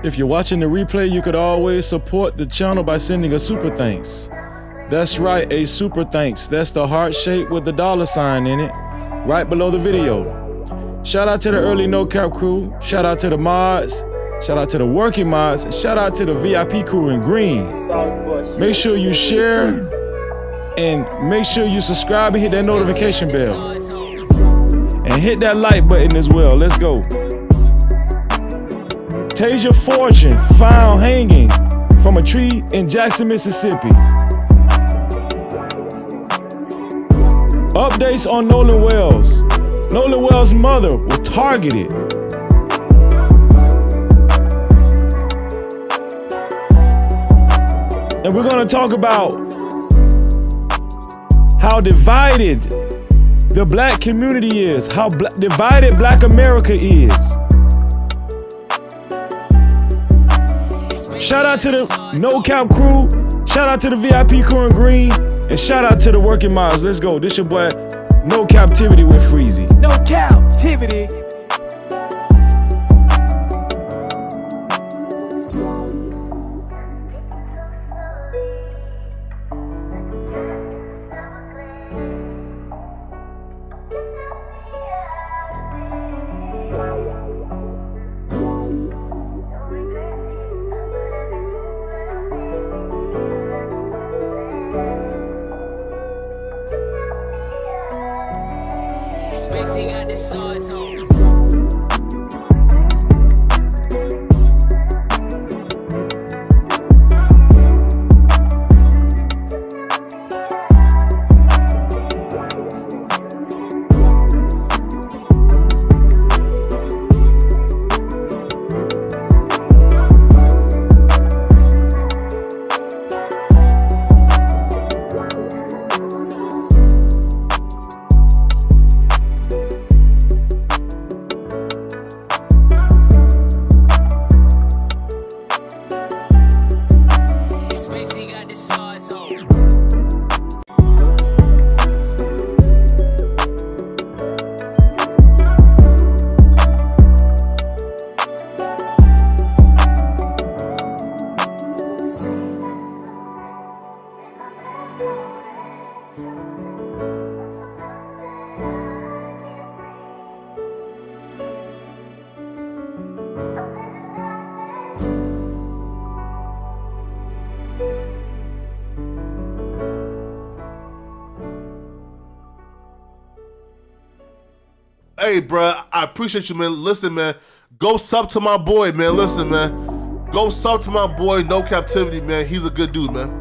If you're watching the replay, you could always support the channel by sending a super thanks. That's right, a super thanks. That's the heart shape with the $sign in it, right below the video. Shout out to the early No Cap crew. Shout out to the mods. Shout out to the working mods. And shout out to the VIP crew in green. Make sure you share and make sure you subscribe and hit that notification bell. And hit that like button as well. Let's go. Tasia Fortune found hanging from a tree in Jackson, Mississippi. Updates on Nolan Wells. Nolan Wells' mother was targeted. And we're going to talk about how divided the black community is, how divided Black America is. Shout out to the No Cap crew, shout out to the VIP crew in green, and shout out to the working mods. Let's go. This your boy, No Cap-tivity with Freezy. No Cap-tivity. Spacey got the swords on. Hey, bro, I appreciate you, man. Listen, man, go sub to my boy, man. Listen, man, go sub to my boy, No Cap-tivity, man. He's a good dude, man.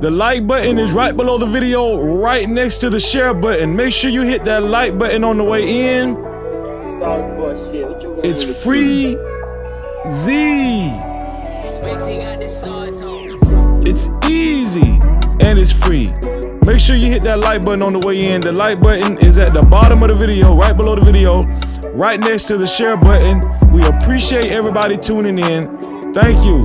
The like button is right below the video, right next to the share button. Make sure you hit that like button on the way in. It's free Z. Spacey got the swords on. It's easy and it's free. Make sure you hit that like button on the way in. The like button is at the bottom of the video, right below the video, right next to the share button. We appreciate everybody tuning in. Thank you.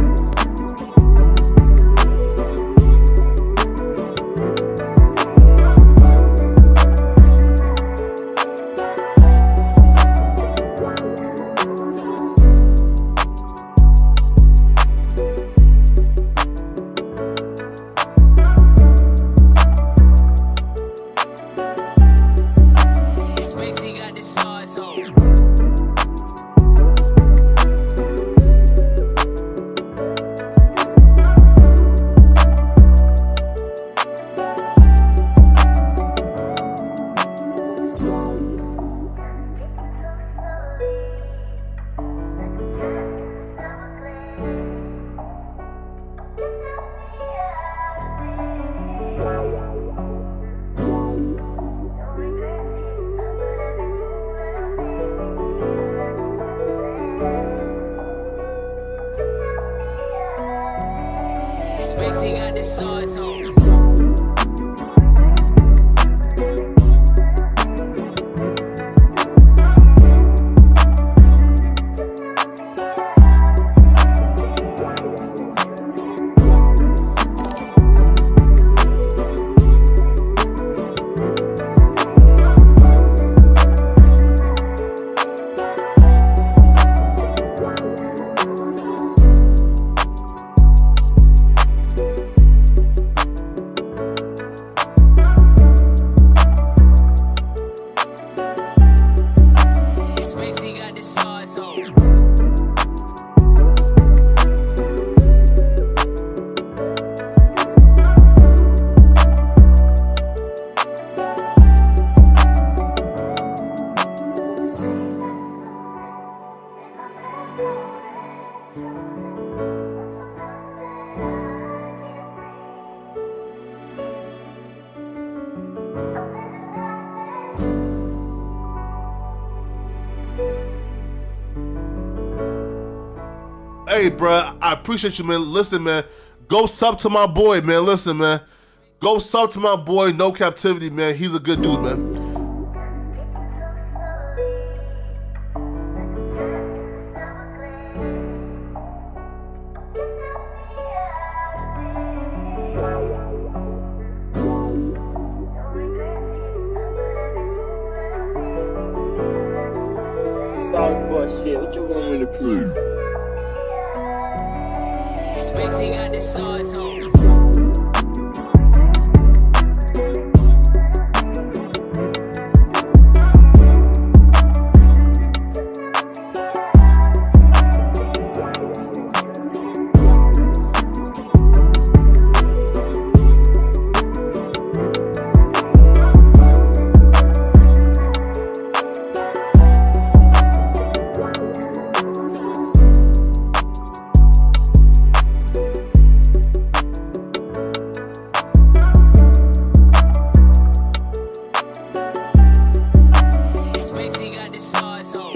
Spacey got the swords on. Spacey got the swords on. Hey, bro, I appreciate you, man. Listen, man, go sub to my boy, man. Listen, man, go sub to my boy, No Captivity, man. He's a good dude, man. Shit, what you want me to prove? Spacey got the sauce on. Spacey got the sauce on.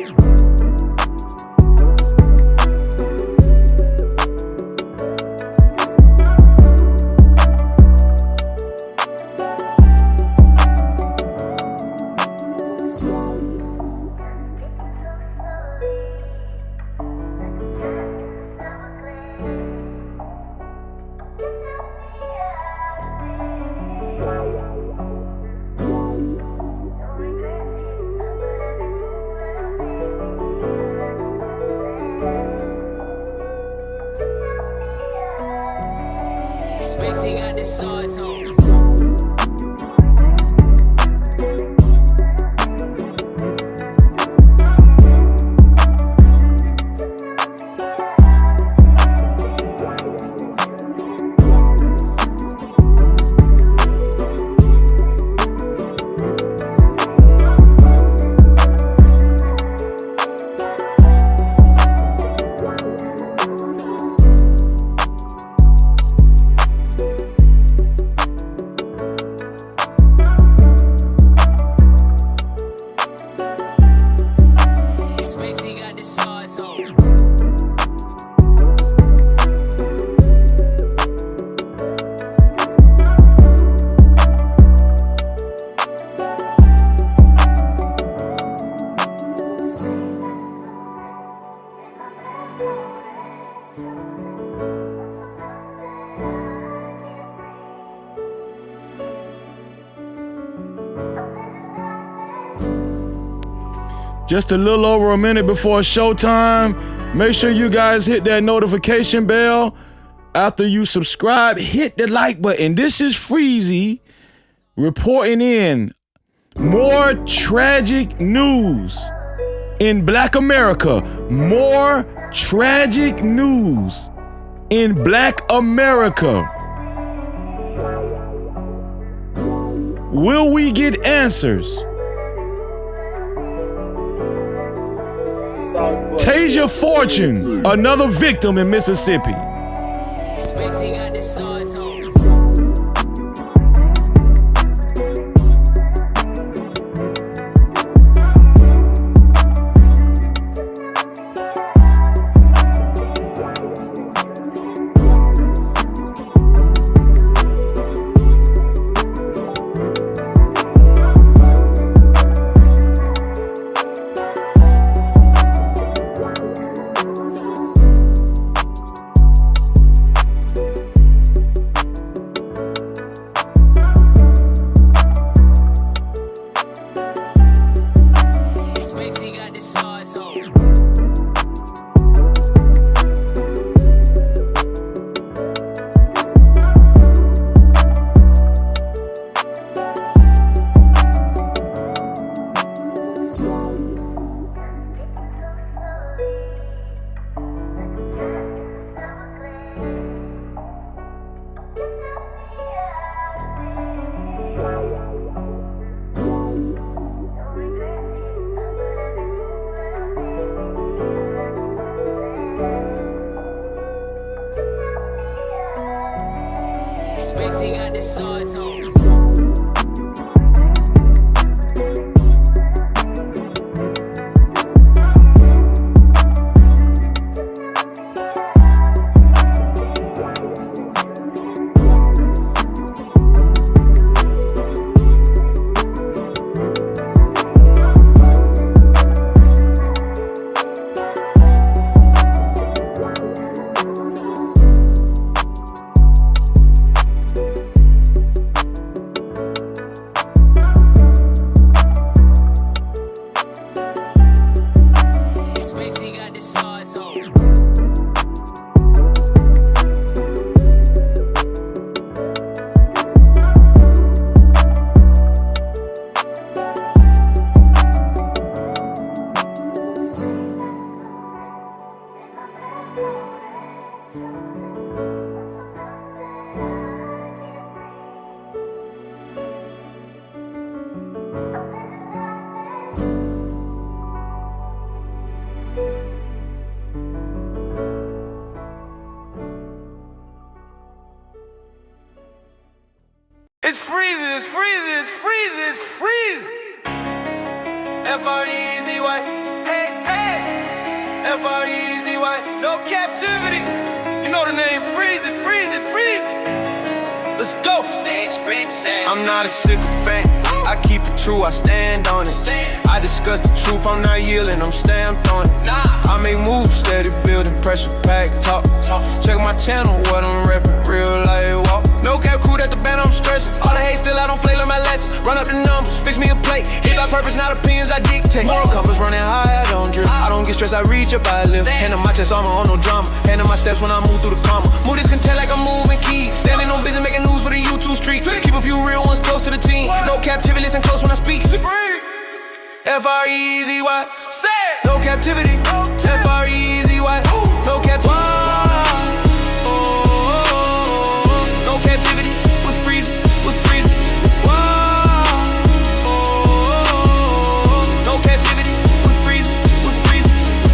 Spacey got the sauce on. Spacey got the sauce on. Just a little over a minute before showtime. Make sure you guys hit that notification bell. After you subscribe, hit the like button. This is Freezy reporting in more tragic news in Black America. More tragic news in Black America. Will we get answers? Tasia Fortune, another victim in Mississippi. Spacey got the sauce on. freezing. F-R-E-E-Z-Y, hey, hey. F-R-E-E-Z-Y, no captivity. You know the name, freezing. Let's go. I'm not a sycophant. I keep it true, I stand on it. I discuss the truth, I'm not yielding, I'm stamped on it. I make moves, steady building, pressure pack, talk. Check my channel, what I'm reppin', real life walk. No cap crew at the band, I'm stressing. All the hate still, I don't play like my lessons. Run up the numbers, fix me a plate. Hit by purpose, not opinions, I dictate. Moral compass running high, I don't drift. I don't get stressed, I reach up, I lift. Hand on my chest, armor on no drama. Hand on my steps when I move through the comma. Move this content like I'm moving keys. Standing on business, making news for the YouTube street. Keep a few real ones close to the team. No captivity, listen close when I speak. F-R-E-E-Z-Y, no captivity. F-R-E-E-Z-Y, no captivity. No captivity, we're freezing. No captivity, we're freezing.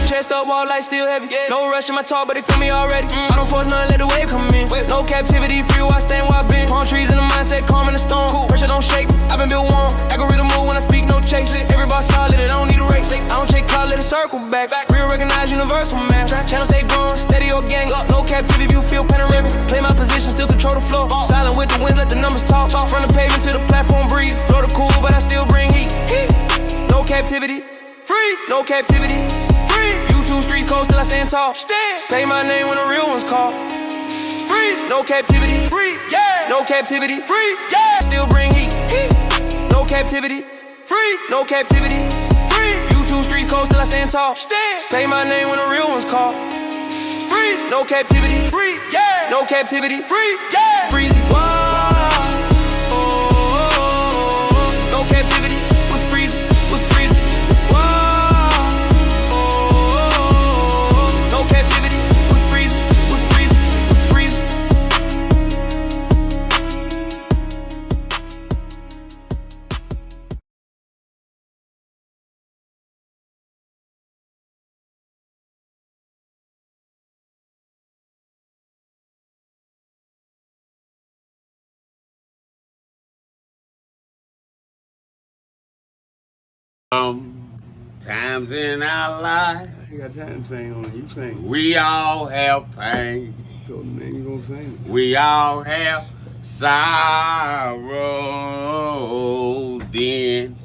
Chest up, wall light still heavy. No rush in my talk, but they feel me already. I don't force nothing, let the wave come in. No captivity, free where I stand where I been. Palm trees in the mindset, calm in the storm. Pressure don't shake, I've been built warm. Algorithm move when I speak, no chase it. Everybody solid, I don't need a race. I don't take call, let it circle back. Real recognize universal man. Channel stay growing, steady organic. No captivity, view feel panoramic. Play my position, still control the flow. Silent with the winds, let the numbers talk. From the pavement to the platform, breathe. Flow the cool, but I still bring heat. No captivity, free. No captivity, free. YouTube street coast till I stand tall. Say my name when the real ones call. Free. No captivity, free. Yeah. No captivity, free. Yeah. Still bring heat. No captivity, free. No captivity, free. YouTube street coast till I stand tall. Say my name when the real ones call. Free. No captivity, free. Yeah. No captivity, free. Yeah. Freezy. No captivity, we're freezing. No captivity, we're freezing. Times in our life, You got time to sing on it. You sing. we all have pain. So then you gonna sing. We all have sorrow. Then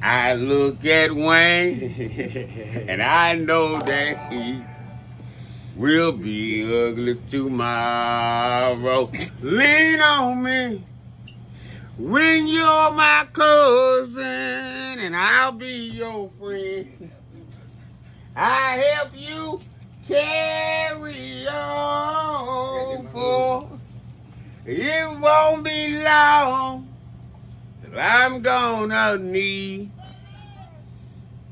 I look at Wayne and I know that he will be ugly tomorrow. Lean on me when you're my cousin and I'll be your friend. I help you carry on, for it won't be long till I'm gonna need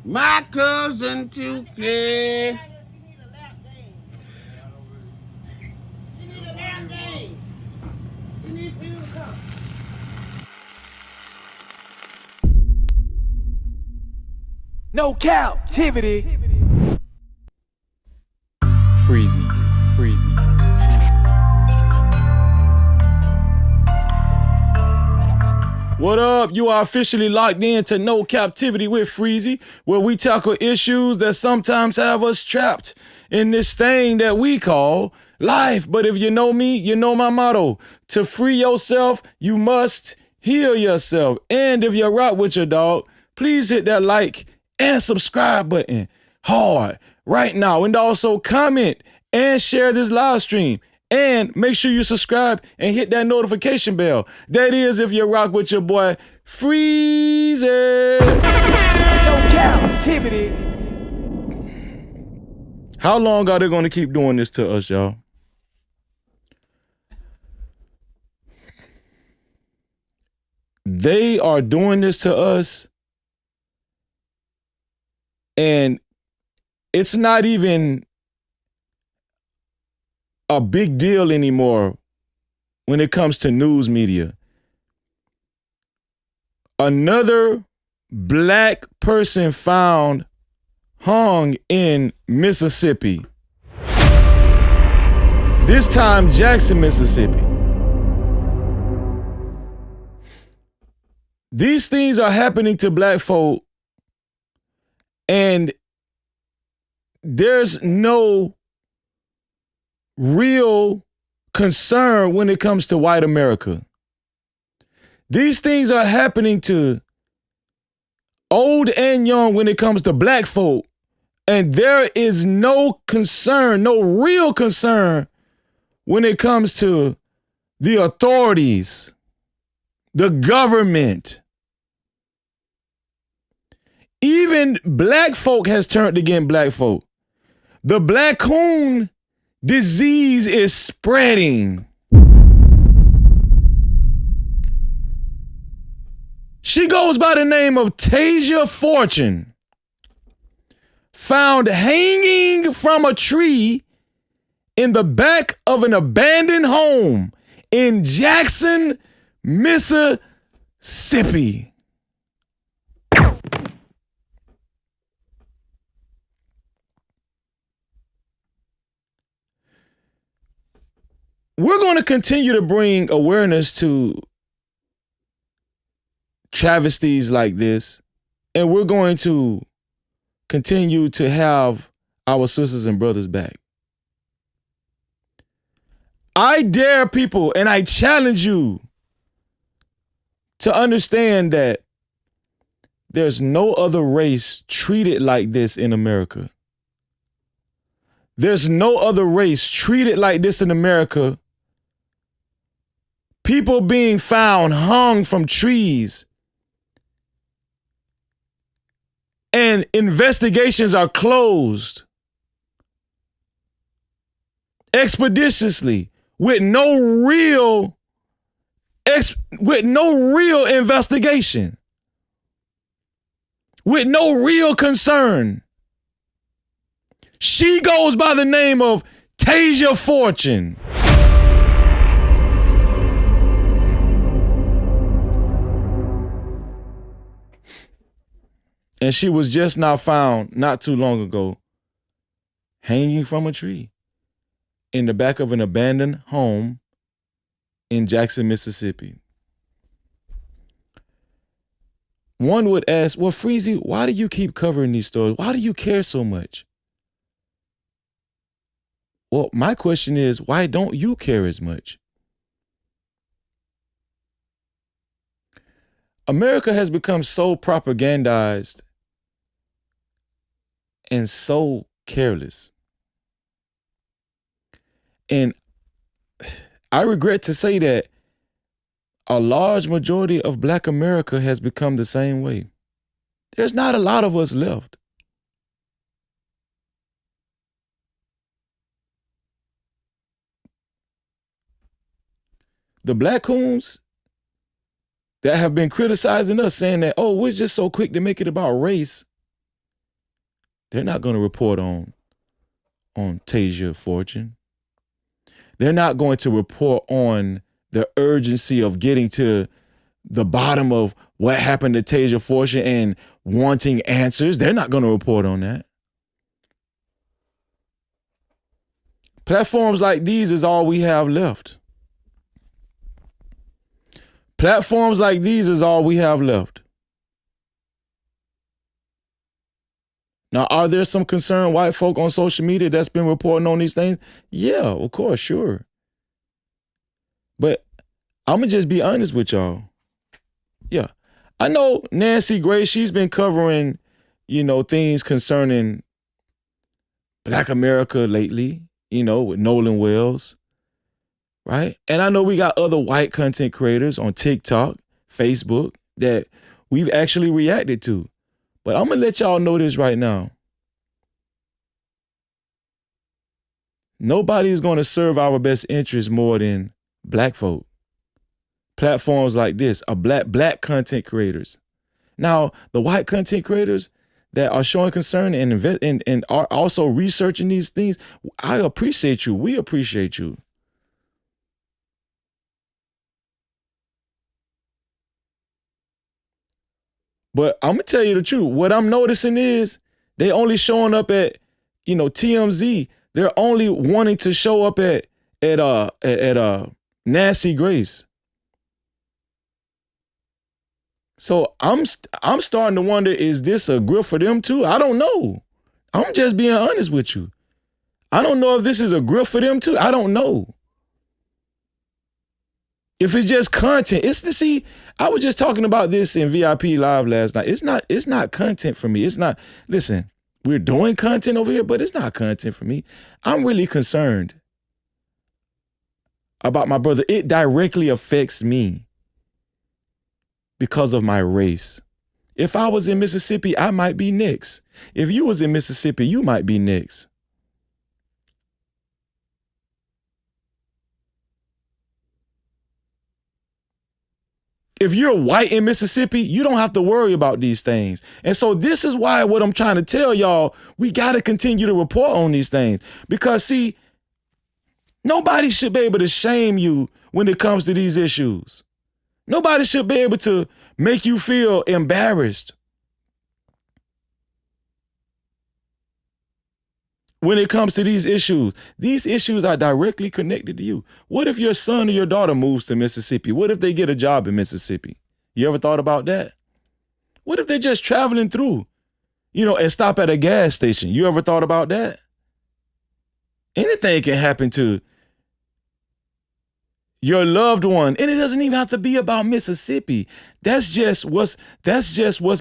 my cousin to care. No captivity. Freezy. What up? You are officially locked in to No Captivity with Freezy, where we tackle issues that sometimes have us trapped in this thing that we call life. But if you know me, you know my motto. To free yourself, you must heal yourself. And if you're rock with your dog, please hit that like and subscribe button hard right now. And also comment and share this live stream. And make sure you subscribe and hit that notification bell. That is if you rock with your boy Freezy. No captivity. How long are they going to keep doing this to us, y'all? They are doing this to us, and it's not even a big deal anymore when it comes to news media. Another black person found hung in Mississippi. This time, Jackson, Mississippi. These things are happening to black folk, and there's no real concern when it comes to white America. These things are happening to old and young when it comes to black folk, and there is no concern, no real concern when it comes to the authorities, the government. Even black folk has turned against black folk. The black coon disease is spreading. She goes by the name of Tasia Fortune, found hanging from a tree in the back of an abandoned home in Jackson, Mississippi. We're going to continue to bring awareness to travesties like this, and we're going to continue to have our sisters and brothers back. I dare people and I challenge you to understand that there's no other race treated like this in America. There's no other race treated like this in America. People being found hung from trees, and investigations are closed expeditiously with no real investigation, with no real concern. She goes by the name of Tasia Fortune. And she was just now found not too long ago, hanging from a tree in the back of an abandoned home in Jackson, Mississippi. One would ask, well, Freezy, why do you keep covering these stories? Why do you care so much? Well, my question is, why don't you care as much? America has become so propagandized and so careless. And I regret to say that a large majority of Black America has become the same way. There's not a lot of us left. The Black coons that have been criticizing us, saying that, oh, we're just so quick to make it about race, they're not going to report on Tasia Fortune. They're not going to report on the urgency of getting to the bottom of what happened to Tasia Fortune and wanting answers. They're not going to report on that. Platforms like these is all we have left. Platforms like these is all we have left. Now, are there some concerned white folk on social media that's been reporting on these things? Yeah, of course, sure. But I'm going to just be honest with y'all. Yeah, I know Nancy Grace, she's been covering, things concerning Black America lately, with Nolan Wells, right? And I know we got other white content creators on TikTok, Facebook that we've actually reacted to. But I'm going to let y'all know this right now. Nobody is going to serve our best interest more than Black folk. Platforms like this are black content creators. Now, the white content creators that are showing concern and are also researching these things, I appreciate you. We appreciate you. But I'm gonna tell you the truth. What I'm noticing is they only showing up at, TMZ. They're only wanting to show up at Nancy Grace. So I'm starting to wonder, is this a grip for them too? I don't know. I'm just being honest with you. I don't know if this is a grip for them too. I don't know. If it's just content, I was just talking about this in VIP Live last night. It's not content for me. It's not, listen, we're doing content over here, but it's not content for me. I'm really concerned about my brother. It directly affects me because of my race. If I was in Mississippi, I might be next. If you was in Mississippi, you might be next. If you're white in Mississippi, you don't have to worry about these things. And so this is why what I'm trying to tell y'all, we got to continue to report on these things. Because see, nobody should be able to shame you when it comes to these issues. Nobody should be able to make you feel embarrassed when it comes to these issues. These issues are directly connected to you. What if your son or your daughter moves to Mississippi? What if they get a job in Mississippi? You ever thought about that? What if they're just traveling through, and stop at a gas station? You ever thought about that? Anything can happen to your loved one, and it doesn't even have to be about Mississippi. That's just what's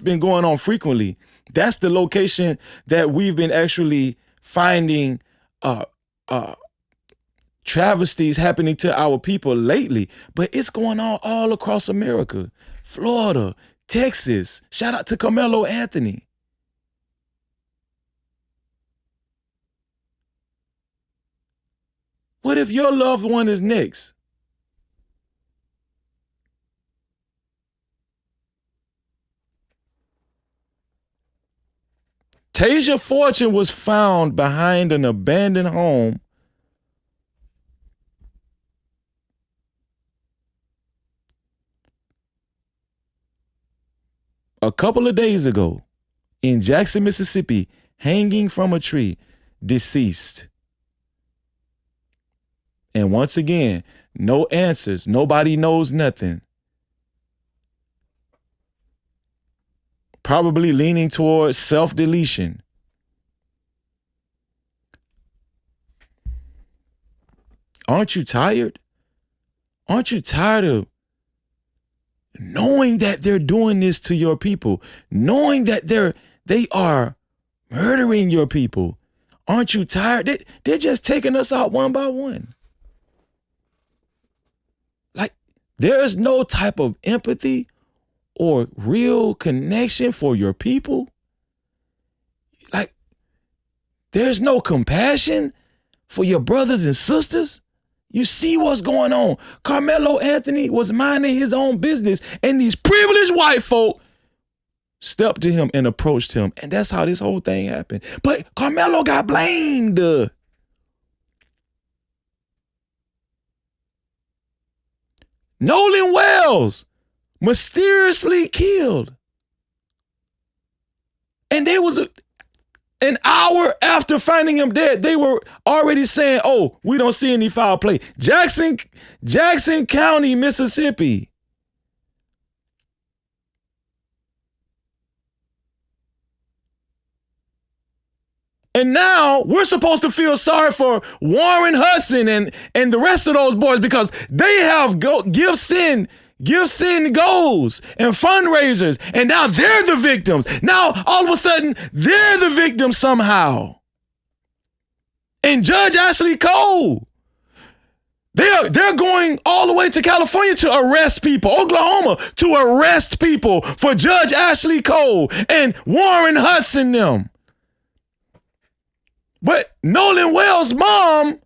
been going on frequently. That's the location that we've been actually finding travesties happening to our people lately. But it's going on all across America. Florida, Texas. Shout out to Carmelo Anthony. What if your loved one is next? Tasia Fortune was found behind an abandoned home a couple of days ago in Jackson, Mississippi, hanging from a tree, deceased. And once again, no answers. Nobody knows nothing. Probably leaning towards self-deletion. Aren't you tired? Aren't you tired of knowing that they're doing this to your people? Knowing that they are murdering your people? Aren't you tired? They're just taking us out one by one. Like, there is no type of empathy or real connection for your people. Like, there's no compassion for your brothers and sisters. You see what's going on. Carmelo Anthony was minding his own business, and these privileged white folk stepped to him and approached him. And that's how this whole thing happened. But Carmelo got blamed. Nolan Wells mysteriously killed. And there was an hour after finding him dead, they were already saying, oh, we don't see any foul play. Jackson County, Mississippi. And now we're supposed to feel sorry for Warren Hudson and the rest of those boys because they have Give Sin goals and fundraisers, and now they're the victims. Now all of a sudden they're the victims somehow. And Judge Ashley Cole, they're going all the way to California to arrest people, Oklahoma to arrest people for Judge Ashley Cole and Warren Hudson them. But Nolan Wells' mom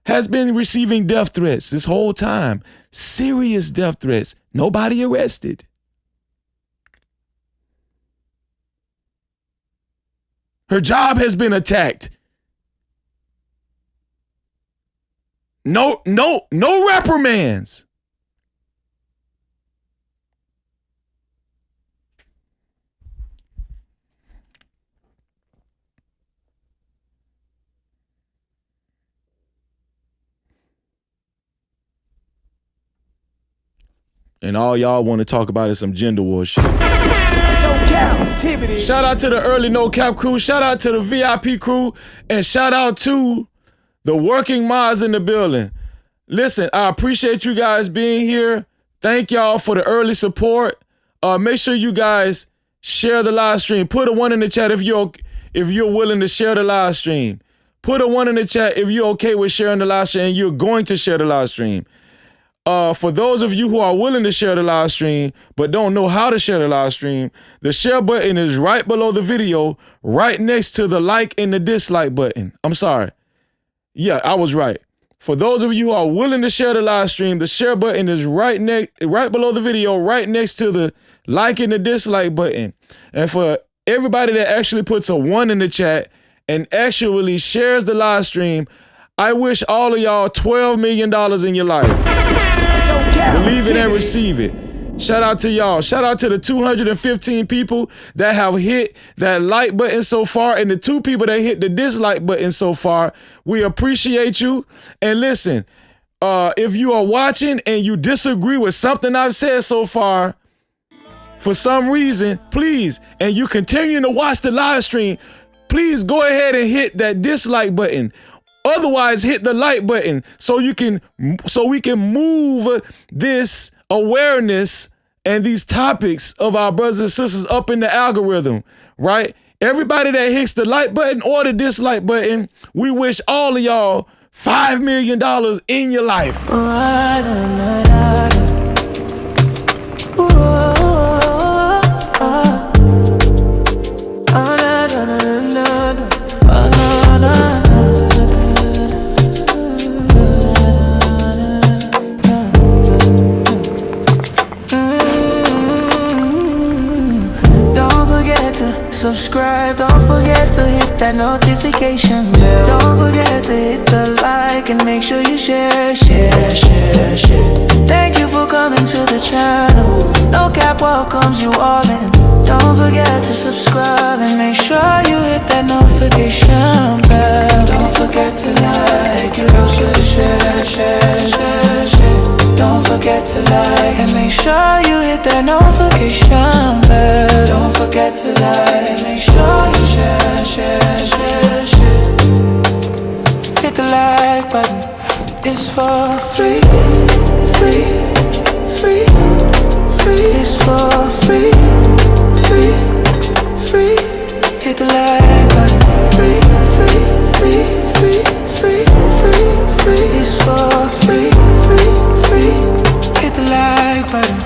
has been receiving death threats this whole time. Serious death threats. Nobody arrested. Her job has been attacked. No reprimands. And all y'all want to talk about is some gender war shit. No Cap-tivity. Shout out to the early No Cap crew. Shout out to the VIP crew. And shout out to the working mods in the building. Listen, I appreciate you guys being here. Thank y'all for the early support. Make sure you guys share the live stream. Put a 1 in the chat if you're willing to share the live stream. Put a 1 in the chat if you're okay with sharing the live stream and you're going to share the live stream. For those of you who are willing to share the live stream but don't know how to share the live stream, the share button is right below the video, right next to the like and the dislike button. I'm sorry. Yeah, I was right. For those of you who are willing to share the live stream, the share button is right below the video, right next to the like and the dislike button. And for everybody that actually puts a 1 in the chat and actually shares the live stream, I wish all of y'all $12 million in your life. Believe it and receive it. Shout out to y'all. Shout out to the 215 people that have hit that like button so far and the 2 people that hit the dislike button so far. We appreciate you. And listen, if you are watching and you disagree with something I've said so far, for some reason, please, and you continue to watch the live stream, please go ahead and hit that dislike button. Otherwise, hit the like button so we can move this awareness and these topics of our brothers and sisters up in the algorithm, right? Everybody that hits the like button or the dislike button, we wish all of y'all $5 million in your life. Subscribe, don't forget to hit that notification bell. Don't forget to hit the like and make sure you share. Thank you for coming to the channel. No Cap welcomes you all in. Don't forget to subscribe and make sure you hit that notification bell. Don't forget to like, you also share. Don't forget to like and make sure you hit that notification bell. Don't forget to like and make sure you share. Hit the like button. It's for free. It's for free. Hit the like button. Free. It's for free. Hit the like button.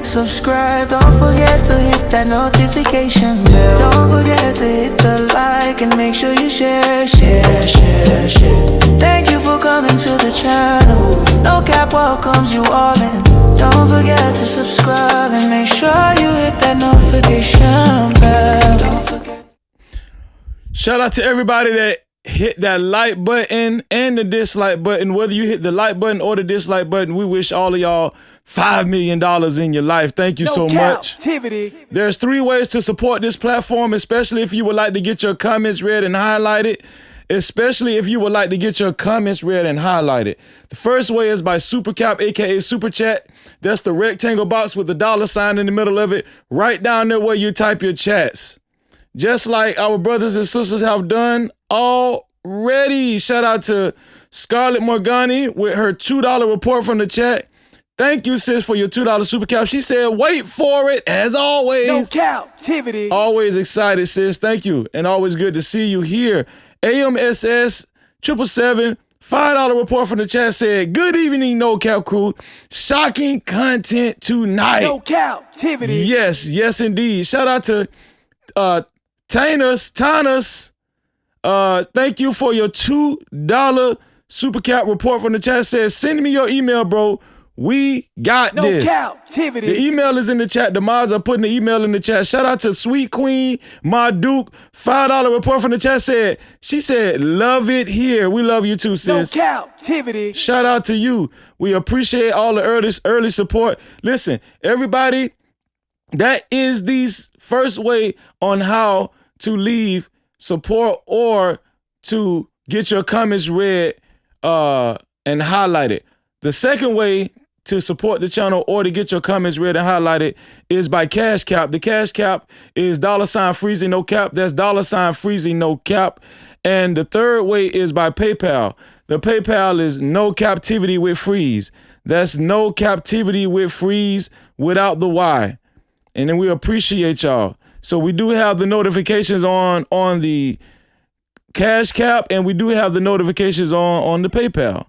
Subscribe, don't forget to hit that notification bell. Don't forget to hit the like and make sure you share. Thank you for coming to the channel. No Cap welcomes you all in. Don't forget to subscribe and make sure you hit that notification bell. Don't forget. Shout out to everybody that hit that like button and the dislike button. Whether you hit the like button or the dislike button, we wish all of y'all $5 million in your life. Thank you so much. There's 3 ways to support this platform, especially if you would like to get your comments read and highlighted. The first way is by Super Cap, aka Super Chat. That's the rectangle box with the $sign in the middle of it, right down there where you type your chats. Just like our brothers and sisters have done already. Shout out to Scarlett Morgani with her $2 report from the chat. Thank you, sis, for your $2 super cap. She said, wait for it, as always. No Cap-tivity. Always excited, sis. Thank you. And always good to see you here. AMSS 777, $5 report from the chat said, good evening, No Cap crew. Shocking content tonight. No Cap-tivity. Yes, indeed. Shout out to Tainus. Thank you for your $2 super cap report from the chat. Says, send me your email, bro. We got this. Cap-tivity. The email is in the chat. The mods are putting the email in the chat. Shout out to Sweet Queen, my Duke. $5 report from the chat she said, love it here. We love you too, sis. No Cap-tivity. Shout out to you. We appreciate all the early support. Listen, everybody, that is the first way on how to leave support or to get your comments read and highlighted. The second way to support the channel or to get your comments read and highlighted is by Cash Cap. The Cash Cap is $freezing no cap. That's $freezing no cap. And the third way is by PayPal. The PayPal is no captivity with freeze. That's no captivity with freeze without the Y. And then we appreciate y'all. So we do have the notifications on the Cash Cap, and we do have the notifications on the PayPal.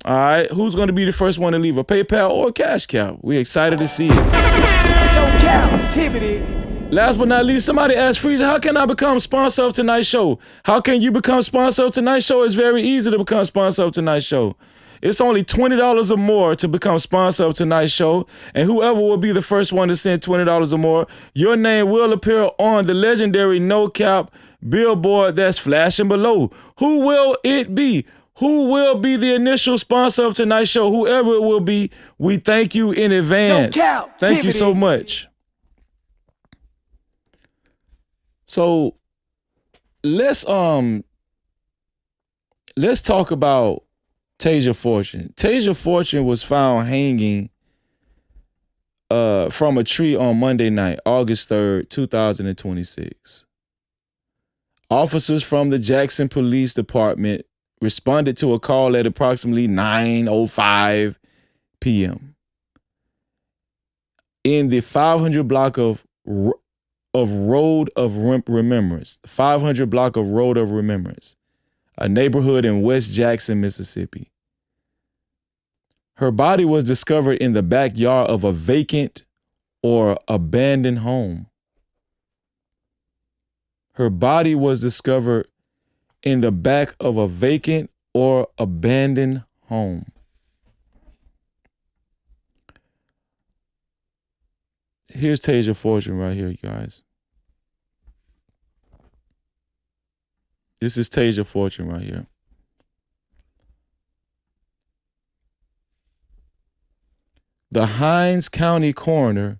All right, who's going to be the first one to leave a PayPal or a Cash Cap? We're excited to see it. No Cap-tivity. Last but not least, somebody asked Freezer, how can I become sponsor of tonight's show? How can you become sponsor of tonight's show? It's very easy to become sponsor of tonight's show. It's only $20 or more to become sponsor of tonight's show. And whoever will be the first one to send $20 or more, your name will appear on the legendary No Cap billboard that's flashing below. Who will it be? Who will be the initial sponsor of tonight's show? Whoever it will be, we thank you in advance. No Cap-tivity. Thank you so much. So let's talk about Tasia Fortune. Tasia Fortune was found hanging from a tree on Monday night, August 3rd, 2026. Officers from the Jackson Police Department responded to a call at approximately 9:05 p.m. in the 500 block of Road of Remembrance, 500 block of Road of Remembrance, a neighborhood in West Jackson, Mississippi. Her body was discovered in the backyard of a vacant or abandoned home. Her body was discovered in the back of a vacant or abandoned home. Here's Tasia Fortune right here, you guys. This is Tasia Fortune right here. The Hinds County coroner,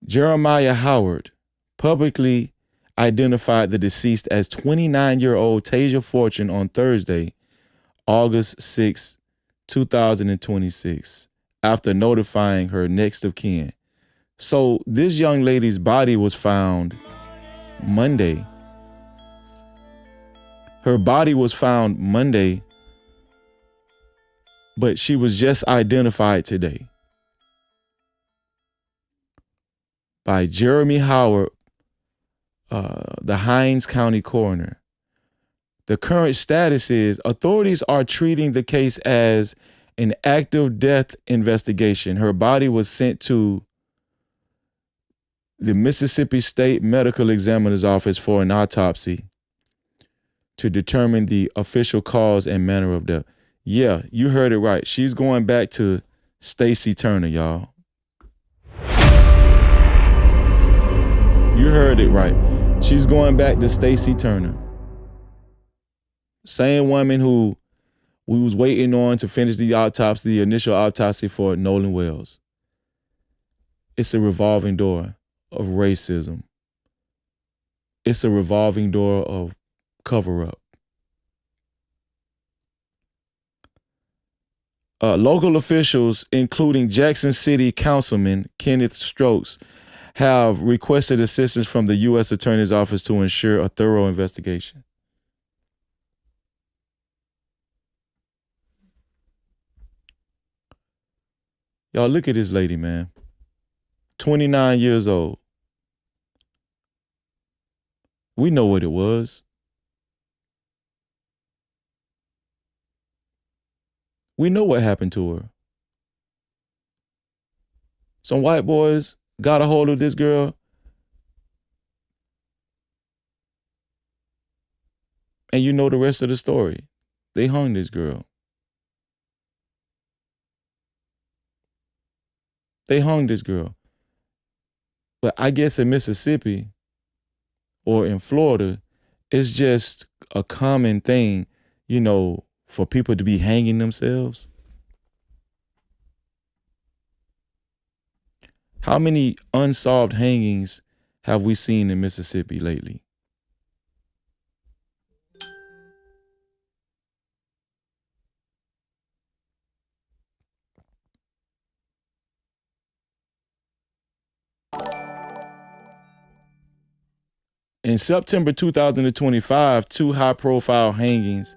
Jeremiah Howard, publicly identified the deceased as 29-year-old Tasia Fortune on Thursday, August 6, 2026, after notifying her next of kin. So this young lady's body was found Monday. Her body was found Monday, but she was just identified today by Jeremy Howard, the Hinds County coroner. The current status is authorities are treating the case as an active death investigation. Her body was sent to the Mississippi State Medical Examiner's Office for an autopsy to determine the official cause and manner of death. Yeah, you heard it right. She's going back to Stacy Turner, y'all. You heard it right. She's going back to Stacy Turner. Same woman who we was waiting on to finish the autopsy, the initial autopsy for Nolan Wells. It's a revolving door of racism. It's a revolving door of cover-up. Local officials, including Jackson City Councilman Kenneth Stokes, have requested assistance from the U.S. Attorney's Office to ensure a thorough investigation. Y'all look at this lady, man. 29 years old. We know what it was. We know what happened to her. Some white boys got a hold of this girl and you know the rest of the story. They hung this girl. They hung this girl. But I guess in Mississippi or in Florida, it's just a common thing, you know, for people to be hanging themselves. How many unsolved hangings have we seen in Mississippi lately? In September 2025, 2 high-profile hangings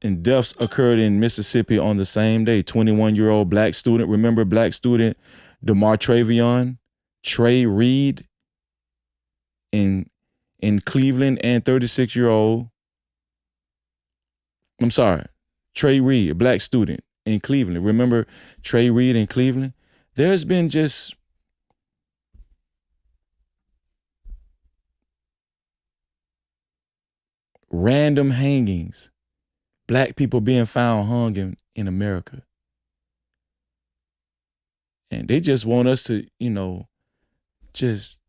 and deaths occurred in Mississippi on the same day. 21-year-old black student, remember black student DeMar Travion, Trey Reed in Cleveland, and 36-year-old, I'm sorry, Trey Reed, a black student in Cleveland. Remember Trey Reed in Cleveland? There's been just random hangings, black people being found hung in America. And they just want us to, you know, just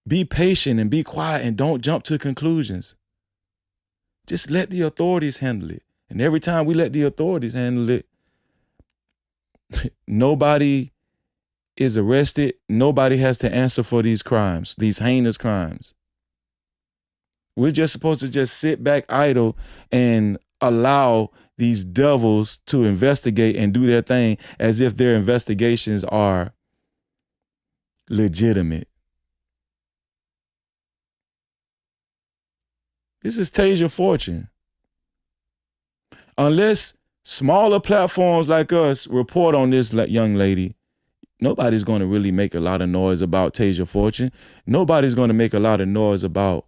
be patient and be quiet and don't jump to conclusions. Just let the authorities handle it. And every time we let the authorities handle it, nobody is arrested. Nobody has to answer for these crimes, these heinous crimes. We're just supposed to just sit back idle and allow these devils to investigate and do their thing as if their investigations are legitimate. This is Tasia Fortune. Unless smaller platforms like us report on this young lady, nobody's going to really make a lot of noise about Tasia Fortune. Nobody's going to make a lot of noise about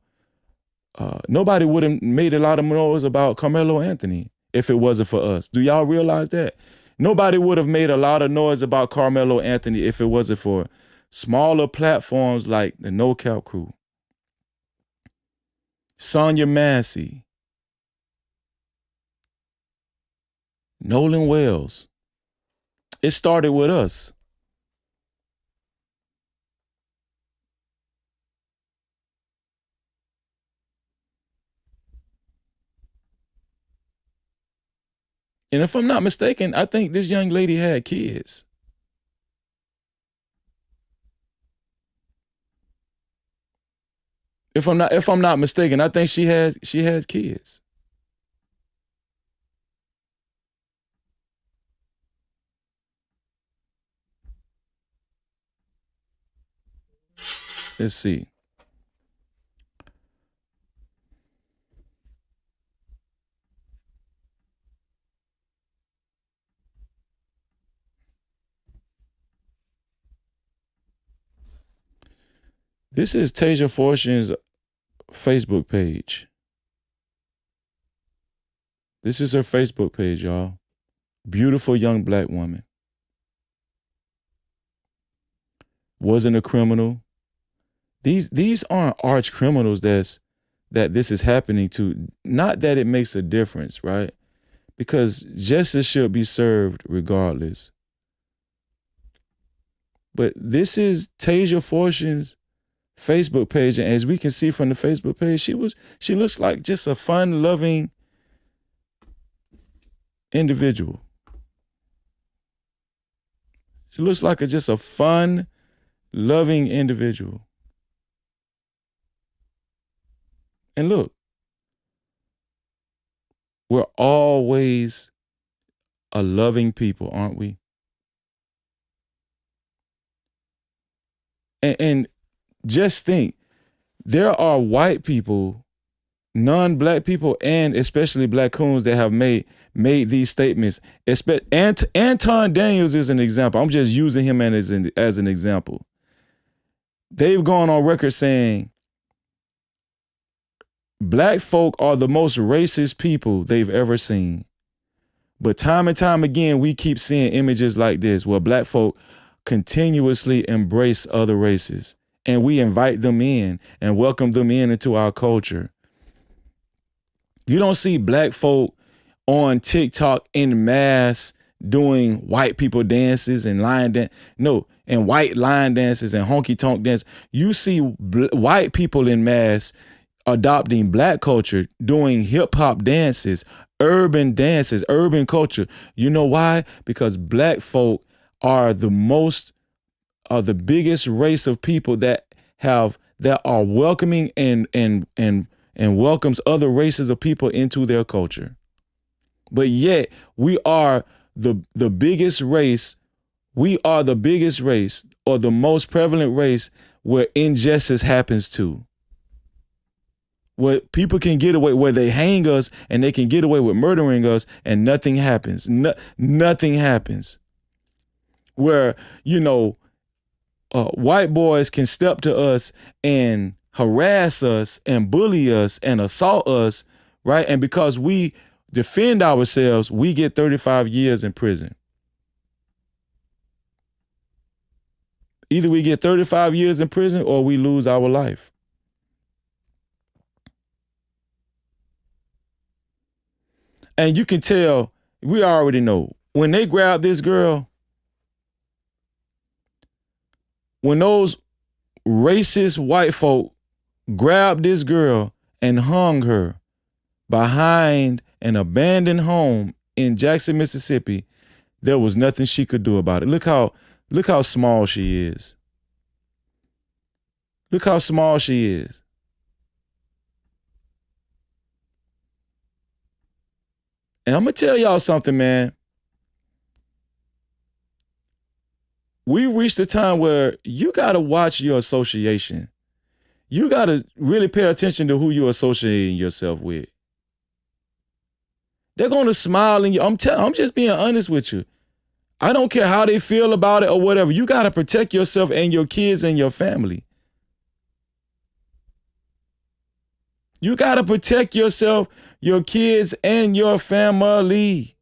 nobody would have made a lot of noise about Carmelo Anthony if it wasn't for us. Do y'all realize that? Nobody would have made a lot of noise about Carmelo Anthony if it wasn't for smaller platforms like the No Cap Crew, Sonya Massey, Nolan Wells. It started with us. And if I'm not mistaken, I think this young lady had kids. If I'm not mistaken, I think she has kids. Let's see. This is Tasia Fortune's Facebook page. This is her Facebook page, y'all. Beautiful young black woman. Wasn't a criminal. These aren't arch criminals that this is happening to. Not that it makes a difference, right? Because justice should be served regardless. But this is Tasia Fortune's Facebook page, and as we can see from the Facebook page, she looks like just a fun, loving individual. She looks like just a fun, loving individual. And look, we're always a loving people, aren't we? And just think, there are white people, non-black people, and especially black coons that have made these statements. Anton Daniels is an example. I'm just using him as an example. They've gone on record saying black folk are the most racist people they've ever seen. But time and time again, we keep seeing images like this where black folk continuously embrace other races. And we invite them in and welcome them into our culture. You don't see black folk on TikTok in mass doing white people dances and and white line dances and honky tonk dance. You see white people in mass adopting black culture, doing hip hop dances, urban culture. You know why? Because black folk are the biggest race of people that are welcoming and welcomes other races of people into their culture. But yet we are the biggest race. We are the biggest race, or the most prevalent race, where injustice happens to. Where people can get away, where they hang us and they can get away with murdering us and nothing happens. Nothing happens. Where, white boys can step to us and harass us and bully us and assault us, right? And because we defend ourselves, we get 35 years in prison. Either we get 35 years in prison or we lose our life. And you can tell, we already know, when they grabbed this girl, when those racist white folk grabbed this girl and hung her behind an abandoned home in Jackson, Mississippi, there was nothing she could do about it. Look how small she is. Look how small she is. And I'm going to tell y'all something, man. We reached a time where you got to watch your association. You got to really pay attention to who you're associating yourself with. They're going to smile and I'm just being honest with you. I don't care how they feel about it or whatever. You got to protect yourself and your kids and your family. You got to protect yourself, your kids, and your family.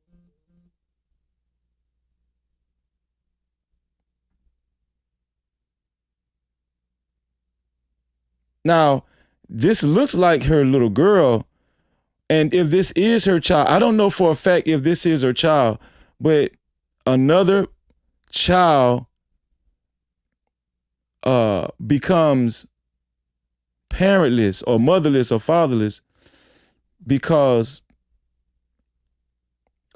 Now, this looks like her little girl. And if this is her child, I don't know for a fact if this is her child, but another child becomes parentless or motherless or fatherless because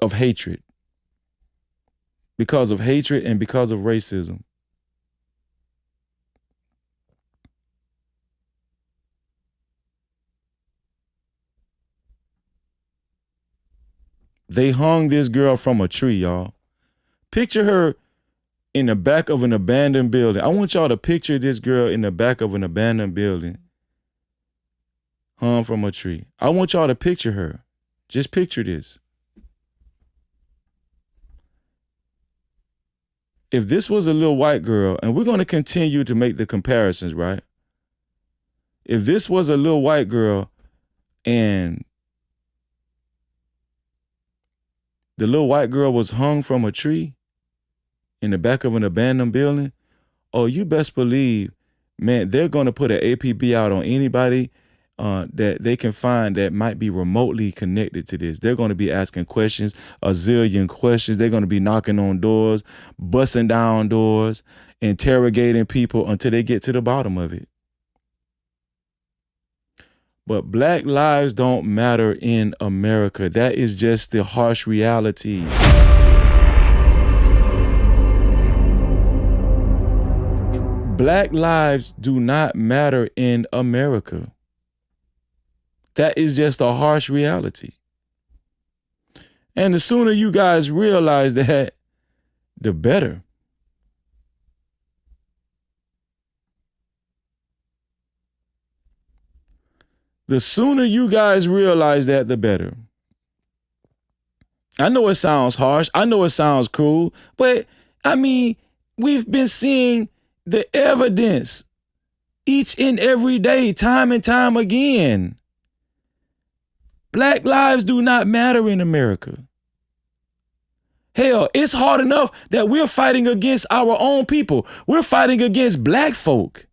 of hatred. Because of hatred and because of racism. They hung this girl from a tree, y'all. Picture her in the back of an abandoned building. I want y'all to picture this girl in the back of an abandoned building, hung from a tree. I want y'all to picture her. Just picture this. If this was a little white girl, and we're going to continue to make the comparisons, right? If this was a little white girl and the little white girl was hung from a tree in the back of an abandoned building, oh, you best believe, man, they're going to put an APB out on anybody that they can find that might be remotely connected to this. They're going to be asking questions, a zillion questions. They're going to be knocking on doors, busting down doors, interrogating people until they get to the bottom of it. But Black lives don't matter in America. That is just the harsh reality. Black lives do not matter in America. That is just a harsh reality. And the sooner you guys realize that, the better. The sooner you guys realize that, the better. I know it sounds harsh. I know it sounds cruel. But, I mean, we've been seeing the evidence each and every day, time and time again. Black lives do not matter in America. Hell, it's hard enough that we're fighting against our own people. We're fighting against black folk.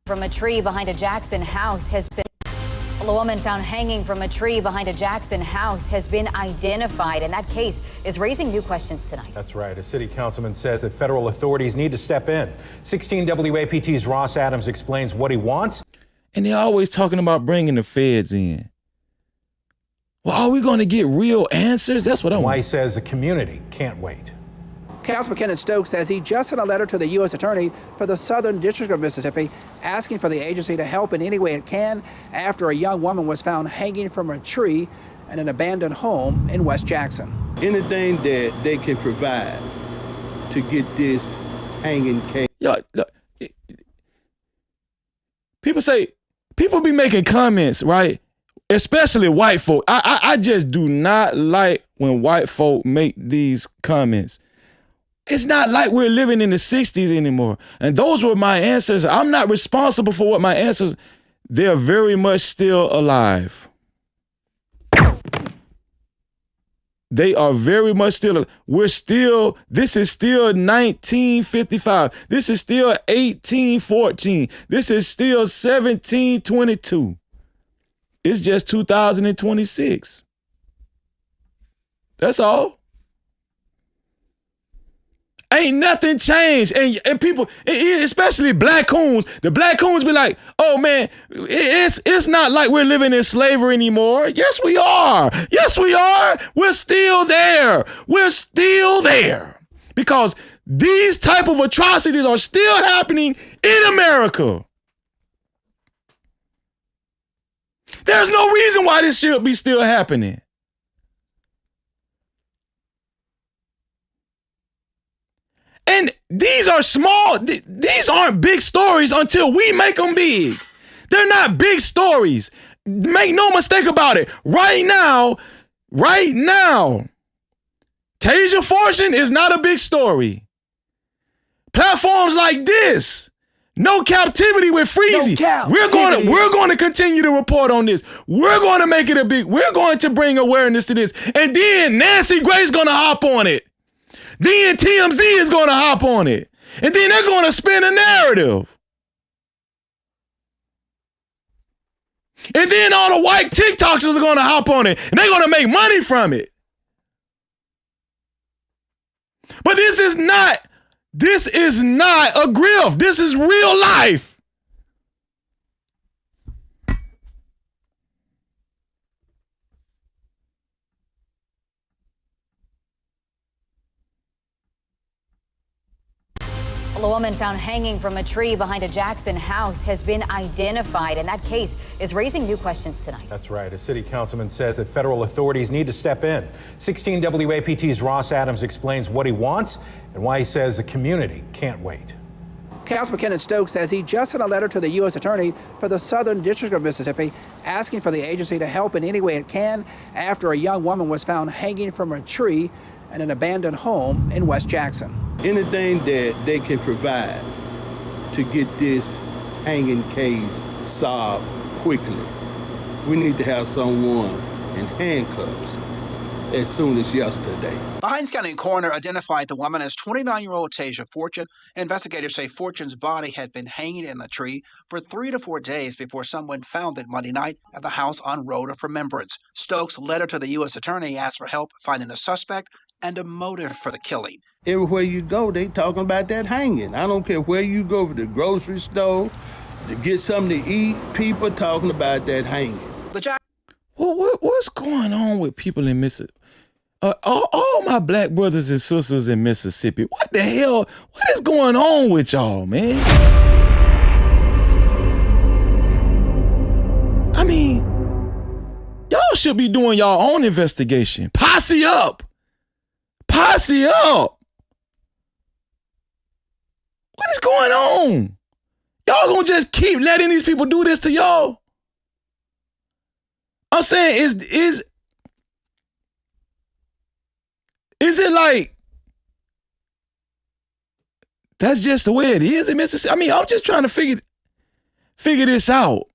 From a tree behind a Jackson house has been. A woman found hanging from a tree behind a Jackson house has been identified, and that case is raising new questions tonight. That's right. A city councilman says that federal authorities need to step in. 16 WAPT's Ross Adams explains what he wants. And they're always talking about bringing the feds in. Well, are we going to get real answers? That's what I want. Why he says the community can't wait. Councilman Kenneth Stokes says he just sent a letter to the U.S. Attorney for the Southern District of Mississippi asking for the agency to help in any way it can after a young woman was found hanging from a tree in an abandoned home in West Jackson. Anything that they can provide to get this hanging case. Yo, look, people be making comments, right? Especially white folk. I just do not like when white folk make these comments. It's not like we're living in the 60s anymore. And those were my ancestors. I'm not responsible for what my ancestors, they're very much still alive. They are very much still, this is still 1955. This is still 1814. This is still 1722. It's just 2026. That's all. Ain't nothing changed. And people, especially black coons, the black coons be like, oh man, it's not like we're living in slavery anymore. Yes, we are. Yes, we are. We're still there. We're still there. Because these type of atrocities are still happening in America. There's no reason why this should be still happening. And these are small, these aren't big stories until we make them big. They're not big stories. Make no mistake about it. Right now, Tasia Fortune is not a big story. Platforms like this, No Cap-tivity with Freezy. We're going to continue to report on this. We're going to make it a big, we're going to bring awareness to this. And then Nancy Grace's going to hop on it. Then TMZ is going to hop on it. And then they're going to spin a narrative. And then all the white TikTokers are going to hop on it. And they're going to make money from it. But this is not a grift. This is real life. A woman found hanging from a tree behind a Jackson house has been identified, and that case is raising new questions tonight. That's right. A city councilman says that federal authorities need to step in. 16 WAPT's Ross Adams explains what he wants and why he says the community can't wait. Councilman Kenneth Stokes says he just sent a letter to the U.S. Attorney for the Southern District of Mississippi asking for the agency to help in any way it can after a young woman was found hanging from a tree in an abandoned home in West Jackson. Anything that they can provide to get this hanging case solved quickly. We need to have someone in handcuffs as soon as yesterday. The Hinds County coroner identified the woman as 29-year-old Tasia Fortune. Investigators say Fortune's body had been hanging in the tree for 3 to 4 days before someone found it Monday night at the house on Road of Remembrance. Stokes' letter to the U.S. Attorney asked for help finding a suspect and a motive for the killing. Everywhere you go, they talking about that hanging. I don't care where you go, to the grocery store, to get something to eat, people talking about that hanging. What's going on with people in Mississippi? All my black brothers and sisters in Mississippi, what the hell? What is going on with y'all, man? I mean, y'all should be doing y'all own investigation. Posse up. Posse up. What is going on? Y'all gonna just keep letting these people do this to y'all? I'm saying, is it like that's just the way it is in Mississippi? I mean, I'm just trying to figure this out.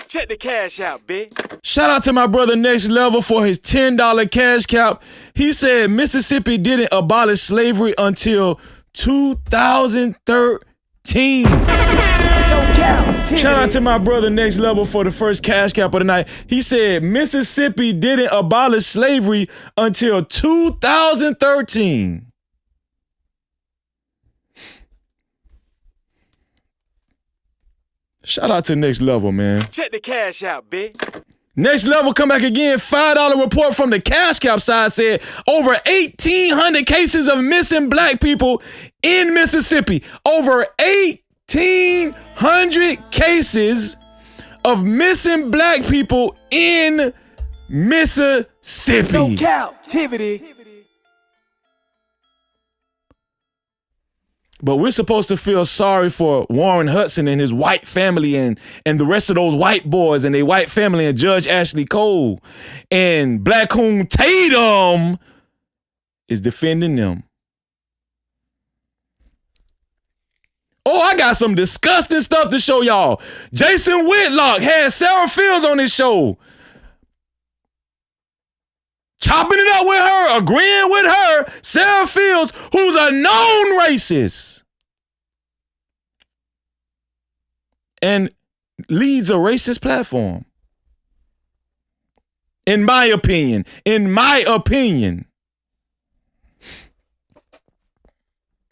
Check the cash out, bitch. Shout out to my brother Next Level for his $10 cash cap. He said Mississippi didn't abolish slavery until 2013. No cap. Shout out to my brother Next Level for the first cash cap of the night. He said Mississippi didn't abolish slavery until 2013. Shout out to Next Level, man. Check the cash out, bitch. Next Level, come back again. $5 report from the cash cap side said over 1,800 cases of missing black people in Mississippi. Over 1,800 cases of missing black people in Mississippi. No Cap-tivity. But we're supposed to feel sorry for Warren Hudson and his white family and the rest of those white boys and their white family and Judge Ashley Cole. And Black Coon Tatum is defending them. Oh, I got some disgusting stuff to show y'all. Jason Whitlock had Sarah Fields on his show. Chopping it up with her, agreeing with her, Sarah Fields, who's a known racist and leads a racist platform. In my opinion.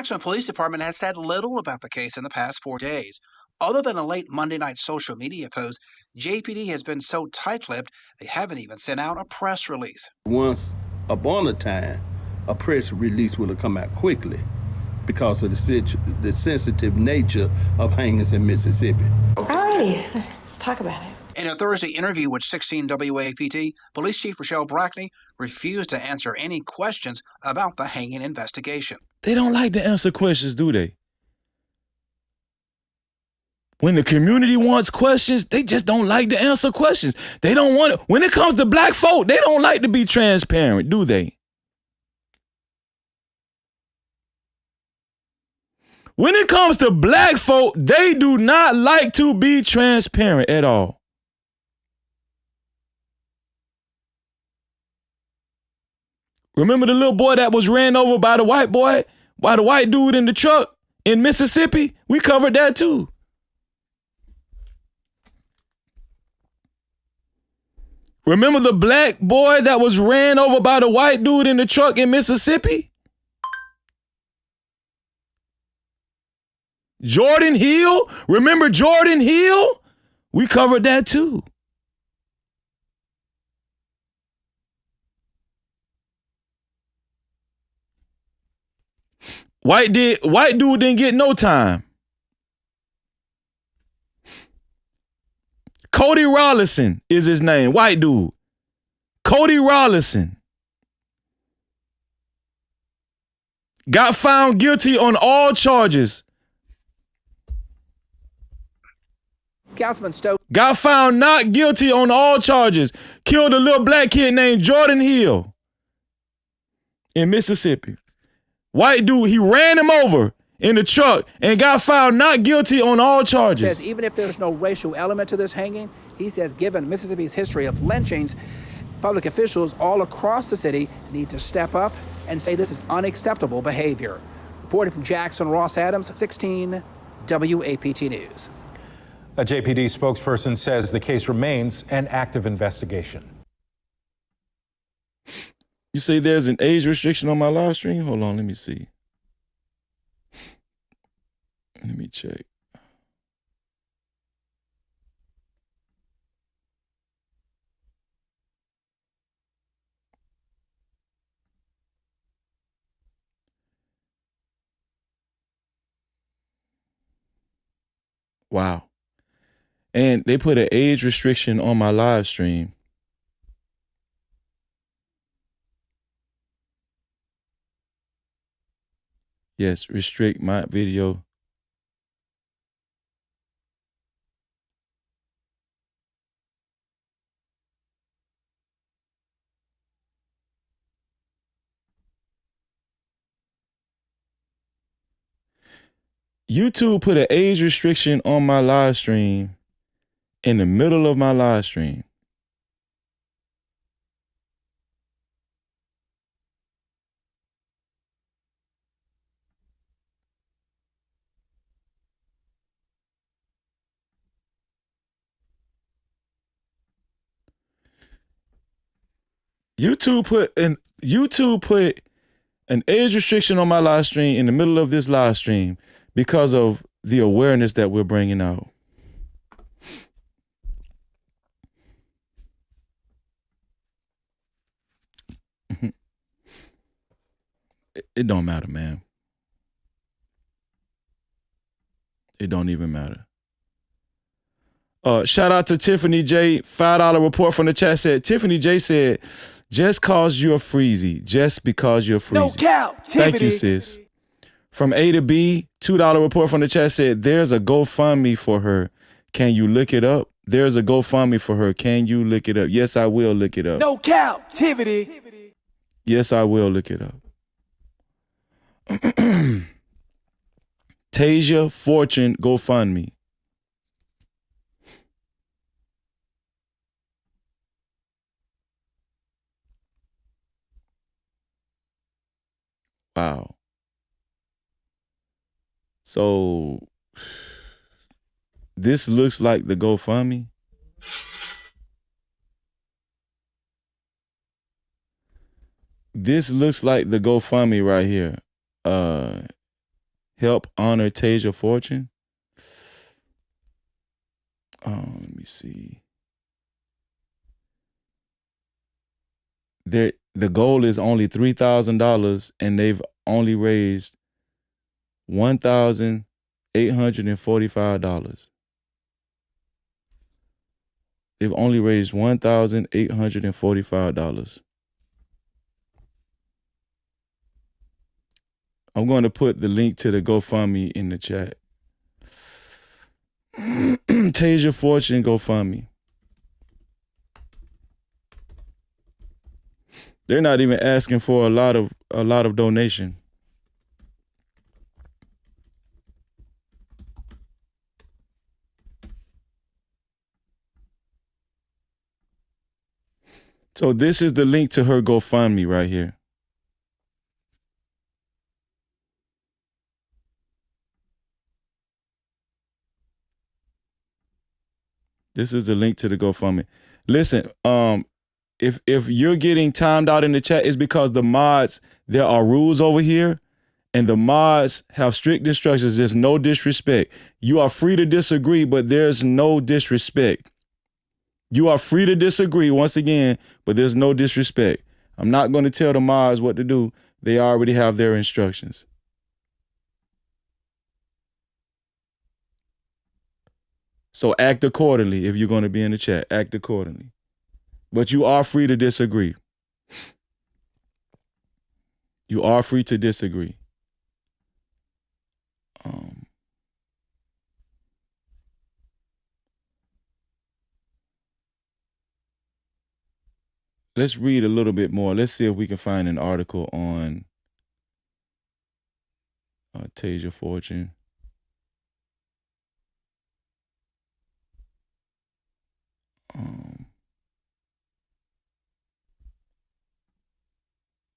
Jackson Police Department has said little about the case in the past 4 days. Other than a late Monday night social media post, JPD has been so tight-lipped they haven't even sent out a press release. Once upon a time, a press release will have come out quickly because of the sensitive nature of hangings in Mississippi. Alrighty, let's talk about it. In a Thursday interview with 16 WAPT, Police Chief Rochelle Brackney refused to answer any questions about the hanging investigation. They don't like to answer questions, do they? When the community wants questions, they just don't like to answer questions. They don't want it. When it comes to black folk, they don't like to be transparent, do they? When it comes to black folk, they do not like to be transparent at all. Remember the little boy that was ran over by the white dude in the truck in Mississippi? We covered that too. Remember the black boy that was ran over by the white dude in the truck in Mississippi? Jordan Hill? Remember Jordan Hill? We covered that too. White dude didn't get no time. Cody Rollison is his name, white dude. Cody Rollison got found guilty on all charges. Councilman Stokes got found not guilty on all charges. Killed a little black kid named Jordan Hill in Mississippi. White dude, he ran him over in the truck and got found not guilty on all charges. says even if there's no racial element to this hanging, he says given Mississippi's history of lynchings, public officials all across the city need to step up and say this is unacceptable behavior. Reporting from Jackson, Ross Adams, 16 WAPT News. A JPD spokesperson says the case remains an active investigation. You say there's an age restriction on my live stream? Hold on, let me see. Let me check. Wow. And they put an age restriction on my live stream. Yes, restrict my video. YouTube put an age restriction on my live stream in the middle of my live stream. YouTube put an age restriction on my live stream in the middle of this live stream because of the awareness that we're bringing out. It don't matter, man. It don't even matter. Shout out to Tiffany J. $5 report from the chat said, Tiffany J said, just cause you're freezy. Just because you're freezy. No Cap-tivity. Thank you, sis. From A to B, $2 report from the chat said, there's a GoFundMe for her. Can you look it up? There's a GoFundMe for her. Can you look it up? Yes, I will look it up. No Cap-tivity. Yes, I will look it up. Tasia Fortune GoFundMe. Wow. So this looks like the GoFundMe. This looks like the GoFundMe right here. Help honor Tasia Fortune. Let me see. The goal is only $3,000 and they've only raised $1,845. They've only raised $1,845. I'm going to put the link to the GoFundMe in the chat. Tasia Fortune GoFundMe. They're not even asking for a lot of donation. So this is the link to her GoFundMe right here. This is the link to the GoFundMe. Listen, if you're getting timed out in the chat, it's because the mods, there are rules over here, and the mods have strict instructions. There's no disrespect. You are free to disagree, but there's no disrespect. You are free to disagree, once again, but there's no disrespect. I'm not going to tell the mods what to do. They already have their instructions. So act accordingly if you're going to be in the chat. Act accordingly. But you are free to disagree. You are free to disagree. Let's read a little bit more. Let's see if we can find an article on Tasia Fortune.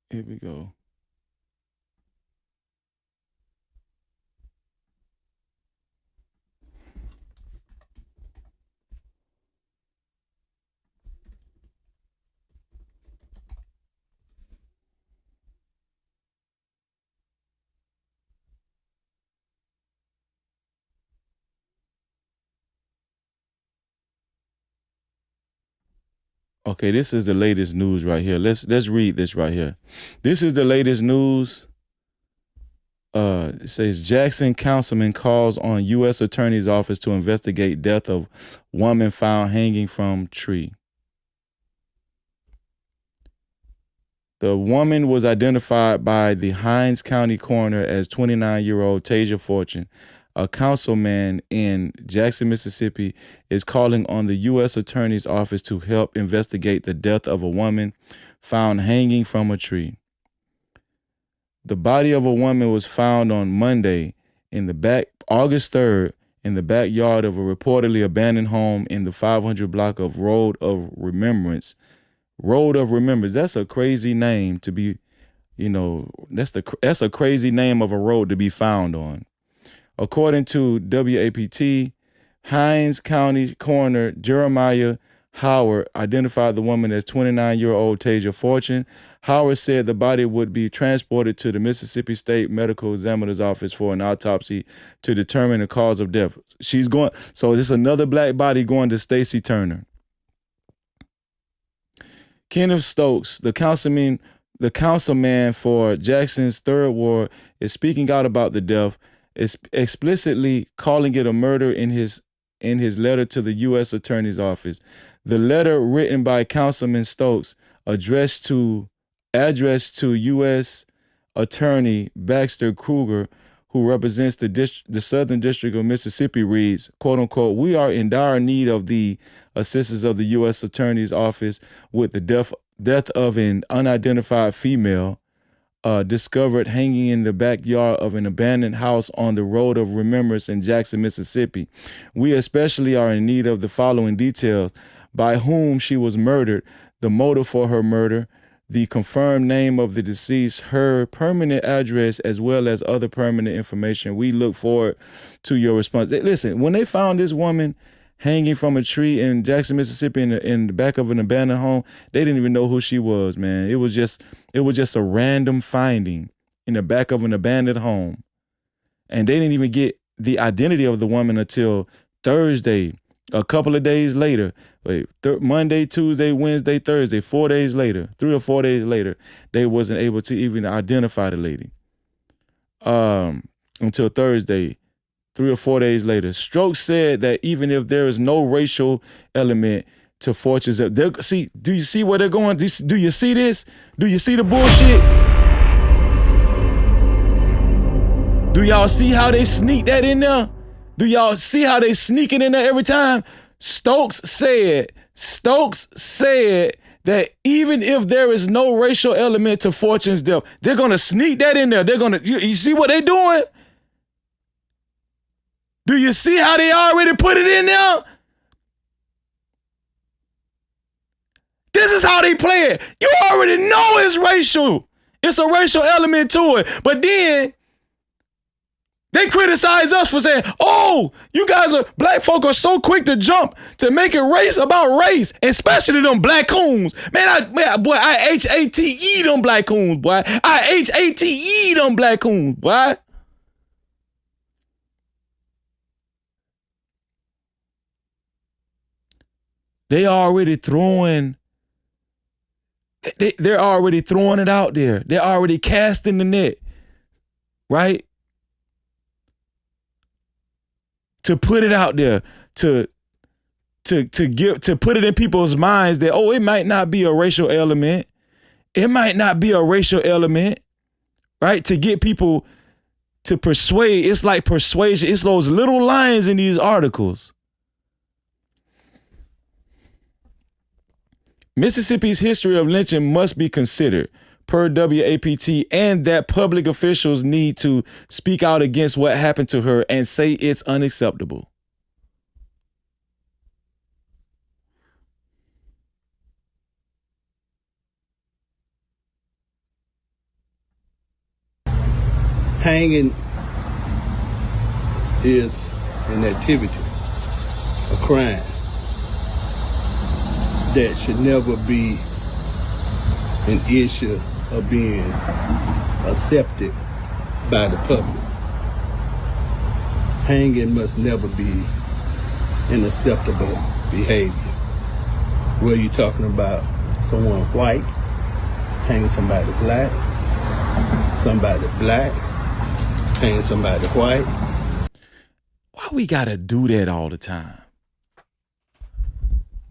Here we go. Okay, this is the latest news right here. Let's read this right here. This is the latest news. It says Jackson councilman calls on U.S. Attorney's Office to investigate death of woman found hanging from tree. The woman was identified by the Hinds County coroner as 29-year-old Tasia Fortune. A councilman in Jackson, Mississippi, is calling on the U.S. Attorney's Office to help investigate the death of a woman found hanging from a tree. The body of a woman was found on Monday August 3rd, in the backyard of a reportedly abandoned home in the 500 block of Road of Remembrance. Road of Remembrance. That's a crazy name to be, that's a crazy name of a road to be found on. According to WAPT, Hinds County Coroner Jeremiah Howard identified the woman as 29-year-old Tasia Fortune. Howard said the body would be transported to the Mississippi State Medical Examiner's Office for an autopsy to determine the cause of death. So this is another black body going to Stacey Turner. Kenneth Stokes, the councilman for Jackson's 3rd Ward, is speaking out about the death, explicitly calling it a murder in his letter to the U.S. Attorney's Office. The letter, written by Councilman Stokes, addressed to U.S. Attorney Baxter Kruger, who represents the Southern District of Mississippi, reads, quote unquote, "We are in dire need of the assistance of the U.S. Attorney's Office with the death of an unidentified female discovered hanging in the backyard of an abandoned house on the Road of Remembrance in Jackson, Mississippi. We especially are in need of the following details: by whom she was murdered, the motive for her murder, the confirmed name of the deceased, her permanent address, as well as other permanent information. We look forward to your response." Listen, when they found this woman hanging from a tree in Jackson, Mississippi, in the back of an abandoned home, they didn't even know who she was, man. It was just a random finding in the back of an abandoned home. And they didn't even get the identity of the woman until Thursday, a couple of days later. Monday, Tuesday, Wednesday, Thursday, 4 days later, 3 or 4 days later, they wasn't able to even identify the lady until Thursday. 3 or 4 days later. Stokes said that even if there is no racial element to Fortune's death, do you see where they're going? Do you see this? Do you see the bullshit? Do y'all see how they sneak that in there? Do y'all see how they sneak it in there every time? Stokes said that even if there is no racial element to Fortune's death, they're gonna sneak that in there. You see what they're doing? Do you see how they already put it in there? This is how they play it. You already know it's racial. It's a racial element to it. But then they criticize us for saying, oh, you guys black folk are so quick to jump to make it race about race, especially them black coons. Man, I H-A-T-E them black coons, boy. I H-A-T-E them black coons, boy. They're already throwing it out there. They're already casting the net, right? To put it out there, to put it in people's minds that, oh, it might not be a racial element. It might not be a racial element, right? To get people to persuade. It's like persuasion. It's those little lines in these articles. Mississippi's history of lynching must be considered, per WAPT, and that public officials need to speak out against what happened to her and say it's unacceptable. Hanging is an activity, a crime that should never be an issue of being accepted by the public. Hanging must never be an acceptable behavior. Whether you're talking about someone white, hanging somebody black, hanging somebody white. Why we gotta do that all the time?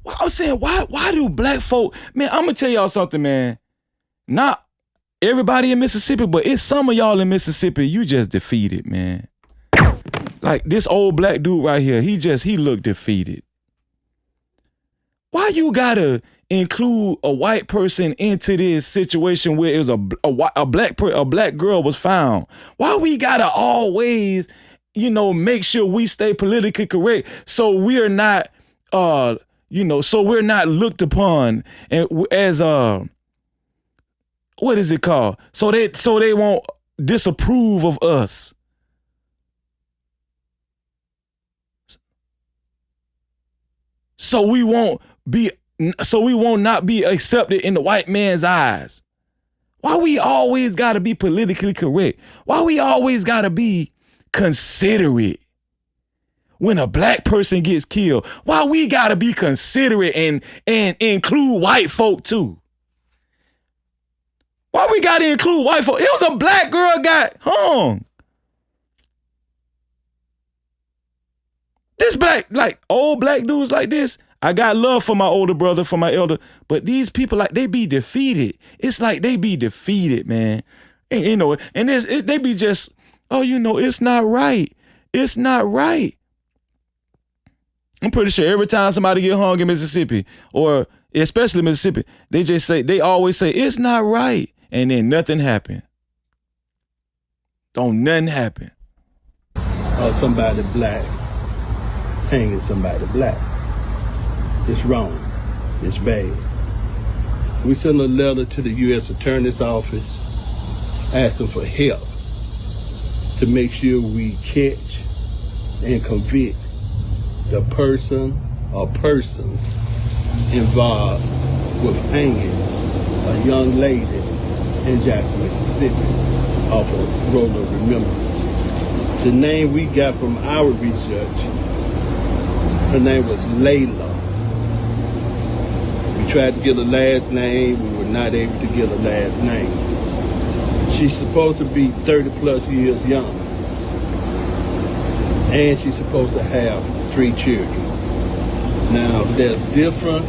Well, I'm saying, why do black folk, man, I'm gonna tell y'all something, man. Not everybody in Mississippi, but it's some of y'all in Mississippi, you just defeated, man. Like this old black dude right here, he looked defeated. Why you gotta include a white person into this situation where it was a black girl was found? Why we gotta always, make sure we stay politically correct so we're not so we're not looked upon as what is it called? So they won't disapprove of us. So we won't not be accepted in the white man's eyes? Why we always gotta be politically correct? Why we always gotta be considerate when a black person gets killed? Why we gotta be considerate and include white folk too? Why we gotta include white folk? It was a black girl got hung. This black, like old black dudes like this, I got love for my older brother, for my elder, but these people, like, they be defeated. It's like they be defeated, man. And, you know, and they be just, oh, you know, it's not right. It's not right. I'm pretty sure every time somebody get hung in Mississippi, or especially Mississippi, they always say, it's not right. And then nothing happened. Don't nothing happen. Or somebody black hanging somebody black. It's wrong. It's bad. We sent a letter to the U.S. Attorney's Office asking for help to make sure we catch and convict the person or persons involved with hanging a young lady in Jackson, Mississippi off of Road of Remembrance. The name we got from our research, her name was Layla. We tried to get a last name. We were not able to get a last name. She's supposed to be 30 plus years young. And she's supposed to have 3 children. Now, there's different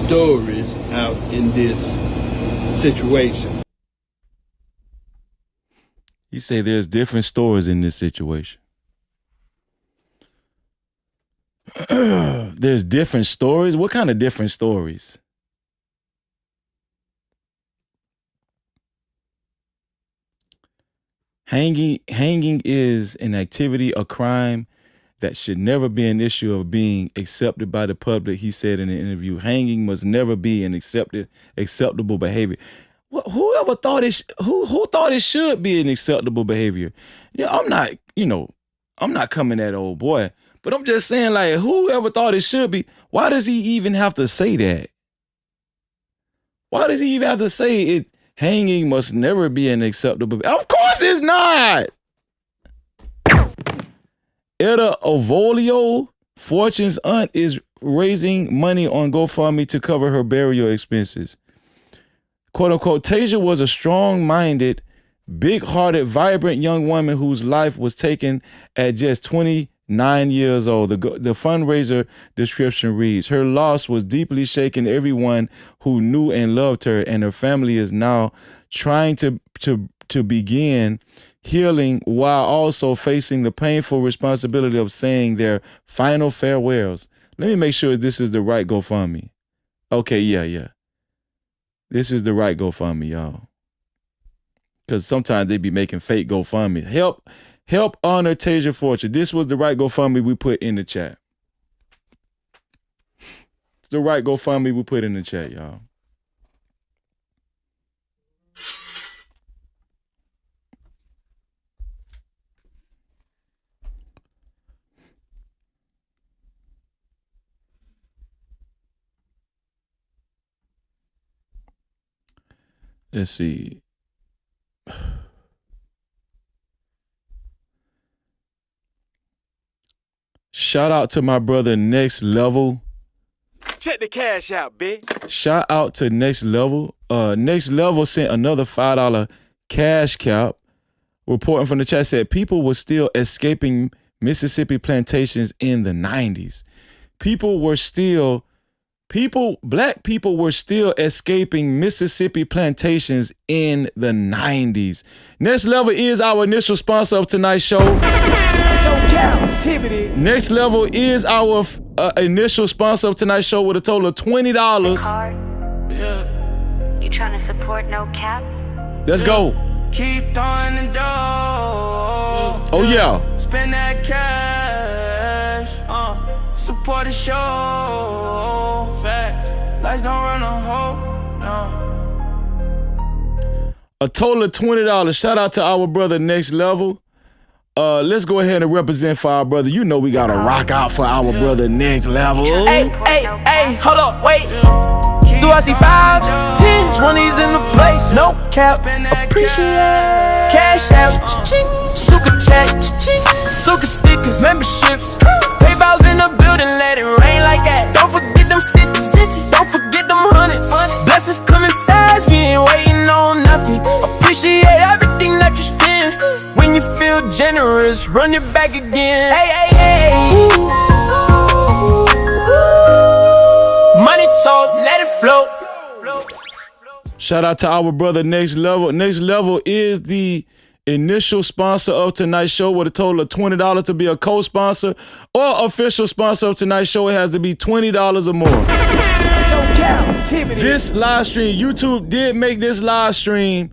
stories out in this situation. You say there's different stories in this situation. There's different stories? What kind of different stories? Hanging is an activity, a crime that should never be an issue of being accepted by the public, he said in an interview. Hanging must never be an acceptable behavior. Whoever thought who thought it should be an acceptable behavior? Yeah, I'm not coming at old boy, but I'm just saying, like, whoever thought it should be, why does he even have to say that? Why does he even have to say it? Hanging must never be an acceptable. Of course it's not. Etta Ovolio, Fortune's aunt, is raising money on GoFundMe to cover her burial expenses. Quote unquote, Tasia was a strong-minded, big-hearted, vibrant young woman whose life was taken at just 29 years old. The fundraiser description reads, her loss was deeply shaking everyone who knew and loved her, and her family is now trying to begin healing while also facing the painful responsibility of saying their final farewells. Let me make sure this is the right GoFundMe. Okay, yeah. This is the right GoFundMe, y'all. Because sometimes they be making fake GoFundMe. Help honor Tasia Fortune. This was the right GoFundMe we put in the chat. It's the right GoFundMe we put in the chat, y'all. Let's see. Shout out to my brother Next Level. Check the cash out, bitch. Shout out to Next Level. Next Level sent another $5 cash cap. Reporting from the chat said people were still escaping Mississippi plantations in the 90s. Black people were still escaping Mississippi plantations in the 90s. Next Level is our initial sponsor of tonight's show. No Cap-tivity. Next Level is our initial sponsor of tonight's show with a total of $20. Yeah. You trying to support No Cap? Let's go. Keep throwing the dough. Oh yeah. Spend that cash. Support the show. Facts. Lights don't run on hope. No. A total of $20. Shout out to our brother Next Level. let's go ahead and represent for our brother. You know we gotta rock out for our brother Next Level. Hey, hold up, wait. Do I see 5s, 10s, 20s in the place? No cap, appreciate. Cash out, suka chat, suka stickers, memberships. PayPal's in the building, let it rain like that. Don't forget them cities, don't forget them hundreds. Blessings coming fast, we ain't waiting on nothing. Appreciate everything that you spend. When you feel generous, run it back again. Hey. Money talk, let it flow. Shout out to our brother Next Level. Next Level is the initial sponsor of tonight's show with a total of $20 to be a co-sponsor or official sponsor of tonight's show. It has to be $20 or more. No Cap-tivity. This live stream, YouTube did make this live stream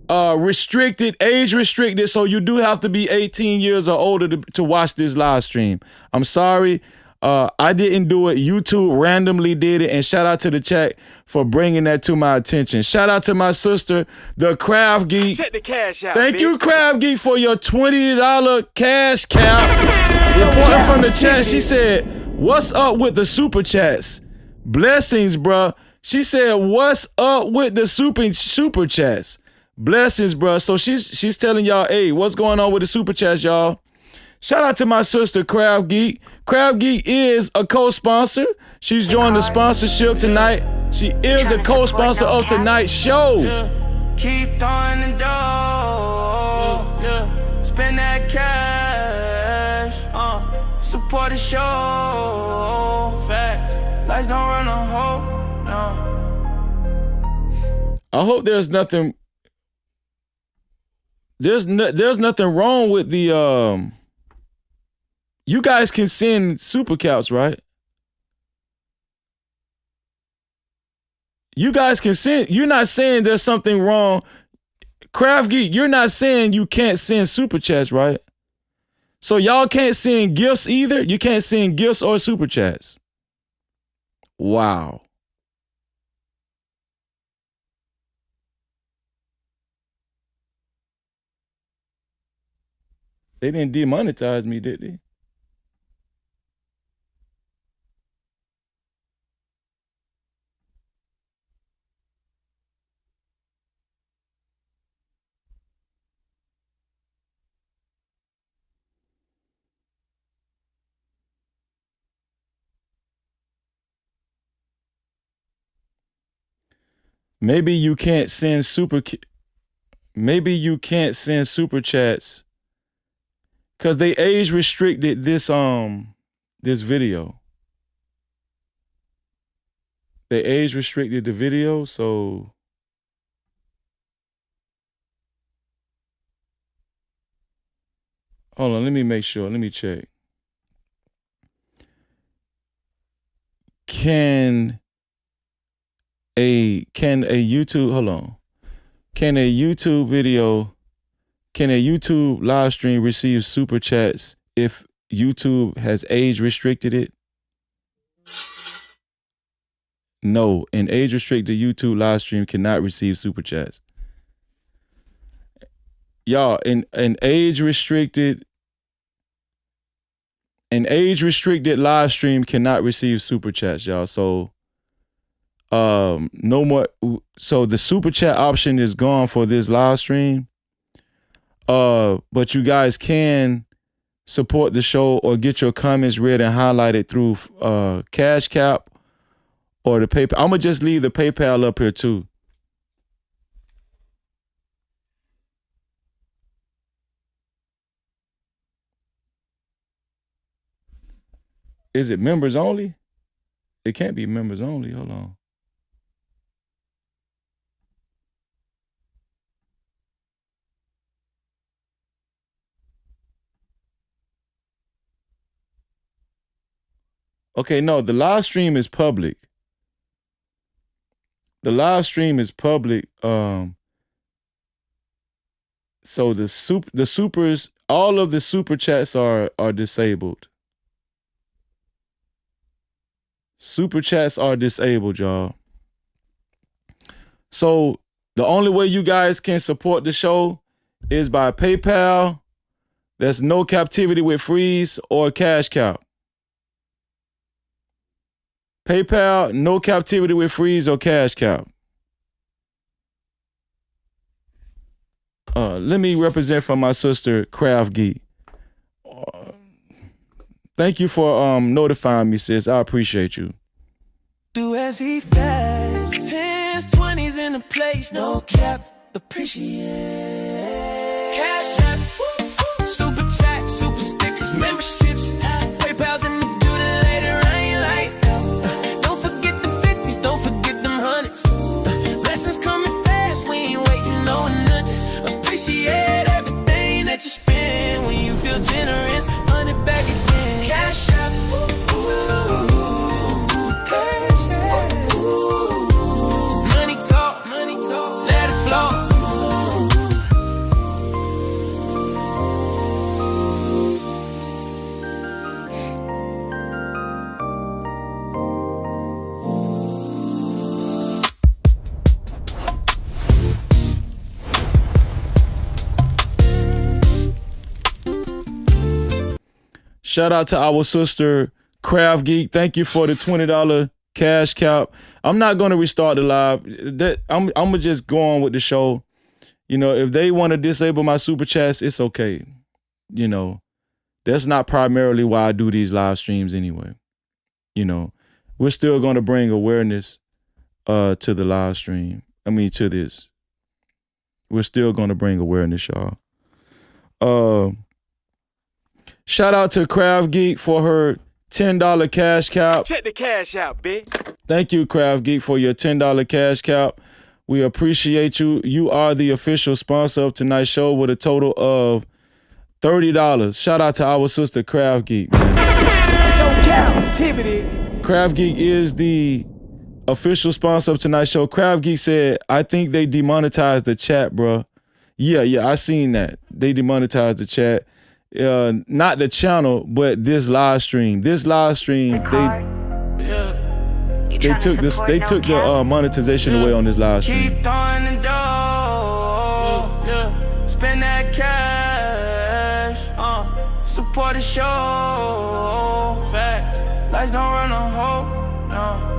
restricted, age restricted, so you do have to be 18 years or older to watch this live stream. I'm sorry. I didn't do it. YouTube randomly did it, and shout out to the chat for bringing that to my attention. Shout out to my sister, the Craft Geek. Check the cash out. Thank you, Craft Geek, for your $20 cash cap. Reporting from the chat, she said, "What's up with the super chats? Blessings, bruh." She said, "What's up with the super chats? Blessings, bruh." So she's telling y'all, hey, what's going on with the super chats, y'all? Shout out to my sister, Craft Geek. Craft Geek is a co-sponsor. She's joined the sponsorship tonight. She is a co-sponsor of tonight's show. Keep throwing the dough. Spend that cash. Support the show. Facts. Lights don't run on hope. No. I hope there's nothing. There's nothing wrong with the You guys can send super caps, right? You guys can send. You're not saying there's something wrong. Craft Geek, you're not saying you can't send super chats, right? So y'all can't send gifts either? You can't send gifts or super chats. Wow. They didn't demonetize me, did they? Maybe you can't send super chats because they age restricted this video. They age restricted the video, so hold on, let me make sure. Let me check. Can a YouTube, hold on. Can a YouTube live stream receive super chats if YouTube has age restricted it? No, an age restricted YouTube live stream cannot receive super chats. Y'all, an age restricted live stream cannot receive super chats, y'all. So no more. So the super chat option is gone for this live stream. But you guys can support the show or get your comments read and highlighted through Cash Cap or the PayPal. I'm gonna just leave the PayPal up here too. Is it members only? It can't be members only. Hold on. Okay, no, the live stream is public. The live stream is public. So the supers, all of the super chats are disabled. Super chats are disabled, y'all. So the only way you guys can support the show is by PayPal, That's No Captivity with Freeze or Cash Cap. PayPal, No Captivity with Freeze or Cash Cap. Let me represent for my sister, Craft Geek. Thank you for notifying me, sis. I appreciate you. Do as he fast. 10s, 20s in the place. No cap. Appreciate. Cash app. Super chat. Super stickers. Memberships. PayPal's in the building later. I ain't like that. Don't forget the 50s. Don't forget them hundreds. Blessings coming fast. We ain't waiting on nothing. Appreciate everything that you spend when you feel generous. 100 back again. Cash app. Cash app. Money talk, let it flow. Shout out to our sister, Craft Geek. Thank you for the $20 cash cap. I'm not going to restart the live. I'm going to just go on with the show. You know, if they want to disable my super chats, it's okay. You know, that's not primarily why I do these live streams anyway. You know, we're still going to bring awareness to the live stream. To this. We're still going to bring awareness, y'all. Shout out to Craft Geek for her $10 cash cap. Check the cash out, bitch. Thank you, Craft Geek, for your $10 cash cap. We appreciate you. You are the official sponsor of tonight's show with a total of $30. Shout out to our sister, Craft Geek. Man. No Cap-tivity. Craft Geek is the official sponsor of tonight's show. Craft Geek said, I think they demonetized the chat, bro. Yeah, I seen that. They demonetized the chat. Not the channel, but this live stream. They took the monetization away on this live stream. Keep throwing the dough. Spend that cash. Support the show. Facts. Lights don't run on hope. No.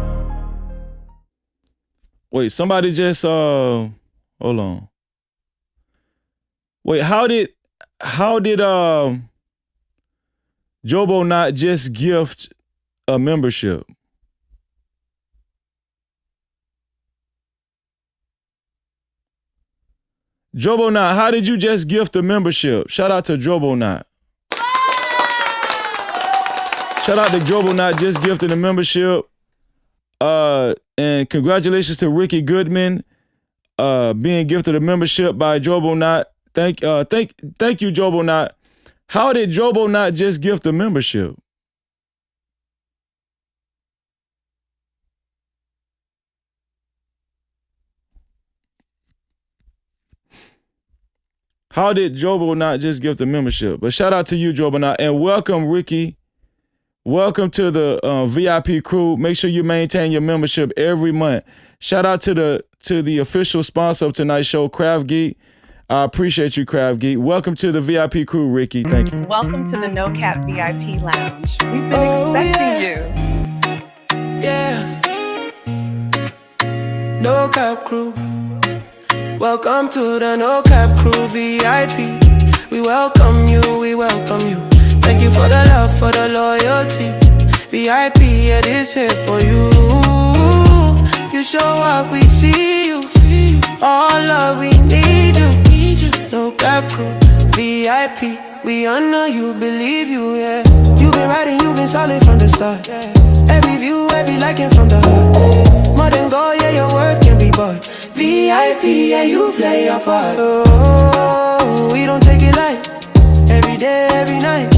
Wait, somebody just hold on. Wait, how did Jobo not just gift a membership? Jobo Not, how did you just gift a membership? Shout out to Jobo Not. Shout out to Jobo Not just gifted a membership. And congratulations to Ricky Goodman being gifted a membership by Jobo Not. Thank you, Jobo Not. How did Jobo Not just gift a membership? How did Jobo Not just gift a membership? But shout out to you, Jobo Not, and welcome, Ricky. Welcome to the VIP crew. Make sure you maintain your membership every month. Shout out to the official sponsor of tonight's show, Craft Geek. I appreciate you, Craft Geek. Welcome to the VIP crew, Ricky. Thank you. Welcome to the No Cap VIP Lounge. We've been expecting you. Yeah. No Cap crew. Welcome to the No Cap crew VIP. We welcome you, we welcome you. Thank you for the love, for the loyalty. VIP, yeah, this here for you. You show up, we see you. All love, we need you. No Cap crew, VIP. We honor you, believe you, yeah. You've been riding, you've been solid from the start. Every view, every liking from the heart. More than gold, yeah, your worth can be bought. VIP, yeah, you play your part. Oh, we don't take it light. Every day, every night.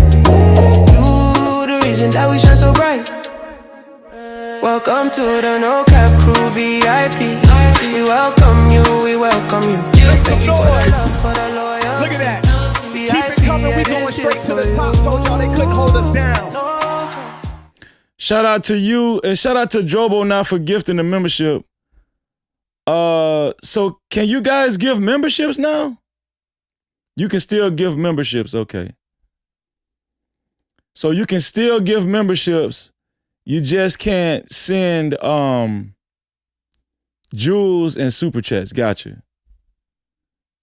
You the reason that we shine so bright. Welcome to the No Cap crew VIP. We welcome you, we welcome you. Thank you for the love, for the loyalty. Look at that. Keep it coming, we going straight to the top. Told y'all they couldn't hold us down. Shout out to you and shout out to Jobo Not for gifting the membership. So can you guys give memberships now? You can still give memberships, okay. So you can still give memberships. You just can't send jewels and super chats. Gotcha.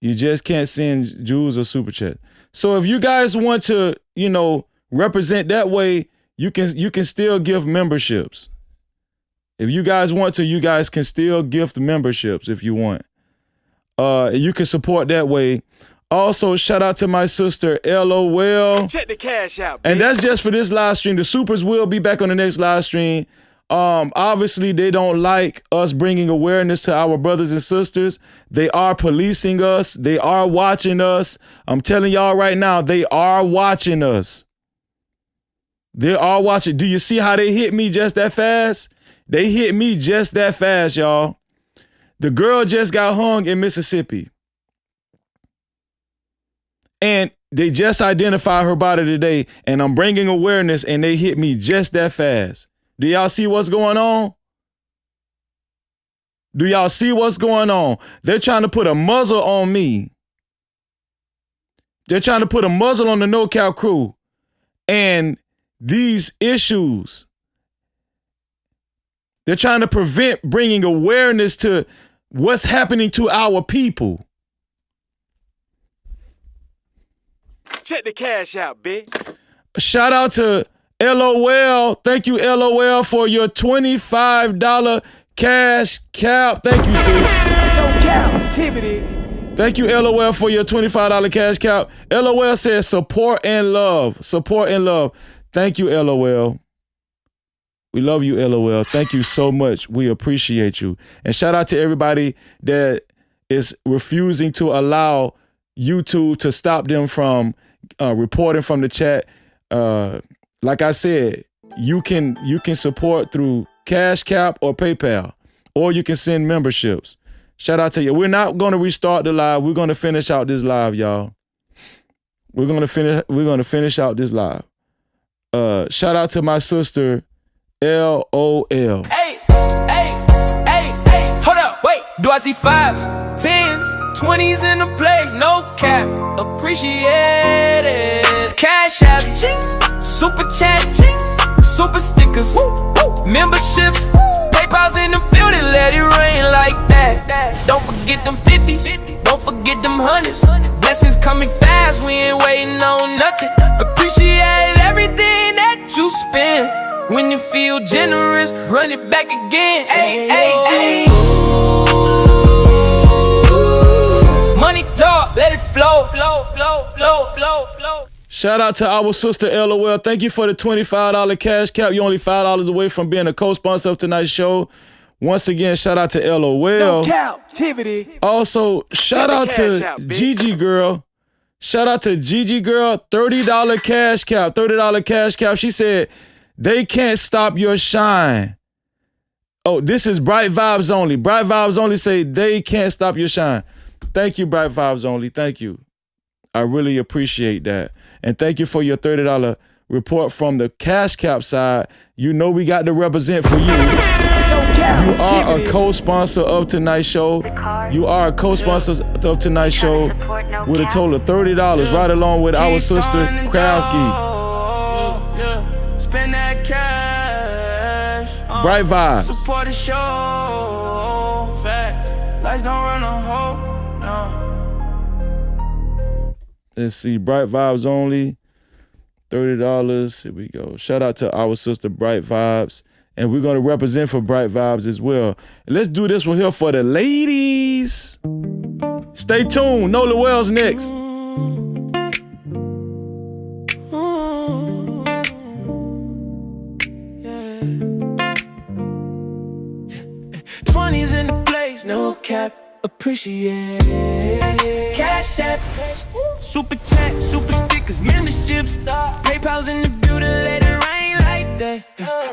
You just can't send jewels or super chat. So if you guys want to, represent that way, you can still give memberships. If you guys want to, you guys can still gift memberships if you want. You can support that way. Also, shout out to my sister, LOL. Check the cash out, and that's just for this live stream. The supers will be back on the next live stream. Obviously, they don't like us bringing awareness to our brothers and sisters. They are policing us. They are watching us. I'm telling y'all right now, they are watching us. They are watching. Do you see how they hit me just that fast? They hit me just that fast, y'all. The girl just got hung in Mississippi. And they just identified her body today, and I'm bringing awareness, and they hit me just that fast. Do y'all see what's going on? Do y'all see what's going on? They're trying to put a muzzle on me. They're trying to put a muzzle on the No Cap crew. And these issues, they're trying to prevent bringing awareness to what's happening to our people. Check the cash out, bitch. Shout out to LOL. Thank you, LOL, for your $25 cash cap. Thank you, sis. No Cap-tivity. Thank you, LOL, for your $25 cash cap. LOL says support and love. Support and love. Thank you, LOL. We love you, LOL. Thank you so much. We appreciate you. And shout out to everybody that is refusing to allow YouTube to stop them from reporting from the chat. Like I said, you can support through Cash Cap or PayPal, or you can send memberships. Shout out to you. We're not going to restart the live. We're going to finish out this live, y'all. We're going to finish out this live. Shout out to my sister, LOL. Hey, hold up, wait. Do I see 5s, 10s, 20s in the place? No cap, appreciate it. Cash app, super chat, super stickers, memberships, PayPal's in the building, let it rain like that. Don't forget them 50s, don't forget them 100s. Blessings coming fast, we ain't waiting on nothing. Appreciate everything that you spend. When you feel generous, run it back again. Ay. Money talk, let it flow. Shout out to our sister LOL. Thank you for the $25 cash cap. You're only $5 away from being a co-sponsor of tonight's show. Once again, shout out to LOL. No Cap-tivity. Also, shout out to Gigi Girl. Shout out to Gigi Girl. $30 cash cap. $30 cash cap. She said, they can't stop your shine. Oh, this is Bright Vibes Only. Bright Vibes Only say they can't stop your shine. Thank you, Bright Vibes Only. Thank you. I really appreciate that. And thank you for your $30 report from the Cash Cap side. You know we got to represent for you. You are a co-sponsor of tonight's show. You are a co-sponsor of tonight's show with a total of $30, right along with our sister, Craft Geek. Spend that cash. Bright Vibes. Support the show. Facts. Lights don't run a hole. No. Let's see. Bright Vibes Only. $30. Here we go. Shout out to our sister, Bright Vibes. And we're going to represent for Bright Vibes as well. And let's do this one here for the ladies. Stay tuned. Nolan Wells next. In the place, no cap, appreciate it. Cash app, super chat, super stickers, memberships, PayPal's in the building, let it rain like that.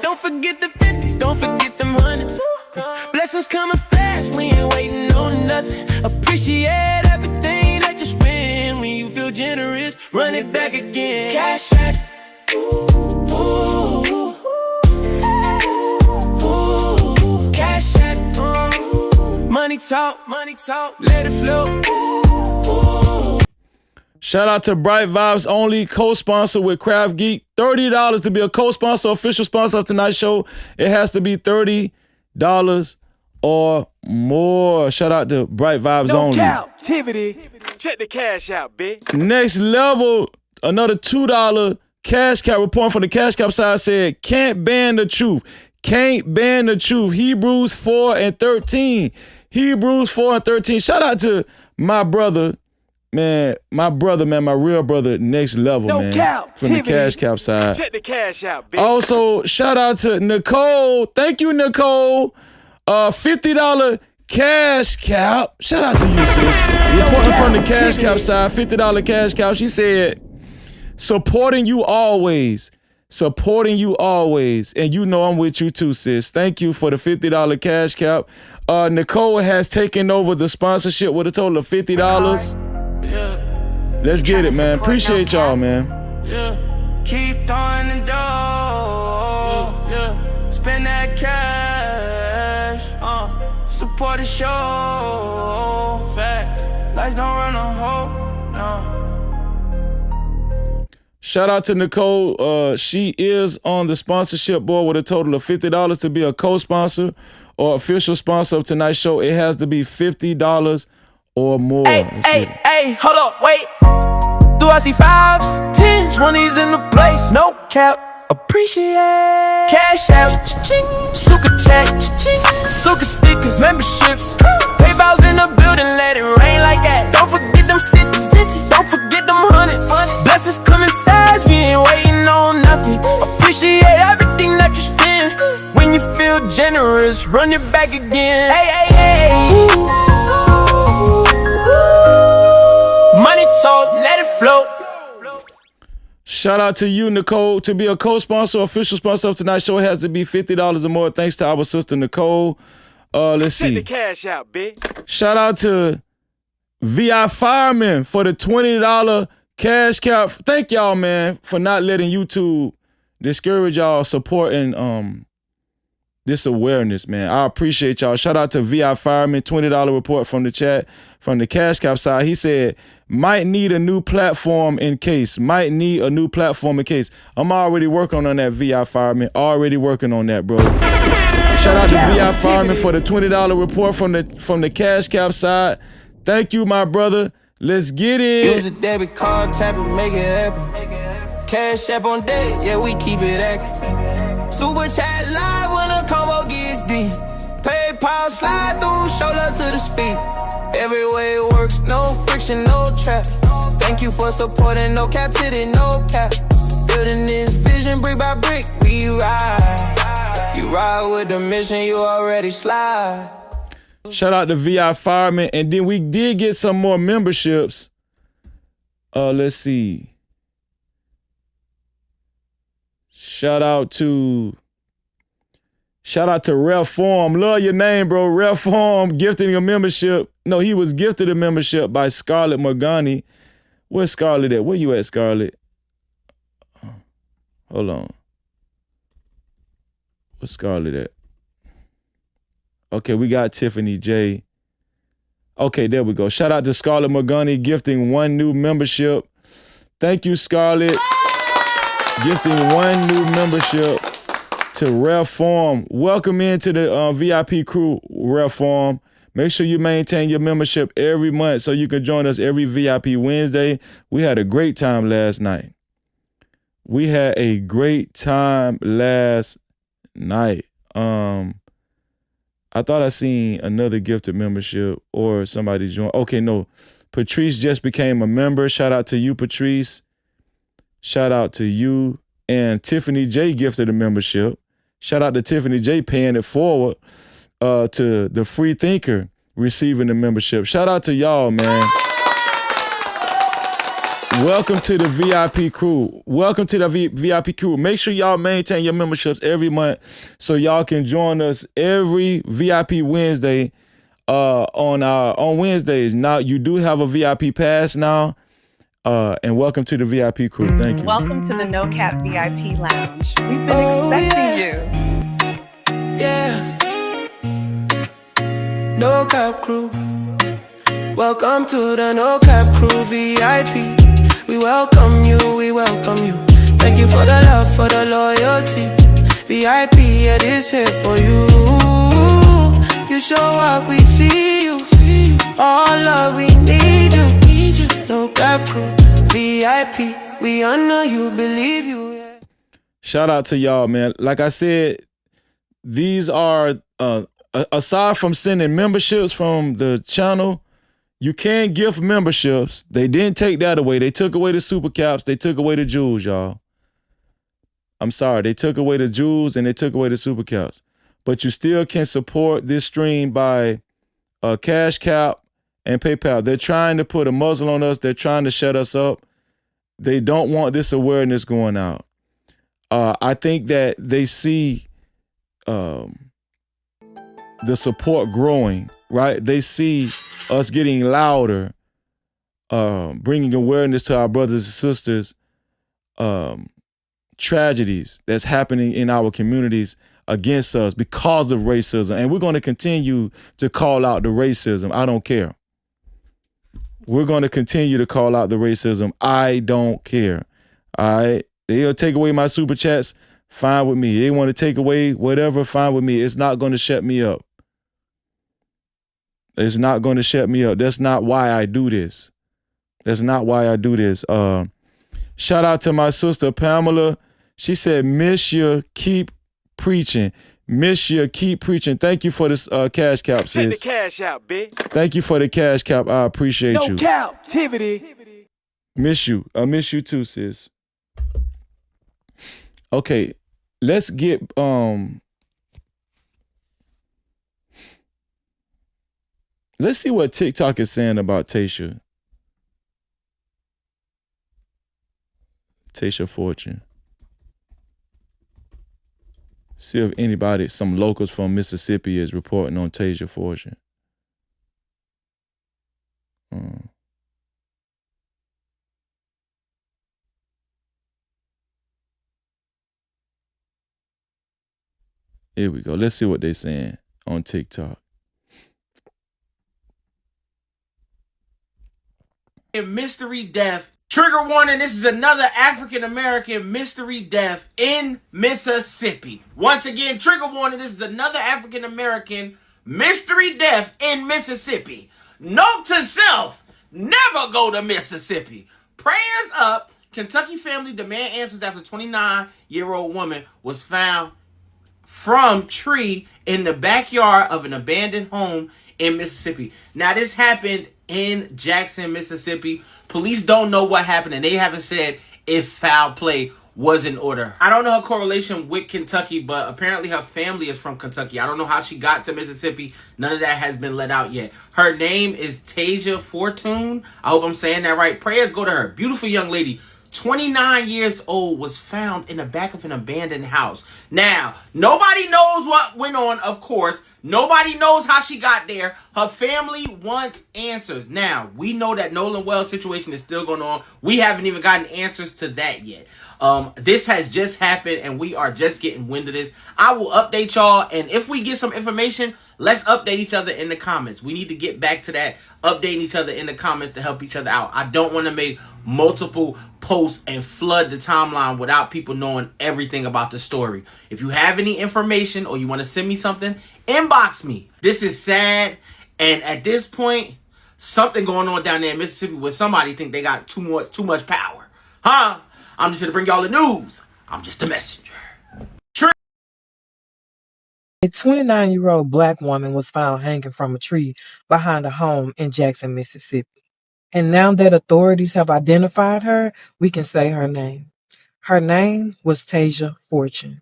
Don't forget the 50s, don't forget them 100s. Blessings coming fast, we ain't waiting on nothing. Appreciate everything that you spend. When you feel generous, run it back again. Cash app, money talk, let it flow. Shout out to Bright Vibes Only, co-sponsor with Craft Geek. $30 to be a co-sponsor, official sponsor of tonight's show. It has to be $30 or more. Shout out to Bright Vibes Only. Cap-tivity. Check the cash out, bitch. Next level, another $2 cash cap report from the cash cap side said, can't ban the truth. Can't ban the truth. Hebrews 4:13. Hebrews 4:13. Shout out to my brother, man, my real brother, Next Level, man, from the cash cap side. Check the cash out, bitch. Also, shout out to Nicole. Thank you, Nicole. $50 cash cap. Shout out to you, sis. Reporting from the cash cap side, $50 cash cap. She said, supporting you always. Supporting you always. And you know I'm with you too, sis. Thank you for the $50 cash cap. Nicole has taken over the sponsorship with a total of $50. Yeah. Let's get it, man. Appreciate y'all, man. Yeah. Keep throwing the dough. Yeah. Spend that cash. Support the show. Facts. Lights don't run on hope. No. Shout out to Nicole. She is on the sponsorship board with a total of $50 to be a co-sponsor or official sponsor of tonight's show. It has to be $50 or more. Hey, hold up, wait. Do I see 5s, 10s, 20s in the place? No cap, appreciate. Cash out, cha-ching. Suka check, cha-ching. Suka stickers, memberships. PayPal's in the building, let it rain like that. Don't forget them cities, don't forget them hundreds. Blessings coming fast, we ain't waiting on nothing. Appreciate everything that you spend. When you feel generous, run it back again. Hey. Money talk, let it flow. Shout out to you, Nicole. To be a co-sponsor, official sponsor of tonight's show, it has to be $50 or more. Thanks to our sister, Nicole. Let's see. Check the cash out, bitch. Shout out to VI Fireman for the $20 cash cap. Thank y'all, man, for not letting YouTube discourage y'all supporting this awareness, man. I appreciate y'all. Shout out to VI Fireman, $20 report from the chat, from the cash cap side. He said, might need a new platform in case. Might need a new platform in case. I'm already working on that, VI Fireman. Already working on that, bro. Shout out to VI Fireman for the $20 report from the cash cap side. Thank you, my brother. Let's get it. Use a debit card, tap it, make it happen. Cash app on deck, yeah, we keep it active. Super chat live when the combo gets deep. PayPal slide through, shoulder to the speed. Every way it works, no friction, no trap. Thank you for supporting, no captivity, no cap. Building this vision brick by brick, we ride. You ride with the mission, you already slide. Shout out to VI Fireman. And then we did get some more memberships. Let's see. Shout out to Ref Form. Love your name, bro. Ref Form gifting a membership. No, he was gifted a membership by Scarlett Morgani. Where's Scarlett at? Where you at, Scarlett? Hold on. Where's Scarlett at? Okay, we got Tiffany J. Okay, there we go. Shout out to Scarlett Morgani gifting one new membership. Thank you, Scarlett. Gifting one new membership to Ref Form. Welcome into the VIP crew, Ref Form. Make sure you maintain your membership every month so you can join us every VIP Wednesday. We had a great time last night. I thought I seen another gifted membership or somebody join. Okay, no. Patrice just became a member. Shout out to you, Patrice. Shout out to you. And Tiffany J gifted a membership. Shout out to Tiffany J paying it forward to the Free Thinker receiving the membership. Shout out to y'all, man. Welcome to the VIP crew. Welcome to the VIP crew. Make sure y'all maintain your memberships every month so y'all can join us every VIP Wednesday on Wednesdays. Now, you do have a VIP pass now. And welcome to the VIP crew. Thank you. Welcome to the No Cap VIP Lounge. We've been expecting you. Yeah. No Cap crew. Welcome to the No Cap crew VIP. We welcome you, we welcome you. Thank you for the love, for the loyalty. VIP, it is here for you. You show up, we see you. All love, we need you. No cap crew, VIP, we honor you, believe you. Yeah. Shout out to y'all, man. Like I said, these are aside from sending memberships from the channel, you can gift memberships. They didn't take that away. They took away the super caps. They took away the jewels, y'all. I'm sorry. They took away the jewels and they took away the super caps. But you still can support this stream by Cash Cap and PayPal. They're trying to put a muzzle on us. They're trying to shut us up. They don't want this awareness going out. I think that they see the support growing, right? They see us getting louder, bringing awareness to our brothers and sisters, tragedies that's happening in our communities against us because of racism. And we're going to continue to call out the racism. I don't care. We're going to continue to call out the racism. I don't care. All right. They'll take away my super chats. Fine with me. They want to take away whatever. Fine with me. It's not going to shut me up. It's not going to shut me up. That's not why I do this. That's not why I do this. Shout out to my sister Pamela. She said, "Miss you, keep preaching. Miss you, keep preaching." Thank you for this cash cap, sis. Check the cash out, bitch. Thank you for the cash cap. I appreciate you. No Cap-tivity. Miss you. I miss you too, sis. Okay, let's get let's see what TikTok is saying about Tasha. Tasha Fortune. See if anybody, some locals from Mississippi is reporting on Tasha Fortune. Here we go. Let's see what they're saying on TikTok. Mystery death. Trigger warning, this is another African-American mystery death in Mississippi. Once again, trigger warning, this is another African-American mystery death in Mississippi. Note to self, never go to Mississippi. Prayers up. Kentucky family demand answers after 29-year-old woman was found from tree in the backyard of an abandoned home in Mississippi. Now, this happened in Jackson, Mississippi. Police don't know what happened, and they haven't said if foul play was in order. I don't know her correlation with Kentucky, but apparently her family is from Kentucky. I don't know how she got to Mississippi. None of that has been let out yet. Her name is Tasha Fortune. I hope I'm saying that right. Prayers go to her. Beautiful young lady. 29 years old, was found in the back of an abandoned house. Now, nobody knows what went on, of course. Nobody knows how she got there. Her family wants answers. Now, we know that Nolan Wells situation is still going on. We haven't even gotten answers to that yet. This has just happened, and we are just getting wind of this. I will update y'all, and if we get some information, let's update each other in the comments. We need to get back to that, updating each other in the comments to help each other out. I don't want to make multiple posts and flood the timeline without people knowing everything about the story. If you have any information or you want to send me something, inbox me. This is sad, and at this point, something going on down there in Mississippi where somebody think they got too much power. Huh? I'm just here to bring y'all the news. I'm just a messenger. A 29-year-old black woman was found hanging from a tree behind a home in Jackson, Mississippi. And now that authorities have identified her, we can say her name. Her name was Tasha Fortune.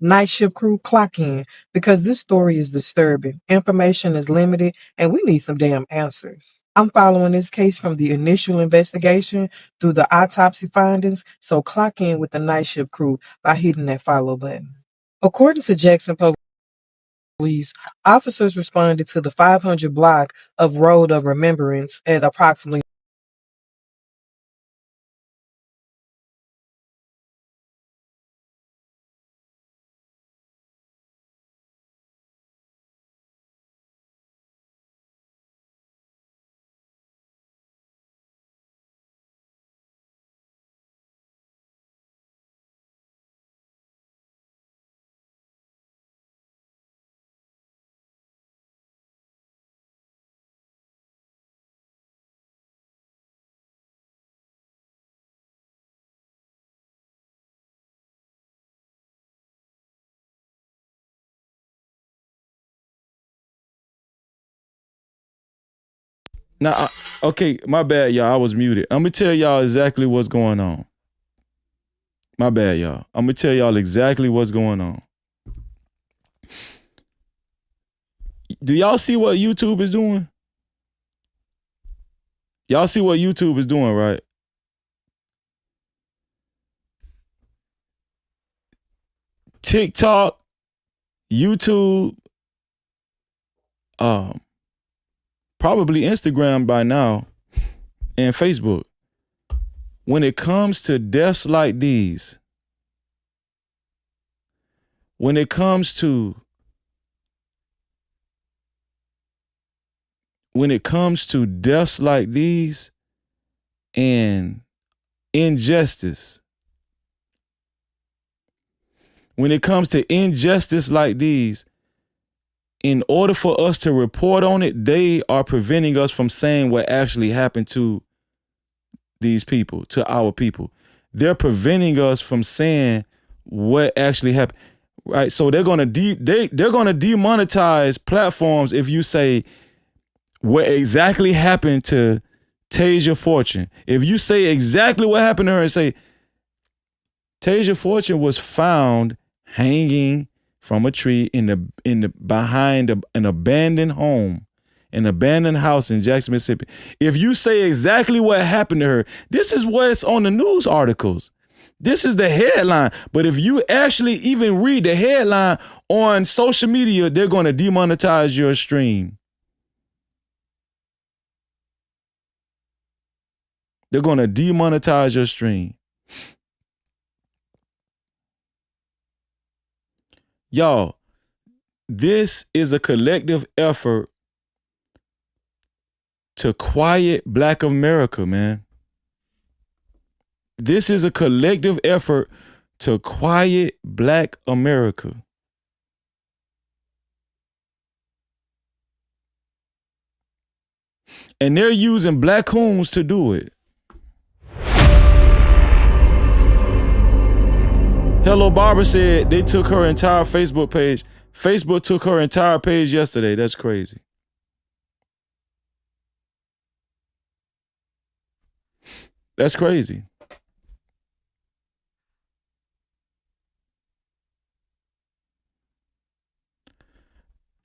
Night shift crew, clock in, because this story is disturbing. Information is limited, and we need some damn answers. I'm following this case from the initial investigation through the autopsy findings, so clock in with the night shift crew by hitting that follow button. According to Jackson Police, officers responded to the 500 block of Road of Remembrance at approximately Now, okay, my bad, y'all. I was muted. I'm gonna tell y'all exactly what's going on. My bad, y'all. I'm gonna tell y'all exactly what's going on. Do y'all see what YouTube is doing? Y'all see what YouTube is doing, right? TikTok, YouTube, probably Instagram by now, and Facebook. When it comes to deaths like these, when it comes to deaths like these and injustice, when it comes to injustice like these, in order for us to report on it, they are preventing us from saying what actually happened to these people, to our people. They're preventing us from saying what actually happened. Right? So they're gonna demonetize platforms if you say what exactly happened to Tasia Fortune. If you say exactly what happened to her and say Tasia Fortune was found hanging from a tree behind an abandoned home, an abandoned house in Jackson, Mississippi. If you say exactly what happened to her, this is what's on the news articles. This is the headline. But if you actually even read the headline on social media, they're going to demonetize your stream. They're going to demonetize your stream. Y'all, this is a collective effort to quiet Black America, man. This is a collective effort to quiet Black America. And they're using Black coons to do it. Hello Barbara said they took her entire Facebook page. Facebook took her entire page yesterday. That's crazy. That's crazy.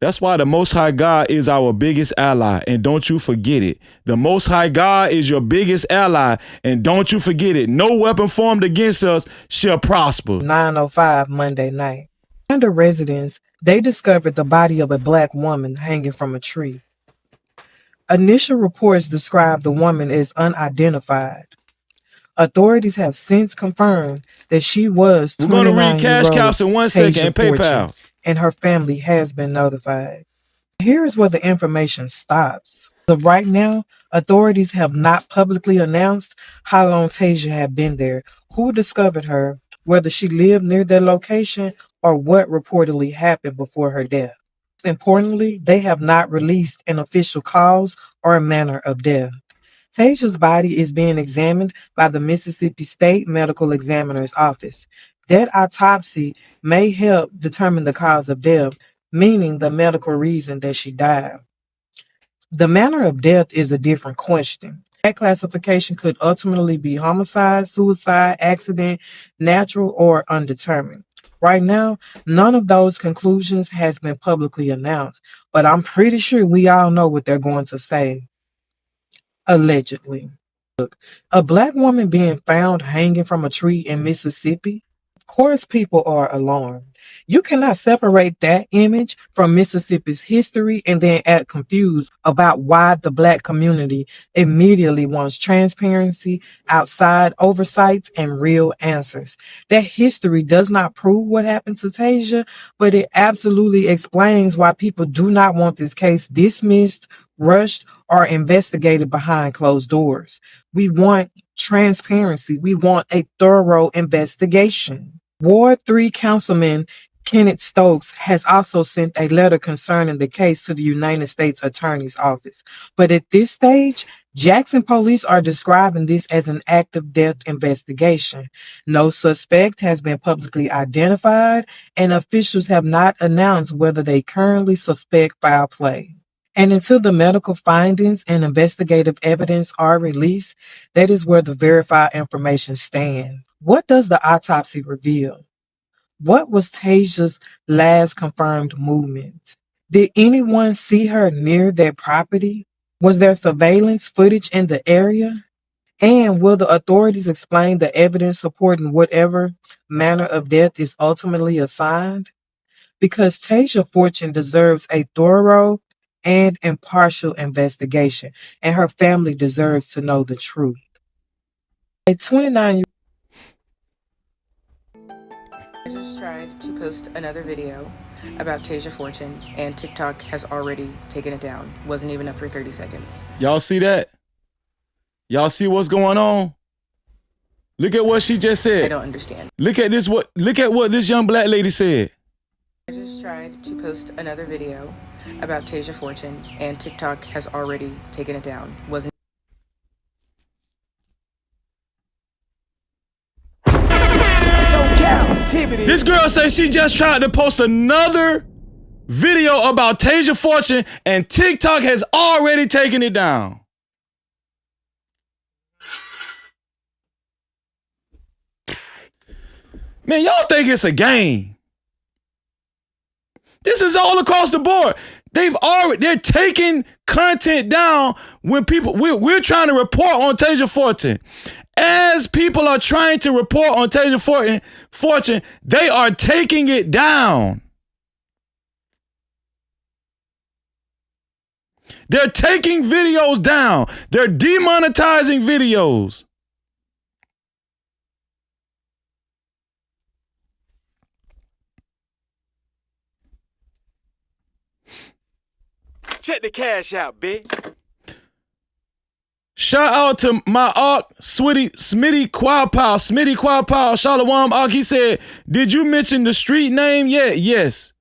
That's why the Most High God is our biggest ally. And don't you forget it. The Most High God is your biggest ally. And don't you forget it. No weapon formed against us shall prosper. 9:05 Monday night. Under residents, they discovered the body of a Black woman hanging from a tree. Initial reports describe the woman as unidentified. Authorities have since confirmed that she was 29-year-old. We're going to read Cash Caps in 1 second and PayPal. And her family has been notified. Here is where the information stops. So right now, authorities have not publicly announced how long Tasia had been there, who discovered her, whether she lived near their location, or what reportedly happened before her death. Importantly, they have not released an official cause or manner of death. Tasia's body is being examined by the Mississippi State Medical Examiner's Office. That autopsy may help determine the cause of death, meaning the medical reason that she died. The manner of death is a different question. That classification could ultimately be homicide, suicide, accident, natural, or undetermined. Right now, none of those conclusions has been publicly announced, but I'm pretty sure we all know what they're going to say. Allegedly. A Black woman being found hanging from a tree in Mississippi. Of course, people are alarmed. You cannot separate that image from Mississippi's history and then act confused about why the Black community immediately wants transparency, outside oversights, and real answers. That history does not prove what happened to Tasia, but it absolutely explains why people do not want this case dismissed, rushed, or investigated behind closed doors. We want transparency. We want a thorough investigation. Ward 3 Councilman Kenneth Stokes has also sent a letter concerning the case to the United States Attorney's Office. But at this stage, Jackson police are describing this as an active death investigation. No suspect has been publicly identified, and officials have not announced whether they currently suspect foul play. And until the medical findings and investigative evidence are released, that is where the verified information stands. What does the autopsy reveal? What was Tasia's last confirmed movement? Did anyone see her near that property? Was there surveillance footage in the area? And will the authorities explain the evidence supporting whatever manner of death is ultimately assigned? Because Tasia Fortune deserves a thorough and impartial investigation, and her family deserves to know the truth. A 29-year-old I just tried to post another video about Tasia Fortune, and TikTok has already taken it down. Wasn't even up for 30 seconds. Y'all see that? Y'all see what's going on? Look at what she just said. I don't understand. Look at what this young black lady said. I just tried to post another video about Tasia Fortune, and TikTok has already taken it down. Wasn't Cap-tivity. This girl says she just tried to post another video about Tasia Fortune, and TikTok has already taken it down. Man, y'all think it's a game. This is all across the board. They're taking content down when we're trying to report on Tasia Fortune. As people are trying to report on Tasia Fortune, they are taking it down. They're taking videos down. They're demonetizing videos. Check the cash out, bitch. Shout out to my Ark, Smitty Qualpow. Smitty Qualpow, Shalom Ark. He said, did you mention the street name yet? Yes.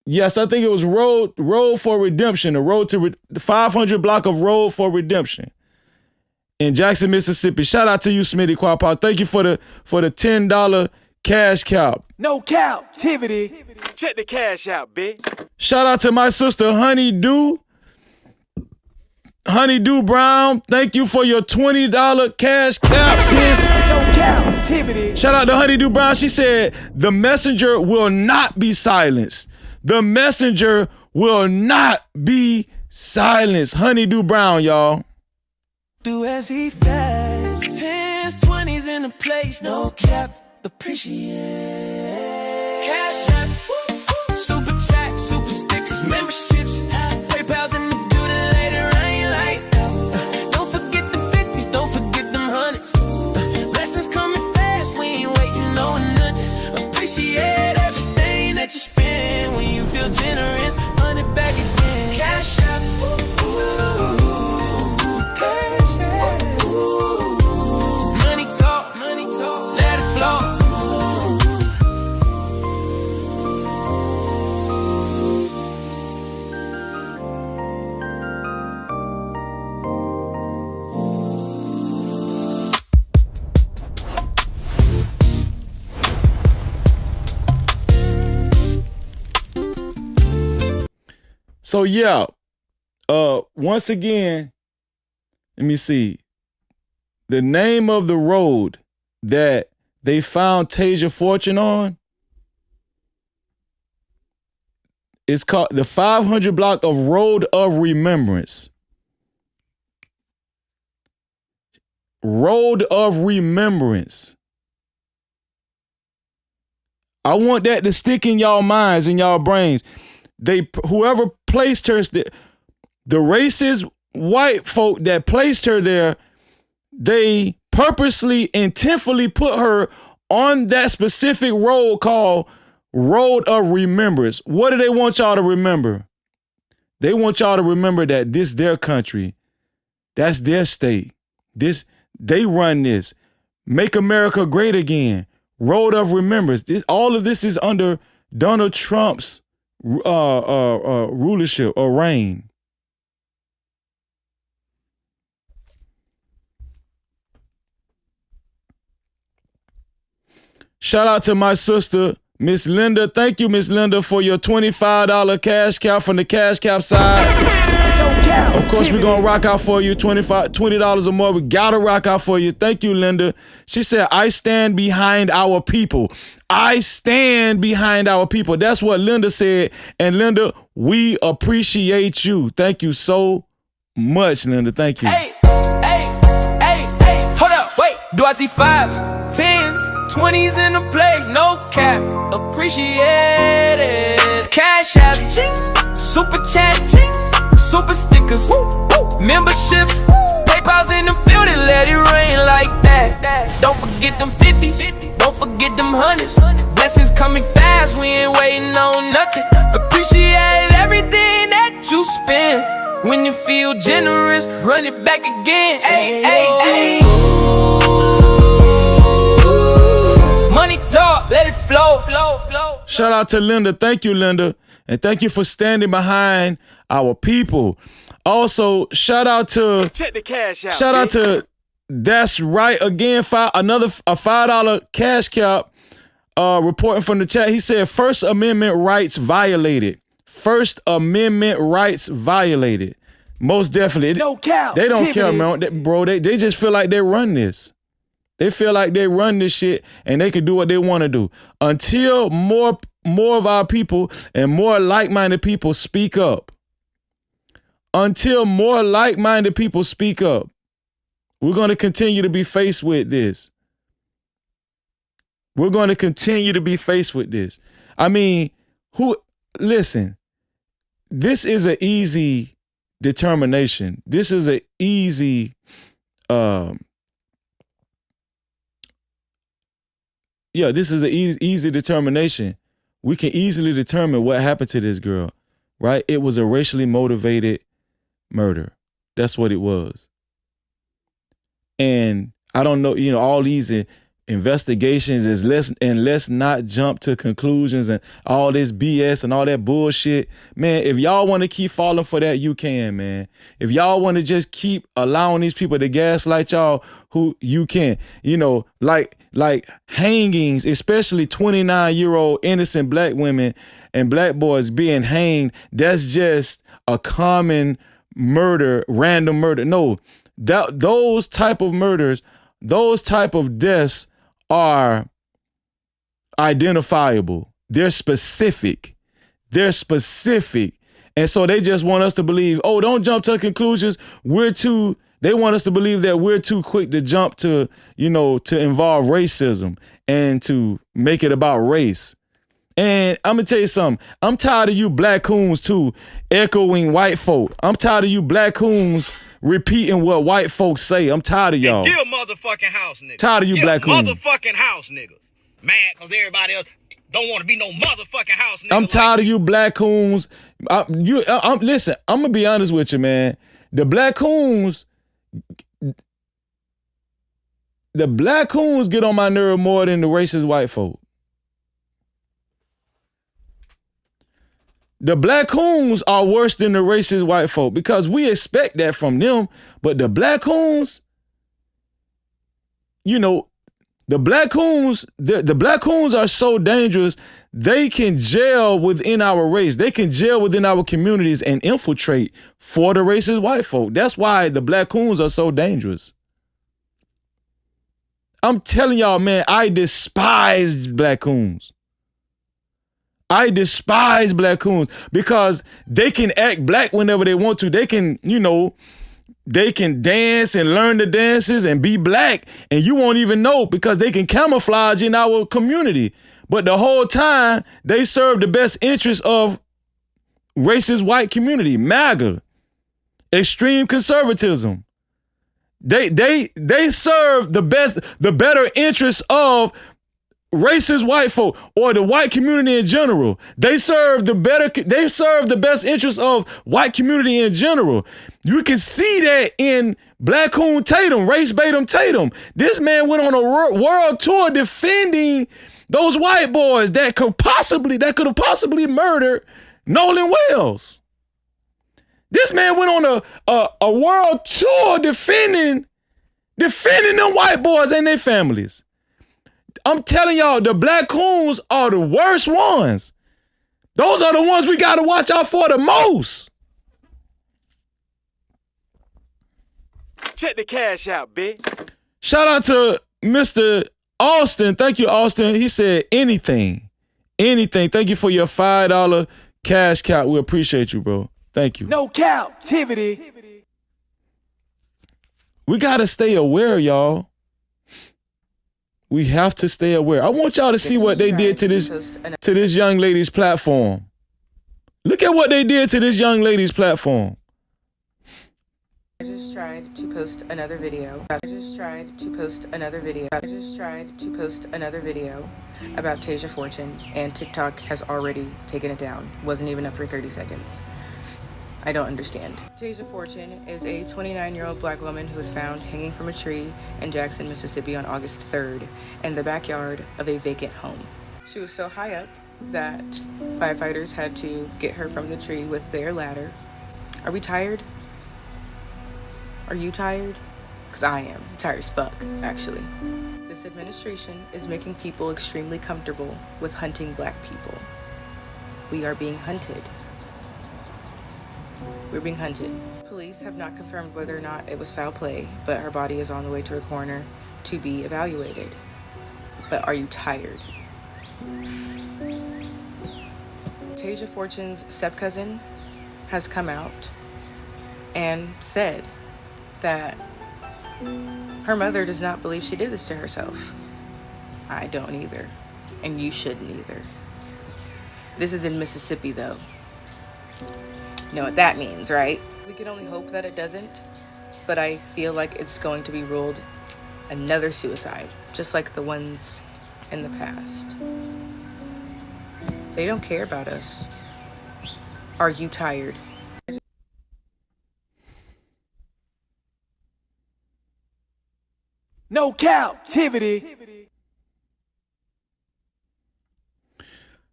Yes, I think it was Road for Redemption, the 500 block of Road for Redemption in Jackson, Mississippi. Shout out to you, Smitty Qualpow. Thank you for the $10 cash cow. No Cap-tivity. Check the cash out, bitch. Shout out to my sister Honeydew Brown. Thank you for your $20 cash cap, sis. No Cap-tivity. Shout out to Honeydew Brown. She said, the messenger will not be silenced. The messenger will not be silenced. Honeydew Brown, y'all. Do as he fast. 10s, 20s in the place. No cap. Appreciate. Cash app. Super chat. Super stickers. Memberships. PayPal's in the building later. I ain't like. Don't forget the 50s. Don't forget them hundreds. Blessings coming fast. We ain't waiting on none. Appreciate everything that you spend. When you feel generous, run it back again. Cash app. Cash app. Money talk, let it flow. So yeah, once again, let me see. The name of the road that they found Tasia Fortune on is called the 500 block of Road of Remembrance. Road of Remembrance. I want that to stick in y'all minds and y'all brains. Whoever placed her, the racist white folk that placed her there, they purposely, intentfully put her on that specific road called Road of Remembrance. What do they want y'all to remember? They want y'all to remember that this their country. That's their state. They run this. Make America great again. Road of Remembrance. All of this is under Donald Trump's rulership or reign. Shout out to my sister Miss Linda, thank you, Miss Linda, for your $25 cash cap from the cash cap side. Of course, we're going to rock out for you, $20 or more. We got to rock out for you. Thank you, Linda. She said, I stand behind our people. I stand behind our people. That's what Linda said. And Linda, we appreciate you. Thank you so much, Linda. Thank you. Hey, hold up, wait. Do I see 5s, 10s, 20s in the place? No cap, appreciate it. Cash app, super chat, super stickers, memberships, PayPal's in the building, let it rain like that. Don't forget them 50s, don't forget them 100s. Blessings coming fast, we ain't waiting on nothing. Appreciate everything that you spend. When you feel generous, run it back again. Ay. Money talk, let it flow. Shout out to Linda. Thank you, Linda. And thank you for standing behind our people. Also, shout out to Check the cash out. Shout out to That's Right Again, a $5 cash cap reporting from the chat. He said First Amendment rights violated. First Amendment rights violated. Most definitely. No cap. They don't care, man. Bro, they just feel like they run this. They feel like they run this shit and they can do what they want to do. Until more of our people and more like-minded people speak up. Until more like-minded people speak up, we're going to continue to be faced with this. We're going to continue to be faced with this. I mean, listen, this is an easy determination. This is an easy, this is an easy determination. We can easily determine what happened to this girl, right? It was a racially motivated murder. That's what it was. And I don't know, all these investigations is let's not jump to conclusions and all this BS and all that bullshit. Man, if y'all want to keep falling for that, you can, man. If y'all want to just keep allowing these people to gaslight y'all, you can. Like hangings, especially 29-year-old innocent black women and black boys being hanged, that's just a common murder, random murder. No, those type of murders, those type of deaths are identifiable. They're specific. And so they just want us to believe, don't jump to conclusions. They want us to believe that we're too quick to jump to, to involve racism and to make it about race. And I'm going to tell you something. I'm tired of you black coons too, echoing white folk. I'm tired of you black coons repeating what white folks say. I'm tired of y'all. Dear motherfucking house niggas. Tired of you black coons. Motherfucking house niggas. Mad because everybody else don't want to be no motherfucking house niggas. I'm tired of you black coons. Listen, I'm going to be honest with you, man. The black coons get on my nerve more than the racist white folk. The black coons are worse than the racist white folk because we expect that from them. But the black coons, the black coons are so dangerous. They can jail within our race. They can jail within our communities and infiltrate for the racist white folk. That's why the black coons are so dangerous. I'm telling y'all, man, I despise black coons. I despise black coons because they can act black whenever they want to. They can, they can dance and learn the dances and be black and you won't even know because they can camouflage in our community. But the whole time they serve the best interest of racist white community, MAGA, extreme conservatism. They serve the better interest of racist white folk or the white community in general. They serve the best interest of white community in general. You can see that in Black Coon Tatum, Race Batum Tatum. This man went on a world tour defending those white boys that could have possibly murdered Nolan Wells. This man went on a world tour defending them white boys and their families. I'm telling y'all, the black coons are the worst ones. Those are the ones we got to watch out for the most. Check the cash out, bitch. Shout out to Mr. Austin. Thank you, Austin. He said anything. Anything. Thank you for your $5 cash cow. We appreciate you, bro. Thank you. No Cap-tivity. We got to stay aware, y'all. We have to stay aware. I want y'all to see what they did to this young lady's platform. Look at what they did to this young lady's platform. I just tried to post another video. about Tasia Fortune, and TikTok has already taken it down. Wasn't even up for 30 seconds. I don't understand. Tasia Fortune is a 29-year-old black woman who was found hanging from a tree in Jackson, Mississippi on August 3rd in the backyard of a vacant home. She was so high up that firefighters had to get her from the tree with their ladder. Are we tired? Are you tired? Because I am. I'm tired as fuck, actually. This administration is making people extremely comfortable with hunting black people. We are being hunted. We're being hunted. Police have not confirmed whether or not it was foul play, but her body is on the way to a coroner to be evaluated. But are you tired? Tasia Fortune's step-cousin has come out and said that her mother does not believe she did this to herself. I don't either, and you shouldn't either. This is in Mississippi, though. You know what that means, right? We can only hope that it doesn't, but I feel like it's going to be ruled another suicide, just like the ones in the past. They don't care about us. Are you tired? No Cap-tivity.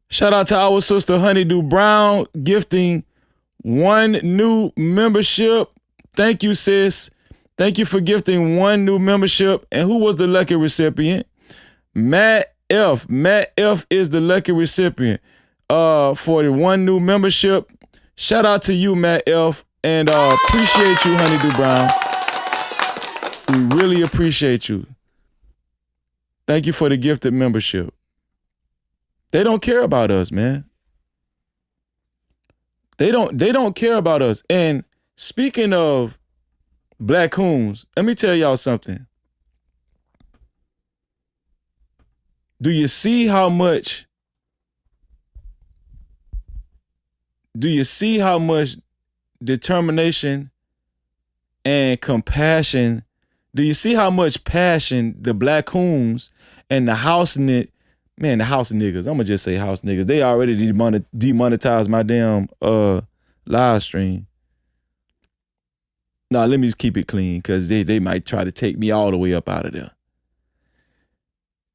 Shout out to our sister Honeydew Brown gifting 1 new membership. Thank you, sis. Thank you for gifting 1 new membership. And who was the lucky recipient? Matt F. Matt F is the lucky recipient for the 1 new membership. Shout out to you, Matt F. And appreciate you, Honeydew Brown. We really appreciate you. Thank you for the gifted membership. They don't care about us, man. They don't care about us. And speaking of black coons, let me tell y'all something. Do you see how much determination and compassion? Do you see how much passion the black coons and the house niggas, I'm gonna just say house niggas, they already demonetized my damn live stream. Nah, let me just keep it clean because they might try to take me all the way up out of there.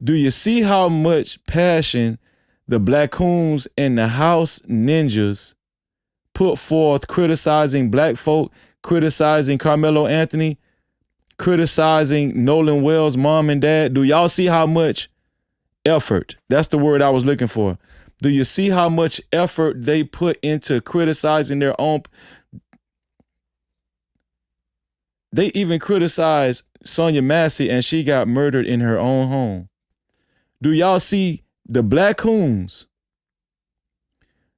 Do you see how much passion the black coons and the house ninjas put forth criticizing black folk, criticizing Carmelo Anthony, criticizing Nolan Wells' mom and dad? Do y'all see how much effort? That's the word I was looking for. Do you see how much effort they put into criticizing their own? They even criticized Sonia Massey and she got murdered in her own home. Do y'all see the black coons,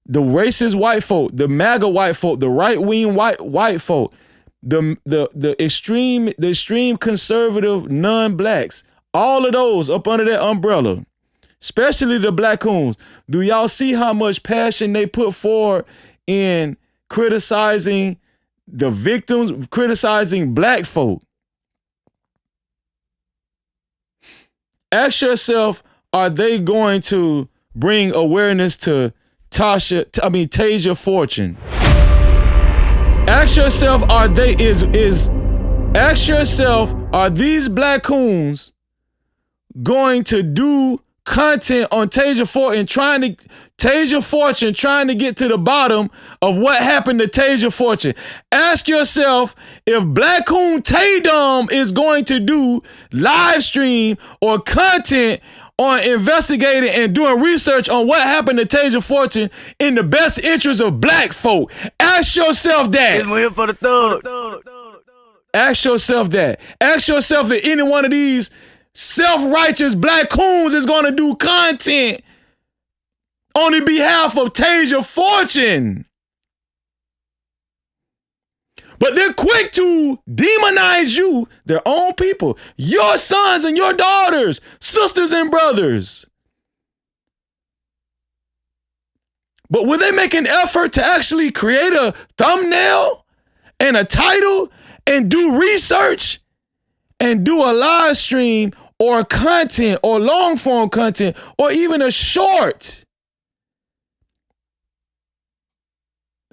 the racist white folk, the MAGA white folk, the right-wing white folk, the extreme conservative non-blacks, all of those up under that umbrella, especially the black coons? Do y'all see how much passion they put forward in criticizing the victims, criticizing black folk? Ask yourself, are they going to bring awareness to Tasia Fortune? Ask yourself, are these black coons going to do content on Tasia Fortune trying to get to the bottom of what happened to Tasia Fortune? Ask yourself if Black Coon Taydum is going to do live stream or content on investigating and doing research on what happened to Tasia Fortune in the best interest of black folk. Ask yourself that. We're here for the thug. Ask yourself that. Ask yourself if any one of these self-righteous black coons is going to do content on the behalf of Tasia Fortune. But they're quick to demonize you, their own people, your sons and your daughters, sisters and brothers. But will they make an effort to actually create a thumbnail and a title and do research and do a live stream or content or long form content or even a short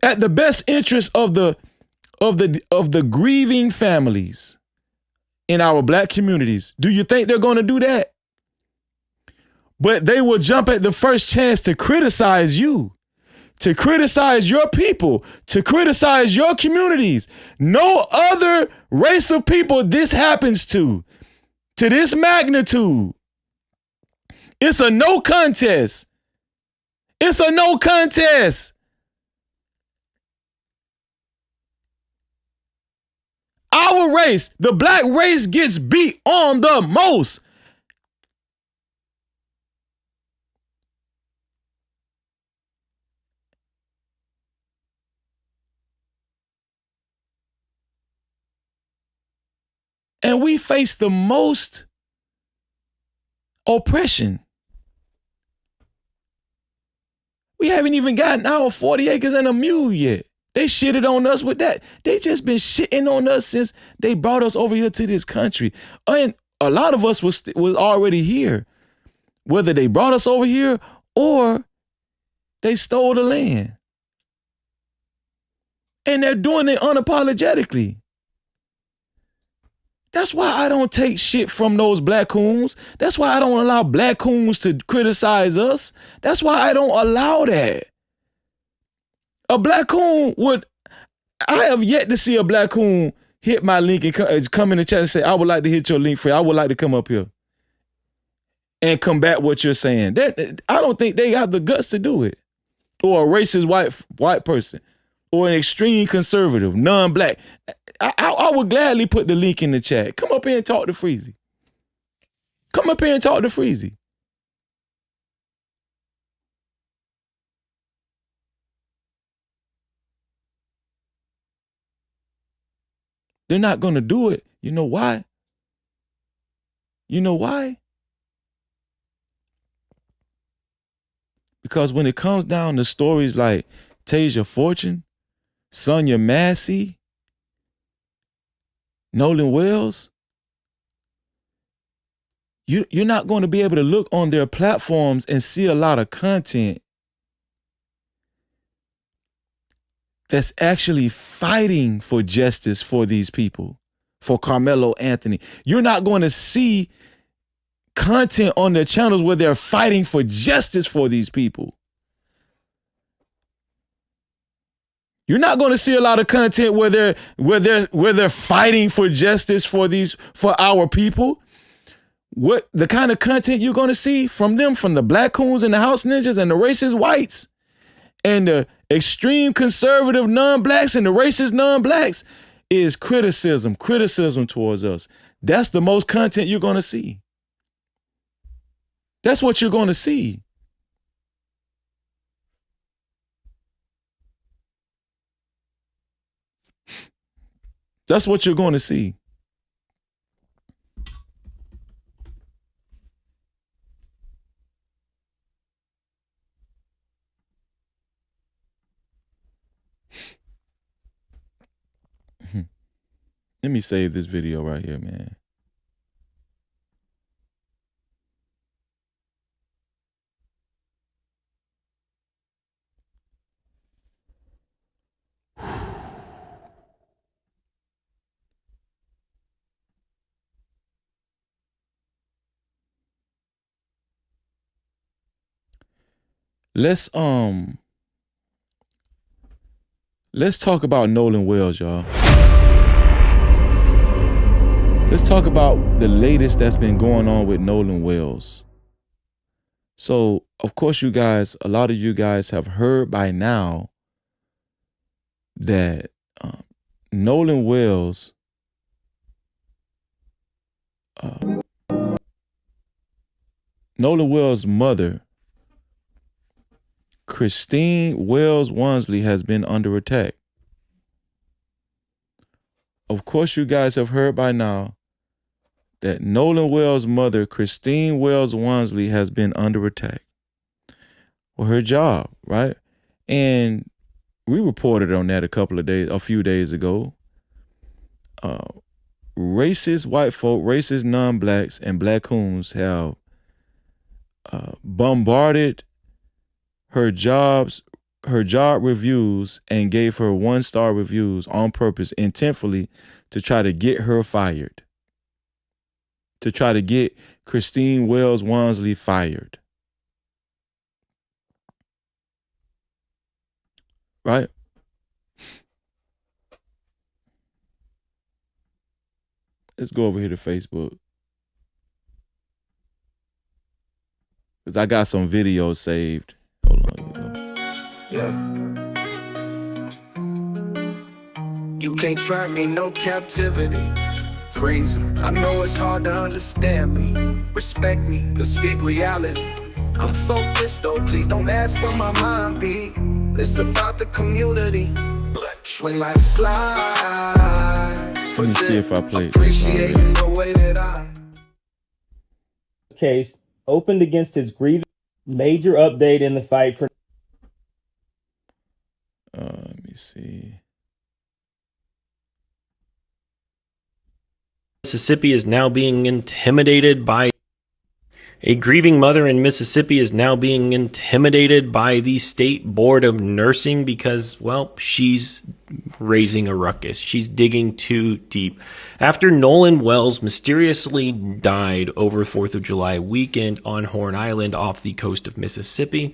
at the best interest of the grieving families in our black communities? Do you think they're going to do that? But they will jump at the first chance to criticize you, to criticize your people, to criticize your communities. No other race of people this happens to this magnitude. It's a no contest. It's a no contest. Our race, the black race, gets beat on the most. And we face the most oppression. We haven't even gotten our 40 acres and a mule yet. They shitted on us with that. They just been shitting on us since they brought us over here to this country. And a lot of us was already here. Whether they brought us over here or they stole the land. And they're doing it unapologetically. That's why I don't take shit from those black coons. That's why I don't allow black coons to criticize us. That's why I don't allow that. A black coon I have yet to see a black coon hit my link and come in the chat and say, I would like to hit your link, Fred. I would like to come up here and combat what you're saying. I don't think they have the guts to do it. Or a racist white person. Or an extreme conservative, non-black. I would gladly put the link in the chat. Come up here and talk to Freezy. Come up here and talk to Freezy. They're not going to do it. You know why? You know why? Because when it comes down to stories like Tasia Fortune, Sonia Massey, Nolan Wells, you're not going to be able to look on their platforms and see a lot of content that's actually fighting for justice for these people, for Carmelo Anthony. You're not going to see content on their channels where they're fighting for justice for these people. You're not going to see a lot of content where they're fighting for justice for our people. What the kind of content you're going to see from them, from the black coons and the house ninjas and the racist whites and the extreme conservative non-blacks and the racist non-blacks, is criticism towards us. That's the most content you're going to see. That's what you're going to see. That's what you're going to see. Let me save this video right here, man. Let's talk about Nolan Wells, y'all. Let's talk about the latest that's been going on with Nolan Wells. So, of course, you guys, a lot of you guys have heard by now that Nolan Wells mother, Christine Wells Wansley, has been under attack. Of course, you guys have heard by now that Nolan Wells' mother, Christine Wells Wansley, has been under attack for her job, right? And we reported on that a few days ago. Racist white folk, racist non-blacks, and black coons have bombarded her job reviews and gave her 1-star reviews on purpose, intentfully, to try to get her fired. To try to get Christine Wells Wansley fired. Right? Let's go over here to Facebook. Because I got some videos saved. Hold on. Yeah. You can't trap me, no captivity. Freezing. I know it's hard to understand me. Respect me, to speak reality. I'm focused though, please don't ask where my mind be. It's about the community. Swing like a slide. Let me see if I play it. Appreciating the way that I case opened against his grievance. Major update in the fight for. Let me see. Mississippi is now being intimidated by a grieving mother in Mississippi is now being intimidated by the State Board of Nursing because, well, she's raising a ruckus. She's digging too deep. After Nolan Wells mysteriously died over 4th of July weekend on Horn Island off the coast of Mississippi,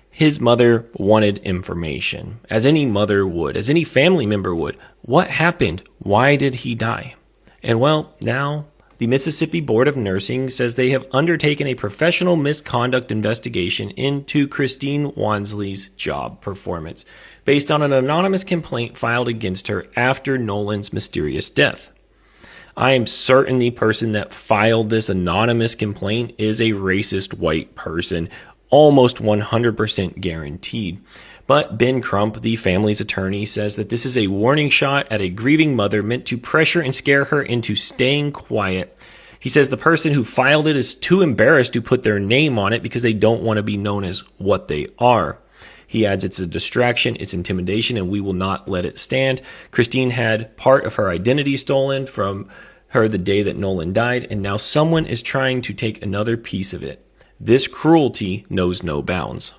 his mother wanted information, as any mother would, as any family member would. What happened? Why did he die? And well, now the Mississippi Board of Nursing says they have undertaken a professional misconduct investigation into Christine Wansley's job performance based on an anonymous complaint filed against her after Nolan's mysterious death. I am certain the person that filed this anonymous complaint is a racist white person, almost 100% guaranteed. But Ben Crump, the family's attorney, says that this is a warning shot at a grieving mother meant to pressure and scare her into staying quiet. He says the person who filed it is too embarrassed to put their name on it because they don't want to be known as what they are. He adds it's a distraction, it's intimidation, and we will not let it stand. Christine had part of her identity stolen from her the day that Nolan died, and now someone is trying to take another piece of it. This cruelty knows no bounds.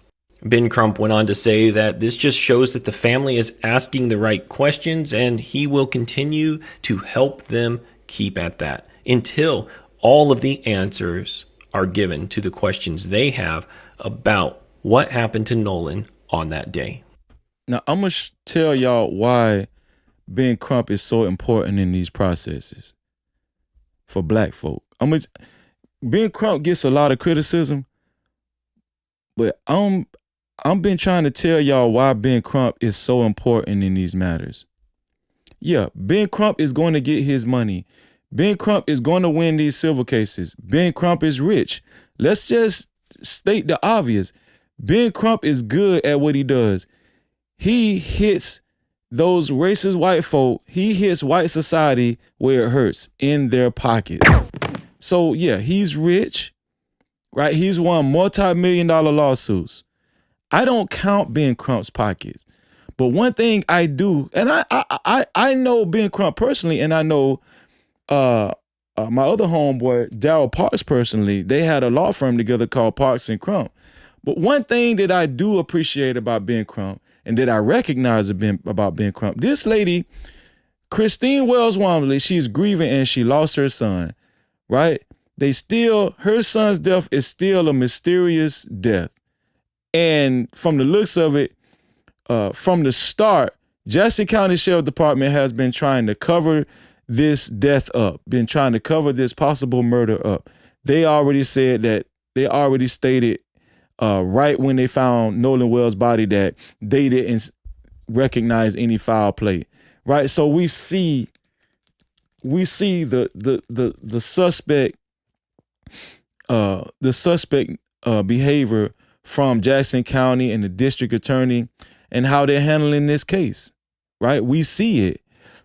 Ben Crump went on to say that this just shows that the family is asking the right questions, and he will continue to help them keep at that until all of the answers are given to the questions they have about what happened to Nolan on that day. Now, I'm going to tell y'all why Ben Crump is so important in these processes for black folk. Ben Crump gets a lot of criticism, but I've been trying to tell y'all why Ben Crump is so important in these matters. Yeah, Ben Crump is going to get his money. Ben Crump is going to win these civil cases. Ben Crump is rich. Let's just state the obvious. Ben Crump is good at what he does. He hits those racist white folk. He hits white society where it hurts, in their pockets. So yeah, he's rich, right? He's won multi-million-dollar lawsuits. I don't count Ben Crump's pockets. But one thing I do, and I know Ben Crump personally, and I know my other homeboy, Darryl Parks, personally. They had a law firm together called Parks and Crump. But one thing that I do appreciate about Ben Crump, and that I recognize about Ben Crump, this lady, Christine Wells Wansley, she's grieving and she lost her son, right? Her son's death is still a mysterious death. And from the looks of it, from the start, Jackson County Sheriff Department has been trying to cover this death up, been trying to cover this possible murder up. They already stated right when they found Nolan Wells' body, that they didn't recognize any foul play, right? So we see the suspect behavior from Jackson County and the district attorney and how they're handling this case, right? We see it.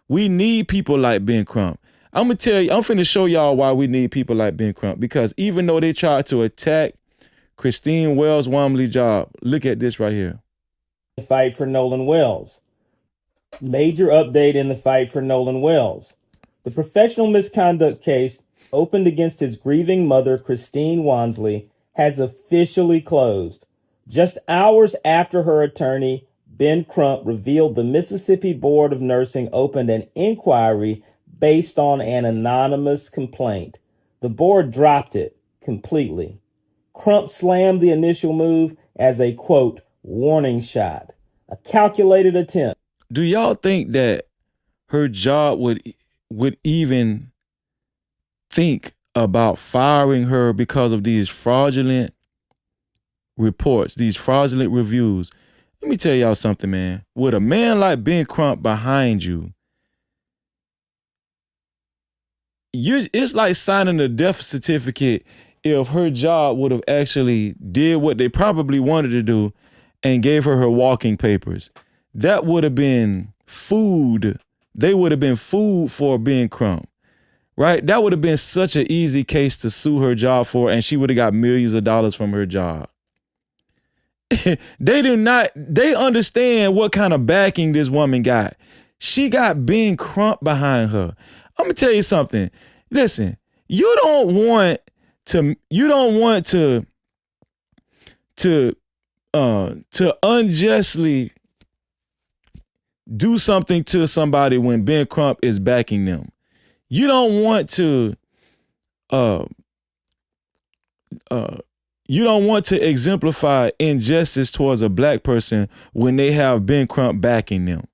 We need people like Ben Crump. I'm gonna tell you, I'm finna show y'all why we need people like Ben Crump, because even though they tried to attack Christine Wells Wormley's job, look at this right here. Fight for Nolan Wells. Major update in the fight for Nolan Wells. The professional misconduct case opened against his grieving mother, Christine Wansley, has officially closed. Just hours after her attorney, Ben Crump, revealed the Mississippi Board of Nursing opened an inquiry based on an anonymous complaint. The board dropped it completely. Crump slammed the initial move as a, quote, warning shot, a calculated attempt. Do y'all think that her job would even think about firing her because of these fraudulent reports, these fraudulent reviews? Let me tell y'all something, man. With a man like Ben Crump behind you, it's like signing a death certificate if her job would have actually did what they probably wanted to do and gave her walking papers. That would have been food. They would have been food for Ben Crump, right? That would have been such an easy case to sue her job for, and she would have got millions of dollars from her job. They understand what kind of backing this woman got. She got Ben Crump behind her. I'm gonna tell you something. Listen, you don't want to unjustly do something to somebody when Ben Crump is backing them. You don't want to exemplify injustice towards a black person when they have Ben Crump backing them.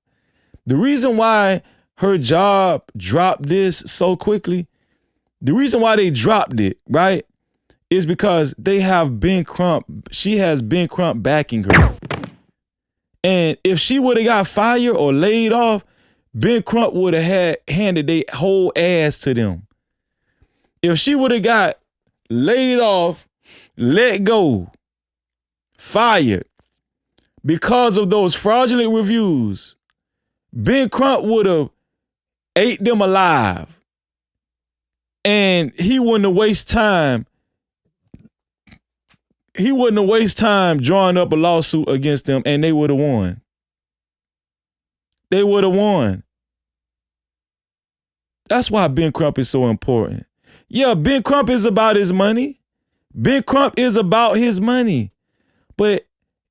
The reason why her job dropped this so quickly, the reason why they dropped it, right, is because they have Ben Crump. She has Ben Crump backing her. And if she would have got fired or laid off, Ben Crump would have handed their whole ass to them. If she would have got laid off, let go, fired, because of those fraudulent reviews, Ben Crump would have ate them alive. And he wouldn't have wasted time. He wouldn't have wasted time drawing up a lawsuit against them, and they would have won. They would have won. That's why Ben Crump is so important. Yeah, Ben Crump is about his money. Ben Crump is about his money. But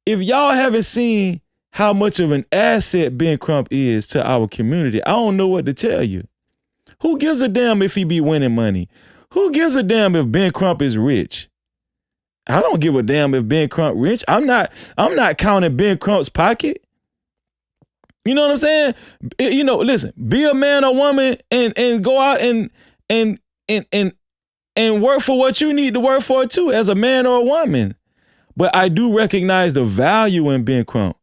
if y'all haven't seen how much of an asset Ben Crump is to our community, I don't know what to tell you. Who gives a damn if he be winning money? Who gives a damn if Ben Crump is rich? I don't give a damn if Ben Crump rich. I'm not counting Ben Crump's pocket. You know what I'm saying? Listen, be a man or woman and go out and work for what you need to work for too, as a man or a woman. But I do recognize the value in Ben Crump.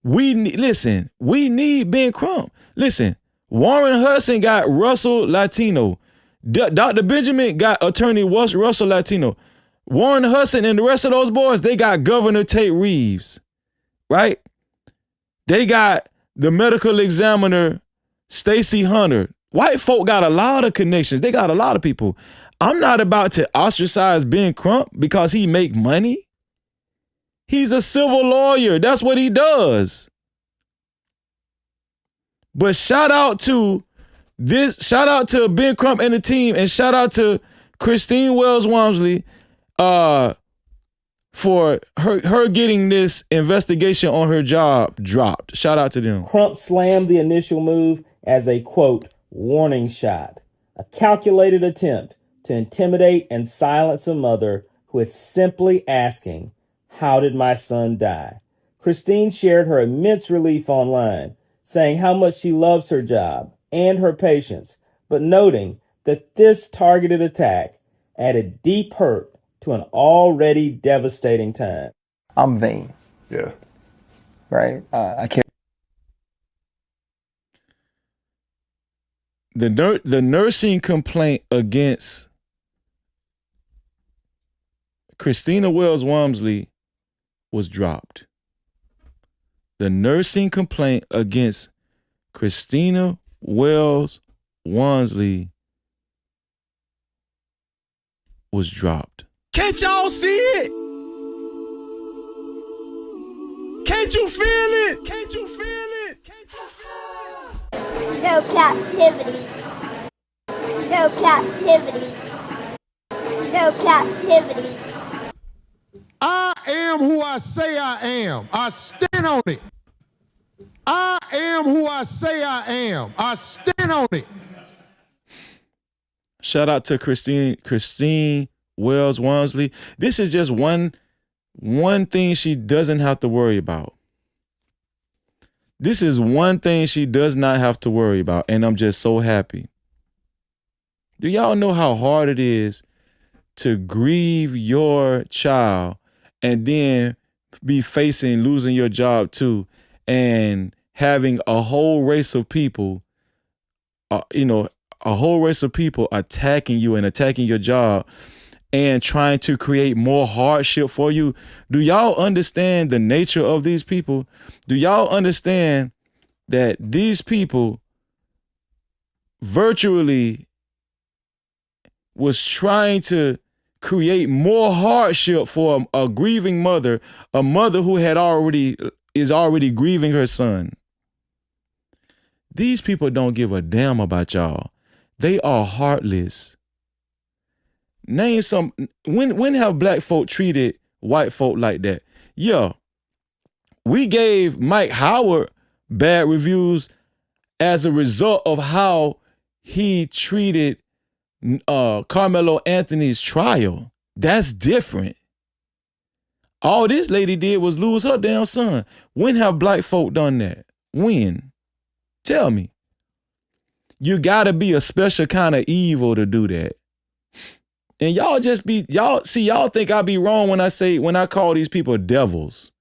We need Ben Crump. Listen, Warren Hudson got Russell Latino. Dr. Benjamin got attorney Russell Latino. Warren Hudson and the rest of those boys, they got Governor Tate Reeves, right? They got the medical examiner Stacey Hunter. White folk got a lot of connections. They got a lot of people. I'm not about to ostracize Ben Crump because he make money. He's a civil lawyer. That's what he does. But shout out to Ben Crump and the team, and shout out to Christine Wells Wormley for her getting this investigation on her job dropped. Shout out to them. Crump slammed the initial move as a, quote, warning shot, a calculated attempt to intimidate and silence a mother who is simply asking, how did my son die? Christine shared her immense relief online, saying how much she loves her job and her patients, but noting that this targeted attack added deep hurt to an already devastating time. I'm vain. Yeah. Right? I can't. The nursing complaint against Christina Wells Walmsley was dropped. The nursing complaint against Christina Wells Walmsley was dropped. Can't y'all see it? Can't you feel it? Can't you feel it? Can't you feel it? No captivity. No captivity. No captivity. I am who I say I am. I stand on it. I am who I say I am. I stand on it. Shout out to Christine Wells Walmsley. This is just one thing she doesn't have to worry about. This is one thing she does not have to worry about, and I'm just so happy. Do y'all know how hard it is to grieve your child and then be facing losing your job too, and having a whole race of people, a whole race of people attacking you and attacking your job and trying to create more hardship for you? Do y'all understand the nature of these people? Do y'all understand that these people virtually was trying to create more hardship for a grieving mother, a mother who is already grieving her son? These people don't give a damn about y'all. They are heartless. Name some. When have black folk treated white folk like that? Yeah, we gave Mike Howard bad reviews as a result of how he treated Carmelo Anthony's trial. That's different. All this lady did was lose her damn son. When have black folk done that? When? Tell me. You gotta be a special kind of evil to do that. And y'all think I be wrong when I call these people devils.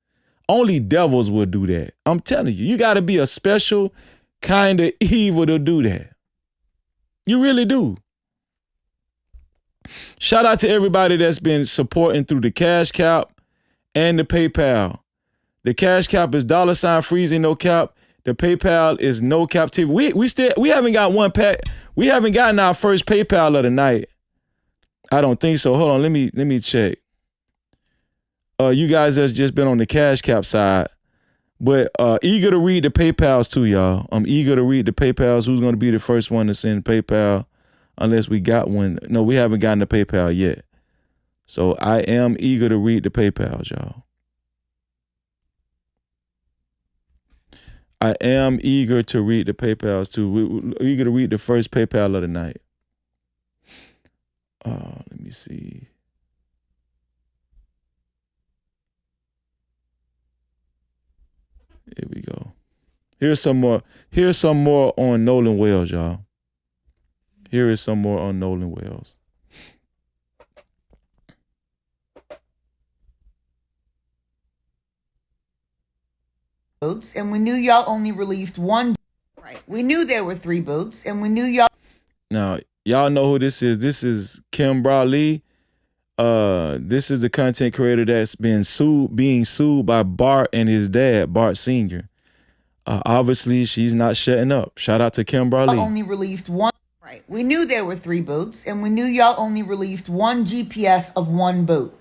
Only devils will do that. I'm telling you, you gotta be a special kind of evil to do that. You really do. Shout out to everybody that's been supporting through the Cash Cap and the PayPal. The Cash Cap is $freezing no cap. The PayPal is no captivity. We haven't got one pack. We haven't gotten our first PayPal of the night. I don't think so. Hold on, let me check. You guys has just been on the Cash Cap side, but eager to read the PayPals too, y'all. I'm eager to read the PayPals. Who's going to be the first one to send PayPal? Unless we got one. No, we haven't gotten the PayPal yet. So I am eager to read the PayPals, y'all. I am eager to read the PayPals too. We're eager to read the first PayPal of the night. Let me see. Here we go. Here's some more on Nolan Wells, y'all. Here is some more on Nolan Wells. Boats, and we knew y'all only released one. Right. We knew there were 3 boats, and we knew y'all. Now, y'all know who this is. This is Kim Brawley. This is the content creator that's being sued by Bart and his dad, Bart Sr. Obviously, she's not shutting up. Shout out to Kim Brawley. Only released one. Right. We knew there were 3 boats, and we knew y'all only released one GPS of one boat.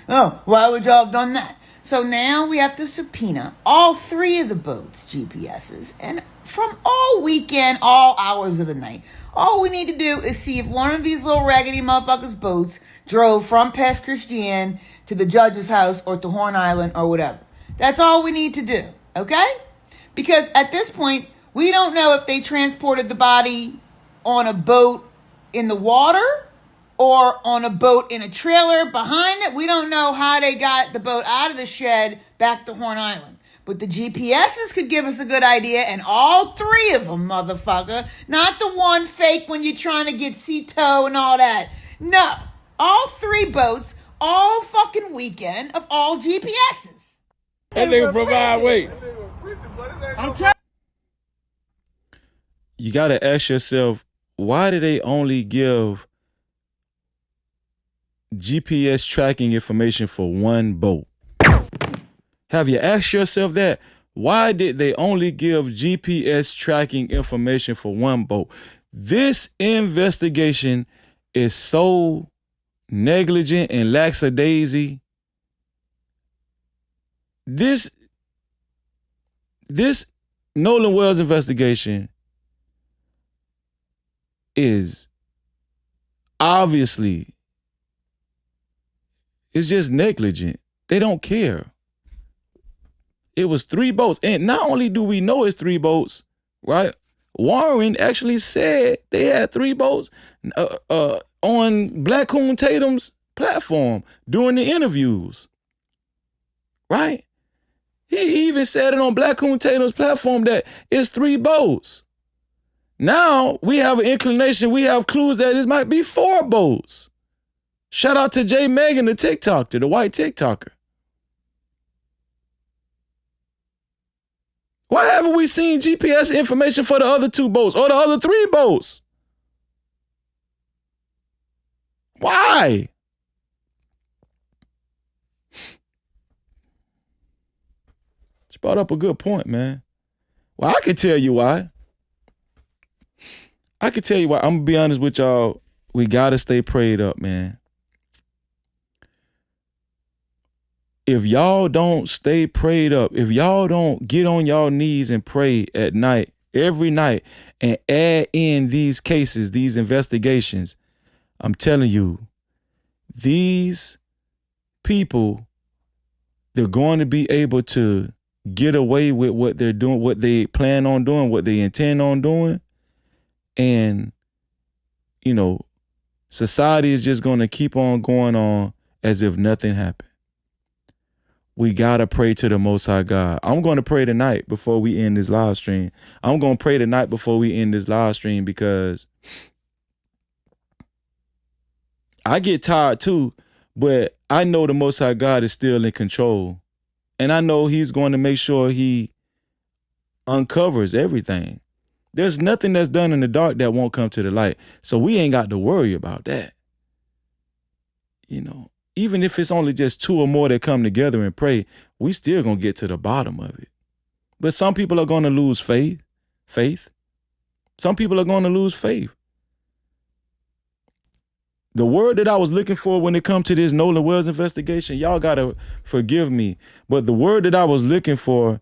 Oh, why would y'all have done that? So now we have to subpoena all 3 of the boats' GPSs, and from all weekend, all hours of the night. All we need to do is see if one of these little raggedy motherfuckers' boats drove from Pass Christian to the judge's house or to Horn Island or whatever. That's all we need to do, okay? Because at this point, we don't know if they transported the body on a boat in the water or on a boat in a trailer behind it. We don't know how they got the boat out of the shed back to Horn Island. But the GPSs could give us a good idea, and all 3 of them, motherfucker. Not the one fake when you're trying to get sea tow and all that. No. All 3 boats all fucking weekend of all GPSs. That nigga provide weight. I'm telling You got to ask yourself, why do they only give GPS tracking information for one boat? Have you asked yourself that? Why did they only give GPS tracking information for one boat? This investigation is so negligent and lackadaisy. This Nolan Wells investigation is obviously, it's just negligent. They don't care. It was 3 boats. And not only do we know it's 3 boats, right? Warren actually said they had 3 boats on Black Coon Tatum's platform during the interviews, right? He even said it on Black Coon Tatum's platform that it's 3 boats. Now we have an inclination, we have clues that it might be 4 boats. Shout out to J Megan, the TikToker, the white TikToker. Why haven't we seen GPS information for the other 2 boats or the other 3 boats? Why? She brought up a good point, man. Well, I can tell you why. I'm gonna be honest with y'all. We gotta stay prayed up, man. If y'all don't stay prayed up, if y'all don't get on y'all knees and pray at night, every night, and add in these cases, these investigations, I'm telling you, these people, they're going to be able to get away with what they're doing, what they plan on doing, what they intend on doing. And, you know, society is just going to keep on going on as if nothing happened. We got to pray to the Most High God. I'm going to pray tonight before we end this live stream. I'm going to pray tonight before we end this live stream because I get tired too, but I know the Most High God is still in control. And I know he's going to make sure he uncovers everything. There's nothing that's done in the dark that won't come to the light. So we ain't got to worry about that. You know, even if it's only just 2 or more that come together and pray, we still gonna get to the bottom of it. But some people are gonna lose faith. Some people are gonna lose faith. The word that I was looking for when it comes to this Nolan Wells investigation, y'all gotta forgive me, but the word that I was looking for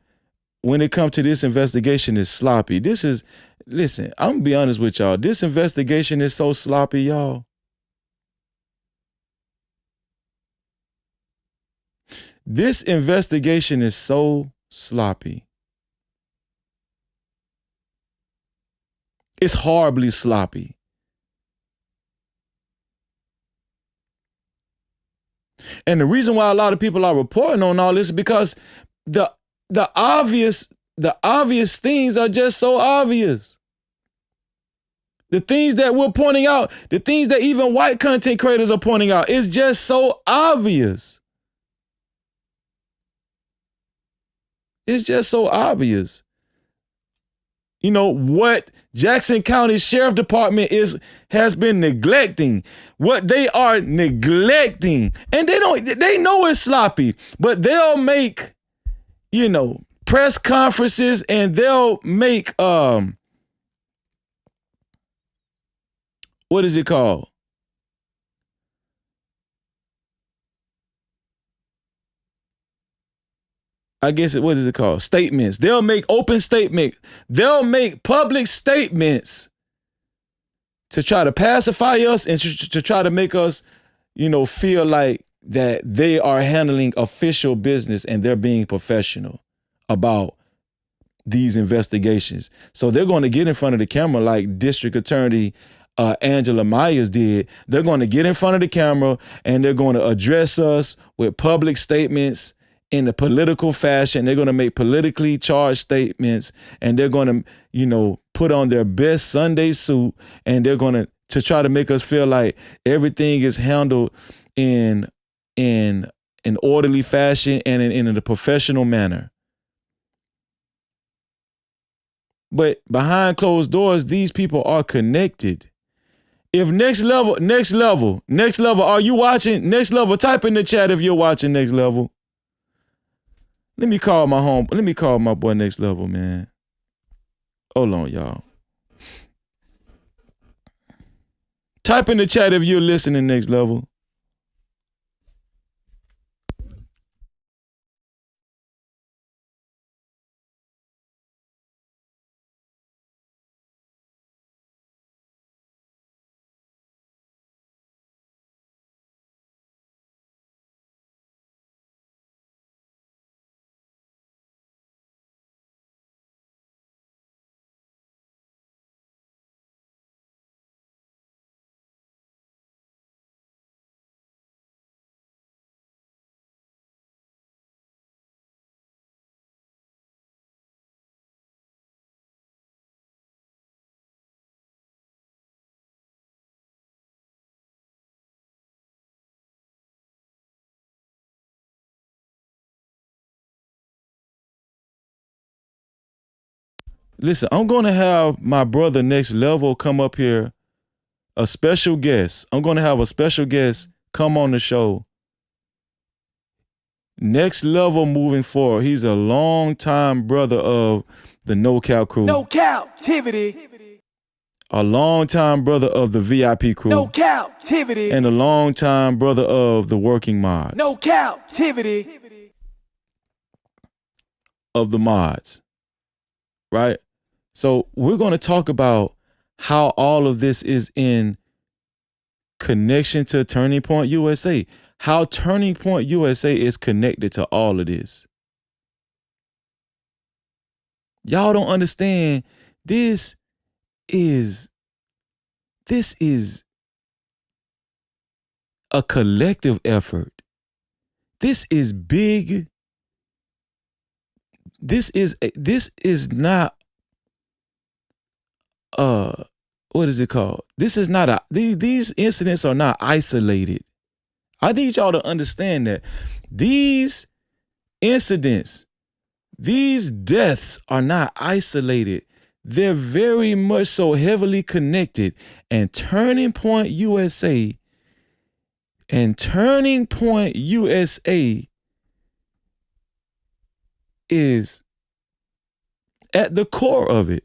when it comes to this investigation is sloppy. Listen, I'm gonna be honest with y'all. This investigation is so sloppy, y'all. This investigation is so sloppy. It's horribly sloppy. And the reason why a lot of people are reporting on all this is because the obvious things are just so obvious. The things that we're pointing out, the things that even white content creators are pointing out, is just so obvious. It's just so obvious. You know, what Jackson County Sheriff Department has been neglecting, what they are neglecting. And they know it's sloppy, but they'll make, you know, press conferences and they'll make, what is it called? I guess what is it called? Statements. They'll make open statement. They'll make public statements to try to pacify us and to try to make us, you know, feel like that they are handling official business and they're being professional about these investigations. So they're going to get in front of the camera like District Attorney Angela Myers did. They're going to get in front of the camera and they're going to address us with public statements in a political fashion. They're going to make politically charged statements and they're going to, you know, put on their best Sunday suit and they're going to try to make us feel like everything is handled in in an orderly fashion and in a professional manner. But behind closed doors, these people are connected. If next level, are you watching? Next level, type in the chat if you're watching Next Level. Let me call my boy Next Level, man. Hold on, y'all. Type in the chat if you're listening, Next Level. Listen, I'm going to have my brother Next Level come up here, a special guest. I'm going to have a special guest come on the show. Next Level moving forward. He's a longtime brother of the No Cap crew. No Cap-tivity. A longtime brother of the VIP crew. No Cap-tivity. And a longtime brother of the Working Mods. No Cap-tivity. Of the mods. Right? So we're going to talk about how all of this is in connection to Turning Point USA. How Turning Point USA is connected to all of this. Y'all don't understand. This is a collective effort. This is big. This is not what is it called? This is not these incidents are not isolated. I need y'all to understand that these incidents, these deaths are not isolated. They're very much so heavily connected. And Turning Point USA is at the core of it.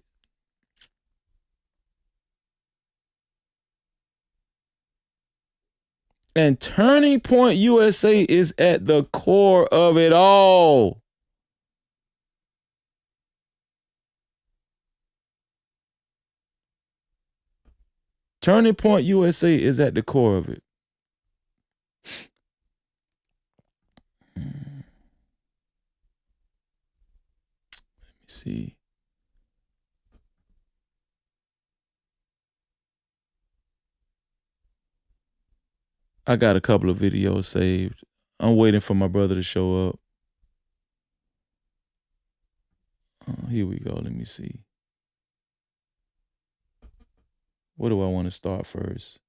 And Turning Point USA is at the core of it all. Turning Point USA is at the core of it. Let me see. I got a couple of videos saved. I'm waiting for my brother to show up. Here we go. Let me see. Where do I want to start first?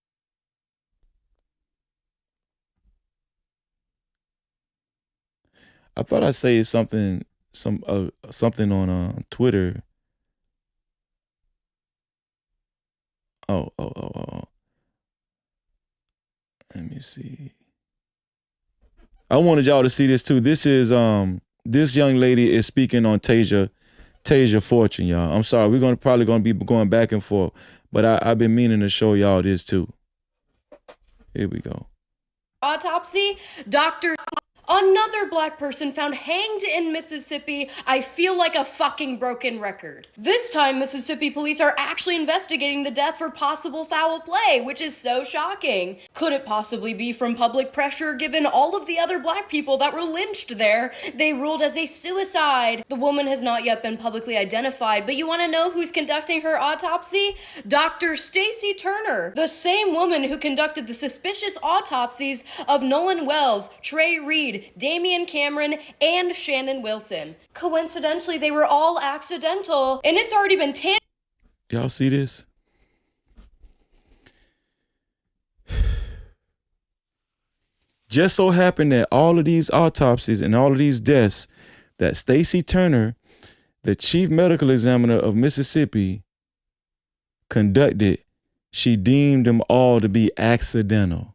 I thought I say something on Twitter. Oh. Let me see. I wanted y'all to see this too. This is this young lady is speaking on Tasia Fortune, y'all. I'm sorry, we're probably gonna be going back and forth, but I've been meaning to show y'all this too. Here we go. Autopsy, Dr. Another black person found hanged in Mississippi. I feel like a fucking broken record. This time, Mississippi police are actually investigating the death for possible foul play, which is so shocking. Could it possibly be from public pressure given all of the other black people that were lynched there? They ruled as a suicide. The woman has not yet been publicly identified, but you want to know who's conducting her autopsy? Dr. Stacy Turner, the same woman who conducted the suspicious autopsies of Nolan Wells, Trey Reed, Damian Cameron, and Shannon Wilson. Coincidentally, they were all accidental, and it's already been Y'all see this? Just so happened that all of these autopsies and all of these deaths that Stacey Turner, the chief medical examiner of Mississippi, conducted, she deemed them all to be accidental.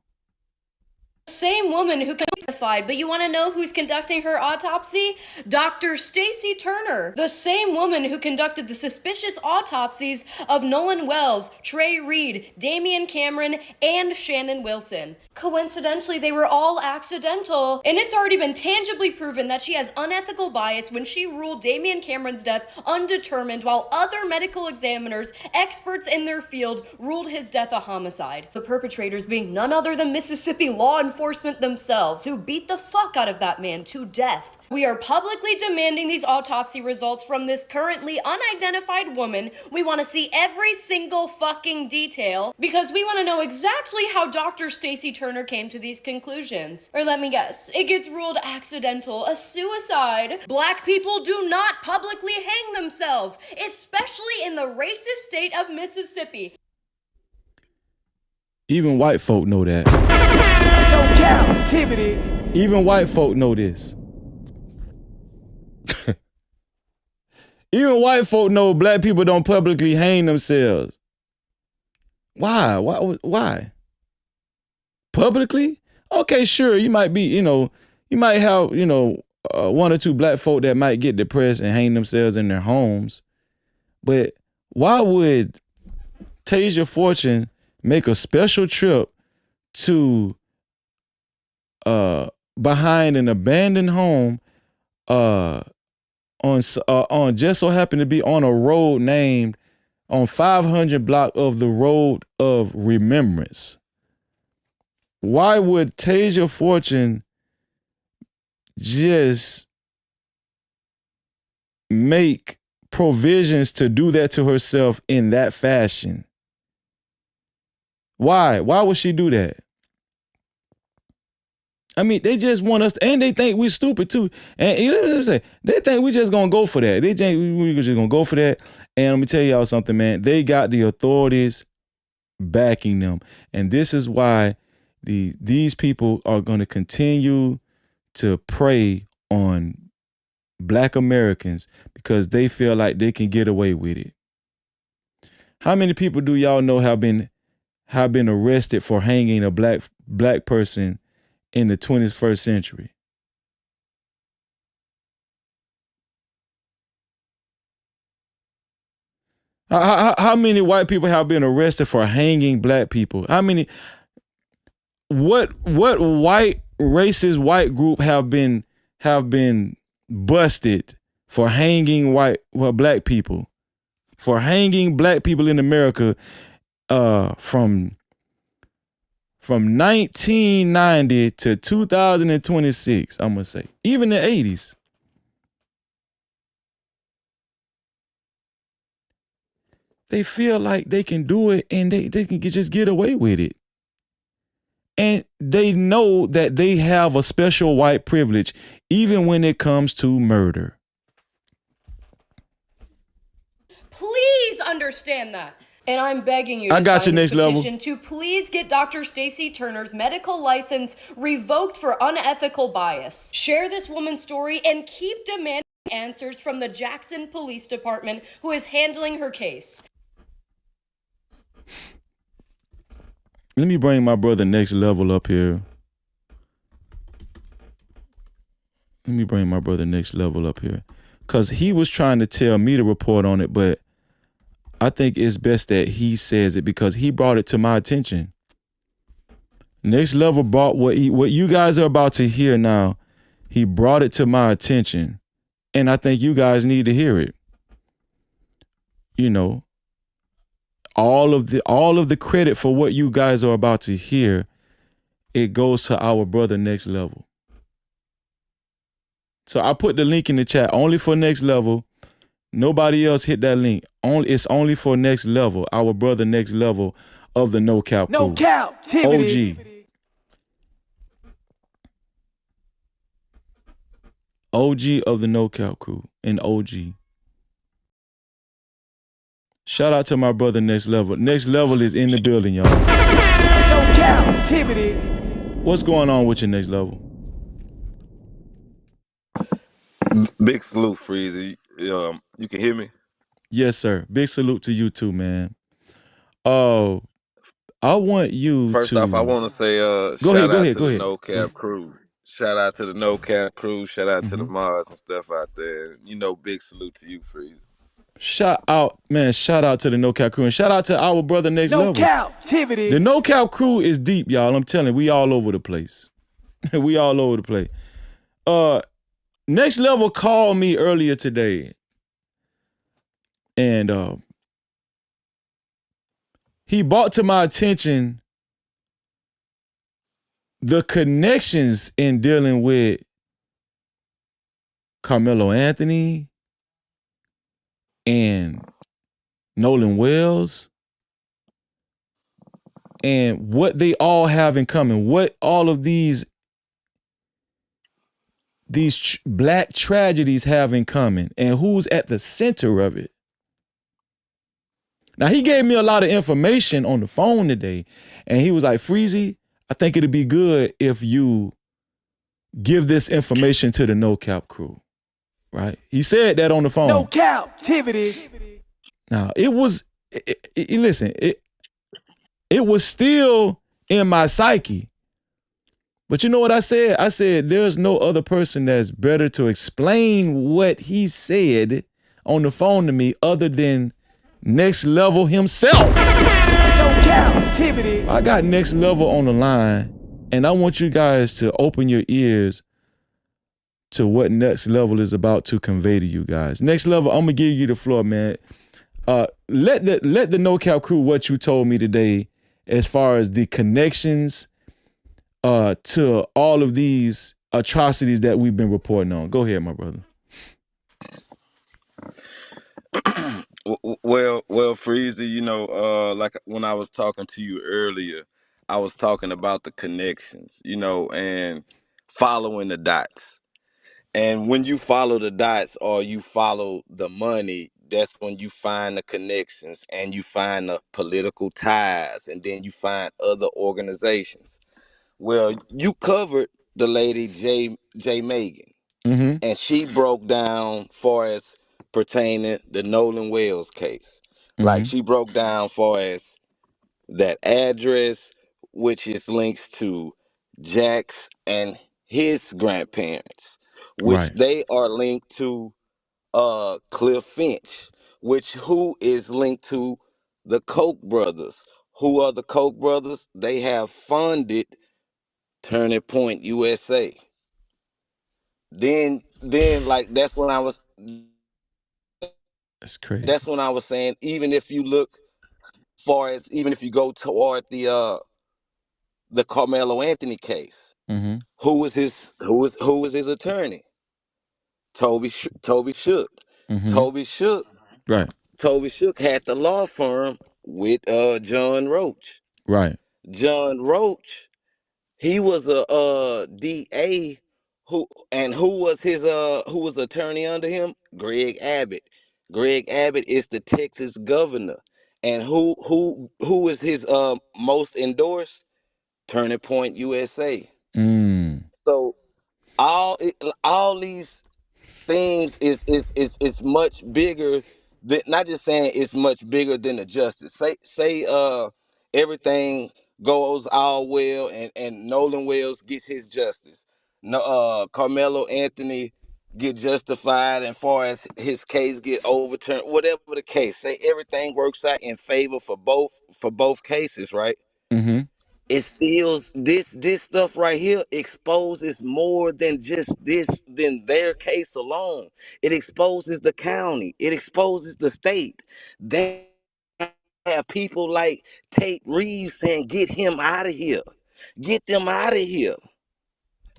Same woman who testified, but you want to know who's conducting her autopsy? Dr. Stacey Turner, the same woman who conducted the suspicious autopsies of Nolan Wells, Trey Reed, Damian Cameron, and Shannon Wilson. Coincidentally, they were all accidental, and it's already been tangibly proven that she has unethical bias when she ruled Damian Cameron's death undetermined, while other medical examiners, experts in their field, ruled his death a homicide. The perpetrators being none other than Mississippi law enforcement themselves, who beat the fuck out of that man to death. We are publicly demanding these autopsy results from this currently unidentified woman. We want to see every single fucking detail because we want to know exactly how Dr. Stacey Turner came to these conclusions. Or let me guess, it gets ruled accidental, a suicide. Black people do not publicly hang themselves, especially in the racist state of Mississippi. Even white folk know that. No captivity. Even white folk know this. Even white folk know black people don't publicly hang themselves. Why? Why? Publicly? Okay, sure. You might be, you might have, one or two black folk that might get depressed and hang themselves in their homes. But why would Tasia Fortune make a special trip to behind an abandoned home on just so happened to be on a road named on 500 block of the Road of Remembrance? Why would Tasia Fortune just make provisions to do that to herself in that fashion? Why? Why would she do that? I mean, they just want us, and they think we're stupid too. And you know what I'm saying? They think we just gonna go for that. They think we just gonna go for that. And let me tell y'all something, man. They got the authorities backing them, and this is why these people are gonna continue to prey on Black Americans because they feel like they can get away with it. How many people do y'all know have been arrested for hanging a black person in the 21st century? How many white people have been arrested for hanging black people? How many? What white racist white group have been busted for hanging black people? For hanging black people in America from 1990 to 2026, I'm gonna say, even the 80s. They feel like they can do it and they can just get away with it. And they know that they have a special white privilege, even when it comes to murder. Please understand that. And I'm begging you I to got sign you this next petition to please get Dr. Stacey Turner's medical license revoked for unethical bias. Share this woman's story and keep demanding answers from the Jackson Police Department, who is handling her case. Let me bring my brother Next Level up here. Because he was trying to tell me to report on it, but I think it's best that he says it because he brought it to my attention. Next Level brought what you guys are about to hear now. He brought it to my attention, and I think you guys need to hear it. All of the credit for what you guys are about to hear, it goes to our brother Next Level. So I put the link in the chat only for Next Level. Nobody else hit that link. It's only for Next Level, our brother Next Level of the No Cap crew. No captivity. OG of the No Cap crew and OG. Shout out to my brother Next Level. Next Level is in the building, y'all. No captivity. What's going on with your next level? Big salute, Freezy. You can hear me? Yes, sir. Big salute to you too, man. Oh, I want you First off, I to want to say go shout ahead. Go out ahead. to Go the ahead. No Go Cap ahead. crew. Shout out to the No Cap crew. Shout out to the Mm-hmm. mods and stuff out there. Big salute to you, Freezy. Shout out, man. Shout out to the No Cap crew and shout out to our brother Next No Level. Cap-tivity. The No Cap crew is deep, y'all. I'm telling you, we all over the place. We all over the place. Next Level called me earlier today, and he brought to my attention the connections in dealing with Carmelo Anthony and Nolan Wells and what they all have in common, what all of these black tragedies have in common, and who's at the center of it. Now, he gave me a lot of information on the phone today, and he was like, Freezy, I think it'd be good if you give this information to the No Cap crew, right? He said that on the phone. No Cap-tivity. Now, it was still in my psyche. But you know what I said? I said, there's no other person that's better to explain what he said on the phone to me other than Next Level himself. No Cap-tivity. I got Next Level on the line, and I want you guys to open your ears to what Next Level is about to convey to you guys. Next Level, I'm gonna give you the floor, man. Let the No Cap crew what you told me today as far as the connections to all of these atrocities that we've been reporting on. Go ahead, my brother. Well, Freezy, like when I was talking to you earlier, I was talking about the connections, and following the dots. And when you follow the dots or you follow the money, that's when you find the connections and you find the political ties, and then you find other organizations. Well, you covered the lady J Megan, Mm-hmm. and she broke down for as pertaining the Nolan Wells case. Like Mm-hmm. she broke down for as that address, which is links to Jax and his grandparents, which Right. they are linked to Cliff Finch, which who is linked to the Koch brothers. Who are the Koch brothers? They have funded Turning Point USA. Then like That's crazy. that's when I was saying, even if you look far as even if you go toward the Carmelo Anthony case, Mm-hmm. who was his attorney? Toby Shook. Mm-hmm. Toby Shook Right. Toby Shook had the law firm with John Roach. Right. John Roach, he was a DA who was the attorney under him? Greg Abbott. Greg Abbott is the Texas governor. And who is his most endorsed? Turning Point USA. Mm. So all these things is much bigger than, not just saying it's much bigger than the justice. Say everything goes all well and Nolan Wells gets his justice. No Carmelo Anthony get justified and far as his case get overturned, whatever the case. Say everything works out in favor for both cases, right? Mm-hmm. It still this stuff right here exposes more than just this than their case alone. It exposes the county. It exposes the state. They have people like Tate Reeves saying, "Get him out of here. Get them out of here."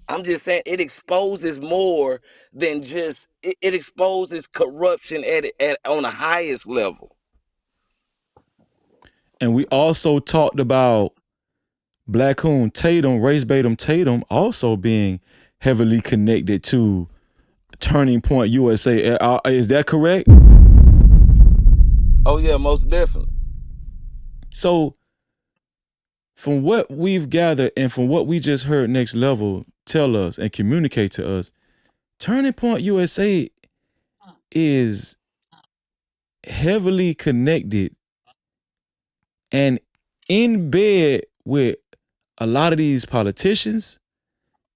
I'm just saying it exposes more than just it exposes corruption at on the highest level. And we also talked about Black Coon Tatum, Race Batum Tatum, also being heavily connected to Turning Point USA. Is that correct? Oh yeah, most definitely. So from what we've gathered and from what we just heard Next Level tell us and communicate to us, Turning Point USA is heavily connected and in bed with a lot of these politicians,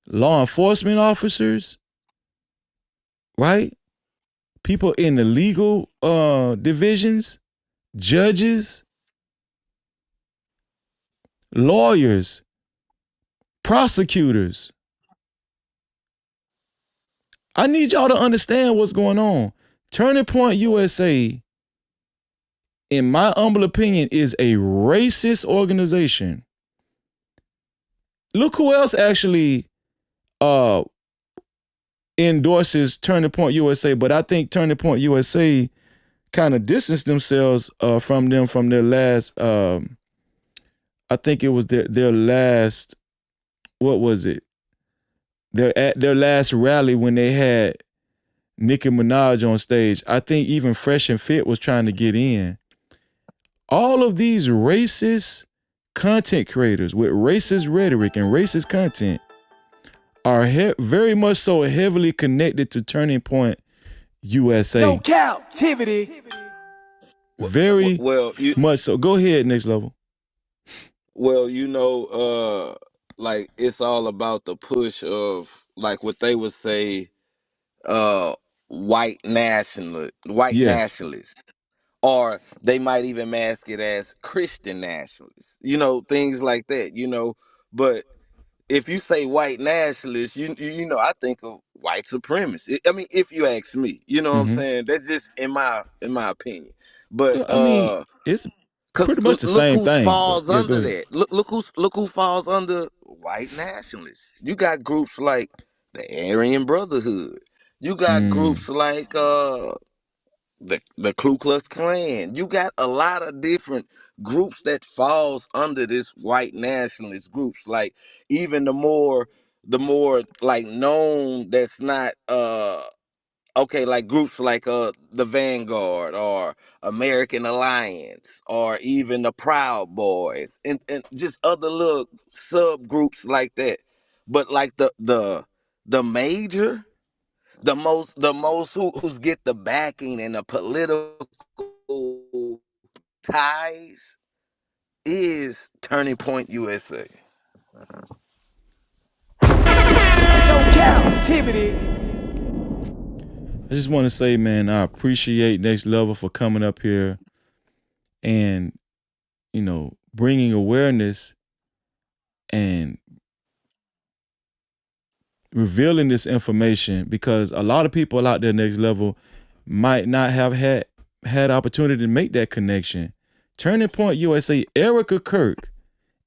law enforcement officers, right? People in the legal divisions, judges, lawyers, prosecutors. I need y'all to understand what's going on. Turning Point USA, in my humble opinion, is a racist organization. Look who else actually endorses Turning Point USA, but I think Turning Point USA kind of distanced themselves from their last, I think it was their last, what was it? Their last rally when they had Nicki Minaj on stage. I think even Fresh and Fit was trying to get in. All of these racist content creators with racist rhetoric and racist content are very much so heavily connected to Turning Point USA. No Cap-tivity. Very much so. Go ahead, Next Level. Well, like it's all about the push of like what they would say, white Yes. nationalists, or they might even mask it as Christian nationalists. Things like that. But if you say white nationalists, I think of white supremacists. I mean, if you ask me, you know what I'm saying? That's just in my opinion. But I mean, it's cause pretty much the look same who thing. But falls yeah, go under ahead. that. Look who falls under white nationalists. You got groups like the Aryan Brotherhood. You got groups like the Ku Klux Klan. You got a lot of different groups that falls under this white nationalist groups. Like even the more like known that's not okay, like groups like the Vanguard or American Alliance or even the Proud Boys and just other little subgroups like that. But like the major, the most who's get the backing and the political ties is Turning Point USA. No Cap-tivity. I just want to say, man, I appreciate Next Level for coming up here and, bringing awareness and revealing this information, because a lot of people out there Next Level might not have had opportunity to make that connection. Turning Point USA, Erica Kirk,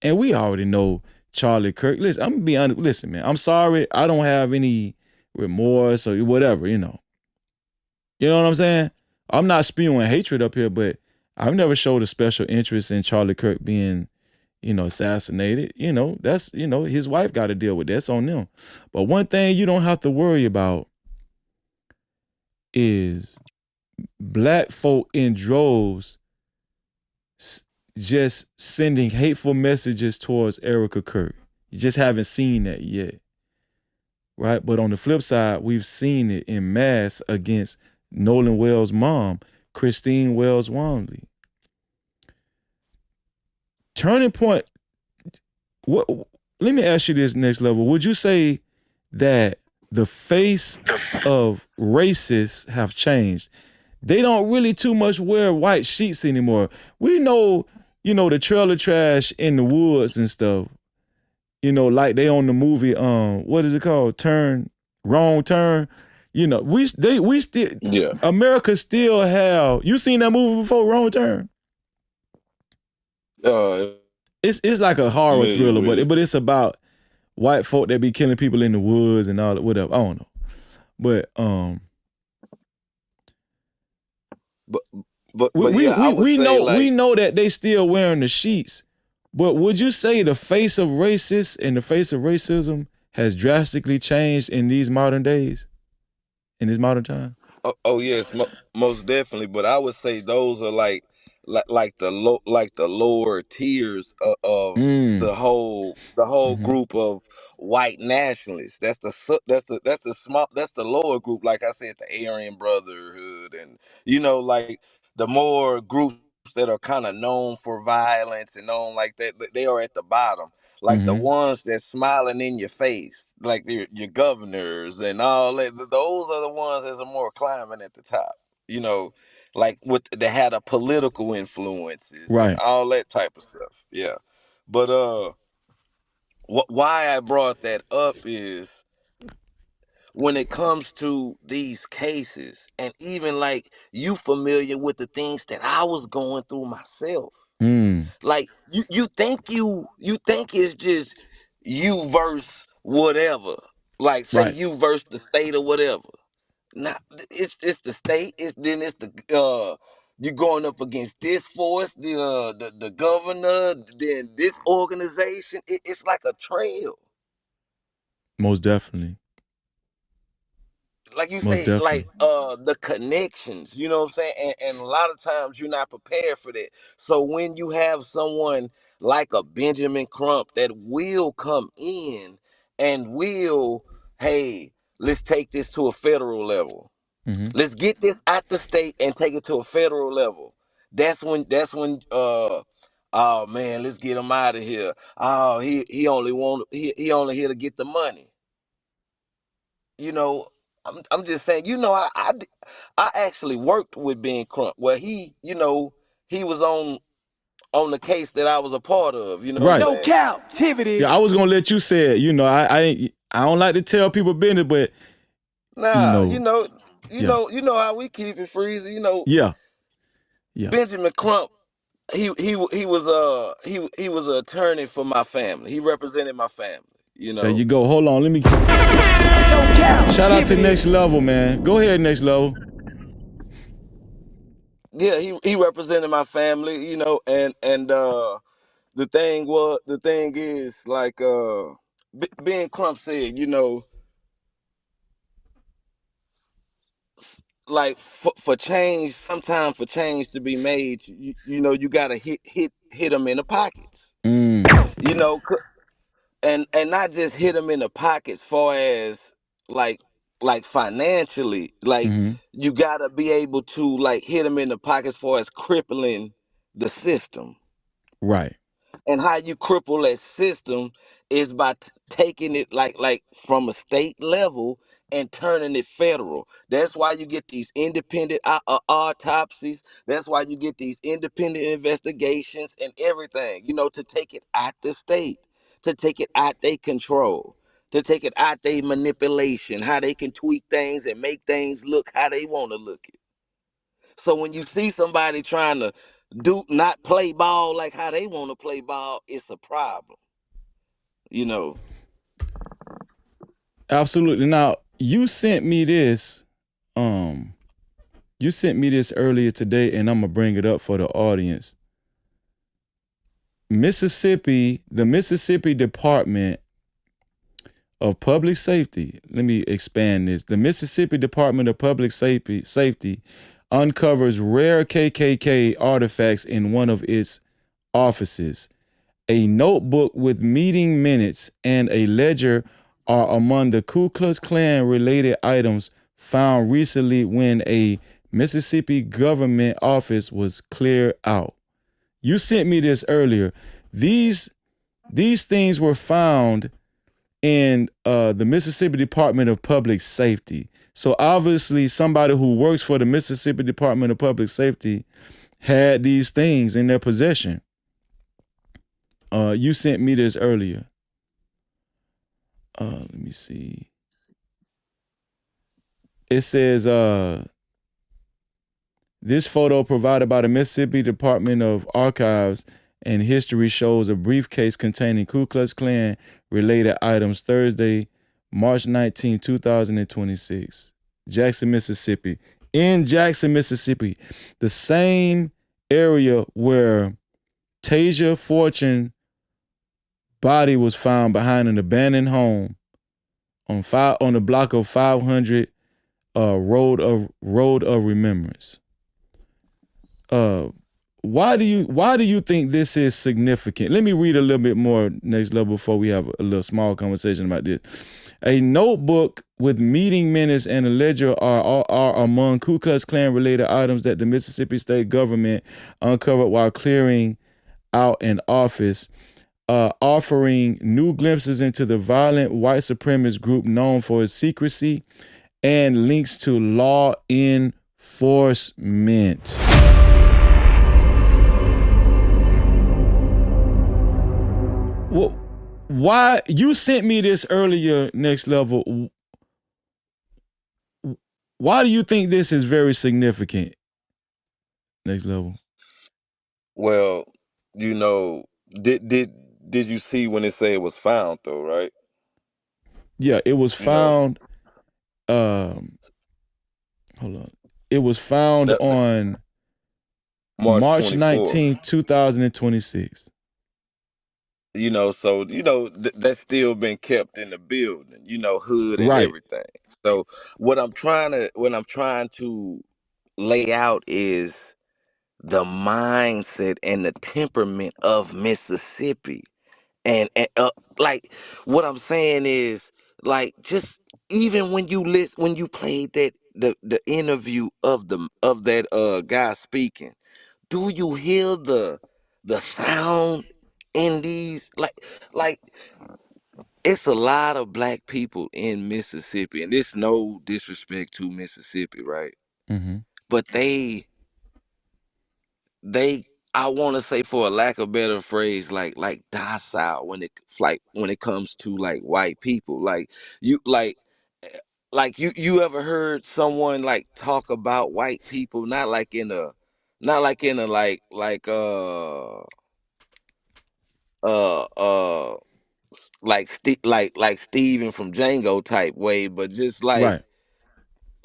and we already know Charlie Kirk. Listen, I'm gonna be honest. Listen, man, I'm sorry. I don't have any remorse or whatever, You know what I'm saying? I'm not spewing hatred up here, but I've never showed a special interest in Charlie Kirk being, assassinated. That's, his wife got to deal with that. That's on them. But one thing you don't have to worry about is black folk in droves just sending hateful messages towards Erica Kirk. You just haven't seen that yet. Right? But on the flip side, we've seen it in mass against Nolan Wells' mom, Christine Wells Womley. Turning Point, let me ask you this, Next Level. Would you say that the face of racists have changed? They don't really too much wear white sheets anymore. We know, the trailer trash in the woods and stuff. Like they on the movie, what is it called? Wrong Turn. We still, yeah. America still have. You seen that movie before, Wrong Turn? It's like a horror thriller, but it's about white folk that be killing people in the woods and all that, whatever. I don't know, but we know that they still wearing the sheets. But would you say the face of racists and the face of racism has drastically changed in these modern days, in this modern time? Oh yes, most definitely. But I would say those are like like the lower tiers of Mm. the whole Mm-hmm. group of white nationalists. That's the lower group. Like I said, the Aryan Brotherhood, and like the more groups that are kind of known for violence and known like that, they are at the bottom. Like the Mm-hmm. ones that's smiling in your face, like your governors and all that. Those are the ones that are more climbing at the top. You know, like with that had a political influences and Right. all that type of stuff. Yeah, but why I brought that up is when it comes to these cases, and even like you familiar with the things that I was going through myself. Mm. Like you think it's just you versus whatever. Like say Right. you versus the state or whatever. Nah, it's the state. It's the you going up against this force, the governor, then this organization. It's like a trail. Most definitely. Like you Most say, like definitely. the connections, you know what I'm saying? And a lot of times you're not prepared for that. So when you have someone like a Benjamin Crump that will come in and will, hey, let's take this to a federal level. Mm-hmm. Let's get this out the state and take it to a federal level. That's when oh man, let's get him out of here. Oh, he only here to get the money. You know, I'm just saying, I actually worked with Ben Crump where he was on the case that I was a part of, you know what I'm Right. No saying? captivity. Yeah, I was gonna let you say it. I don't like to tell people business, but you Nah, know, yeah, how we keep it freezing, yeah, yeah. Benjamin Crump, he was an attorney for my family. He represented my family, you There know. you go. Hold on, let me No shout out to captivity. Next Level, man. Go ahead, Next Level. Yeah, he represented my family, and the thing is like Ben Crump said, like for change, sometimes for change to be made, you gotta hit them in the pockets, Mm. you know, and not just hit them in the pockets, far as like financially, like Mm-hmm. you gotta be able to like hit them in the pockets, far as crippling the system. Right. And how you cripple that system is by taking it like from a state level and turning it federal. That's why you get these independent autopsies. That's why you get these independent investigations and everything, to take it out the state, to take it out their control, to take it out their manipulation, how they can tweak things and make things look how they want to look it. So when you see somebody trying to do not play ball like how they want to play ball, it's a problem. You know. Absolutely. Now, um, you sent me this earlier today, and I'm gonna bring it up for the audience. The Mississippi Department of Public Safety. Let me expand this. The Mississippi Department of Public Safety uncovers rare KKK artifacts in one of its offices. A notebook with meeting minutes and a ledger are among the Ku Klux Klan related items found recently when a Mississippi government office was cleared out. You sent me this earlier. These things were found in the Mississippi Department of Public Safety. So obviously somebody who works for the Mississippi Department of Public Safety had these things in their possession. You sent me this earlier. Let me see. It says this photo provided by the Mississippi Department of Archives and History shows a briefcase containing Ku Klux Klan related items Thursday, March 19, 2026. Jackson, Mississippi. In Jackson, Mississippi, the same area where Tasia Fortune body was found behind an abandoned home on the block of 500 Road of Remembrance. why do you think this is significant? Let me read a little bit more next level before we have a little small conversation about this. A notebook with meeting minutes and a ledger are among Ku Klux Klan related items that the Mississippi state government uncovered while clearing out an office, offering new glimpses into the violent white supremacist group known for its secrecy and links to law enforcement. Well, why you sent me this earlier, next level? Why do you think this is very significant? Next level. Well, you know, did you see when it said it was found though, right? Yeah, it was You know, found. Hold on. It was found the on March March 24th. 19th, 2026. You know, so you know that's still been kept in the building, you know, hood and Right. everything. So what I'm trying to lay out is the mindset and the temperament of Mississippi. And like what I'm saying is like just even when you played the interview of that guy speaking, do you hear the sound in these like it's a lot of black people in Mississippi, and it's no disrespect to Mississippi, right? Mm-hmm. But they I want to say, for a lack of better phrase, like docile when it comes to like white people. You like you ever heard someone like talk about white people not like in a uh uh like Steven from Django type way, but just Right.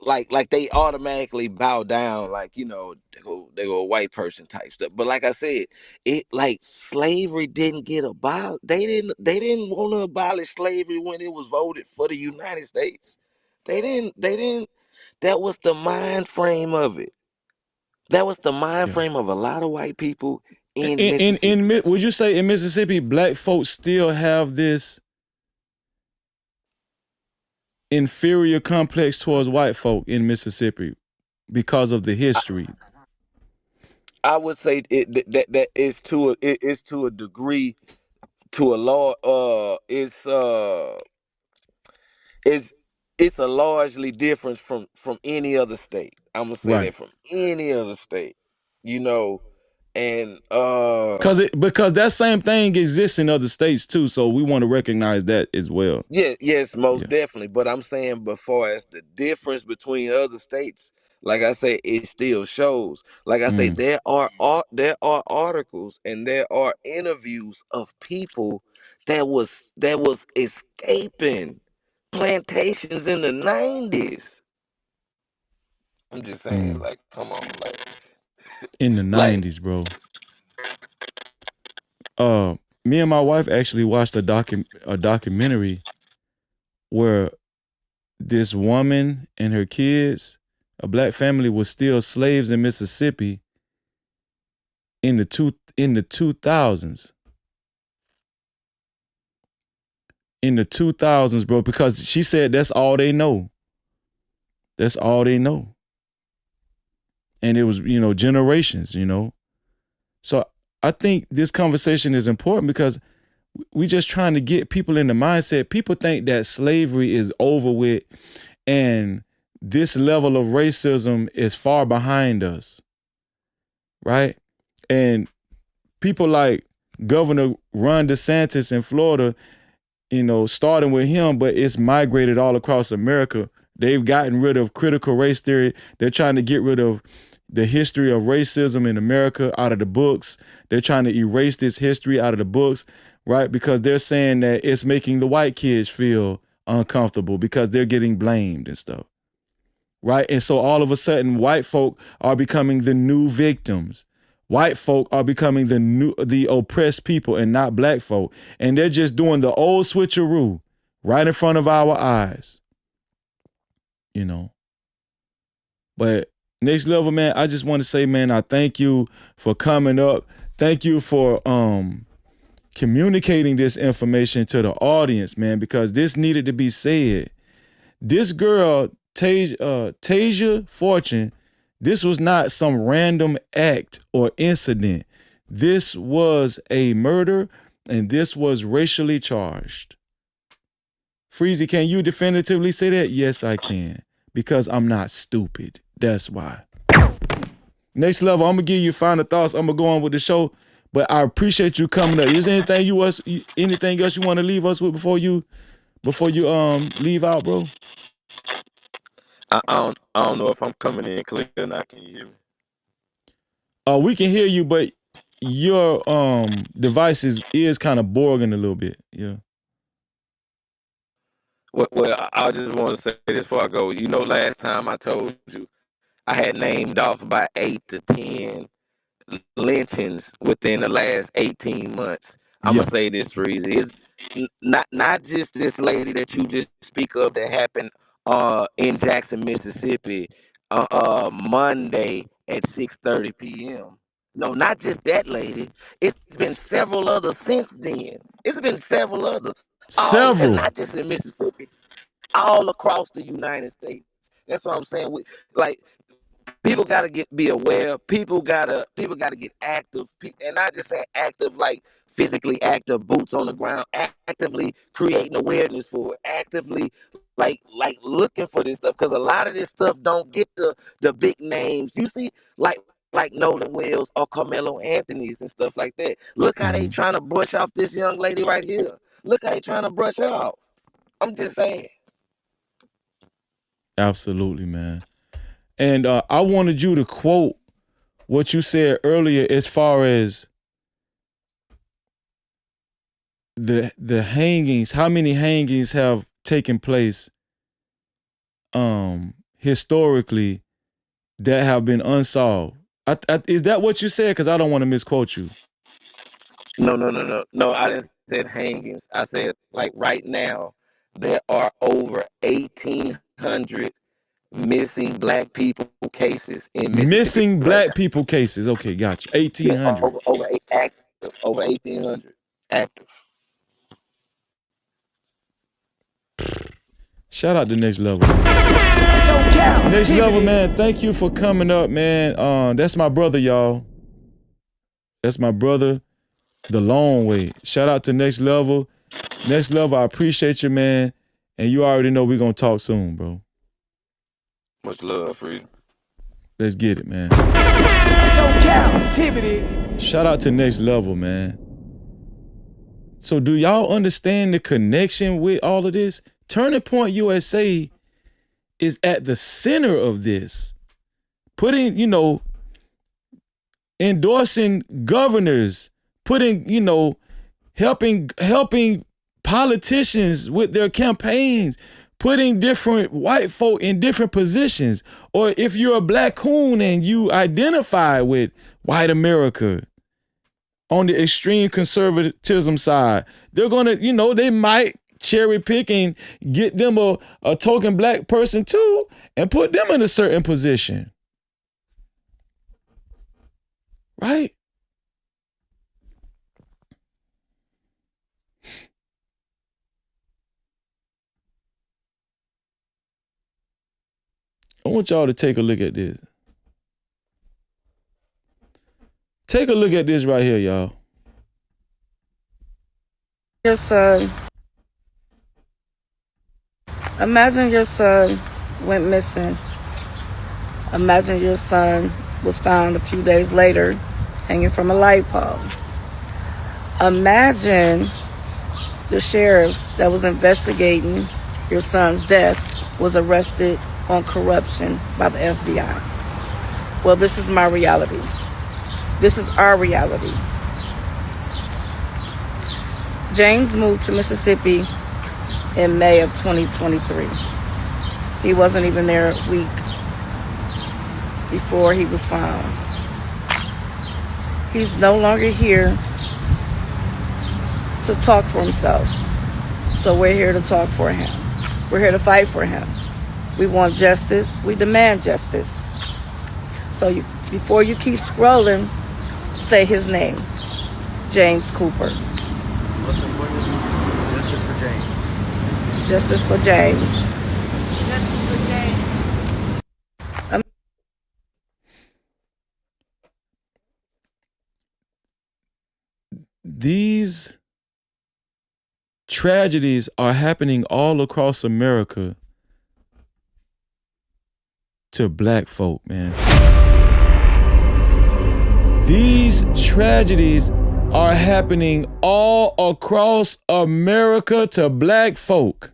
like they automatically bow down, like, you know, they go a white person type stuff. But like I said, it like slavery didn't get abolished. They didn't want to abolish slavery when it was voted for the United States. They didn't that was the mind frame of it. That was the mind Yeah. frame of a lot of white people in Mississippi. Would you say in Mississippi, black folks still have this inferior complex towards white folk in Mississippi because of the history? I would say that is it is to a degree, to a law it's it's a largely difference from any other state. I'm gonna say Right. that, from any other state, you know, and Because that same thing exists in other states too, so we want to recognize that as well. yeah, yes, most Yeah. definitely. But I'm saying, before as the difference between other states, like I say, it still shows. Like I say, Mm. there are articles and there are interviews of people that was escaping plantations in the 90s. I'm just saying, Mm. like, come on, In the like 90s, bro. Me and my wife actually watched a documentary where this woman and her kids, a black family, was still slaves in Mississippi in the 2000s. In the 2000s, bro, because she said that's all they know. That's all they know. And it was, generations, So I think this conversation is important because we just trying to get people in the mindset. People think that slavery is over with and this level of racism is far behind us, right? And people like Governor Ron DeSantis in Florida, starting with him, but it's migrated all across America. They've gotten rid of critical race theory. They're trying to get rid of the history of racism in America out of the books. They're trying to erase this history out of the books, right? Because they're saying that it's making the white kids feel uncomfortable because they're getting blamed and stuff, right? And so all of a sudden, white folk are becoming the new victims. White folk are becoming the oppressed people and not black folk. And they're just doing the old switcheroo right in front of our eyes, But Next Level, man, I just want to say, man, I thank you for coming up. Thank you for communicating this information to the audience, man, because this needed to be said. This girl, Tasia Fortune, this was not some random act or incident. This was a murder, and this was racially charged. Freezy, can you definitively say that? Yes, I can, because I'm not stupid. That's why. Next Level, I'm gonna give you final thoughts. I'm gonna go on with the show, but I appreciate you coming up. Is there anything else you want to leave us with before you leave out, bro? I don't know if I'm coming in clear or not. Can you hear me? We can hear you, but your device is kind of boring a little bit. Yeah. Well, I just want to say this before I go. You know, last time I told you I had named off about 8 to 10 lynchings within the last 18 months. I'm gonna say this for easy. It's not just this lady that you just speak of that happened in Jackson, Mississippi, Monday at 6:30 p.m. No, not just that lady. It's been several others since then. It's been several others. And not just in Mississippi, all across the United States. That's what I'm saying. People gotta be aware. People gotta get active, and not just say active like physically active, boots on the ground. Actively creating awareness for it. Actively like looking for this stuff, because a lot of this stuff don't get the big names. You see, like Nolan Wells or Carmelo Anthony's and stuff like that. Look how they trying to brush off this young lady right here. Look how they trying to brush her off. I'm just saying. Absolutely, man. And I wanted you to quote what you said earlier as far as the hangings. How many hangings have taken place historically that have been unsolved? Is that what you said? Because I don't want to misquote you. No, I didn't say hangings. I said, like, right now, there are over 1,800 missing black people cases in Mississippi. Missing black people cases. Okay, gotcha. 1,800. Yeah, over 1,800 active. Shout out to Next Level. Next Level, man. Thank you for coming up, man. That's my brother, y'all. That's my brother, the long way. Shout out to Next Level. Next Level, I appreciate you, man. And you already know we're gonna talk soon, bro. Much love, Freedom. Let's get it, man. No Cap-tivity. Shout out to Next Level, man. So do y'all understand the connection with all of this? Turning Point USA is at the center of this. Putting, endorsing governors, putting, helping politicians with their campaigns, putting different white folk in different positions. Or if you're a black coon and you identify with white America on the extreme conservatism side, they're gonna, they might cherry pick and get them a token black person too and put them in a certain position. Right? I want y'all to take a look at this. Take a look at this right here, y'all. Your son. Imagine your son went missing. Imagine your son was found a few days later hanging from a light pole. Imagine the sheriffs that was investigating your son's death was arrested on corruption by the FBI. Well, this is my reality. This is our reality. James moved to Mississippi in May of 2023. He wasn't even there a week before he was found. He's no longer here to talk for himself. So we're here to talk for him. We're here to fight for him. We want justice. We demand justice. So before you keep scrolling, say his name. James Cooper. Most importantly, justice for James. Justice for James. Justice for James. These tragedies are happening all across America to black folk, man. These tragedies are happening all across America to black folk.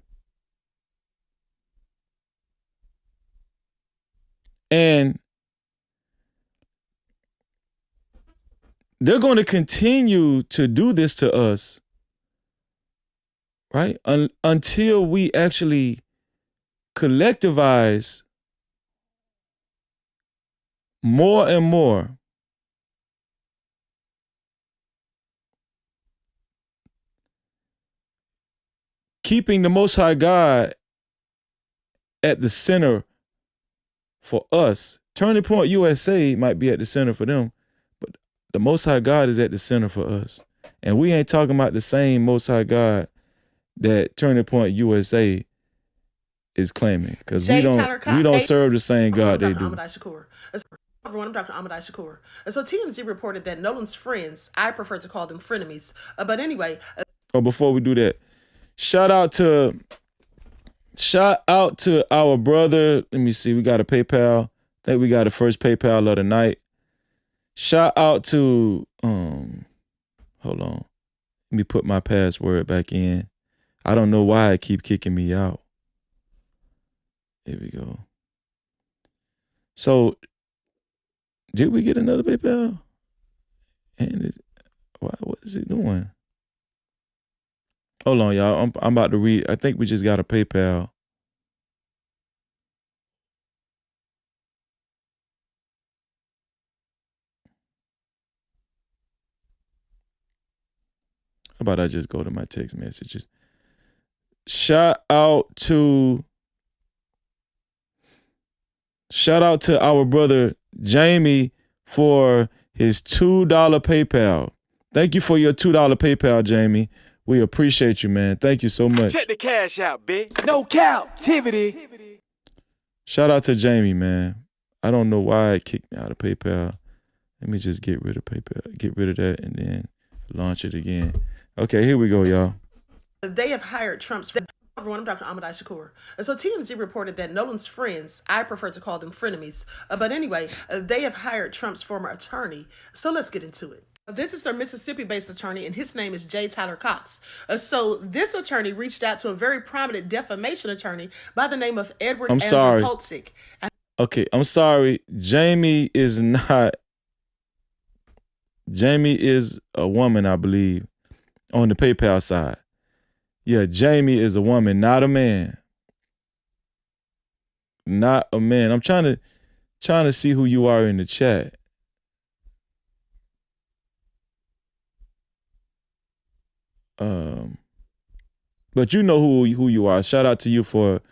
And they're going to continue to do this to us, right? Until we actually collectivize more and more. Keeping the Most High God at the center for us. Turning Point USA might be at the center for them, but the Most High God is at the center for us. And we ain't talking about the same Most High God that Turning Point USA is claiming, because we don't serve the same God they do. Everyone, I'm Dr. Ahmad Shakur. And so TMZ reported that Nolan's friends, I prefer to call them frenemies, but anyway. Before we do that, shout out to our brother. Let me see. We got a PayPal. I think we got the first PayPal of the night. Shout out to hold on. Let me put my password back in. I don't know why it keep kicking me out. Here we go. So, did we get another PayPal? And what is it doing? Hold on, y'all. I'm about to read. I think we just got a PayPal. How about I just go to my text messages? Shout out to our brother Jamie for his $2 PayPal. Thank you for your $2 PayPal, Jamie. We appreciate you, man. Thank you so much. Check the cash out, bitch. No Cap-tivity. Shout out to Jamie, man. I don't know why it kicked me out of PayPal. Let me just get rid of PayPal. Get rid of that and then launch it again. Okay, here we go, y'all. They have hired Trump's... Everyone, I'm Dr. Ahmad Shakur. And so TMZ reported that Nolan's friends, I prefer to call them frenemies, but anyway, they have hired Trump's former attorney. So let's get into it. This is their Mississippi-based attorney, and his name is J. Tyler Cox. So this attorney reached out to a very prominent defamation attorney by the name of Edward Andrew Pultzik. Okay, I'm sorry. Jamie is a woman, I believe, on the PayPal side. Yeah, Jamie is a woman, not a man. Not a man. I'm trying to see who you are in the chat. But you know who you are. Shout out to you for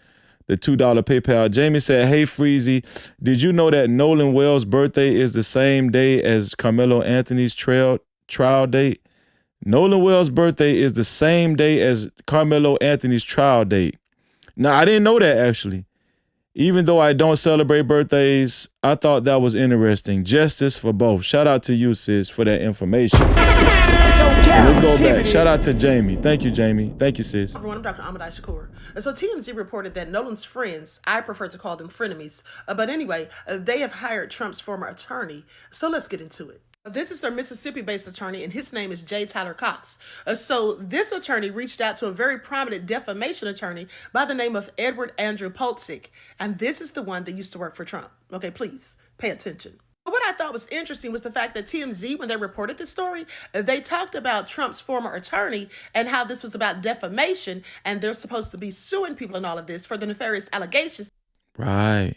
the $2 PayPal. Jamie said, "Hey Freezy, did you know that Nolan Wells' birthday is the same day as Carmelo Anthony's trial date? Nolan Wells' birthday is the same day as Carmelo Anthony's trial date." Now, I didn't know that, actually. Even though I don't celebrate birthdays, I thought that was interesting. Justice for both. Shout out to you, sis, for that information. Let's go back. Shout out to Jamie. Thank you, Jamie. Thank you, sis. Everyone, I'm Dr. Ahmad Shakur. And so TMZ reported that Nolan's friends, I prefer to call them frenemies, but anyway, they have hired Trump's former attorney. So let's get into it. This is their Mississippi-based attorney, and his name is J. Tyler Cox. So this attorney reached out to a very prominent defamation attorney by the name of Edward Andrew Pultzik, and this is the one that used to work for Trump. Okay, please pay attention. What I thought was interesting was the fact that TMZ, when they reported this story, they talked about Trump's former attorney and how this was about defamation, and they're supposed to be suing people and all of this for the nefarious allegations. Right.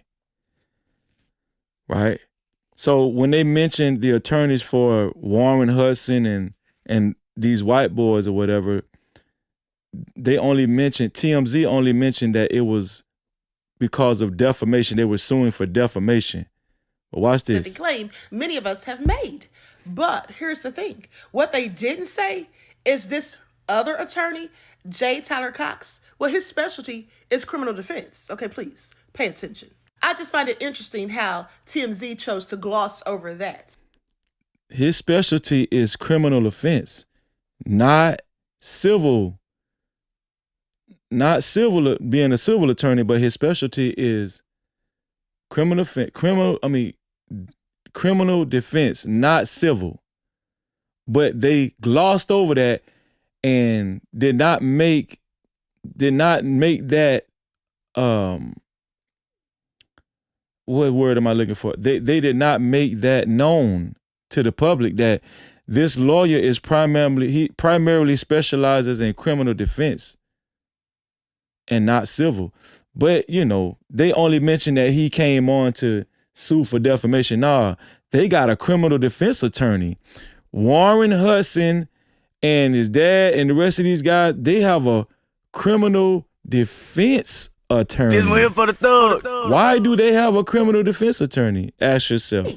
So when they mentioned the attorneys for Warren Hudson and these white boys or whatever, TMZ only mentioned that it was because of defamation. They were suing for defamation. But watch that they this. claim many of us have made. But here's the thing. What they didn't say is this other attorney, J. Tyler Cox, well, his specialty is criminal defense. Okay, please pay attention. I just find it interesting how TMZ chose to gloss over that. His specialty is criminal offense, not civil. Not civil, being a civil attorney, but his specialty is criminal defense, not civil. But they glossed over that and did not make that what word am I looking for? They did not make that known to the public that this lawyer is primarily specializes in criminal defense and not civil. But, you know, they only mentioned that he came on to sue for defamation. Nah, they got a criminal defense attorney. Warren Hudson and his dad and the rest of these guys, they have a criminal defense attorney. Just waiting for the thug. Why do they have a criminal defense attorney? Ask yourself.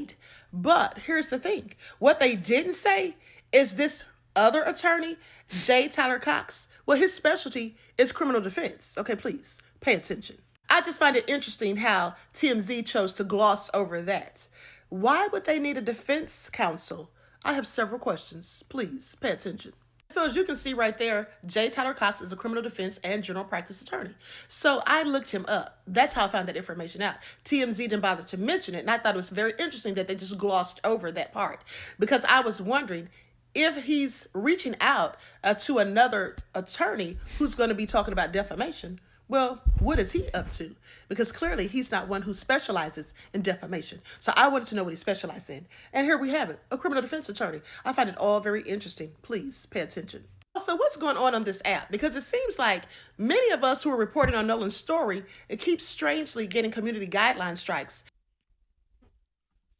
But here's the thing. What they didn't say is this other attorney, J. Tyler Cox, well, his specialty is criminal defense. Okay, please pay attention. I just find it interesting how TMZ chose to gloss over that. Why would they need a defense counsel? I have several questions. Please pay attention. So as you can see right there, J. Tyler Cox is a criminal defense and general practice attorney. So I looked him up. That's how I found that information out. TMZ didn't bother to mention it, and I thought it was very interesting that they just glossed over that part, because I was wondering if he's reaching out to another attorney who's going to be talking about defamation. Well, what is he up to? Because clearly he's not one who specializes in defamation. So I wanted to know what he specialized in. And here we have it, a criminal defense attorney. I find it all very interesting. Please pay attention. Also, what's going on this app? Because it seems like many of us who are reporting on Nolan's story, it keeps strangely getting community guideline strikes.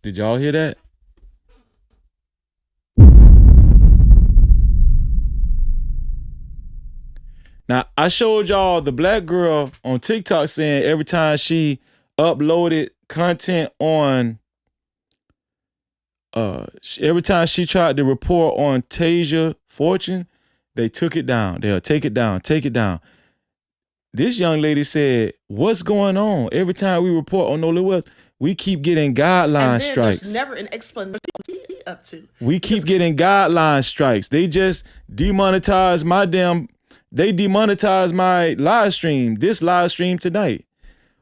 Did y'all hear that? Now, I showed y'all the black girl on TikTok saying every time she uploaded content on, every time she tried to report on Tasia Fortune, they took it down. They'll take it down, take it down. This young lady said, what's going on? Every time we report on Nolan Wells, we keep getting guideline strikes. There's never an explanation what he up to. We keep getting guideline strikes. They just demonetized they demonetized my live stream, this live stream tonight.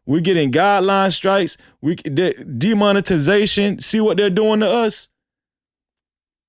We're getting guideline strikes. Demonetization. See what they're doing to us?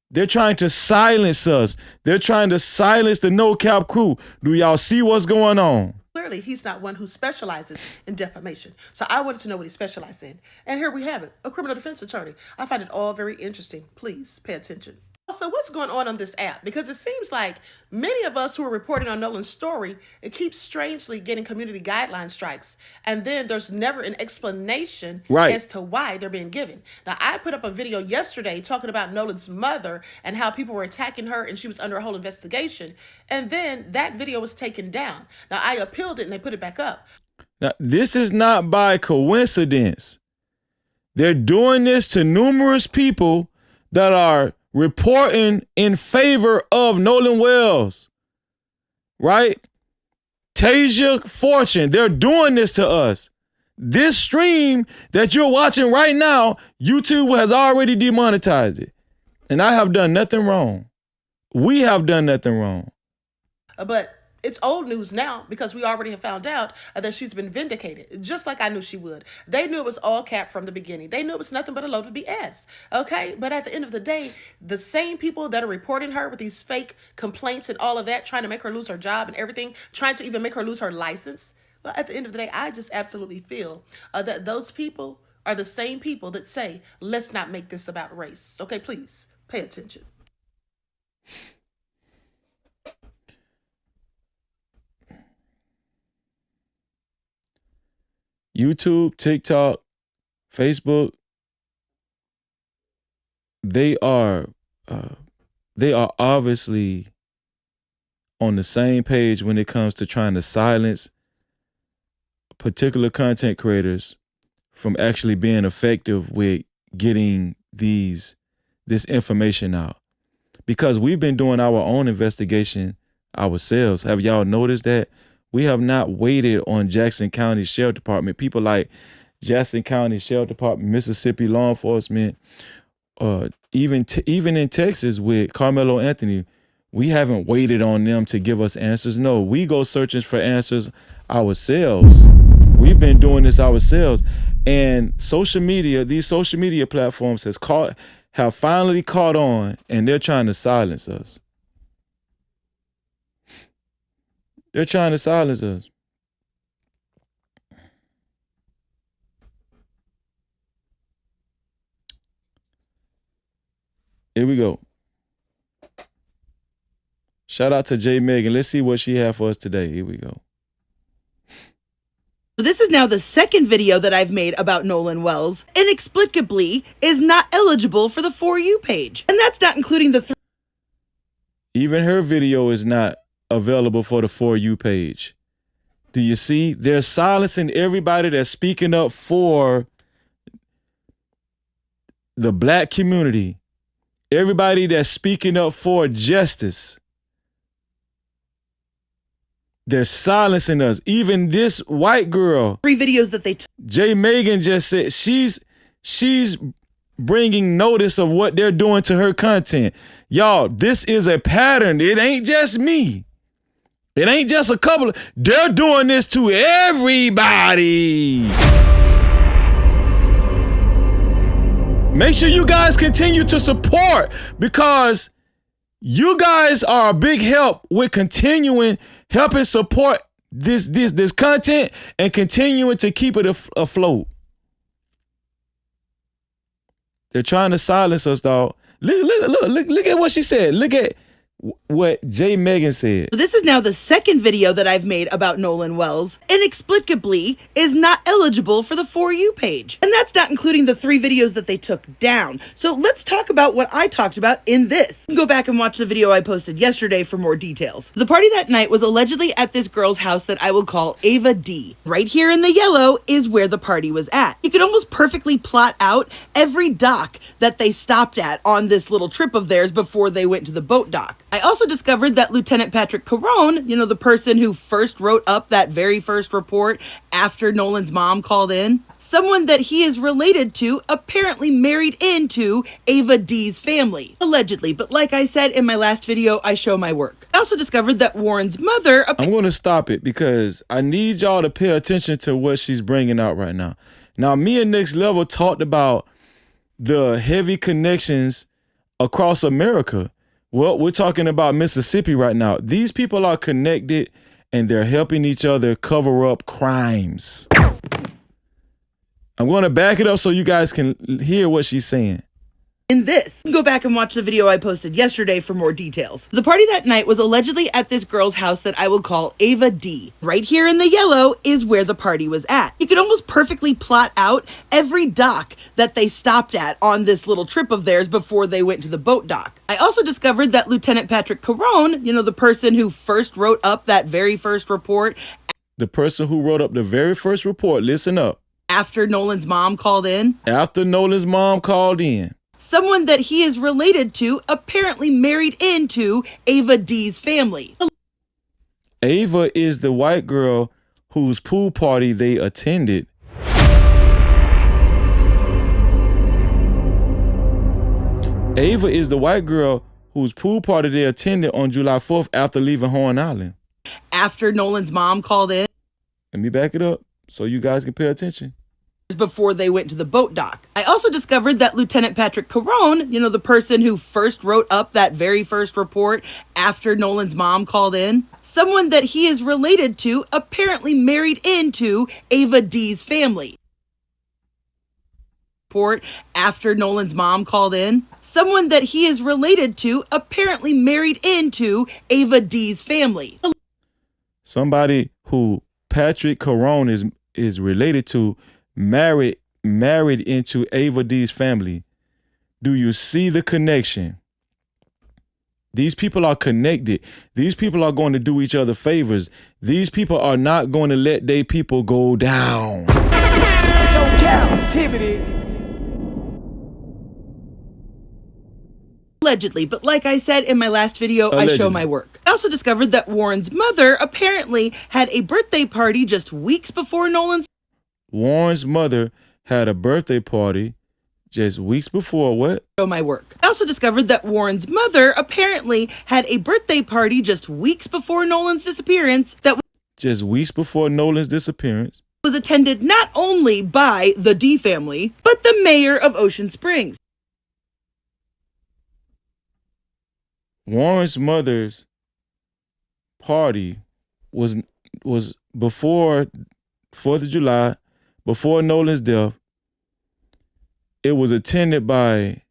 They're trying to silence us. They're trying to silence the No Cap crew. Do y'all see what's going on? Clearly, he's not one who specializes in defamation. So I wanted to know what he specialized in. And here we have it, a criminal defense attorney. I find it all very interesting. Please pay attention. Also, what's going on this app? Because it seems like many of us who are reporting on Nolan's story, it keeps strangely getting community guideline strikes. And then there's never an explanation as to why they're being given. Now, I put up a video yesterday talking about Nolan's mother and how people were attacking her and she was under a whole investigation. And then that video was taken down. Now, I appealed it and they put it back up. Now, this is not by coincidence. They're doing this to numerous people that are reporting in favor of Nolan Wells, right? Tasia Fortune, they're doing this to us. This stream that you're watching right now, YouTube has already demonetized it. And I have done nothing wrong. We have done nothing wrong. But it's old news now because we already have found out that she's been vindicated, just like I knew she would. They knew it was all cap from the beginning. They knew it was nothing but a load of BS, okay? But at the end of the day, the same people that are reporting her with these fake complaints and all of that, trying to make her lose her job and everything, trying to even make her lose her license, well, at the end of the day, I just absolutely feel that those people are the same people that say, let's not make this about race. Okay, please pay attention. YouTube, TikTok, Facebook, they are obviously on the same page when it comes to trying to silence particular content creators from actually being effective with getting this information out, because we've been doing our own investigation ourselves. Have y'all noticed that? We have not waited on Jackson County Sheriff Department. People like Jackson County Sheriff Department, Mississippi law enforcement, even in Texas with Carmelo Anthony, we haven't waited on them to give us answers. No, we go searching for answers ourselves. We've been doing this ourselves. And social media, these social media platforms have finally caught on, and they're trying to silence us. They're trying to silence us. Here we go. Shout out to J. Megan. Let's see what she had for us today. Here we go. This is now the second video that I've made about Nolan Wells. Inexplicably is not eligible for the For You page. And that's not including the Even her video is not available for the For You page. Do you see? They're silencing everybody that's speaking up for the black community. Everybody that's speaking up for justice. They're silencing us. Even this white girl. 3 videos that they took. J. Megan just said she's bringing notice of what they're doing to her content. Y'all, this is a pattern. It ain't just me. It ain't just a couple. They're doing this to everybody. Make sure you guys continue to support, because you guys are a big help with helping support this content and continuing to keep it afloat. They're trying to silence us, dog. Look at what she said. Look at what J. Megan said. This is now the second video that I've made about Nolan Wells. Inexplicably is not eligible for the For You page. And that's not including the 3 videos that they took down. So let's talk about what I talked about in this. Go back and watch the video I posted yesterday for more details. The party that night was allegedly at this girl's house that I will call Ava D. Right here in the yellow is where the party was at. You could almost perfectly plot out every dock that they stopped at on this little trip of theirs before they went to the boat dock. I also discovered that Lieutenant Patrick Carone, the person who first wrote up that very first report after Nolan's mom called in, someone that he is related to apparently married into Ava D's family. Allegedly, but like I said in my last video, I show my work. I also discovered that Warren's mother... I'm going to stop it because I need y'all to pay attention to what she's bringing out right now. Now, me and Next Level talked about the heavy connections across America. Well, we're talking about Mississippi right now. These people are connected and they're helping each other cover up crimes. I'm going to back it up so you guys can hear what she's saying. In this, go back and watch the video I posted yesterday for more details. The party that night was allegedly at this girl's house that I will call Ava D. Right here in the yellow is where the party was at. You could almost perfectly plot out every dock that they stopped at on this little trip of theirs before they went to the boat dock. I also discovered that Lieutenant Patrick Carone, the person who first wrote up that very first report. The person who wrote up the very first report, listen up. After Nolan's mom called in. After Nolan's mom called in. Someone that he is related to apparently married into Ava D's family. Ava is the white girl whose pool party they attended. Ava is the white girl whose pool party they attended on July 4th after leaving Horn Island. After Nolan's mom called in. Let me back it up so you guys can pay attention. Before they went to the boat dock. I also discovered that Lieutenant Patrick Carone, the person who first wrote up that very first report after Nolan's mom called in, someone that he is related to apparently married into Ava D's family. Report after Nolan's mom called in, someone that he is related to apparently married into Ava D's family. Somebody who Patrick Carone is related to married into Ava D's family. Do you see the connection? These people are connected. These people are going to do each other favors. These people are not going to let their people go down. No Cap-tivity. Allegedly, but like I said in my last video, I show my work. I also discovered that Warren's mother apparently had a birthday party just weeks before Nolan's. Warren's mother had a birthday party just weeks before what? Show my work. I also discovered that Warren's mother apparently had a birthday party just weeks before Nolan's disappearance that just weeks before Nolan's disappearance was attended not only by the D family, but the mayor of Ocean Springs. Warren's mother's party was before 4th of July, before Nolan's death. It was attended by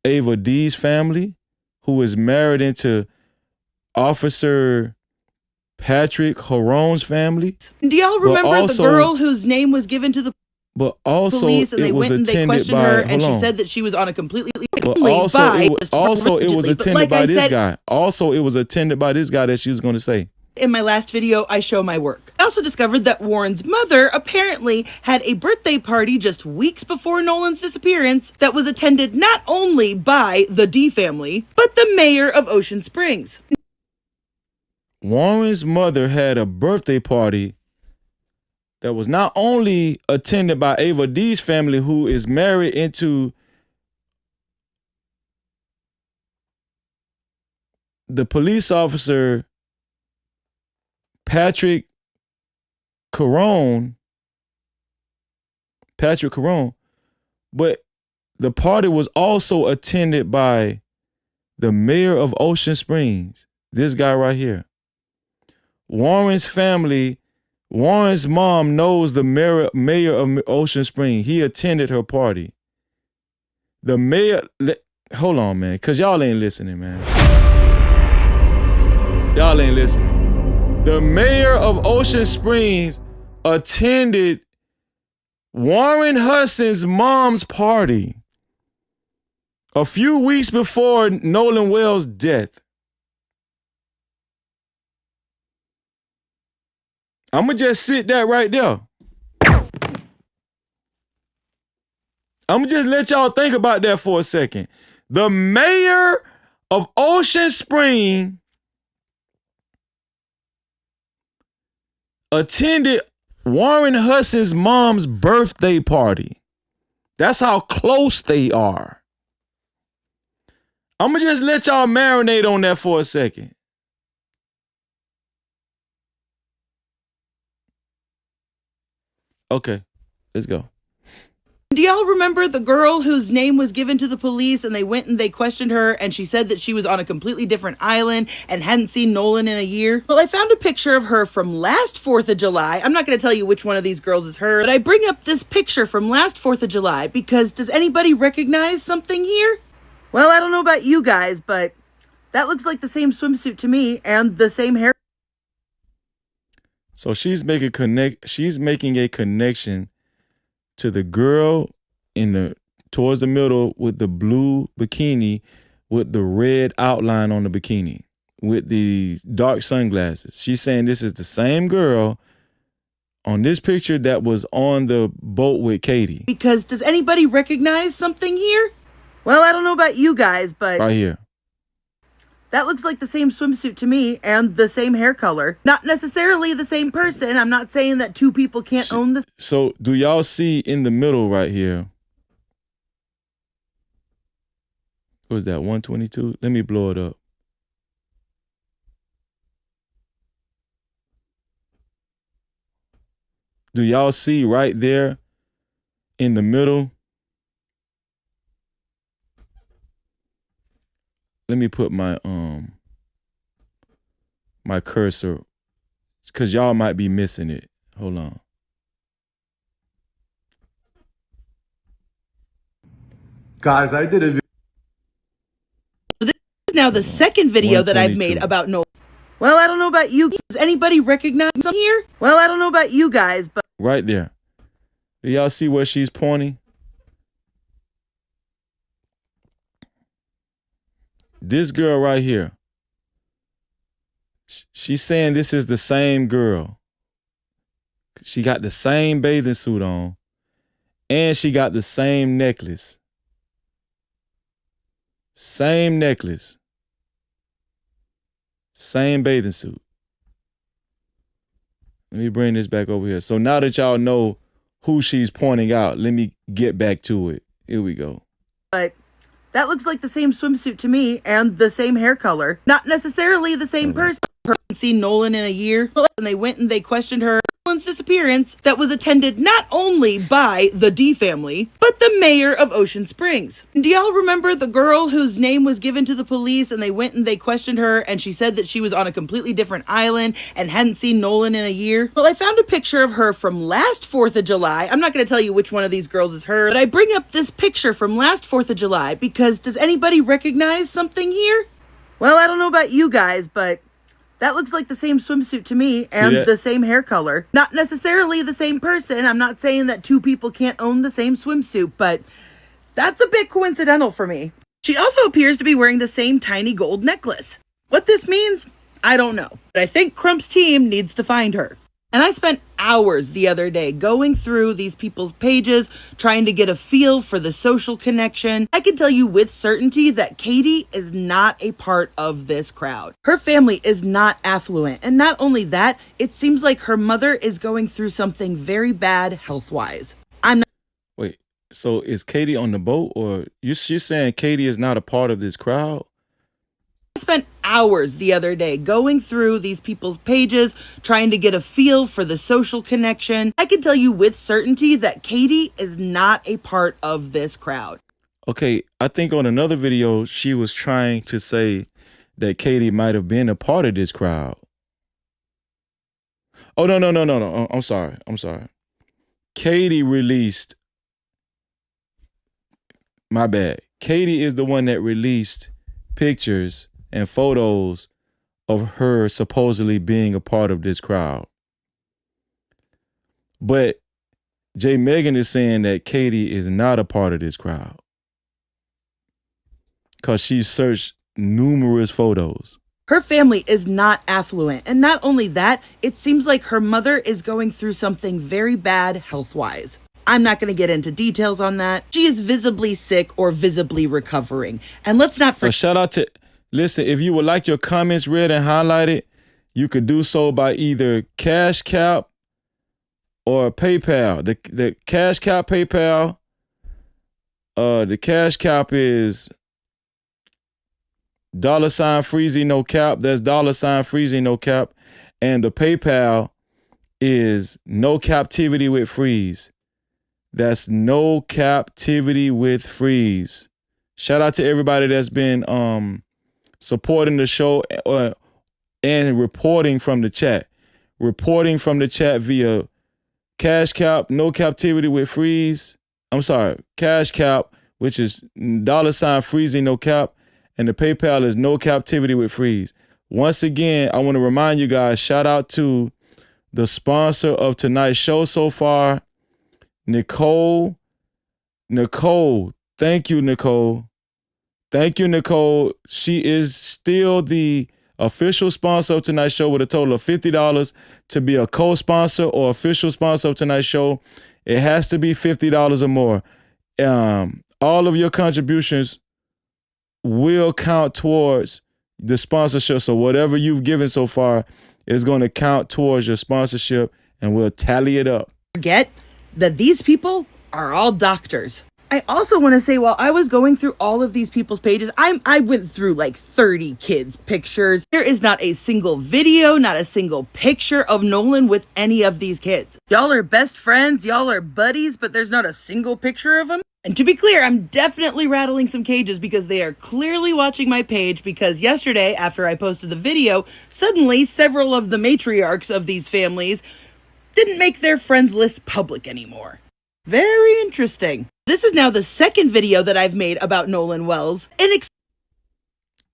Ava D's family, who is married into Officer Patrick Horon's family. Do y'all remember the girl whose name was given to the police and they went and they questioned her and she said that she was on a completely it was attended by this guy. Also, it was attended by this guy that she was going to say. In my last video, I show my work. I also discovered that Warren's mother apparently had a birthday party just weeks before Nolan's disappearance that was attended not only by the D family, but the mayor of Ocean Springs. Warren's mother had a birthday party that was not only attended by Ava D's family, who is married into the police officer Patrick Caron, but the party was also attended by the mayor of Ocean Springs, this guy right here. Warren's family, Warren's mom knows the mayor of Ocean Springs. He attended her party. The mayor, hold on, man, because y'all ain't listening, man. Y'all ain't listening. The mayor of Ocean Springs attended Warren Hudson's mom's party a few weeks before Nolan Wells' death. I'm going to just sit that right there. I'm going to just let y'all think about that for a second. The mayor of Ocean Springs attended Warren Hudson's mom's birthday party. That's how close they are. I'm going to just let y'all marinate on that for a second. Okay, let's go. Do y'all remember the girl whose name was given to the police and they went and they questioned her and she said that she was on a completely different island and hadn't seen Nolan in a year? Well, I found a picture of her from last 4th of July. I'm not going to tell you which one of these girls is her, but I bring up this picture from last 4th of July because does anybody recognize something here? Well, I don't know about you guys, but that looks like the same swimsuit to me and the same hair. So she's making a connection to the girl towards the middle with the blue bikini with the red outline on the bikini with the dark sunglasses. She's saying this is the same girl on this picture that was on the boat with Katie. Because does anybody recognize something here? Well, I don't know about you guys, but right here. That looks like the same swimsuit to me and the same hair color. Not necessarily the same person. I'm not saying that two people can't own this. So do y'all see in the middle right here? What was that, 122? Let me blow it up. Do y'all see right there in the middle? Let me put my my cursor, because y'all might be missing it. Hold on. Guys, I did a video. This is now the second video that I've made about Nolan. Well, I don't know about you. Does anybody recognize him here? Well, I don't know about you guys, but right there. Do y'all see where she's pointing? This girl right here, she's saying this is the same girl. She got the same bathing suit on, and she got the same necklace. Same necklace. Same bathing suit. Let me bring this back over here. So now that y'all know who she's pointing out, let me get back to it. Here we go. But that looks like the same swimsuit to me and the same hair color. Not necessarily the same person. Seen Nolan in a year, and they went and they questioned her Nolan's disappearance that was attended not only by the D family, but the mayor of Ocean Springs. Do y'all remember the girl whose name was given to the police and they went and they questioned her and she said that she was on a completely different island and hadn't seen Nolan in a year? Well, I found a picture of her from last 4th of July. I'm not going to tell you which one of these girls is her, but I bring up this picture from last 4th of July because does anybody recognize something here? Well, I don't know about you guys, but that looks like the same swimsuit to me and the same hair color. Not necessarily the same person. I'm not saying that two people can't own the same swimsuit, but that's a bit coincidental for me. She also appears to be wearing the same tiny gold necklace. What this means, I don't know. But I think Crump's team needs to find her. And I spent hours the other day going through these people's pages, trying to get a feel for the social connection. I can tell you with certainty that Katie is not a part of this crowd. Her family is not affluent. And not only that, it seems like her mother is going through something very bad health-wise. Wait, so is Katie on the boat, or you're saying Katie is not a part of this crowd? I spent hours the other day going through these people's pages, trying to get a feel for the social connection. I can tell you with certainty that Katie is not a part of this crowd. Okay, I think on another video, she was trying to say that Katie might have been a part of this crowd. Oh, no. I'm sorry. Katie released, my bad. Katie is the one that released pictures and photos of her supposedly being a part of this crowd. But J. Megan is saying that Katie is not a part of this crowd because she searched numerous photos. Her family is not affluent. And not only that, it seems like her mother is going through something very bad health-wise. I'm not going to get into details on that. She is visibly sick or visibly recovering. And let's not forget. Shout out to... Listen, if you would like your comments read and highlighted, you could do so by either Cash Cap or PayPal. The Cash Cap PayPal, the Cash Cap is $Freezy no cap. That's $Freezy no cap. And the PayPal is No Cap-tivity with Freeze. That's No Cap-tivity with Freeze. Shout out to everybody that's been supporting the show and reporting from the chat. Reporting from the chat via Cash Cap, No Cap-tivity with Freeze. I'm sorry, Cash Cap, which is $Freezy no cap. And the PayPal is No Cap-tivity with Freeze. Once again, I want to remind you guys, shout out to the sponsor of tonight's show so far, Nicole. Thank you, Nicole. Thank you, Nicole. She is still the official sponsor of tonight's show with a total of $50 to be a co-sponsor or official sponsor of tonight's show. It has to be $50 or more. All of your contributions will count towards the sponsorship. So whatever you've given so far is going to count towards your sponsorship, and we'll tally it up. Forget that these people are all doctors. I also want to say, while I was going through all of these people's pages, I went through like 30 kids' pictures. There is not a single video, not a single picture of Nolan with any of these kids. Y'all are best friends, y'all are buddies, but there's not a single picture of them. And to be clear, I'm definitely rattling some cages because they are clearly watching my page, because yesterday, after I posted the video, suddenly several of the matriarchs of these families didn't make their friends list public anymore. Very interesting. This is now the second video that I've made about Nolan Wells.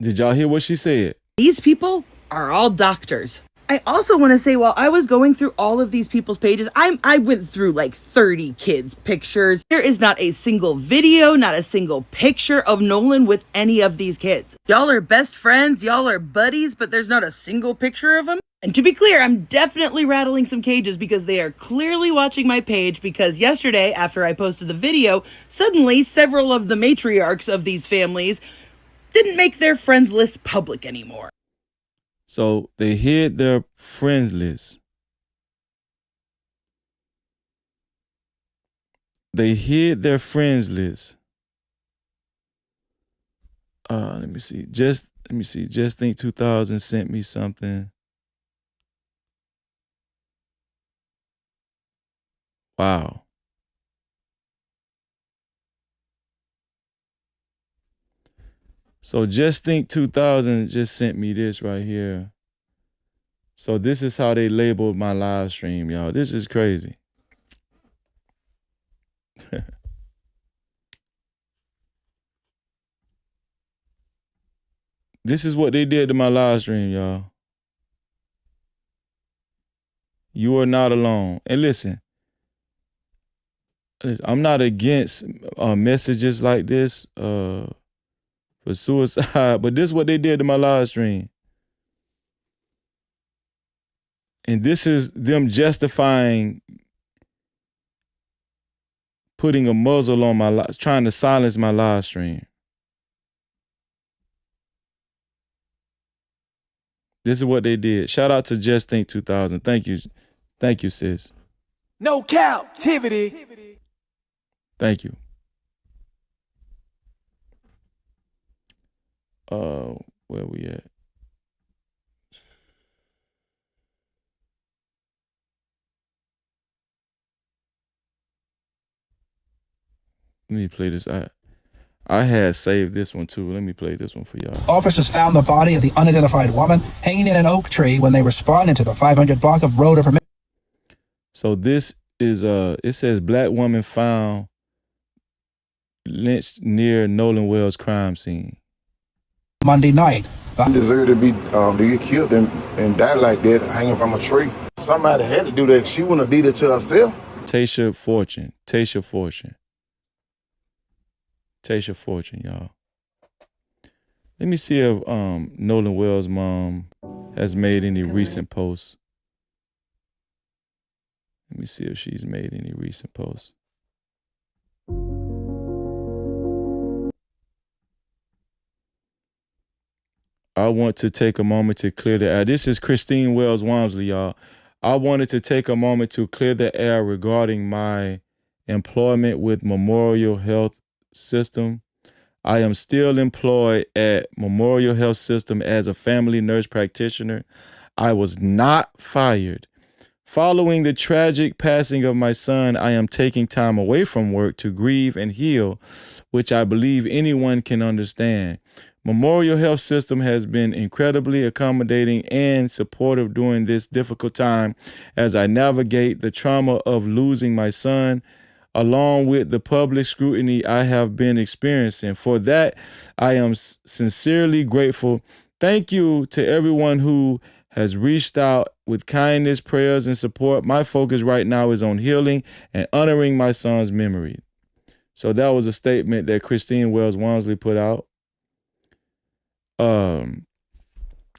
Did y'all hear what she said? These people are all doctors. I also want to say, while I was going through all of these people's pages, I went through like 30 kids' pictures. There is not a single video, not a single picture of Nolan with any of these kids. Y'all are best friends, y'all are buddies, but there's not a single picture of them. And to be clear, I'm definitely rattling some cages because they are clearly watching my page, because yesterday, after I posted the video, suddenly several of the matriarchs of these families didn't make their friends list public anymore. So they hid their friends list. They hid their friends list. Let me see. Just Think 2000 sent me something. Wow. So Just Think 2000 just sent me this right here. So this is how they labeled my live stream, y'all. This is crazy. This is what they did to my live stream, y'all. You are not alone. And listen, I'm not against messages like this for suicide, but this is what they did to my live stream. And this is them justifying putting a muzzle on my live, trying to silence my live stream. This is what they did. Shout out to Just Think 2000. Thank you. Thank you, sis. No Cap-tivity. Thank you. Where we at? Let me play this. I had saved this one too. Let me play this one for y'all. Officers found the body of the unidentified woman hanging in an oak tree when they responded to the 500 block of road over. So this is it says black woman found lynched near Nolan Wells crime scene. Monday night. I deserve to be to get killed and die like that, hanging from a tree. Somebody had to do that. She wouldn't have did it to herself. Tasha Fortune, y'all. Let me see if Nolan Wells' mom has made any recent posts. Let me see if she's made any recent posts. I want to take a moment to clear the air. This is Christine Wells Walmsley, y'all. I wanted to take a moment to clear the air regarding my employment with Memorial Health System. I am still employed at Memorial Health System as a family nurse practitioner. I was not fired. Following the tragic passing of my son, I am taking time away from work to grieve and heal, which I believe anyone can understand. Memorial Health System has been incredibly accommodating and supportive during this difficult time as I navigate the trauma of losing my son, along with the public scrutiny I have been experiencing. For that, I am sincerely grateful. Thank you to everyone who has reached out with kindness, prayers, and support. My focus right now is on healing and honoring my son's memory. So that was a statement that Christine Wells Walmsley put out.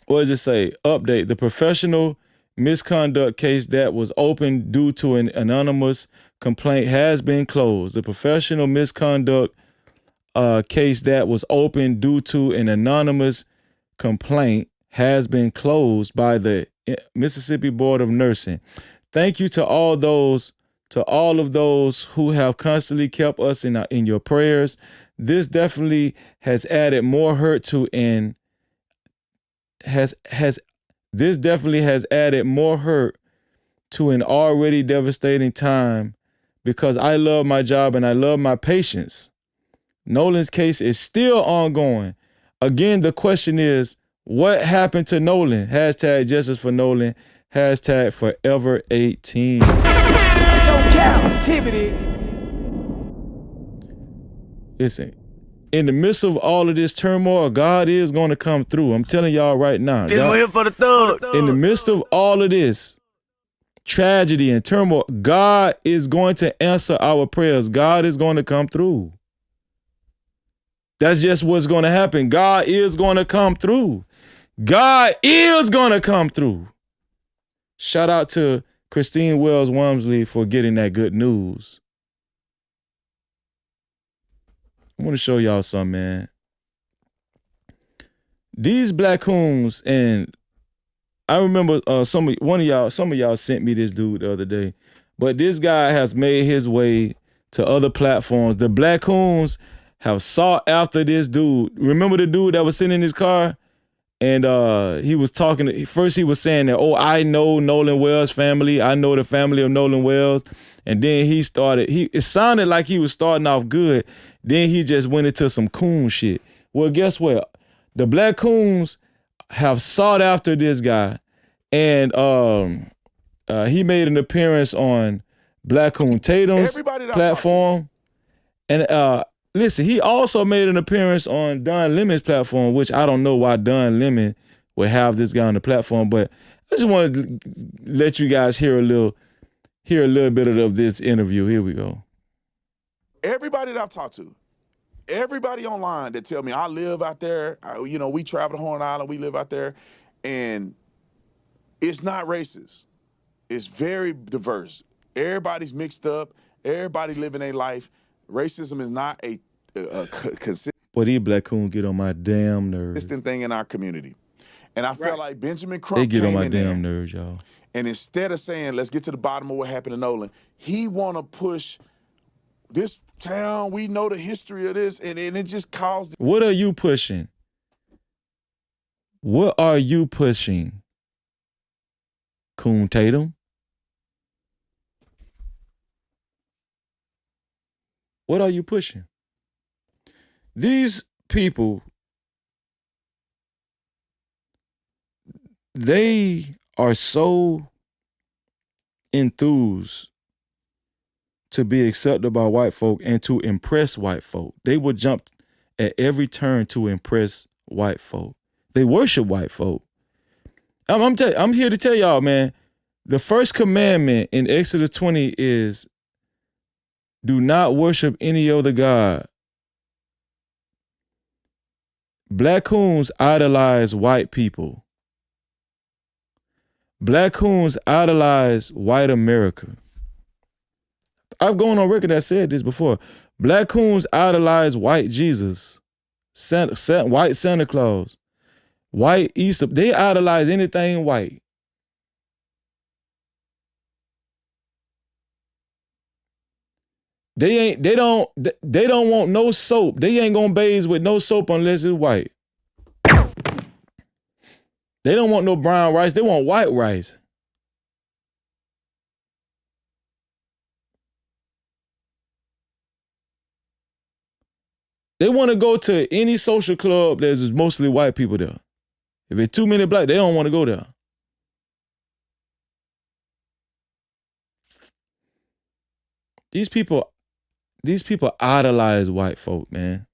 What does it say? Update. The professional misconduct case that was opened due to an anonymous complaint has been closed. The professional misconduct case that was opened due to an anonymous complaint has been closed by the Mississippi Board of Nursing. Thank you to all of those who have constantly kept us in your prayers. This definitely has added more hurt to an already devastating time because I love my job and I love my patients. Nolan's case is still ongoing. Again, the question is, what happened to Nolan? Hashtag justice for Nolan. Hashtag forever 18. No Cap-tivity. Listen, in the midst of all of this turmoil, God is going to come through. I'm telling y'all right now. Here for the thug. In the midst of all of this tragedy and turmoil, God is going to answer our prayers. God is going to come through. That's just what's going to happen. God is going to come through. God is going to come through. Shout out to Christine Wells Walmsley for getting that good news. I want to show y'all something, man. These black coons, and I remember some of y'all sent me this dude the other day, but this guy has made his way to other platforms. The black coons have sought after this dude. Remember the dude that was sitting in his car? And he was talking, first he was saying that, oh, I know Nolan Wells' family. I know the family of Nolan Wells. And then it sounded like he was starting off good. Then he just went into some coon shit. Well, guess what? The black coons have sought after this guy. And he made an appearance on Black Coon Tatum's platform. And listen, he also made an appearance on Don Lemon's platform, which I don't know why Don Lemon would have this guy on the platform, but I just wanted to let you guys hear a little bit of this interview. Here we go. Everybody that I've talked to, everybody online that tell me I live out there, we travel to Horn Island, we live out there, and it's not racist. It's very diverse. Everybody's mixed up. Everybody living their life. Racism is not a consistent. Boy, these black coons get on my damn nerves. Consistent thing in our community. And I felt like Benjamin Crump They get on came my in damn there, nerves, y'all. and instead of saying, let's get to the bottom of what happened to Nolan, he want to push this town, we know the history of this, and it just caused. What are you pushing? What are you pushing, Coon Tatum? What are you pushing? These people, they are so enthused to be accepted by white folk and to impress white folk. They will jump at every turn to impress white folk. They worship white folk. I'm here to tell y'all, man, the first commandment in Exodus 20 is do not worship any other god. Black coons idolize white people. Black coons idolize white America. I've gone on record that said this before. Black coons idolize white Jesus, white Santa Claus, white Easter. They idolize anything white. They don't want no soap. They ain't gonna bathe with no soap unless it's white. They don't want no brown rice. They want white rice. They want to go to any social club that's mostly white people there. If it's too many black, they don't want to go there. These people idolize white folk, man.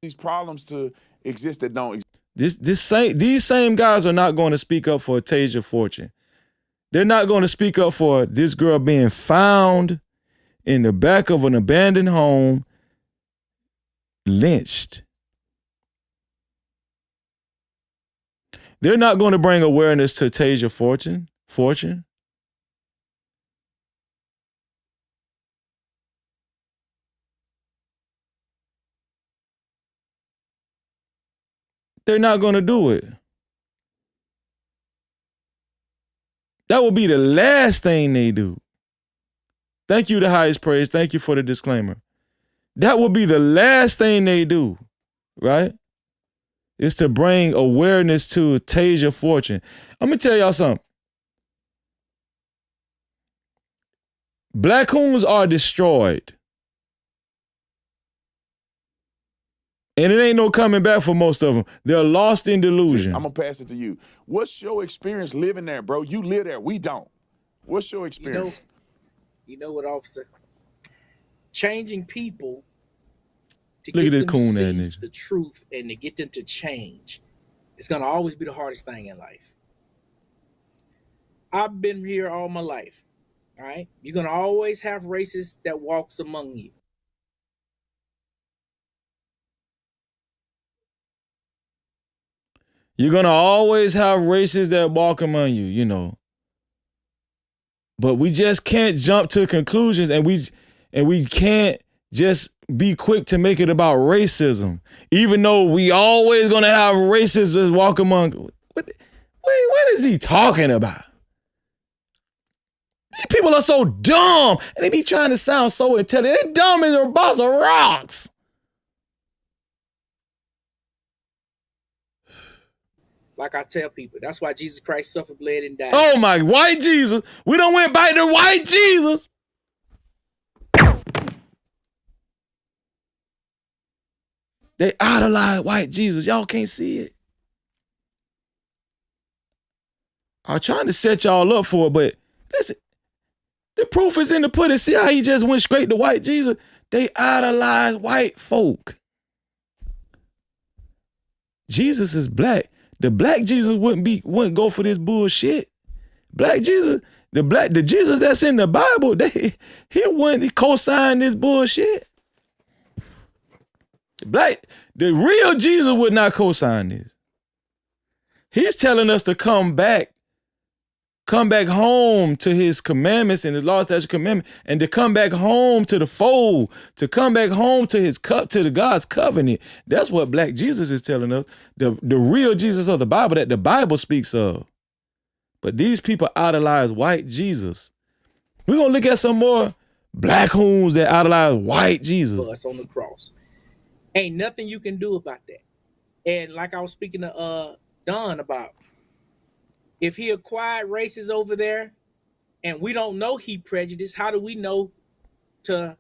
These problems to exist that don't exist. These same guys are not going to speak up for Tasia Fortune. They're not going to speak up for this girl being found in the back of an abandoned home, lynched. They're not going to bring awareness to Tasia Fortune. They're not going to do it. That will be the last thing they do. Thank you, the highest praise. Thank you for the disclaimer. That will be the last thing they do, right? Is to bring awareness to Tasia Fortune. I'm going to tell y'all something. Black coons are destroyed. And it ain't no coming back for most of them. They're lost in delusion. I'm going to pass it to you. What's your experience living there, bro? You live there. We don't. What's your experience? You know what, officer? Changing people to Look get at this them coon see that nigga. the truth and to get them to change. It's going to always be the hardest thing in life. I've been here all my life. All right? You're going to always have racists that walks among you. You're going to always have racists that walk among you, you know. But we just can't jump to conclusions, and we can't just be quick to make it about racism, even though we always gonna have racists walk among. What is he talking about? These people are so dumb, and they be trying to sound so intelligent. They dumb as a box of rocks. Like I tell people, that's why Jesus Christ suffered, bled, and died. Oh my, white Jesus. We done went back to white Jesus. They idolize white Jesus. Y'all can't see it. I'm trying to set y'all up for it, but listen, the proof is in the pudding. See how he just went straight to white Jesus? They idolize white folk. Jesus is black. The black Jesus wouldn't go for this bullshit. Black Jesus, the Jesus that's in the Bible, he wouldn't co-sign this bullshit. The real Jesus would not co-sign this. He's telling us to come back home to his commandments and his law, statute, commandment, and to come back home to the fold, to come back home to the God's covenant. That's what black Jesus is telling us. The real Jesus of the Bible that the Bible speaks of. But these people idolize white Jesus. We're gonna look at some more black hoons that idolize white Jesus. For us on the cross. Ain't nothing you can do about that. And like I was speaking to Don about, if he acquired races over there and we don't know he prejudiced, how do we know to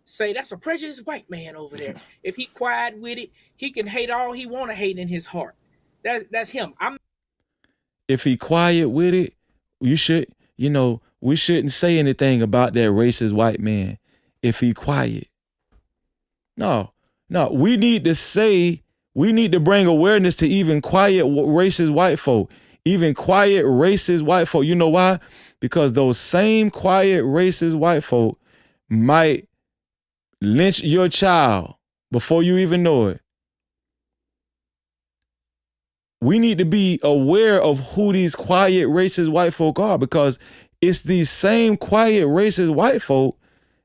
say that's a prejudiced white man over there? If he quiet with it, he can hate all he want to hate in his heart. That's him. If he quiet with it, we shouldn't say anything about that racist white man if he quiet. No, we need to bring awareness to even quiet racist white folk. Even quiet racist white folk. You know why? Because those same quiet racist white folk might lynch your child before you even know it. We need to be aware of who these quiet racist white folk are, because it's these same quiet racist white folk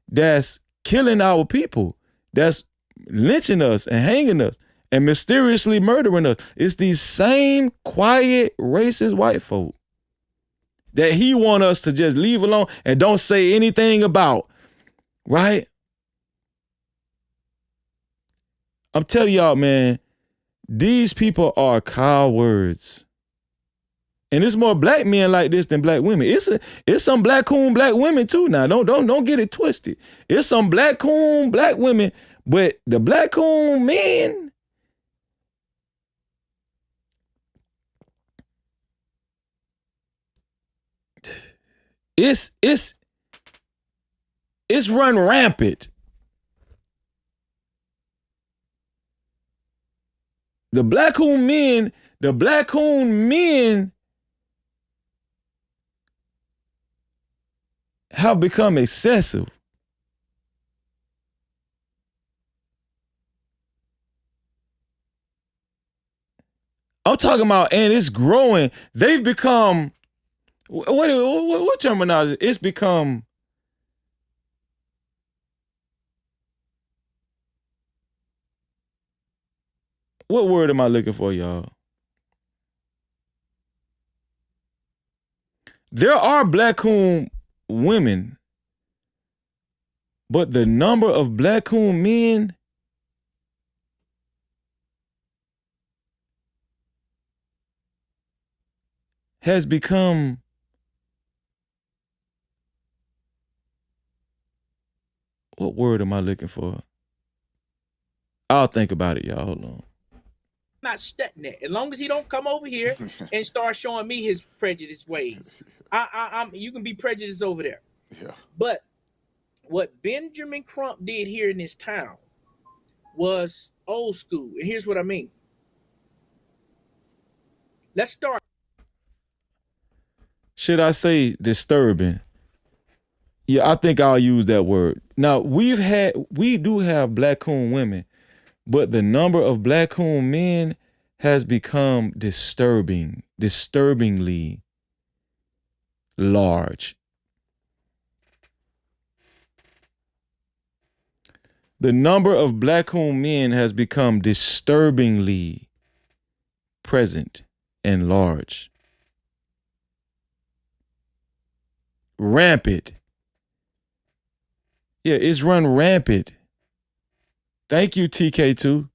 that's killing our people, that's lynching us and hanging us and mysteriously murdering us. It's these same quiet racist white folk that he want us to just leave alone and don't say anything about, right? I'm telling y'all, man, these people are cowards. And it's more black men like this than black women. It's some black coon black women too now. Don't get it twisted. It's some black coon black women, but the black coon men, it's run rampant. The black coon men have become excessive. I'm talking about, and it's growing. They've become, what terminology? It's become, what word am I looking for, y'all? There are black coon women, but the number of black coon men has become what word am I looking for? I'll think about it, y'all. Hold on. Not studying that. As long as he don't come over here and start showing me his prejudiced ways, I'm you can be prejudiced over there. Yeah. But what Benjamin Crump did here in this town was old school, and here's what I mean. Let's start. Should I say disturbing? Yeah, I think I'll use that word. Now, we do have black coon women, but the number of black coon men has become disturbingly large. The number of black-owned men has become disturbingly present and large. Rampant. Yeah, it's run rampant. Thank you, TK2.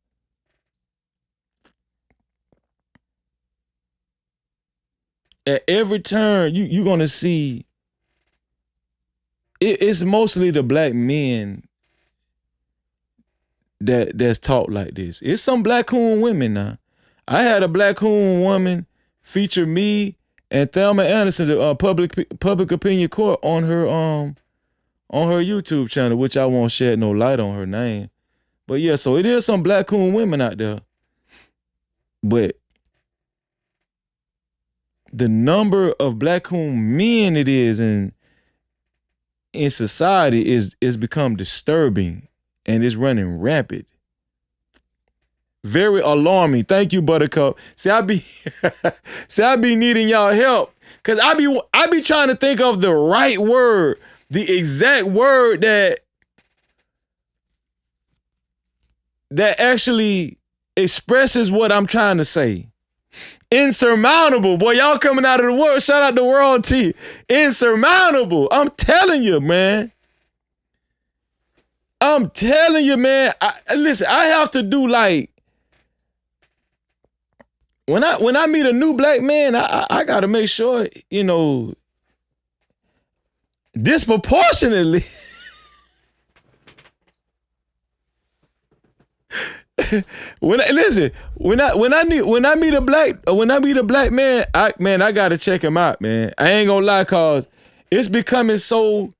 At every turn, you're going to see it's mostly the black men that's taught like this. It's some black-owned women now. I had a black-owned woman feature me and Thelma Anderson, the public opinion court, on her YouTube channel, which I won't shed no light on her name. But yeah, so it is some black-owned women out there. But the number of black-owned men it is in society is become disturbing, and it's running rapid. Very alarming. Thank you, Buttercup. See, I be needing y'all help, cause I be trying to think of the right word, the exact word that actually expresses what I'm trying to say. Insurmountable. Boy, y'all coming out of the world. Shout out to World T. Insurmountable. I'm telling you, man. Listen, I have to do like, when I meet a new black man, I gotta make sure, disproportionately. When I meet a black man, I gotta check him out, man. I ain't gonna lie, cause it's becoming so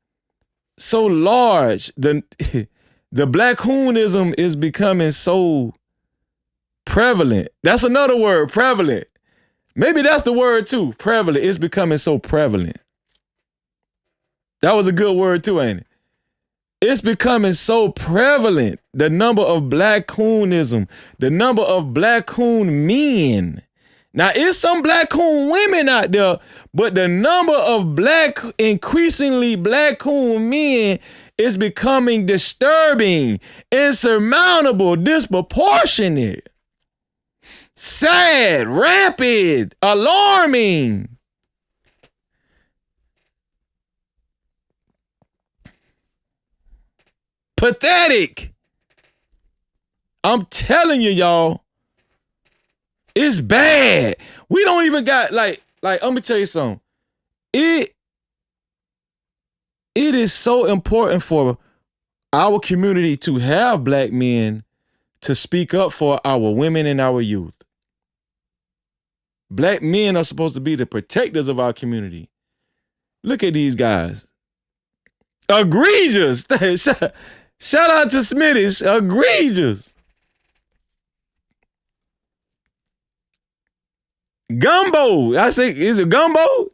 large. The black-hoonism is becoming so prevalent. That's another word, prevalent. Maybe that's the word too, prevalent. It's becoming so prevalent. That was a good word too, ain't it? It's becoming so prevalent. The number of black-hoonism, the number of black-hoon men. Now, it's some black-hoon women out there, but the number of increasingly black-hoon men is becoming disturbing, insurmountable, disproportionate, sad, rampant, alarming. Pathetic. I'm telling you, y'all, it's bad. We don't even got like let me tell you something. It is so important for our community to have black men to speak up for our women and our youth. Black men are supposed to be the protectors of our community. Look at these guys. Egregious. Shout out to Smitty. Egregious. Gumbo. I say, is it gumbo?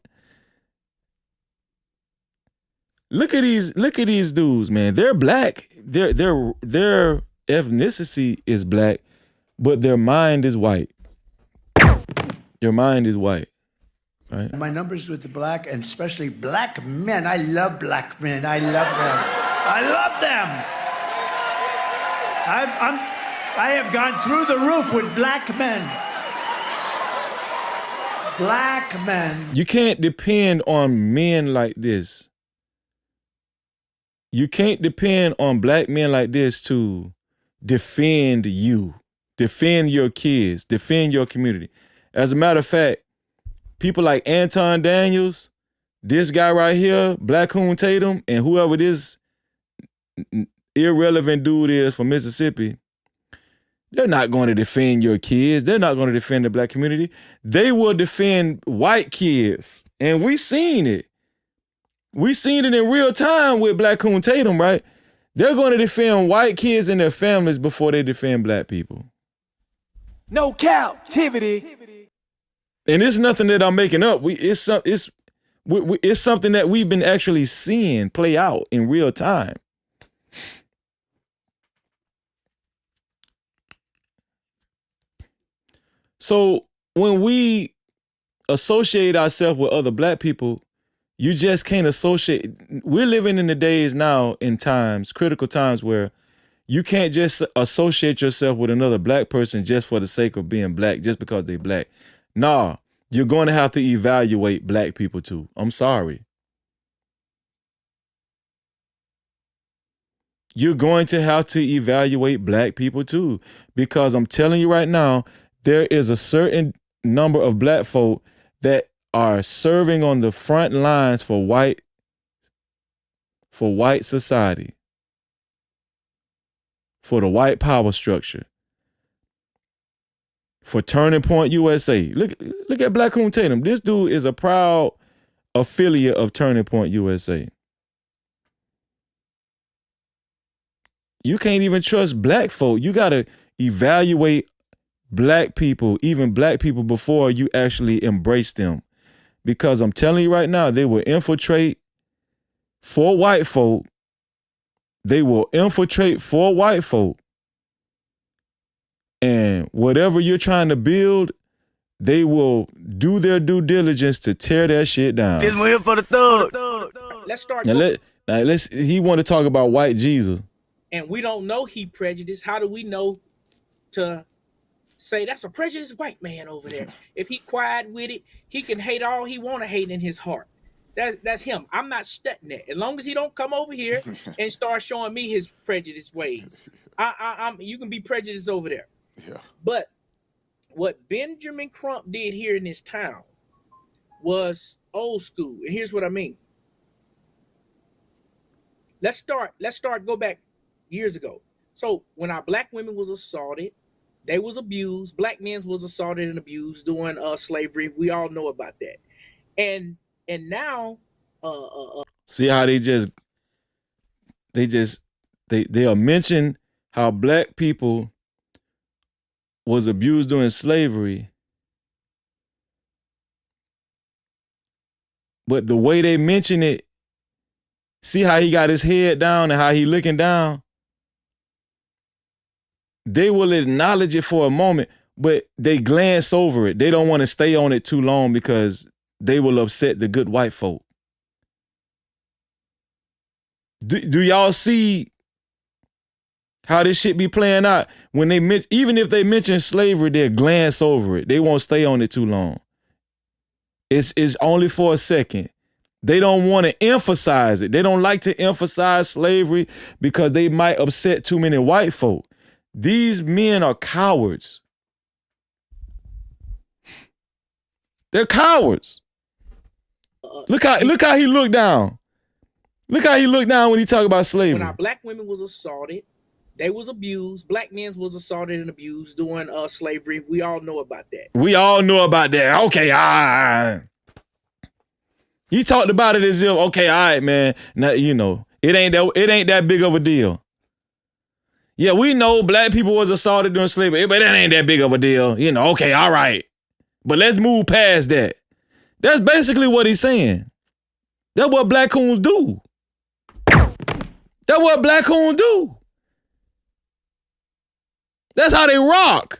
Look at these dudes, man. They're black. Their ethnicity is black, but their mind is white. Their mind is white. Right? My numbers with the black, and especially black men. I love black men. I love them. I love them. I have gone through the roof with black men. Black men. You can't depend on men like this. You can't depend on black men like this to defend you, defend your kids, defend your community. As a matter of fact, people like Anton Daniels, this guy right here, Black Hoon Tatum, and whoever this irrelevant dude is from Mississippi, they're not going to defend your kids. They're not going to defend the black community. They will defend white kids. And we seen it. We seen it in real time with Black Hoon Tatum, right? They're going to defend white kids and their families before they defend black people. No captivity. And it's nothing that I'm making up. It's something that we've been actually seeing play out in real time. So when we associate ourselves with other black people, you just can't associate. We're living in the days now, in times, critical times, where You can't just associate yourself with another black person just for the sake of being black, just because they black. Nah, you're going to have to evaluate black people too. I'm sorry. You're going to have to evaluate black people too, because I'm telling you right now, there is a certain number of black folk that are serving on the front lines for white society, for the white power structure, for Turning Point USA. Look at Black Coon Tatum. This dude is a proud affiliate of Turning Point USA. You can't even trust black folk. You got to evaluate black people, even black people, before you actually embrace them. Because I'm telling you right now, they will infiltrate for white folk. They will infiltrate for white folk. And whatever you're trying to build, they will do their due diligence to tear that shit down. This one here for the thug. Let's start. He want to talk about white Jesus. And we don't know he prejudiced. How do we know to say that's a prejudiced white man over there? If he quiet with it, he can hate all he want to hate in his heart. That's him. I'm not studying that. As long as he don't come over here and start showing me his prejudiced ways, you can be prejudiced over there. Yeah. But what Benjamin Crump did here in this town was old school, and here's what I mean. Let's go back years ago. So when our black women was assaulted, they was abused. Black men was assaulted and abused during slavery. We all know about that. And now, see how they'll mention how black people was abused during slavery, but the way they mention it, see how he got his head down and how he looking down. They will acknowledge it for a moment, but they glance over it. They don't want to stay on it too long because they will upset the good white folk. Do y'all see how this shit be playing out? When they even if they mention slavery, they'll glance over it. They won't stay on it too long. It's only for a second. They don't want to emphasize it. They don't like to emphasize slavery because they might upset too many white folk. These men are cowards. They're cowards. Look how he looked down. Look how he looked down when he talk about slavery. When our black women was assaulted, they was abused. Black men was assaulted and abused during slavery. We all know about that. We all know about that. Okay, he talked about it as if, okay, all right, man. Now, you know, it ain't that big of a deal. Yeah, we know black people was assaulted during slavery, but that ain't that big of a deal. You know, okay, all right. But let's move past that. That's basically what he's saying. That's what black coons do. That's what black coons do. That's how they rock.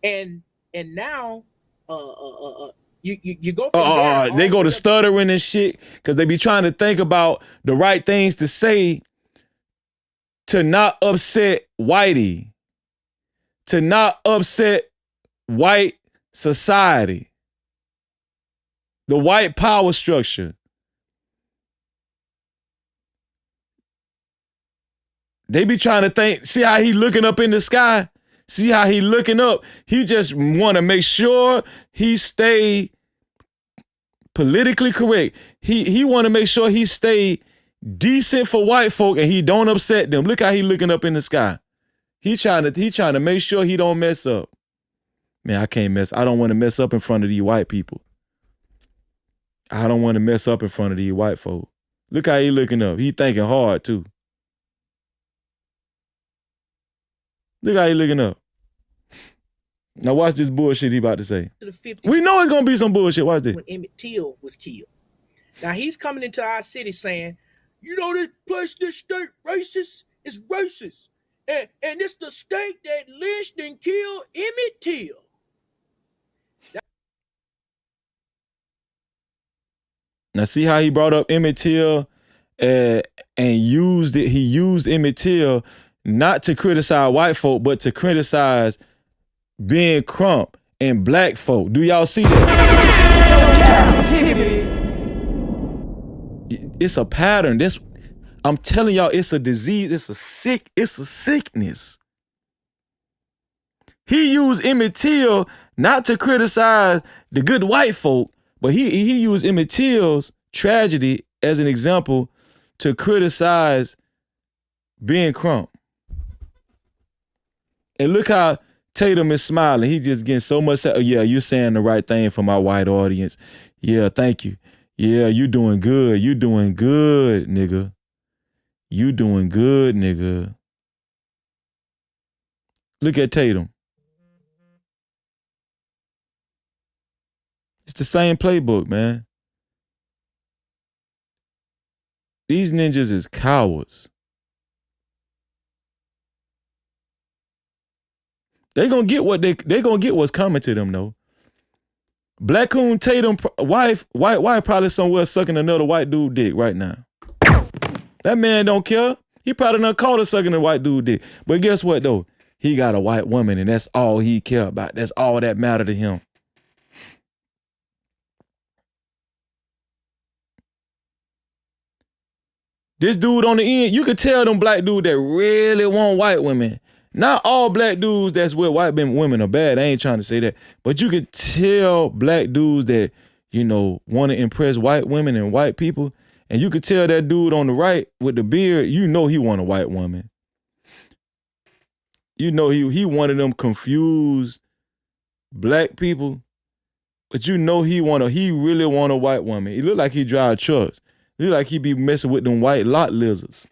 And now, you go from there. They go to stuttering and shit because they be trying to think about the right things to say to not upset whitey, to not upset white society, the white power structure. They be trying to think, see how he looking up in the sky? See how he looking up? He just want to make sure he stay politically correct. He want to make sure he stay decent for white folk and he don't upset them. Look how he looking up in the sky. He trying to make sure he don't mess up. Man, I don't want to mess up in front of these white people. I don't want to mess up in front of these white folk. Look how he looking up. He thinking hard too. Look how he looking up. Now watch this bullshit he about to say. We know it's gonna be some bullshit. Watch this. When Emmett Till was killed. Now he's coming into our city saying, you know, this place, this state racist is racist. And it's the state that lynched and killed Emmett Till. Now see how he brought up Emmett Till and used it. He used Emmett Till. not to criticize white folk, but to criticize being crump and black folk. Do y'all see that? It's a pattern. I'm telling y'all, it's a disease. It's a sickness. He used Emmett Till not to criticize the good white folk, but he used Emmett Till's tragedy as an example to criticize being crump. And look how Tatum is smiling. He just getting so much. Oh, yeah, you're saying the right thing for my white audience. Yeah, thank you. Yeah, you doing good. You doing good, nigga. You doing good, nigga. Look at Tatum. It's the same playbook, man. These ninjas is cowards. They gonna get what they gonna get what's coming to them though. Black Coon Tatum wife probably somewhere sucking another white dude dick right now. That man don't care. He probably done caught her sucking a white dude dick. But guess what though? He got a white woman and that's all he care about. That's all that matter to him. This dude on the end, you could tell them black dudes that really want white women. Not all black dudes that's with white women are bad. I ain't trying to say that. But you could tell black dudes that, you know, want to impress white women and white people. And you could tell that dude on the right with the beard, you know he want a white woman. You know he one of them confused black people. But you know he really want a white woman. He look like he drive trucks. He look like he be messing with them white lot lizards.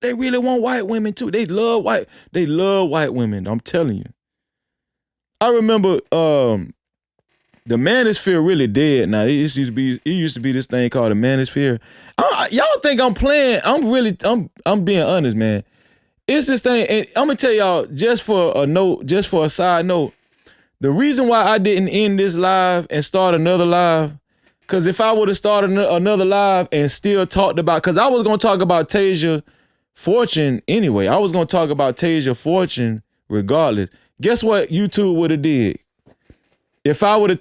They really want white women too. They love white women. I'm telling you. I remember the manosphere really dead now. It used to be this thing called the manosphere. Y'all think I'm playing? I'm being honest, man. It's this thing, and I'm gonna tell y'all just for a side note. The reason why I didn't end this live and start another live, because if I would have started another live and still talked about, because I was gonna talk about Tasia Fortune anyway. I was gonna talk about Tasia Fortune regardless. Guess what YouTube would have did? If I would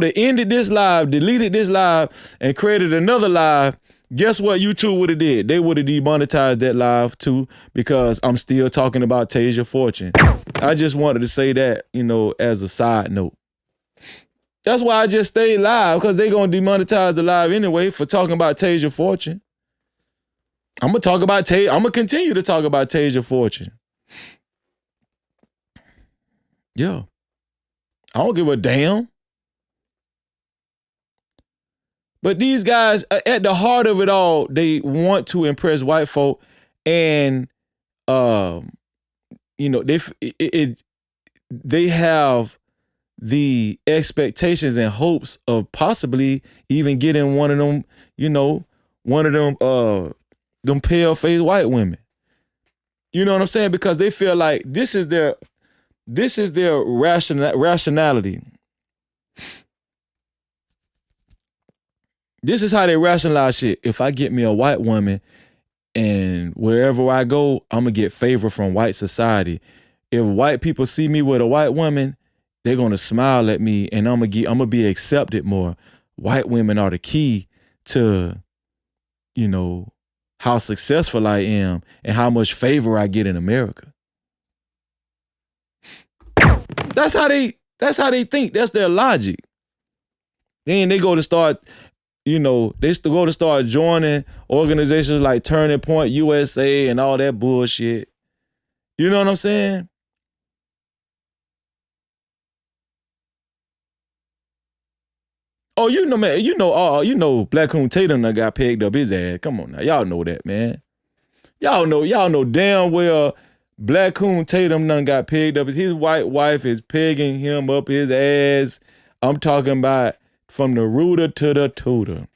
have ended this live, deleted this live, and created another live, guess what YouTube would have did? They would have demonetized that live too, because I'm still talking about Tasia Fortune. I just wanted to say that, you know, as a side note. That's why I just stayed live, because they gonna demonetize the live anyway for talking about Tasia Fortune. I'm gonna continue to talk about Tasia Fortune. Yeah. I don't give a damn. But these guys, at the heart of it all, they want to impress white folk, and you know, they have the expectations and hopes of possibly even getting one of them, you know, them pale-faced white women. You know what I'm saying? Because they feel like this is their rationality. This is how they rationalize shit. If I get me a white woman and wherever I go, I'm gonna get favor from white society. If white people see me with a white woman, they're gonna smile at me and I'm gonna be accepted more. White women are the key to, you know, how successful I am and how much favor I get in America. That's how they think. That's their logic. Then they go to start, you know, start joining organizations like Turning Point USA and all that bullshit. You know what I'm saying? Oh, you know, man, you know Black Coon Tatum done got pegged up his ass. Come on now. Y'all know that, man. Y'all know damn well Black Coon Tatum done got pegged up. His white wife is pegging him up his ass. I'm talking about from the rooter to the tutor.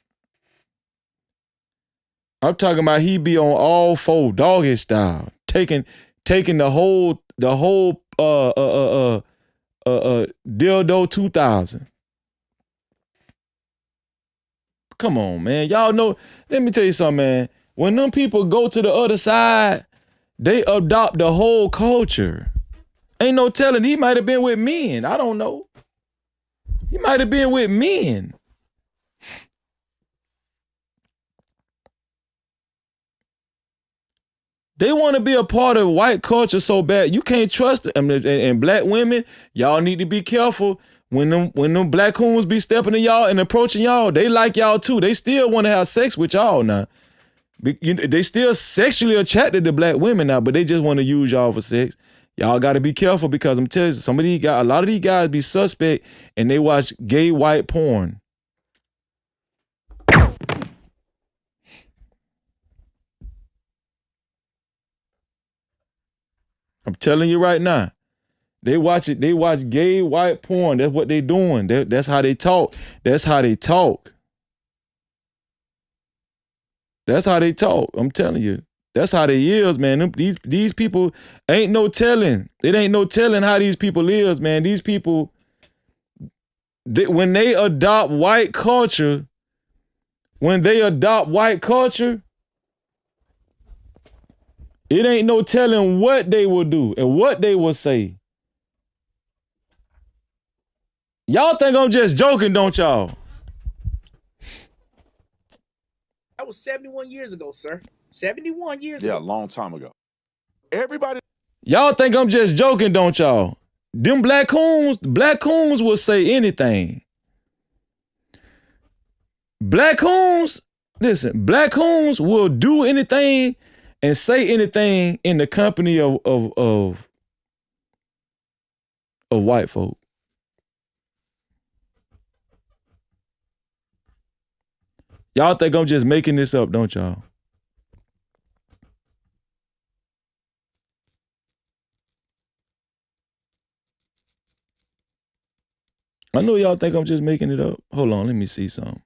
I'm talking about he be on all four doggy style, taking the whole dildo 2000. come on, man. Y'all know, let me tell you something, man. When them people go to the other side, they adopt the whole culture. Ain't no telling, he might have been with men. I don't know. He might have been with men. They want to be a part of white culture so bad. You can't trust them. And black women, y'all need to be careful. When them black coons be stepping to y'all and approaching y'all, they like y'all too. They still want to have sex with y'all now. They still sexually attracted to black women now, but they just want to use y'all for sex. Y'all got to be careful because I'm telling you, a lot of these guys be suspect and they watch gay white porn. I'm telling you right now. They watch it. They watch gay white porn. That's what they doing. That's how they talk. That's how they talk. That's how they talk. I'm telling you. That's how they is, man. These people ain't no telling. It ain't no telling how these people is, man. These people, when they adopt white culture, it ain't no telling what they will do and what they will say. Y'all think I'm just joking, don't y'all? That was 71 years ago, sir. 71 years ago. Yeah, a long time ago. Everybody. Y'all think I'm just joking, don't y'all? Them black coons will say anything. Black coons will do anything and say anything in the company of white folk. Y'all think I'm just making this up, don't y'all? I know y'all think I'm just making it up. Hold on, let me see something.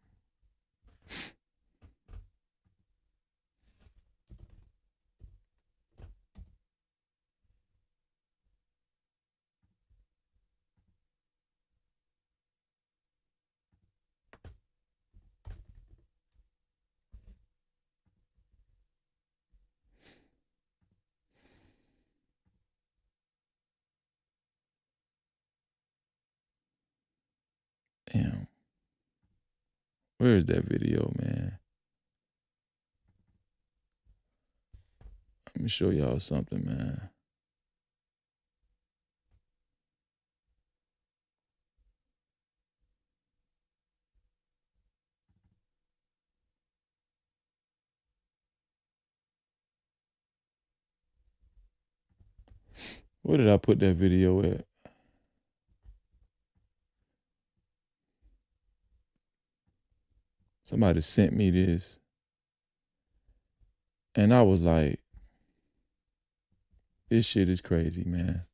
Damn. Where is that video, man? Let me show y'all something, man. Where did I put that video at? Somebody sent me this. And I was like, this shit is crazy, man.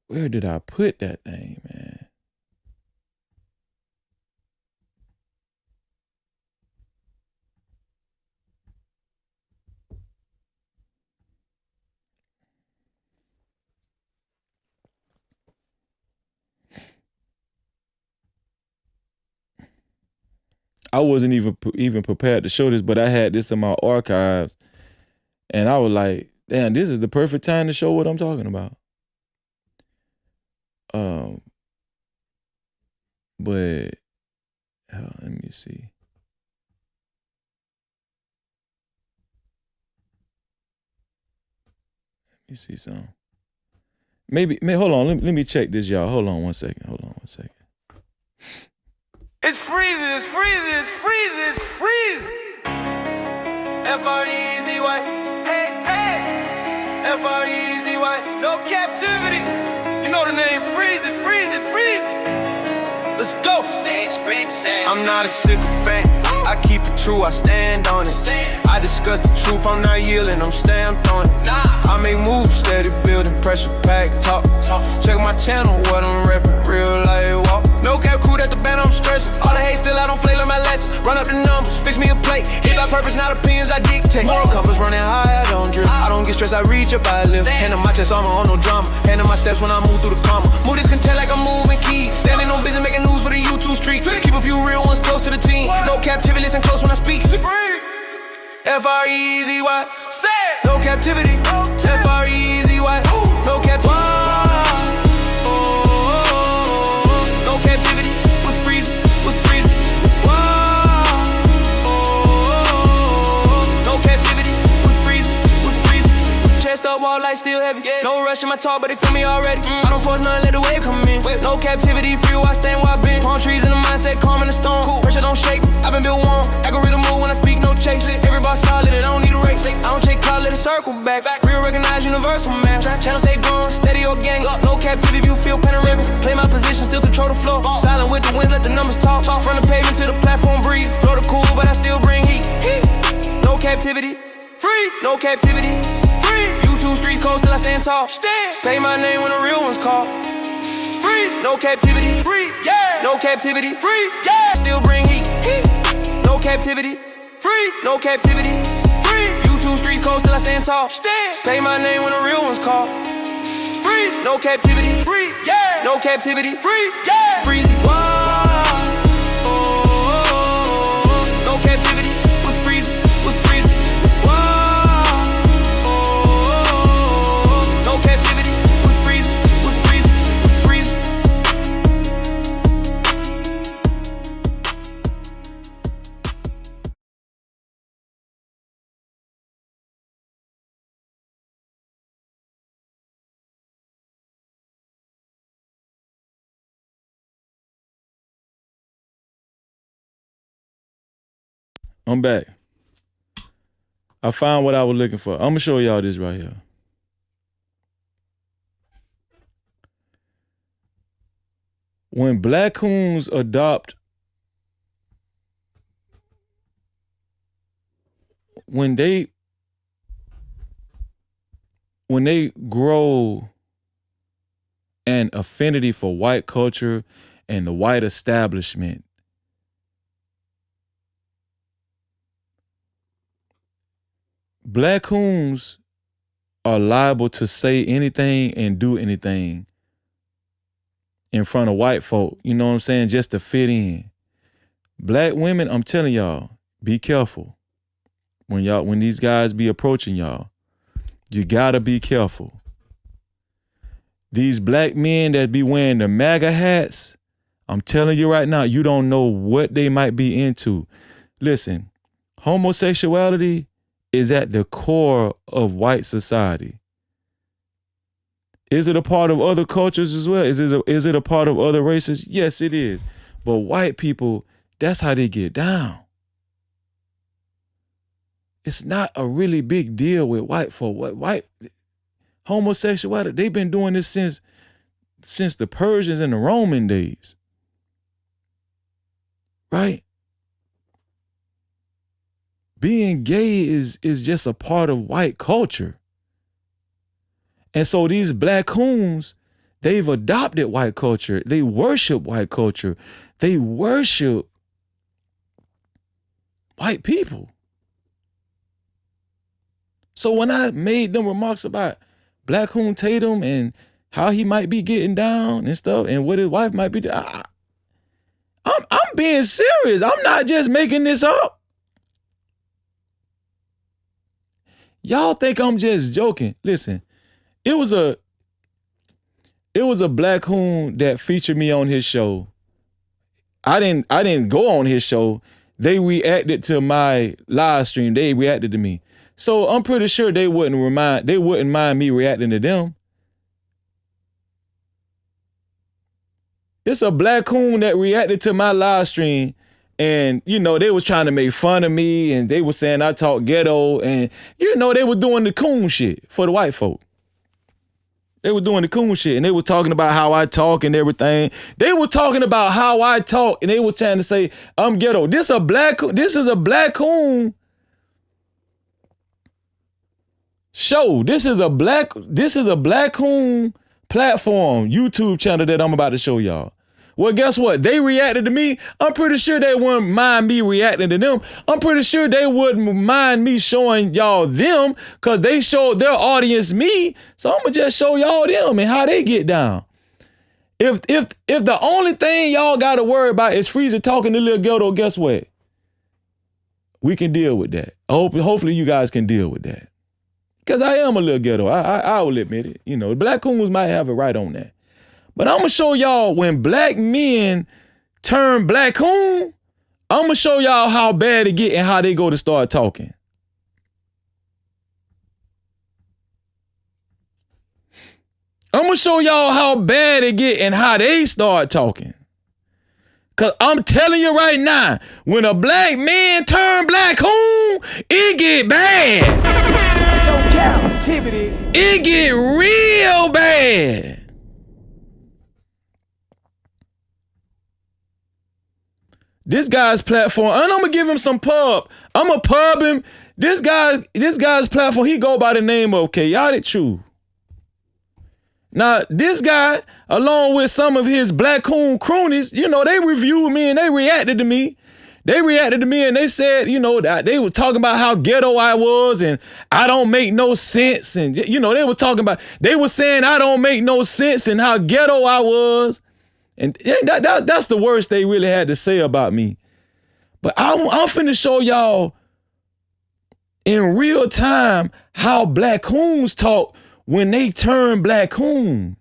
Where did I put that thing, man? I wasn't even prepared to show this, but I had this in my archives. And I was like, damn, this is the perfect time to show what I'm talking about. But let me see. Let me see something. Maybe hold on. Let me check this, y'all. Hold on one second. It's freezing, it's freezing, it's freezing, it's freezing. F-R-E-E-Z-Y, hey, hey. F-R-E-E-Z-Y, no captivity. You know the name, freezing, freezing, freezing. Let's go. I'm not a sycophant. I keep it true, I stand on it. I discuss the truth, I'm not yielding, I'm stamped on it. I make moves, steady building, pressure pack, talk. Check my channel, what I'm repping, real life walk. No cap crew at the band, I'm stressing. All the hate still out on play, learn my lessons. Run up the numbers, fix me a plate. Hip hop purpose, not opinions I dictate. Moral compass running high, I don't drift. I don't get stressed, I reach up, I lift. Hand on my chest, armor on no drama. Hand on my steps when I move through the comma. Move this content like I'm moving key. Standing on business, making news for the YouTube street. Keep a few real ones close to the team. No captivity, listen close when I speak. F-R-E-E-Z-Y. No captivity. F-R-E-E-Z-Y. No captivity. No captivity. We're freezing. We're freezing. No captivity. We're freezing. We're freezing. Chest up, wall light still heavy. No rush in my talk, but they feel me already. I don't force nothing, let the wave come in. No captivity, free where I stand where I been. Palm trees in the mindset, calm in the storm. Pressure don't shake. I've been built warm. Algorithm move when I speak, no chase. Everybody solid, I don't need a race. I don't take cloud, let it circle back. Real recognize universal man. Channel stay growing, steady organic. No captivity, view feel panoramic. Play my position, still control the flow. Silent with the winds, let the numbers talk. From the pavement to the platform, breathe. Flow the cool, but I still bring heat. No captivity, free. No captivity, free. YouTube streets cold, still I stand tall. Say my name when the real ones call. Free. No captivity, free. Yeah. No captivity, free. Yeah. Still bring heat. No captivity, free. No captivity, free. YouTube streets cold, still I stand tall. Say my name when the real ones call. Free. No captivity, free. Yeah. No captivity, free. Yeah. Freezy. No captivity, we're freezing. We're freezing. No captivity, we're freezing. We're freezing. We're freezing. I'm back. I found what I was looking for. I'm gonna show y'all this right here. When black coons adopt, when they grow an affinity for white culture and the white establishment, black coons are liable to say anything and do anything in front of white folk, you know what I'm saying, just to fit in. Black women, I'm telling y'all, be careful. When these guys be approaching y'all, you gotta be careful. These black men that be wearing the MAGA hats, I'm telling you right now, you don't know what they might be into. Listen, homosexuality is at the core of white society. Is it a part of other cultures as well? Is it a part of other races? Yes, it is. But white people, that's how they get down. It's not a really big deal with white folk. White homosexuality, they've been doing this since the Persians and the Roman days. Right? Being gay is just a part of white culture. And so these black coons, they've adopted white culture. They worship white culture. They worship white people. So when I made them remarks about Black Coon Tatum and how he might be getting down and stuff and what his wife might be doing, I'm being serious. I'm not just making this up. Y'all think I'm just joking. Listen, it was a black coon that featured me on his show. I didn't go on his show. They reacted to my live stream. They reacted to me. So I'm pretty sure they wouldn't mind me reacting to them. It's a black coon that reacted to my live stream, and they was trying to make fun of me, and they were saying I talk ghetto, and they were doing the coon shit for the white folk. They were doing the coon shit, and they were talking about how I talk and everything. They were talking about how I talk, and they were trying to say I'm ghetto. This is a black coon show. This is a black coon platform, YouTube channel that I'm about to show y'all. Well, guess what? They reacted to me. I'm pretty sure they wouldn't mind me reacting to them. I'm pretty sure they wouldn't mind me showing y'all them because they showed their audience me. So I'm going to just show y'all them and how they get down. If the only thing y'all got to worry about is Freezer talking to Lil Ghetto, guess what? We can deal with that. Hopefully you guys can deal with that. Because I am a little ghetto. I will admit it. You know, black coons might have it right on that. But I'm going to show y'all when black men turn black coon, I'm going to show y'all how bad it get and how they go to start talking. I'm going to show y'all how bad it get and how they start talking. Because I'm telling you right now, when a black man turn black coon, it get bad. No captivity. It get real bad. This guy's platform, and I'm gonna give him some pub. I'm gonna pub him. This guy's platform, he go by the name of Chaotic Truth. Now, this guy, along with some of his black coon cronies, you know, they reviewed me and they reacted to me. They reacted to me and they said, you know, that they were talking about how ghetto I was and I don't make no sense. And, you know, they were saying I don't make no sense and how ghetto I was. And that's the worst they really had to say about me. But I'm finna show y'all in real time how black coons talk when they turn black coon.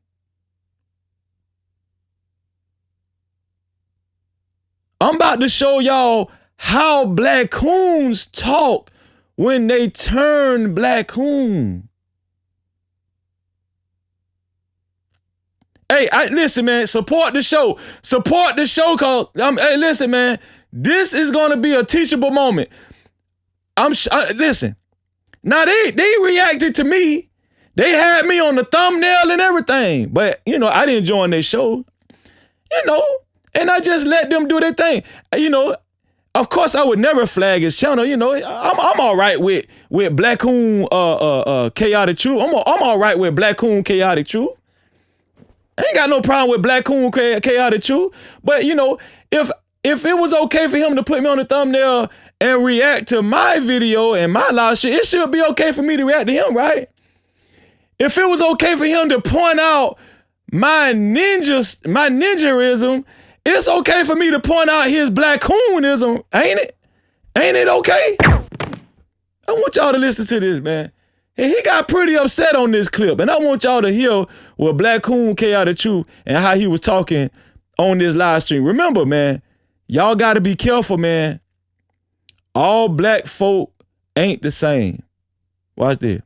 I'm about to show y'all how black coons talk when they turn black coon. Hey, listen, man, support the show. Support the show, cause hey, listen, man, this is gonna be a teachable moment. Listen. Now they reacted to me. They had me on the thumbnail and everything, but you know I didn't join their show. You know, and I just let them do their thing. You know, of course I would never flag his channel. You know, I'm all right with Black Coon Chaotic Truth. I'm all right with Black Coon Chaotic Truth. I ain't got no problem with Black Coon Chaotic Truth. But you know, if it was okay for him to put me on the thumbnail and react to my video and my live shit, it should be okay for me to react to him, right? If it was okay for him to point out my ninjaism, it's okay for me to point out his black coonism, ain't it? Ain't it okay? I want y'all to listen to this, man. And he got pretty upset on this clip, and I want y'all to hear what Black Coon Chaotic Truth and how he was talking on this live stream. Remember, man, y'all got to be careful, man. All black folk ain't the same. Watch this.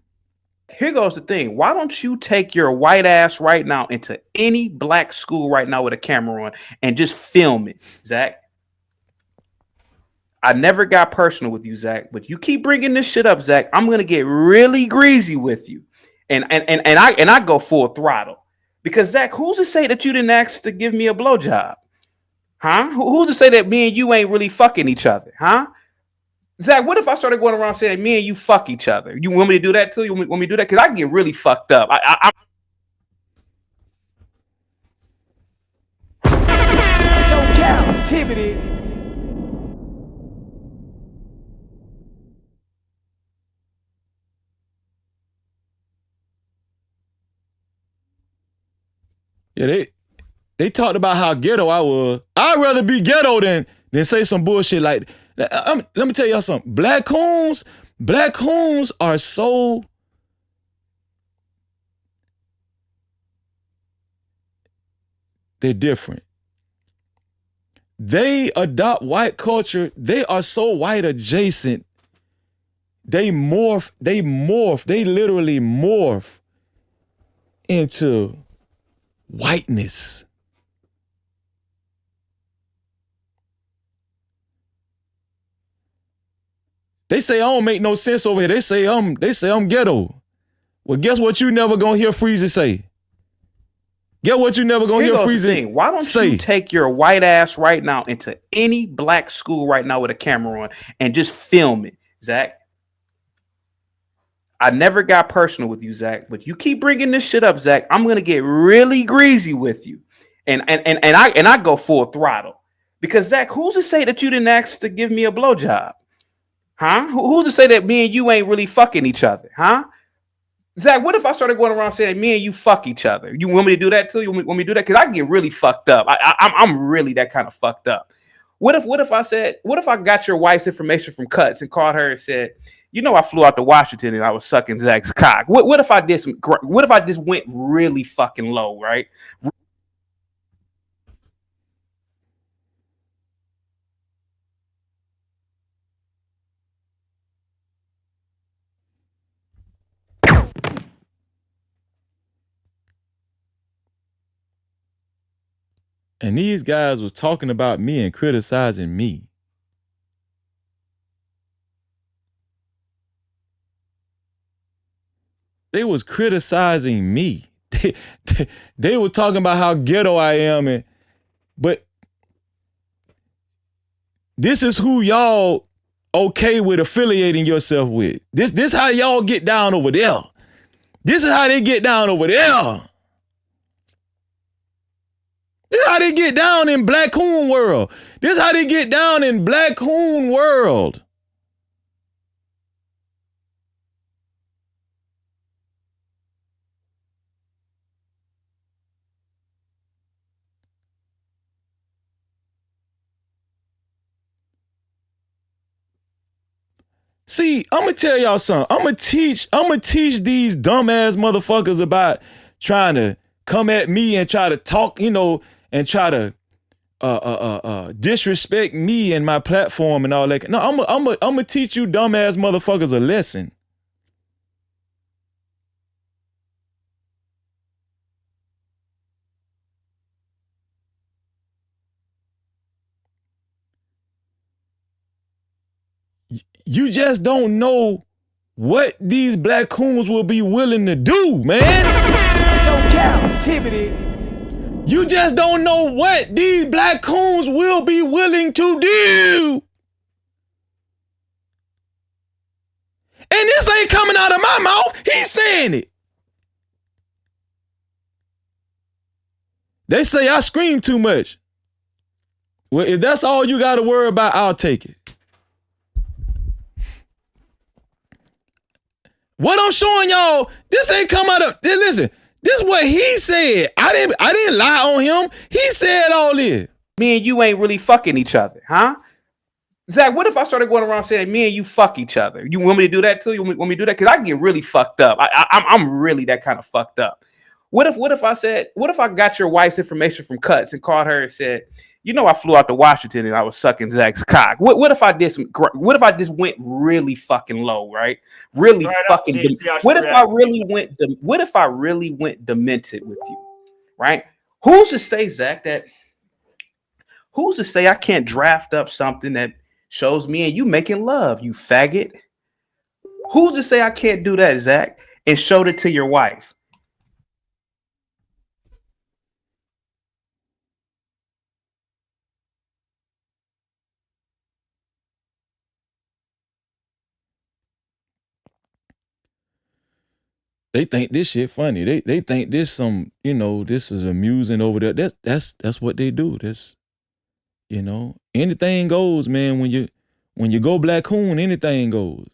Here goes the thing. Why don't you take your white ass right now into any black school right now with a camera on and just film it, Zach? I never got personal with you, Zach, but you keep bringing this shit up, Zach. I'm gonna get really greasy with you, and I go full throttle because Zach, who's to say that you didn't ask to give me a blowjob, huh? Who's to say that me and you ain't really fucking each other, huh? Zach, what if I started going around saying me and you fuck each other? You want me to do that too? You want me to do that? Because I get really fucked up. No captivity. Yeah, they talked about how ghetto I was. I'd rather be ghetto than say some bullshit like that. Let me tell y'all something. Black coons are so they're different. They adopt white culture. They are so white adjacent. They literally morph into whiteness. They say I don't make no sense over here. They say I'm ghetto. Well, guess what you never gonna hear Freezy say? Get what you never gonna hear Freezy. Why don't you take your white ass right now into any black school right now with a camera on and just film it, Zach? I never got personal with you, Zach, but you keep bringing this shit up, Zach. I'm gonna get really greasy with you, And I go full throttle. Because Zach, who's to say that you didn't ask to give me a blowjob? Huh? Who's to say that me and you ain't really fucking each other? Huh? Zach, what if I started going around saying me and you fuck each other? You want me to do that too? You want me to do that? Because I get really fucked up. I'm really that kind of fucked up. What if I got your wife's information from Cuts and called her and said, you know, I flew out to Washington and I was sucking Zach's cock. What if I did what if I just went really fucking low, right? And these guys was talking about me and criticizing me. They was criticizing me. They were talking about how ghetto I am, but this is who y'all okay with affiliating yourself with. This how y'all get down over there. This is how they get down over there. This is how they get down in Black Coon world. This is how they get down in Black Coon world. See, I'm gonna tell y'all something. I'm gonna teach these dumbass motherfuckers about trying to come at me and try to talk, and try to disrespect me and my platform and all that. No, I'm gonna teach you dumbass motherfuckers a lesson. You just don't know what these Black Coons will be willing to do, man. No Cap-tivity. You just don't know what these Black Coons will be willing to do. And this ain't coming out of my mouth. He's saying it. They say I scream too much. Well, if that's all you got to worry about, I'll take it. What I'm showing y'all, this ain't come out of, listen, this is what he said. I didn't lie on him. He said all this. Me and you ain't really fucking each other, huh? Zach, what if I started going around saying me and you fuck each other? You want me to do that too? You want me to do that? Because I get really fucked up. I'm really that kind of fucked up. What if I got your wife's information from Cuts and called her and said, you know, I flew out to Washington and I was sucking Zach's cock. What if I just went really fucking low, right? Really fucking. What if I really went demented with you, right? Who's to say, Zach, who's to say I can't draft up something that shows me and you making love, you faggot? Who's to say I can't do that, Zach, and show it to your wife? They think this shit funny. They think this this is amusing over there. That's what they do. That's, anything goes, man. When you go Black Coon, anything goes.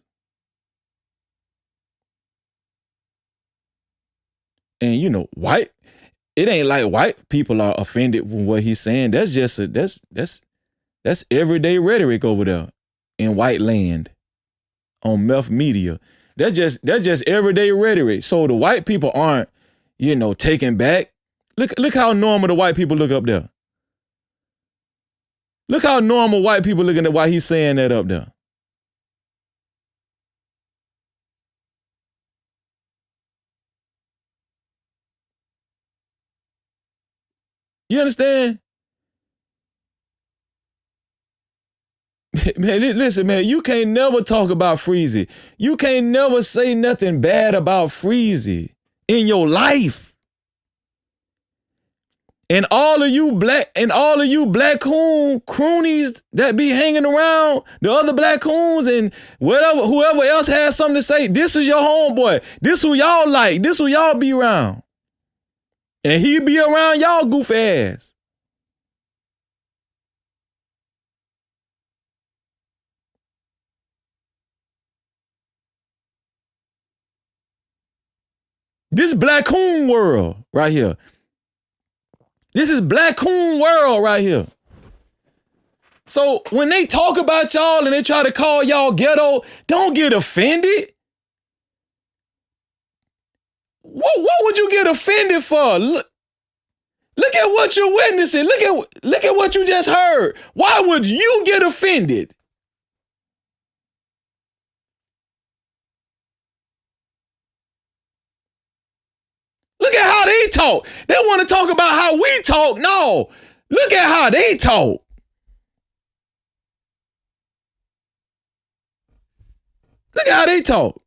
And it ain't like white people are offended with what he's saying. That's just that's everyday rhetoric over there in white land on Meth Media. That's just everyday rhetoric. So the white people aren't, taken back. Look how normal the white people look up there. Look how normal white people looking at why he's saying that up there. You understand? Man, listen, man, you can't never talk about Freezy. You can't never say nothing bad about Freezy in your life. And all of you black coon croonies that be hanging around, the other Black Coons and whoever else has something to say, this is your homeboy. This who y'all like. This who y'all be around. And he be around y'all goof ass. This Black Coon world right here. This is Black Coon world right here. So when they talk about y'all and they try to call y'all ghetto, don't get offended. What would you get offended for? Look at what you're witnessing. Look at what you just heard. Why would you get offended? Look at how they talk. They want to talk about how we talk. No. Look at how they talk. Look at how they talk.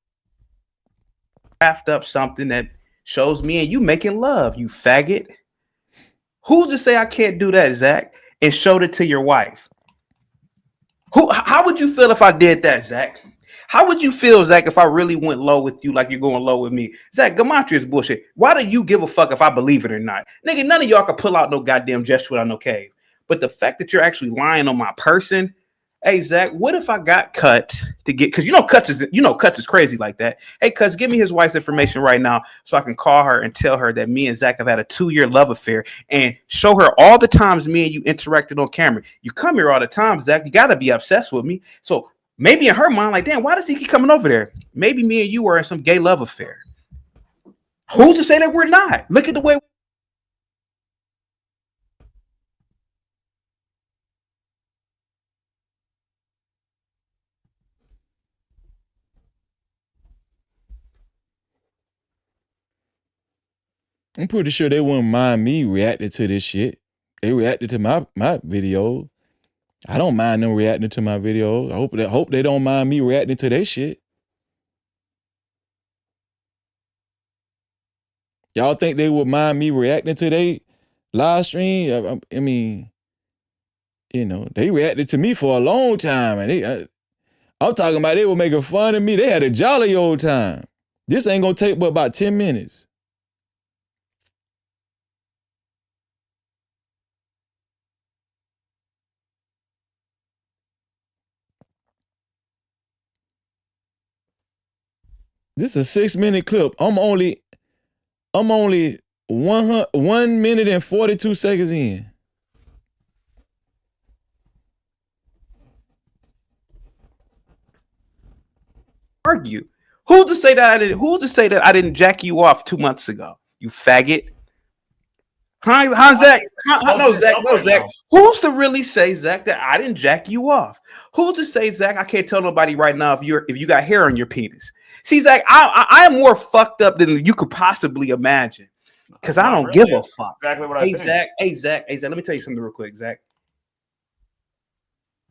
Craft up something that shows me and you making love, you faggot. Who's to say I can't do that, Zach, and showed it to your wife? How would you feel if I did that, Zach? How would you feel, Zach, if I really went low with you like you're going low with me? Zach, gematria is bullshit. Why do you give a fuck if I believe it or not? Nigga, none of y'all can pull out no goddamn gesture without no cave. But the fact that you're actually lying on my person, hey, Zach, what if I got cut to get, because Cuts is crazy like that. Hey, Cuts, give me his wife's information right now so I can call her and tell her that me and Zach have had a 2-year love affair and show her all the times me and you interacted on camera. You come here all the time, Zach. You got to be obsessed with me. So maybe in her mind, like, damn, why does he keep coming over there? Maybe me and you were in some gay love affair. Who's to say that we're not? Look at the way. I'm pretty sure they wouldn't mind me reacting to this shit. They reacted to my video. I don't mind them reacting to my video. I hope they don't mind me reacting to their shit. Y'all think they would mind me reacting to their live stream? I mean, they reacted to me for a long time, and I'm talking about they were making fun of me. They had a jolly old time. This ain't gonna take but about 10 minutes. This is a 6-minute clip. I'm only 1 minute and 42 seconds in. Argue. Who's to say that I didn't jack you off 2 months ago? You faggot. Huh, Zach? No, Zach. Who's to really say, Zach, that I didn't jack you off? Who's to say, Zach? I can't tell nobody right now if you got hair on your penis. See, Zach, I am more fucked up than you could possibly imagine because I don't give a fuck. Exactly what I think. Hey, Zach. Let me tell you something real quick, Zach.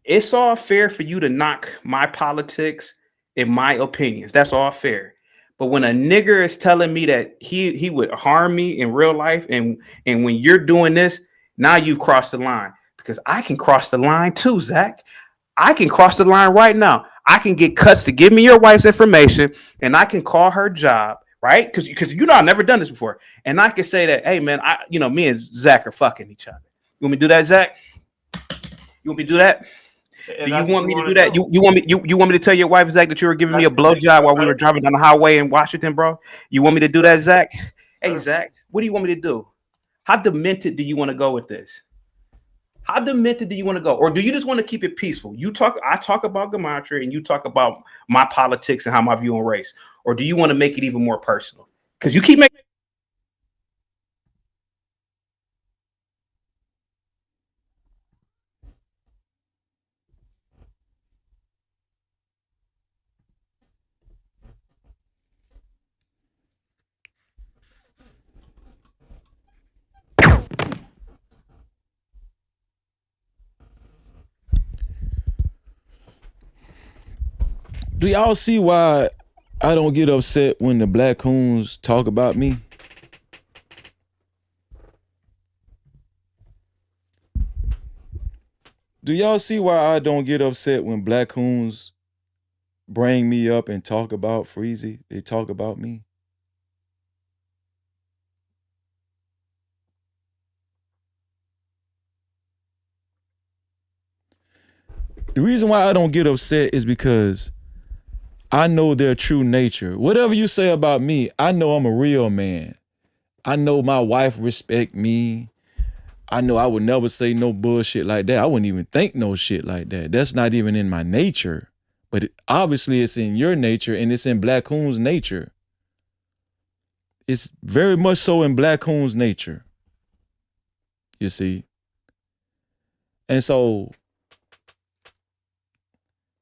It's all fair for you to knock my politics and my opinions. That's all fair. But when a nigger is telling me that he would harm me in real life, and when you're doing this, now you've crossed the line. Because I can cross the line too, Zach. I can cross the line right now. I can get Cuts to give me your wife's information, and I can call her job, right? Because I've never done this before, and I can say that, hey man, me and Zach are fucking each other. You want me to do that, Zach? You want me to do that? Do you want me to do that? You want me to tell your wife, Zach, that you were giving me a blowjob while we were driving down the highway in Washington, bro? You want me to do that, Zach? Hey, Zach, what do you want me to do? How demented do you want to go with this? How demented do you want to go? Or do you just want to keep it peaceful? I talk about gematria and you talk about my politics and how my view on race. Or do you want to make it even more personal? Because you keep making. Do y'all see why I don't get upset when the Black Coons talk about me? Do y'all see why I don't get upset when Black Coons bring me up and talk about Freezy? They talk about me. The reason why I don't get upset is because I know their true nature. Whatever you say about me, I know I'm a real man. I know my wife respect me. I know I would never say no bullshit like that. I wouldn't even think no shit like that. That's not even in my nature. But obviously it's in your nature and it's in Black Coon's nature. It's very much so in Black Coon's nature. You see? And so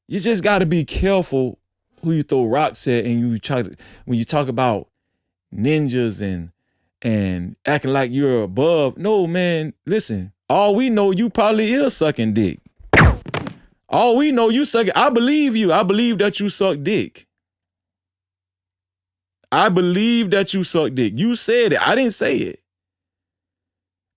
you just got to be careful who you throw rocks at, and when you talk about ninjas and acting like you're above. No, man, listen. All we know, you probably is sucking dick. All we know, you suck. I believe you. I believe that you suck dick. I believe that you suck dick. You said it. I didn't say it.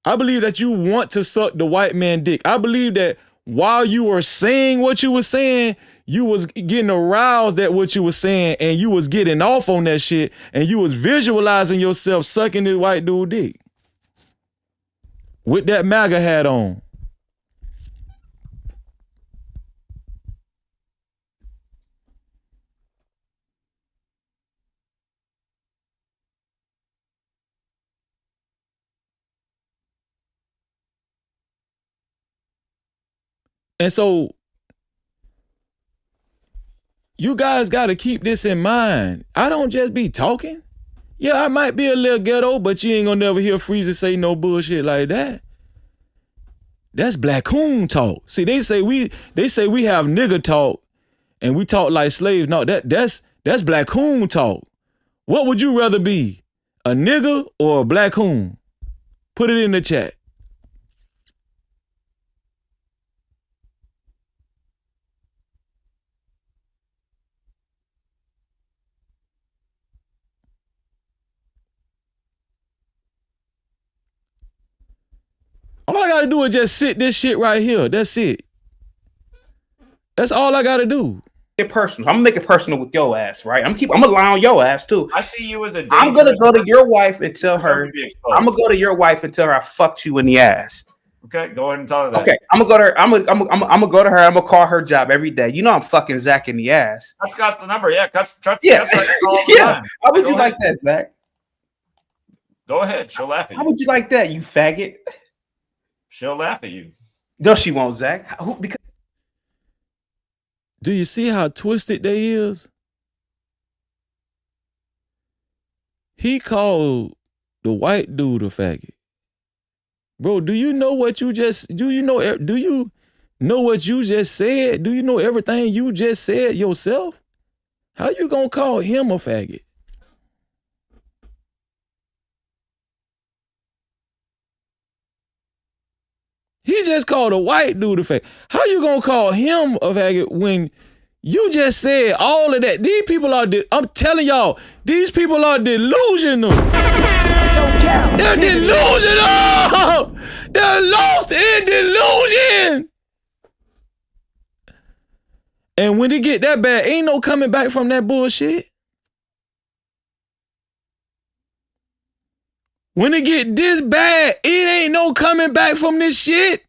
I believe that you want to suck the white man dick. I believe that while you were saying what you were saying, you was getting aroused at what you were saying, and you was getting off on that shit, and you was visualizing yourself sucking this white dude dick with that MAGA hat on. And so you guys got to keep this in mind. I don't just be talking. Yeah, I might be a little ghetto, but you ain't gonna never hear Freezy say no bullshit like that. That's Black Coon talk. See, they say we have nigga talk and we talk like slaves. No, that's Black Coon talk. What would you rather be? A nigga or a Black Coon? Put it in the chat. All I gotta do is just sit this shit right here. That's it. That's all I gotta do. Get personal. I'm gonna make it personal with your ass, right? I'm gonna lie on your ass too. I see you as a. I'm gonna go to your wife and tell her. I'm gonna go to your wife and tell her I fucked you in the ass. Okay, go ahead and tell her that. Okay, I'm gonna go to her. I'm gonna go to her. I'm gonna call her job every day. You know I'm fucking Zach in the ass. That's got the number. Yeah, yeah. Yeah. How would you like that, Zach? Go ahead. She'll laugh at you. How would you like that, you faggot? She'll laugh at you. No, she won't, Zach. Because do you see how twisted they is? He called the white dude a faggot. Bro, do you know what you just said? Do you know everything you just said yourself? How you gonna call him a faggot? He just called a white dude a faggot. How you gonna call him a faggot when you just said all of that? These people are, I'm telling y'all, these people are delusional. They're delusional. They're lost in delusion. And when it get that bad, ain't no coming back from that bullshit. When it get this bad, it ain't no coming back from this shit.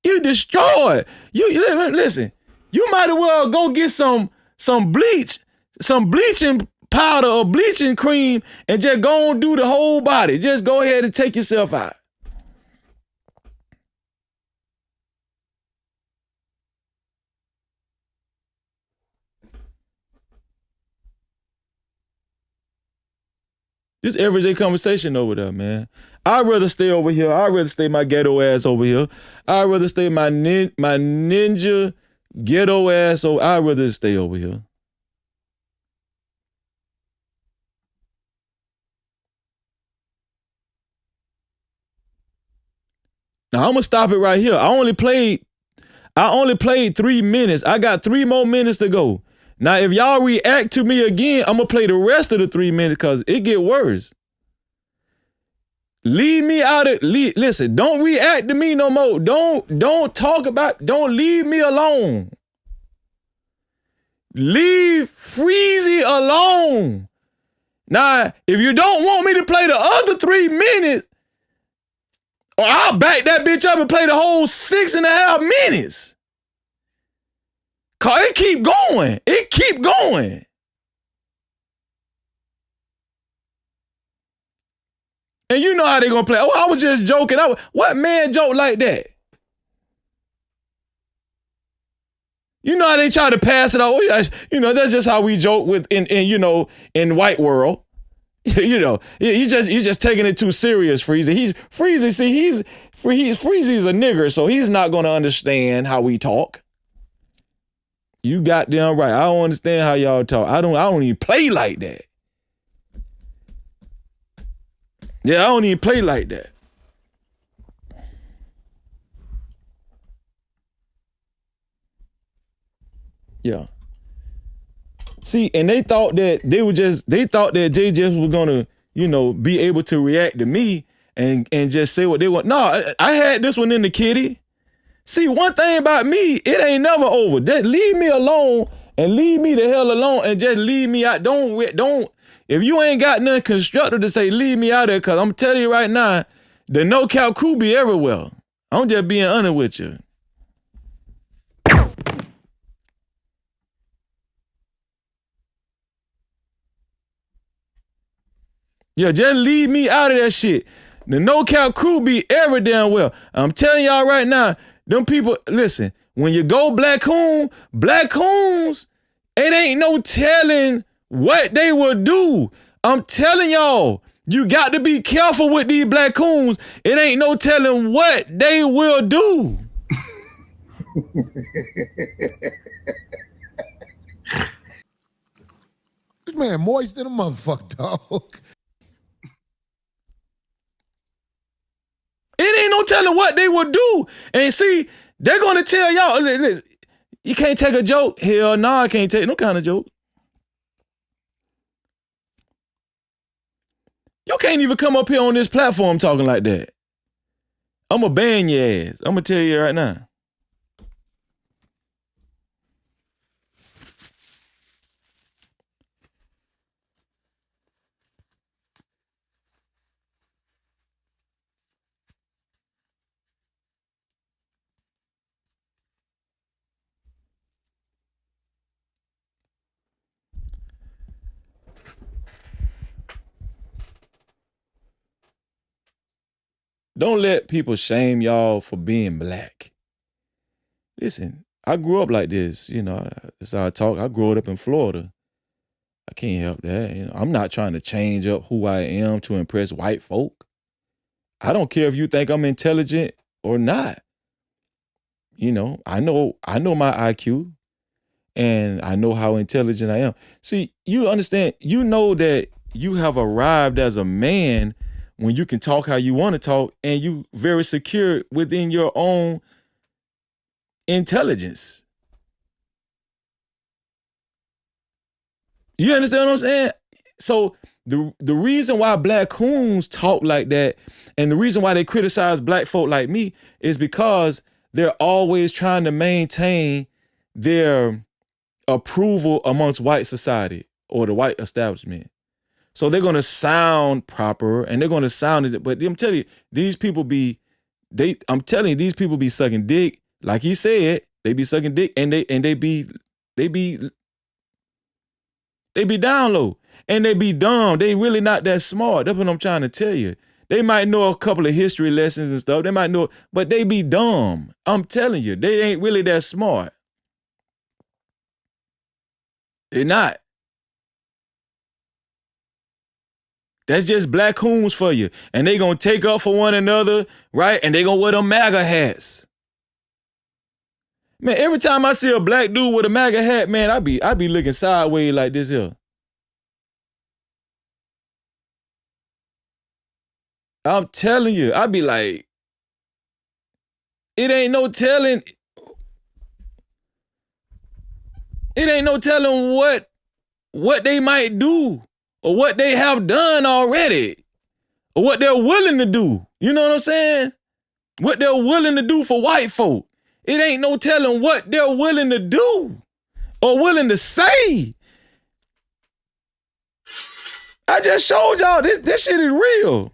You destroyed. You listen. You might as well go get some bleach, some bleaching powder or bleaching cream, and just go and do the whole body. Just go ahead and take yourself out. This everyday conversation over there, man. I'd rather stay over here. I'd rather stay my ghetto ass over here. I'd rather stay my ninja ghetto ass over. I'd rather stay over here. Now I'm gonna stop it right here. I only played 3 minutes. I got 3 more minutes to go. Now, if y'all react to me again, I'm gonna play the rest of the 3 minutes because it get worse. Leave me out of, listen, don't react to me no more. Don't talk about, don't leave me alone. Leave Freezy alone. Now, if you don't want me to play the other 3 minutes, or I'll back that bitch up and play the whole 6.5 minutes. Cause it keep going. It keep going. And you know how they gonna play. Oh, I was just joking. What man joke like that? You know how they try to pass it off. You know, that's just how we joke with in white world. You know, you just taking it too serious, Freezy. Freezy's a nigger, so he's not gonna understand how we talk. You goddamn right. I don't understand how y'all talk. I don't even play like that. Yeah, I don't even play like that. Yeah. See, and they thought that Jay just was gonna, be able to react to me and just say what they want. No, I had this one in the kitty. See, one thing about me, it ain't never over. Just leave me alone and leave me the hell alone and just leave me out. Don't. If you ain't got nothing constructive to say, leave me out there, because I'm telling you right now, the no cap crew be everywhere. I'm just being honest with you. Yeah, just leave me out of that shit. The no cap crew be every damn well. I'm telling y'all right now, them people, listen, when you go black coons, it ain't no telling what they will do. I'm telling y'all, you got to be careful with these black coons. It ain't no telling what they will do. This man moist than a motherfucker, dog. It ain't no telling what they will do. And see, they're going to tell y'all, listen, you can't take a joke. Hell no, I can't take no kind of joke. You can't even come up here on this platform talking like that. I'm going to ban your ass. I'm going to tell you right now. Don't let people shame y'all for being black. Listen, I grew up like this. That's how I talk. I grew up in Florida. I can't help that. I'm not trying to change up who I am to impress white folk. I don't care if you think I'm intelligent or not. I know my IQ and I know how intelligent I am. See, you understand, you know that you have arrived as a man when you can talk how you want to talk and you very secure within your own intelligence. You understand what I'm saying? So the reason why black coons talk like that and the reason why they criticize black folk like me is because they're always trying to maintain their approval amongst white society or the white establishment. So they're going to sound proper and they're going to sound, but I'm telling you, these people be sucking dick. Like he said, they be sucking dick and they be down low and they be dumb. They really not that smart. That's what I'm trying to tell you. They might know a couple of history lessons and stuff. They might know, but they be dumb. I'm telling you, they ain't really that smart. They're not. That's just black coons for you. And they gonna take up for one another, right? And they gonna wear them MAGA hats. Man, every time I see a black dude with a MAGA hat, man, I be looking sideways like this here. I'm telling you, I be like, it ain't no telling what they might do or what they have done already or what they're willing to do. You know what I'm saying? What they're willing to do for white folk. It ain't no telling what they're willing to do or willing to say. I just showed y'all this shit is real.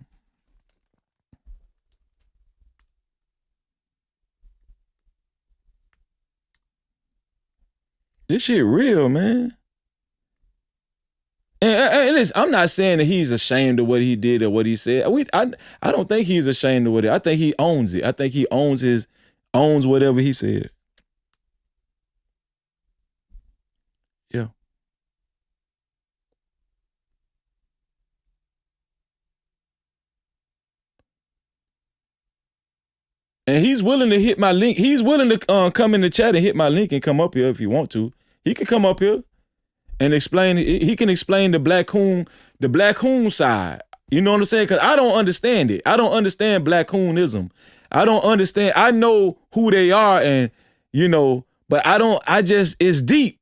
This shit real, man. And listen, I'm not saying that he's ashamed of what he did or what he said. I don't think he's ashamed of what it. I think he owns it. I think he owns whatever he said. Yeah. And he's willing to hit my link. He's willing to come in the chat and hit my link and come up here if you want to. He can come up here and explain. He can explain the Black Hoon side. You know what I'm saying? Because I don't understand it. I don't understand Black Hoonism. I don't understand. I know who they are, and but it's deep.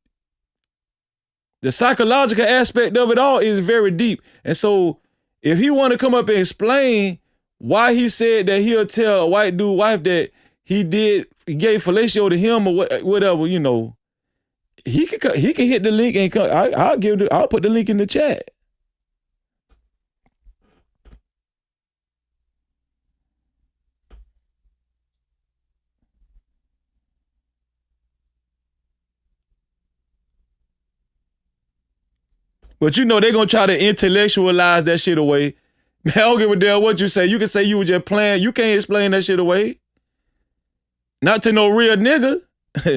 The psychological aspect of it all is very deep. And so if he want to come up and explain why he said that he'll tell a white dude wife that he gave fellatio to him or whatever, he can hit the link and come. I'll put the link in the chat. But they're going to try to intellectualize that shit away. Man, I don't give a damn what you say. You can say you were just playing. You can't explain that shit away. Not to no real nigga.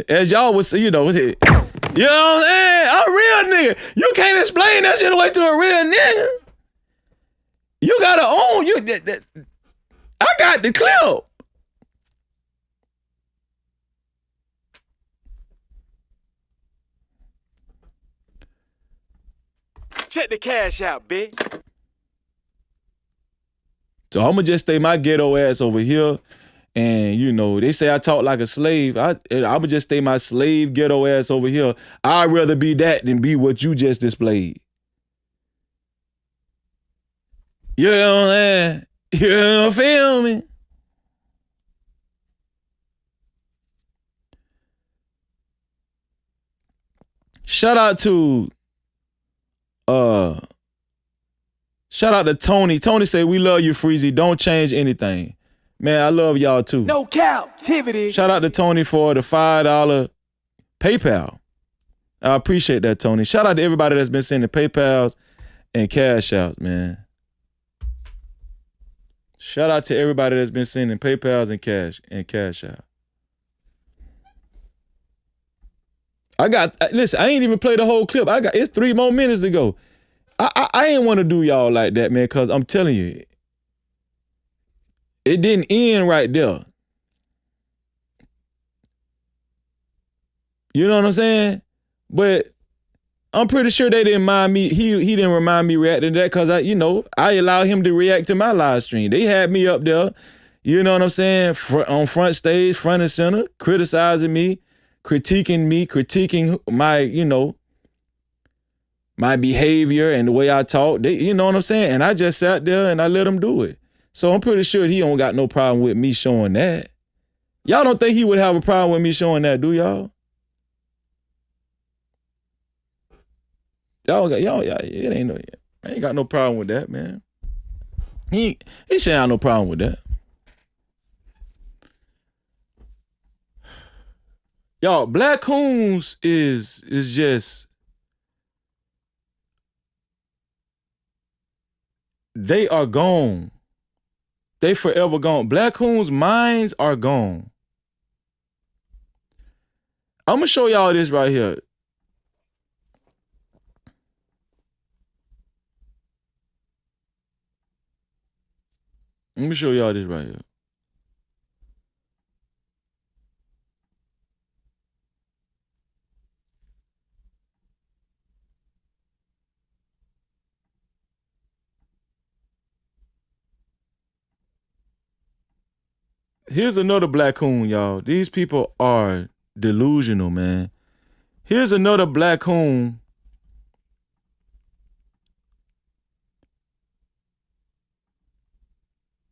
As y'all would say, You know what I'm saying? A real nigga. You can't explain that shit away to a real nigga. You got to own. I got the clip. Check the cash out, bitch. So I'm going to just stay my ghetto ass over here. And, they say I talk like a slave. I'm going to just stay my slave ghetto ass over here. I'd rather be that than be what you just displayed. You know what I'm saying? You feel me? Shout out to Tony. Tony say, we love you, Freezy. Don't change anything. Man, I love y'all too. No Cap-tivity. Shout out to Tony for the $5 PayPal. I appreciate that, Tony. Shout out to everybody that's been sending PayPals and cash outs, man. Shout out to everybody that's been sending PayPals and cash out. Listen, I ain't even played the whole clip. It's 3 more minutes to go. I ain't want to do y'all like that, man, because I'm telling you, it didn't end right there. You know what I'm saying? But I'm pretty sure they didn't mind me. He didn't remind me reacting to that because I allowed him to react to my live stream. They had me up there, you know what I'm saying, on front stage, front and center, criticizing me, critiquing my, my behavior and the way I talk. You know what I'm saying? And I just sat there and I let him do it. So I'm pretty sure he don't got no problem with me showing that. Y'all don't think he would have a problem with me showing that, do y'all? It ain't no. I ain't got no problem with that, man. He shouldn't have no problem with that. Y'all, Black Coons is just. They are gone. They forever gone. Black Coons' minds are gone. I'm gonna show y'all this right here. Let me show y'all this right here. Here's another Black Coon, y'all. These people are delusional, man. Here's another Black Coon.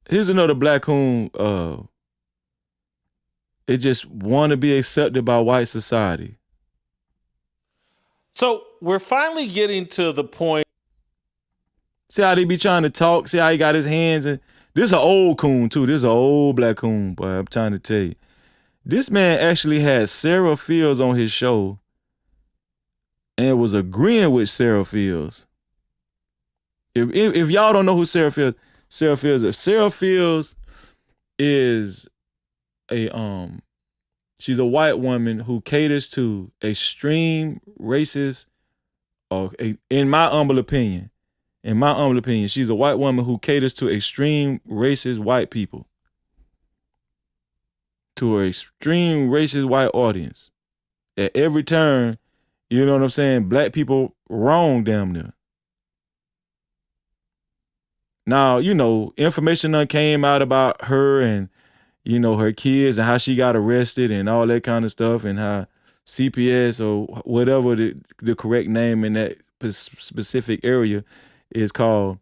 Here's another Black Coon. It just want to be accepted by white society. So we're finally getting to the point. See how they be trying to talk? See how he got his hands in? This an old coon too. This an old black coon, boy. I'm trying to tell you. This man actually had Sarah Fields on his show and was agreeing with Sarah Fields. If y'all don't know who Sarah Fields is she's a white woman who caters to extreme racist, in my humble opinion, she's a white woman who caters to extreme racist white people. To an extreme racist white audience. At every turn, you know what I'm saying? Black people wrong damn near. Now, information done came out about her and, her kids and how she got arrested and all that kind of stuff, and how CPS or whatever the correct name in that specific area is called,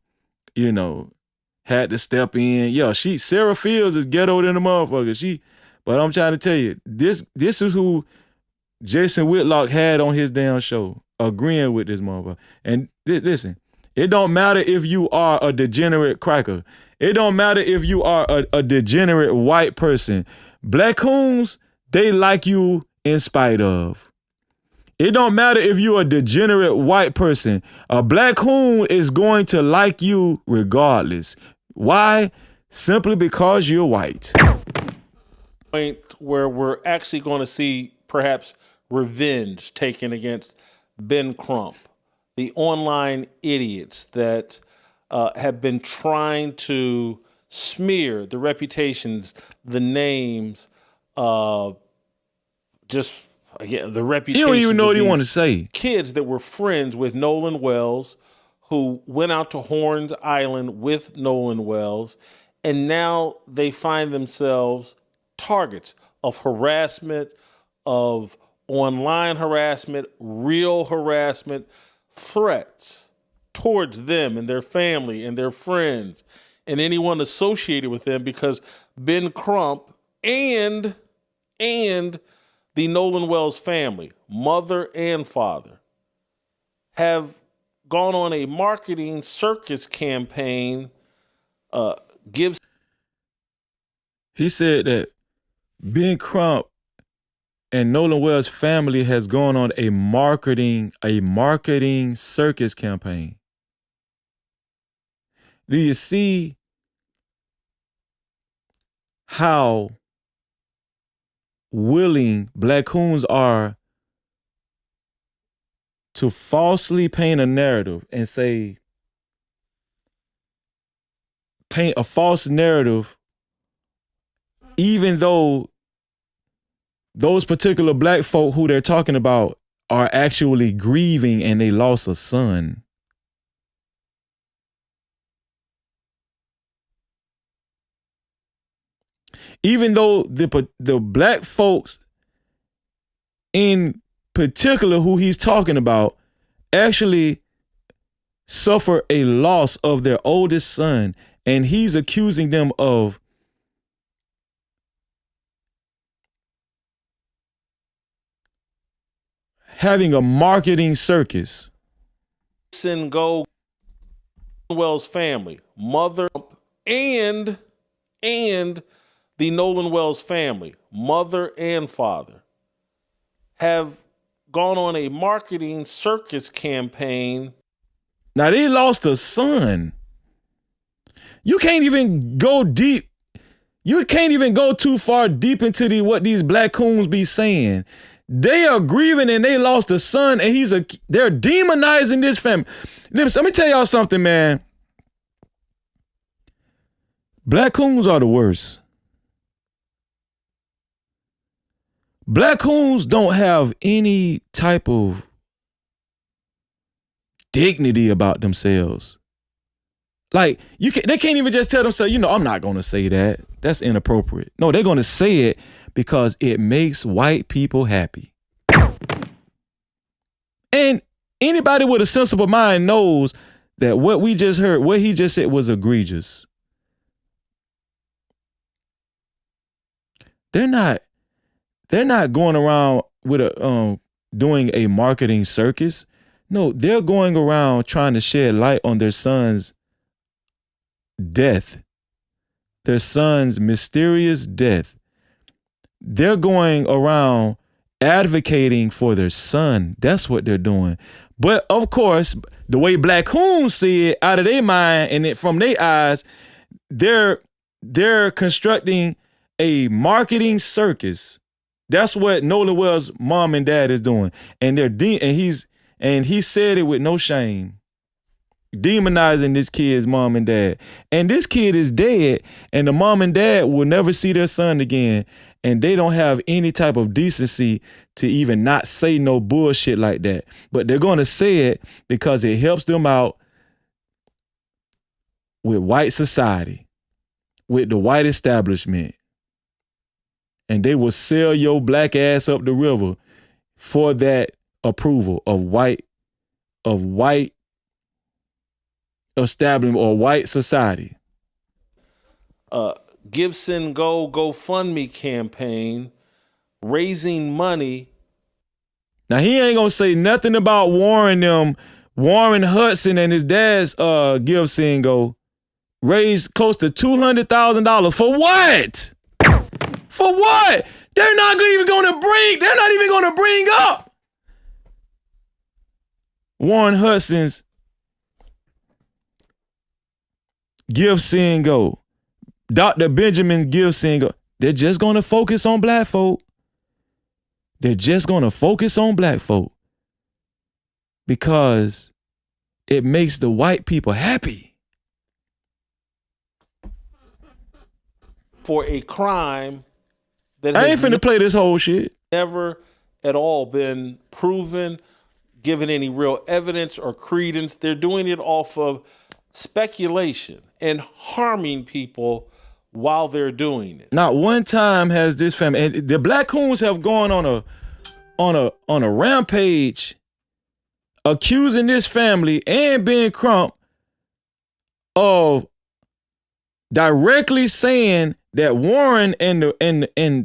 had to step in. Yeah, Sarah Fields is ghetto than a motherfucker. But I'm trying to tell you, this is who Jason Whitlock had on his damn show, agreeing with this motherfucker. And listen, it don't matter if you are a degenerate cracker. It don't matter if you are a degenerate white person. Black coons, they like you in spite of. It don't matter if you're a degenerate white person. A black coon is going to like you regardless. Why? Simply because you're white. Point where we're actually going to see perhaps revenge taken against Ben Crump, the online idiots that have been trying to smear the reputations, the names, the reputation. You don't even know what he want to say. Kids that were friends with Nolan Wells, who went out to Horns Island with Nolan Wells, and now they find themselves targets of harassment, of online harassment, real harassment, threats towards them and their family and their friends and anyone associated with them, because Ben Crump and the Nolan Wells family, mother and father, have gone on a marketing circus campaign. He said that Ben Crump and Nolan Wells' family has gone on a marketing circus campaign. Do you see how willing black coons are to falsely paint a narrative and paint a false narrative, even though those particular black folk who they're talking about are actually grieving and they lost a son? Even though the black folks in particular who he's talking about actually suffer a loss of their oldest son, and he's accusing them of having a marketing circus. Go Wells family, mother and the Nolan Wells family, mother and father, have gone on a marketing circus campaign. Now they lost a son. You can't even go deep. You can't even go too far deep into what these black coons be saying. They are grieving and they lost a son, and they're demonizing this family. Let me tell y'all something, man. Black coons are the worst. Black coons don't have any type of dignity about themselves. Like, they can't even just tell themselves, I'm not going to say that. That's inappropriate. No, they're going to say it because it makes white people happy. And anybody with a sensible mind knows that what we just heard, what he just said was egregious. They're not going around with doing a marketing circus. No, they're going around trying to shed light on their son's death, their son's mysterious death. They're going around advocating for their son. That's what they're doing. But of course, the way Black Coons see it out of their mind and it from their eyes, they're constructing a marketing circus. That's what Nolan Wells' mom and dad is doing. And he said it with no shame, demonizing this kid's mom and dad. And this kid is dead, and the mom and dad will never see their son again. And they don't have any type of decency to even not say no bullshit like that. But they're going to say it because it helps them out with white society, with the white establishment. And they will sell your black ass up the river for that approval of white establishment or white society. Give Send Go GoFundMe campaign raising money. Now he ain't gonna say nothing about Warren Hudson and his dad's Give Send Go raised close to $200,000 for what? For what? They're not even gonna bring up Warren Hudson's Give Send Go. Dr. Benjamin's Give Send Go. They're just going to focus on black folk. They're just going to focus on black folk because it makes the white people happy. For a crime that I ain't finna play this whole shit. Never at all been proven, given any real evidence or credence. They're doing it off of speculation and harming people while they're doing it. Not one time has this family, and the Black Coons have gone on a rampage accusing this family and Ben Crump of directly saying that Warren and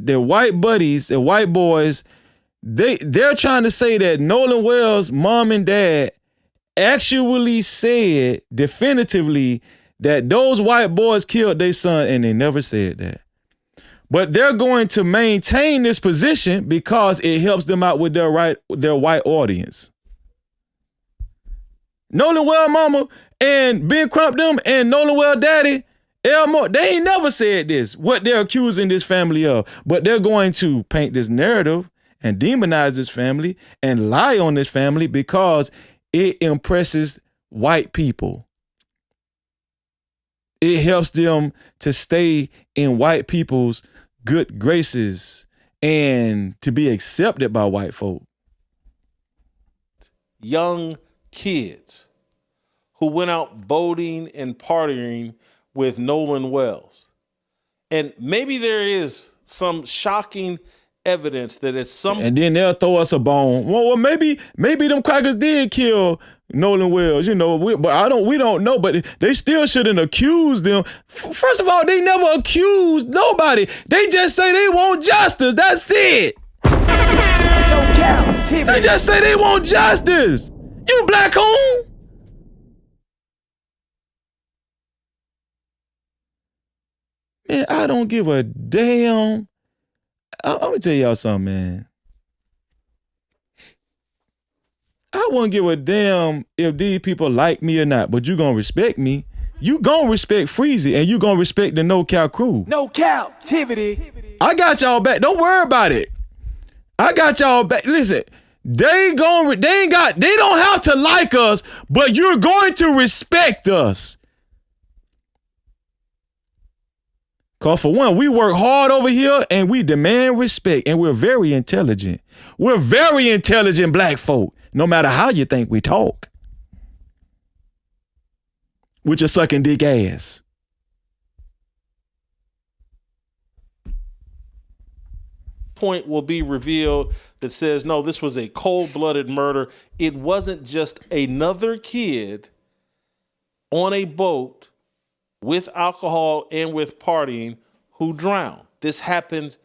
their white buddies, their white boys, they're trying to say that Nolan Wells' mom and dad actually said definitively that those white boys killed their son, and they never said that. But they're going to maintain this position because it helps them out with their white audience. Nolan Wells' mama and Ben Crump them and Nolan Wells' daddy, Elmore, they ain't never said this, what they're accusing this family of. But they're going to paint this narrative and demonize this family and lie on this family because it impresses white people. It helps them to stay in white people's good graces and to be accepted by white folk. Young kids who went out boating and partying with Nolan Wells. And maybe there is some shocking evidence that it's some... And then they'll throw us a bone. Well, maybe them crackers did kill Nolan Wells, but we don't know, but they still shouldn't accuse them. First of all, they never accused nobody. They just say they want justice. That's it. No Cap-tivity. They just say they want justice. You Black Coon. Man, I don't give a damn. I'm gonna tell y'all something, man. I wouldn't give a damn if these people like me or not, but you gonna respect me. You gonna respect Freezy, and you gonna respect the No Cap crew. No Cap-tivity. I got y'all back. Don't worry about it. I got y'all back. Listen, they don't have to like us, but you're going to respect us. Cause for one, we work hard over here and we demand respect, and we're very intelligent. We're very intelligent black folk, no matter how you think we talk. With your sucking dick ass. Point will be revealed that says, no, this was a cold-blooded murder. It wasn't just another kid on a boat with alcohol and with partying who drowned. This happens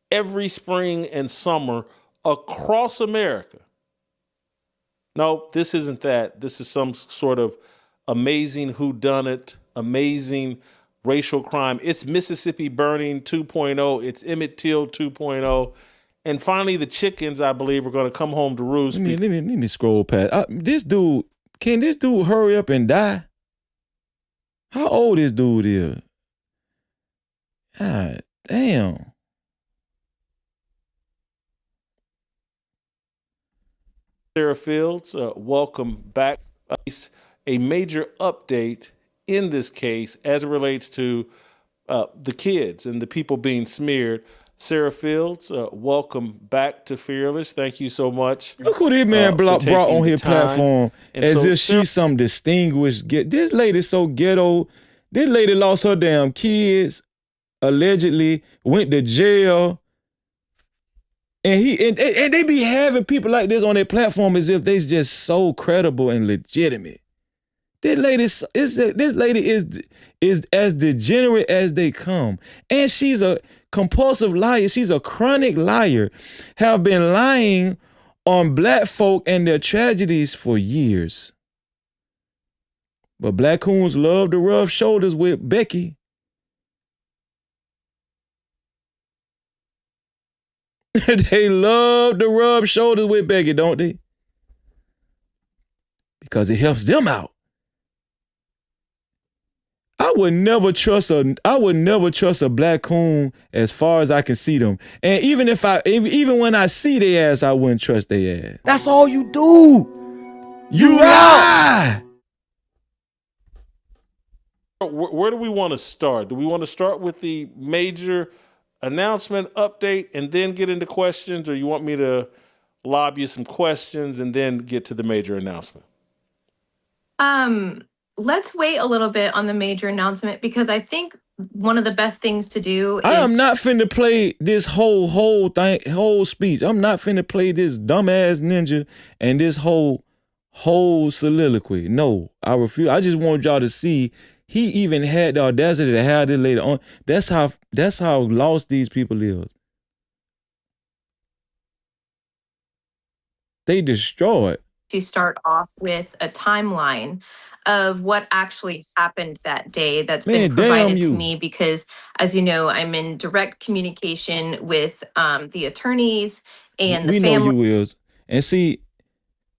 every spring and summer across America. No, this isn't that. This is some sort of amazing whodunit, amazing racial crime. It's Mississippi Burning 2.0. It's Emmett Till 2.0. And finally, the chickens, I believe, are going to come home to roost. Let me scroll past. Can this dude hurry up and die? How old this dude is? God damn. Sarah Fields, welcome back. A major update in this case as it relates to the kids and the people being smeared. Sarah Fields, welcome back to Fearless. Thank you so much. Look who this man brought on his platform as if she's some distinguished. This lady so ghetto. This lady lost her damn kids, allegedly, went to jail. And they be having people like this on their platform as if they're just so credible and legitimate. This lady is as degenerate as they come. And she's a compulsive liar. She's a chronic liar. Have been lying on black folk and their tragedies for years. But black coons love to rub shoulders with Becky. They love to rub shoulders with Becky, don't they? Because it helps them out. I would never trust a black coon as far as I can see them. And even when I see their ass, I wouldn't trust their ass. That's all you do. You lie. Where do we want to start? Do we want to start with the major announcement update and then get into questions, or you want me to lob you some questions and then get to the major announcement? Let's wait a little bit on the major announcement, because I think one of the best things to do is... I am not finna play this whole speech. I'm not finna play this dumbass ninja and this whole soliloquy. No, I refuse. I just want y'all to see he even had the audacity to have this later on. That's how lost these people is. They destroyed. To start off with a timeline of what actually happened that day that's been provided to me, because as you know, I'm in direct communication with the attorneys and the family. We know you is. And see,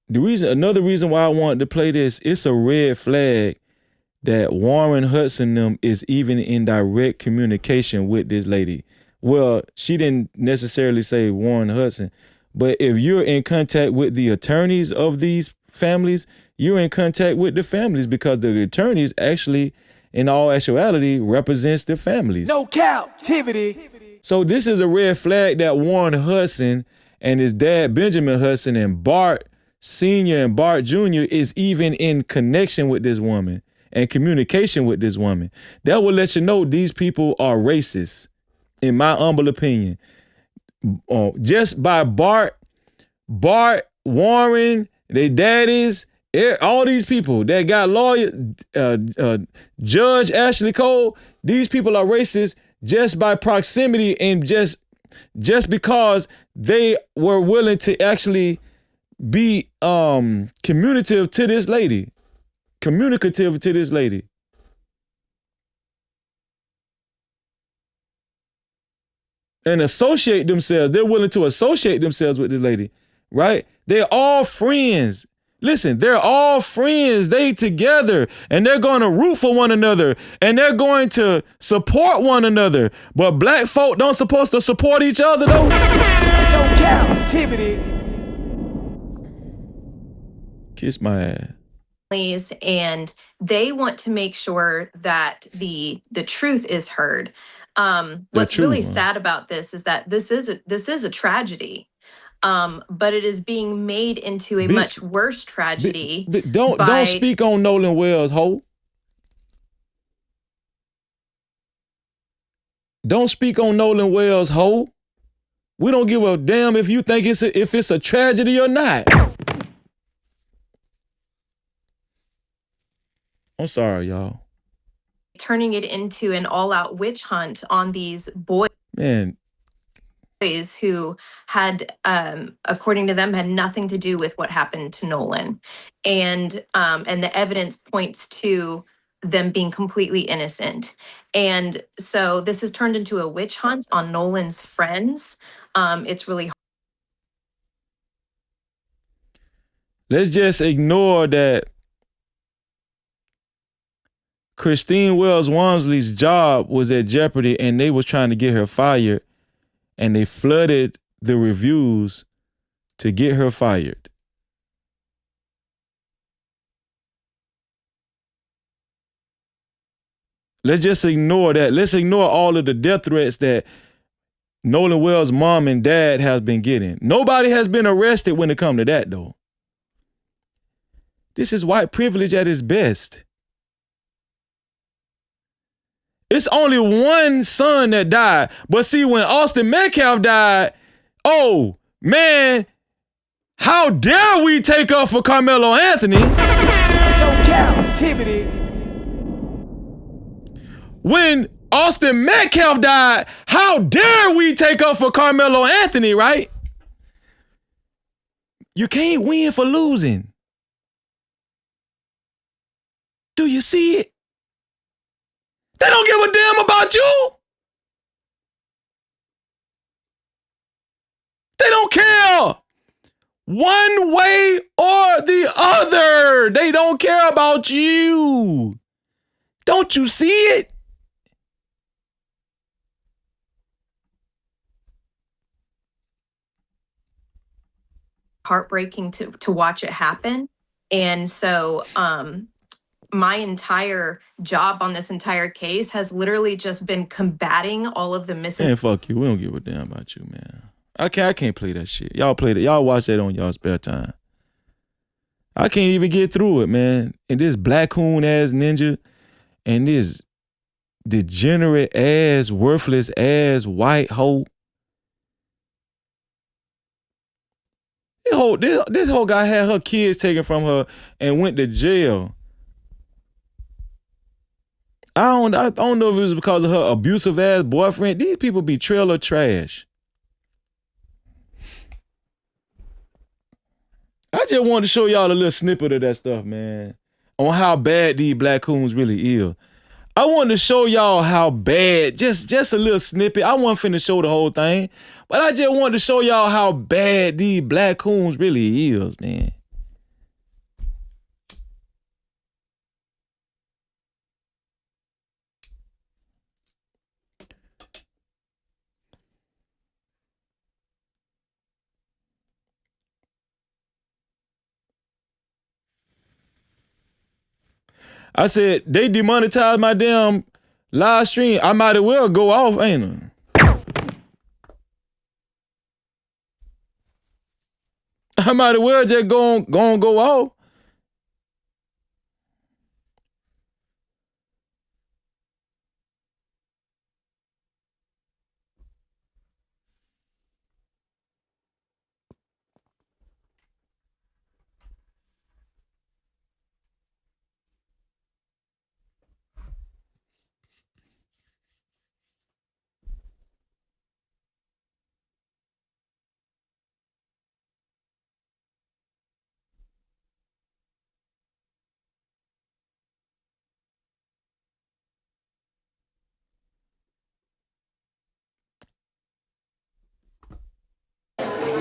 another reason why I wanted to play this, it's a red flag that Warren Hudson them is even in direct communication with this lady. Well, she didn't necessarily say Warren Hudson, but if you're in contact with the attorneys of these families, you're in contact with the families, because the attorneys actually, in all actuality, represents the families. No Cap-tivity. So this is a red flag that Warren Hudson and his dad, Benjamin Hudson, and Bart Sr. and Bart Jr. is even in connection with this woman and communication with this woman. That will let you know these people are racist, in my humble opinion. Just by Bart, Warren, their daddies, all these people that got lawyer, Judge Ashley Cole, these people are racist just by proximity and just because they were willing to actually be communicative to this lady. And associate themselves. They're willing to associate themselves with this lady, right? They're all friends. Listen, they're all friends. They together, and they're going to root for one another, and they're going to support one another. But black folk don't supposed to support each other, though. No Cap-tivity. Kiss my ass. And they want to make sure that the truth is heard. What's really sad about this is that this is a tragedy, but it is being made into a much worse tragedy. Don't speak on Nolan Wells, ho. Don't speak on Nolan Wells, ho. We don't give a damn if you think if it's a tragedy or not. I'm sorry, y'all. Turning it into an all-out witch hunt on these boys. Man, who had, according to them, had nothing to do with what happened to Nolan, and the evidence points to them being completely innocent. And so this has turned into a witch hunt on Nolan's friends. It's really Let's just ignore that Christine Wells Walmsley's job was at jeopardy and they was trying to get her fired, and they flooded the reviews to get her fired. Let's just ignore that. Let's ignore all of the death threats that Nolan Wells' mom and dad have been getting. Nobody has been arrested when it comes to that, though. This is white privilege at its best. It's only one son that died. But see, when Austin Metcalf died, oh, man, how dare we take up for Carmelo Anthony? No captivity. When Austin Metcalf died, how dare we take up for Carmelo Anthony, right? You can't win for losing. Do you see it? They don't give a damn about you. They don't care. One way or the other. They don't care about you. Don't you see it? heartbreaking to watch it happen. And so my entire job on this entire case has literally just been combating all of the Man, fuck you. We don't give a damn about you, man. I can't play that shit. Y'all play that. Y'all watch that on y'all spare time. I can't even get through it, man. And this black coon ass ninja and this degenerate ass, worthless ass white hoe. This whole guy had her kids taken from her and went to jail. I don't know if it was because of her abusive ass boyfriend. These people be trailer trash. I just wanted to show y'all a little snippet of that stuff, man, on how bad these black coons really is. I wanted to show y'all how bad, just a little snippet. I wasn't finna show the whole thing, but I just wanted to show y'all how bad these black coons really is, man. I said, they demonetized my damn live stream. I might as well go off, ain't I? I might as well just go off.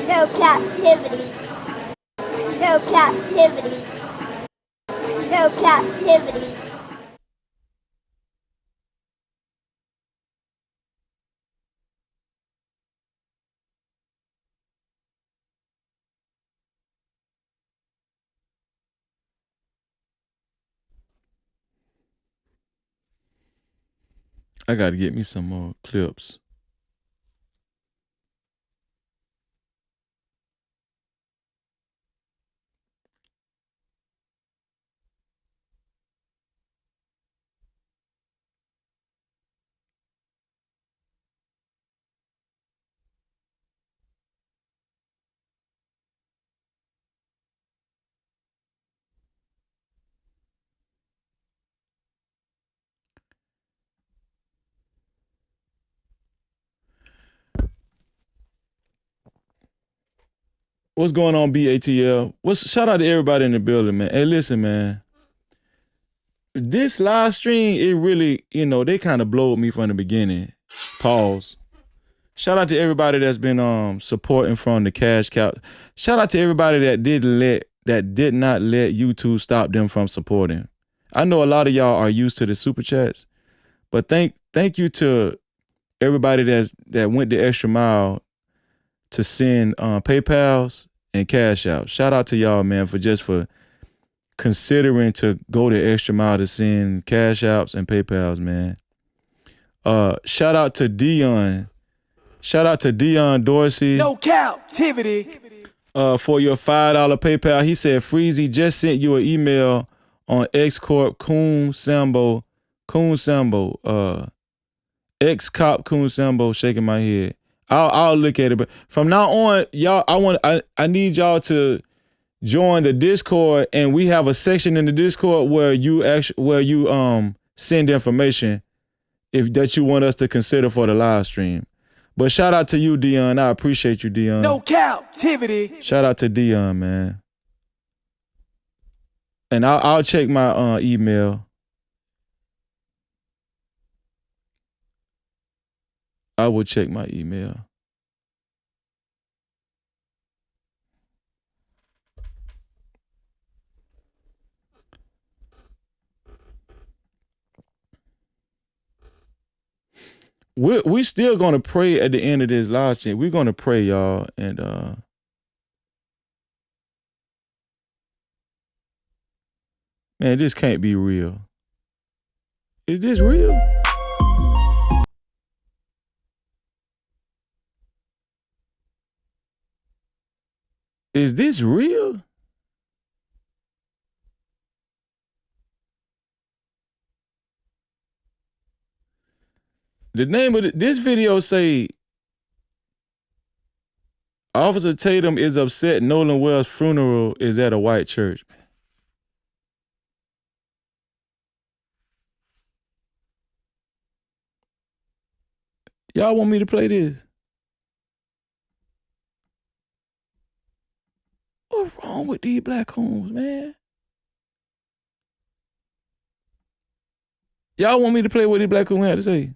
No captivity. No captivity. No captivity. I gotta get me some more clips. What's going on, BATL? Shout out to everybody in the building, man. Hey, listen, man. This live stream, it really, they kind of blowed me from the beginning. Pause. Shout out to everybody that's been supporting from the cash cow. Shout out to everybody that did not let YouTube stop them from supporting. I know a lot of y'all are used to the super chats, but thank you to everybody that went the extra mile to send PayPals and Cash Out. Shout out to y'all, man, for considering to go the extra mile to send Cash Outs and PayPals, man. Shout out to Dion. Shout out to Dion Dorsey. No Cap-tivity. For your $5 PayPal. He said, Freezy just sent you an email on X Corp Coon Sambo. Ex-cop Coon Sambo, shaking my head. I'll look at it, but from now on, y'all, I need y'all to join the Discord, and we have a section in the Discord where you send information that you want us to consider for the live stream. But shout out to you, Dion. I appreciate you, Dion. No Cap-tivity. Shout out to Dion, man. And I'll check my email. I will check my email. We still gonna pray at the end of this live stream. We're gonna pray, y'all, and man, this can't be real. Is this real? Is this real? The name of this video say, Officer Tatum is upset Nolan Wells' funeral is at a white church. Y'all want me to play this? What's wrong with these black homes, man? Y'all want me to play what these black homes had to say?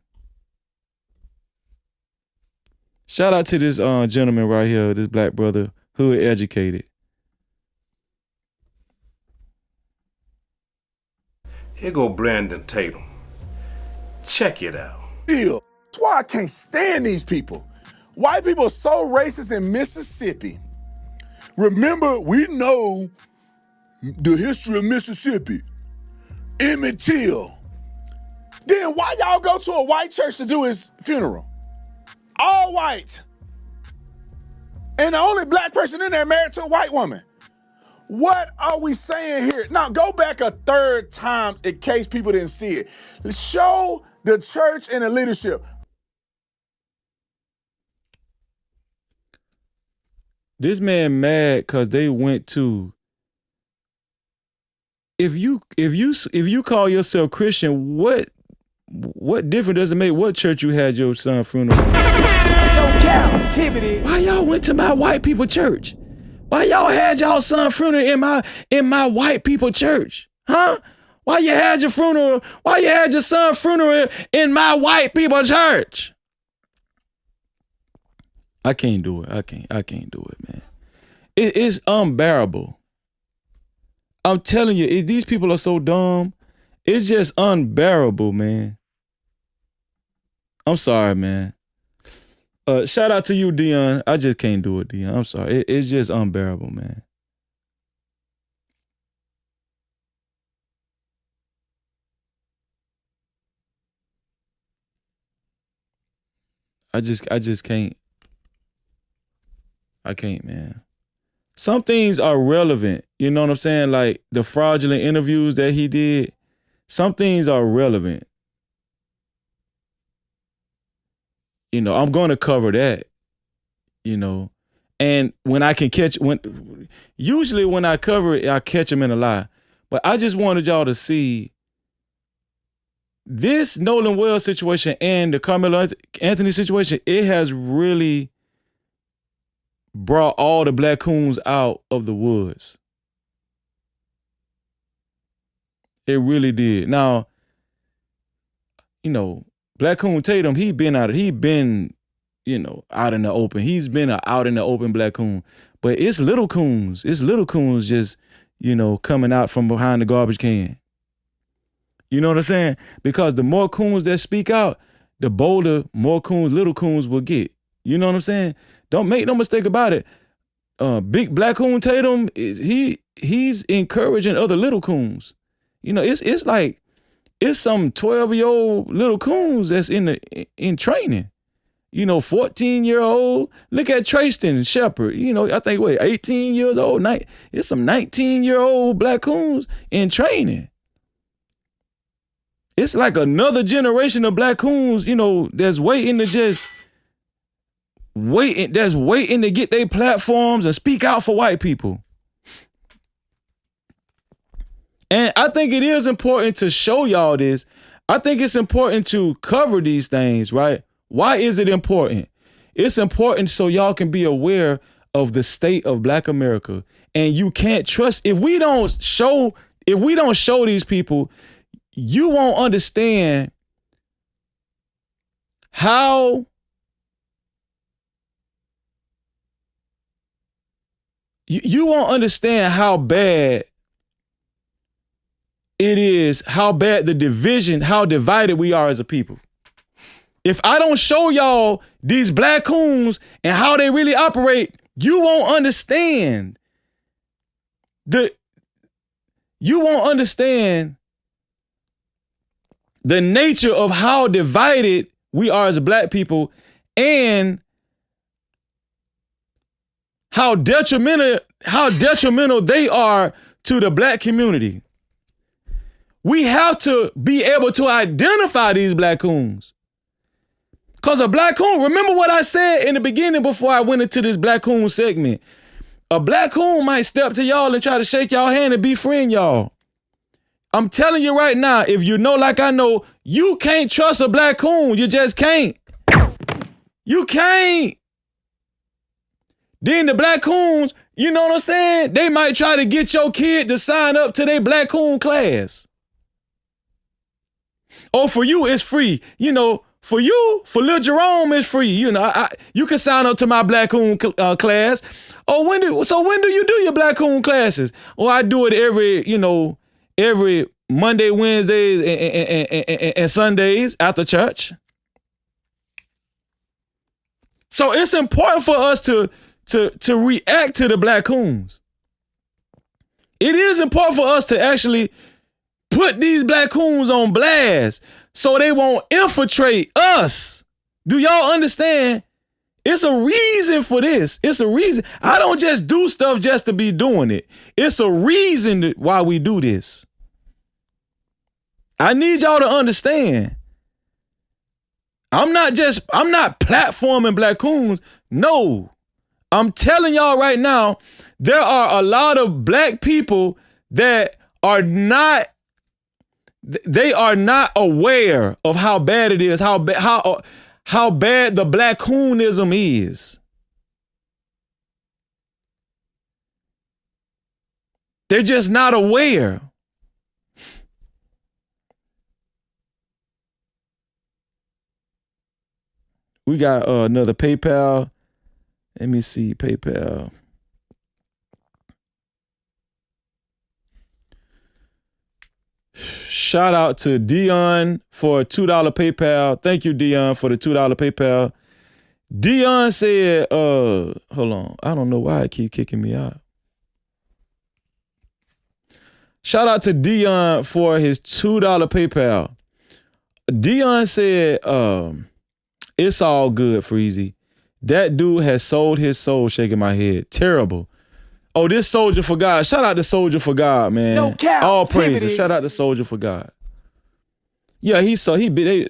Shout out to this gentleman right here, this black brother, hood educated. Here go Brandon Tatum. Check it out. That's why I can't stand these people. White people are so racist in Mississippi. Remember, we know the history of Mississippi. Emmett Till. Then why y'all go to a white church to do his funeral? All white. And the only black person in there married to a white woman. What are we saying here? Now, go back a third time in case people didn't see it. Show the church and the leadership. This man mad because they went to. If you call yourself Christian, what difference does it make what church you had your son funeral? No Cap-tivity. Why y'all went to my white people church? Why y'all had y'all son funeral in my white people church? Huh? Why you had your funeral? Why you had your son funeral in my white people church? I can't do it. I can't do it, man. It's unbearable. I'm telling you, these people are so dumb. It's just unbearable, man. I'm sorry, man. Shout out to you, Dion. I just can't do it, Dion. I'm sorry. It's just unbearable, man. I just can't. I can't, man. Some things are relevant. You know what I'm saying? Like the fraudulent interviews that he did. Some things are relevant. You know, I'm going to cover that. You know, and when I can usually when I cover it, I catch them in a lie. But I just wanted y'all to see this Nolan Wells situation and the Carmelo Anthony situation. It has really brought all the black coons out of the woods. It really did. Now, you know, Black Coon Tatum, he been, you know, out in the open. He's been an out in the open Black Coon. But it's little coons. It's little coons just, you know, coming out from behind the garbage can. You know what I'm saying? Because the more coons that speak out, the bolder more coons, little coons will get. You know what I'm saying? Don't make no mistake about it. Big Black Coon Tatum, he's encouraging other little coons. You know, it's like, it's some 12-year-old little coons that's in training. You know, 14-year-old. Look at Tristan Shepard. You know, I think, 18 years old. It's some 19-year-old black coons in training. It's like another generation of black coons, you know, that's waiting to get their platforms and speak out for white people. And I think it is important to show y'all this. I think it's important to cover these things, right? Why is it important? It's important so y'all can be aware of the state of Black America. And you can't trust, if we don't show these people, you won't understand how you won't understand how bad it is, how bad the division, how divided we are as a people. If I don't show y'all these black coons and how they really operate, you won't understand the nature of how divided we are as black people and how detrimental they are to the black community. We have to be able to identify these black coons. Because a black coon, remember what I said in the beginning before I went into this black coon segment. A black coon might step to y'all and try to shake y'all hand and befriend y'all. I'm telling you right now, if you know like I know, you can't trust a black coon. You just can't. You can't. Then the black coons, you know what I'm saying? They might try to get your kid to sign up to their black coon class. Oh, for you, it's free. You know, for you, for Lil Jerome, it's free. You know, you can sign up to my black coon class. Oh, when do you do your black coon classes? Oh, I do it every Monday, Wednesdays, and Sundays after church. So it's important for us to react to the black coons. It is important for us to actually put these black coons on blast so they won't infiltrate us. Do y'all understand? It's a reason for this. It's a reason. I don't just do stuff just to be doing it. It's a reason why we do this. I need y'all to understand. I'm not platforming black coons. No. I'm telling y'all right now, there are a lot of black people that are not aware of how bad it is, how bad the black coonism is. They're just not aware. We got another PayPal. Let me see, PayPal. Shout out to Dion for a $2 PayPal. Thank you, Dion, for the $2 PayPal. Dion said, hold on. I don't know why it keep kicking me out. Shout out to Dion for his $2 PayPal. Dion said, it's all good, Freezy. That dude has sold his soul, shaking my head. Terrible. Oh, this Soldier for God. Shout out to Soldier for God, man. No Cap-tivity. All praises. Shout out to Soldier for God. Yeah,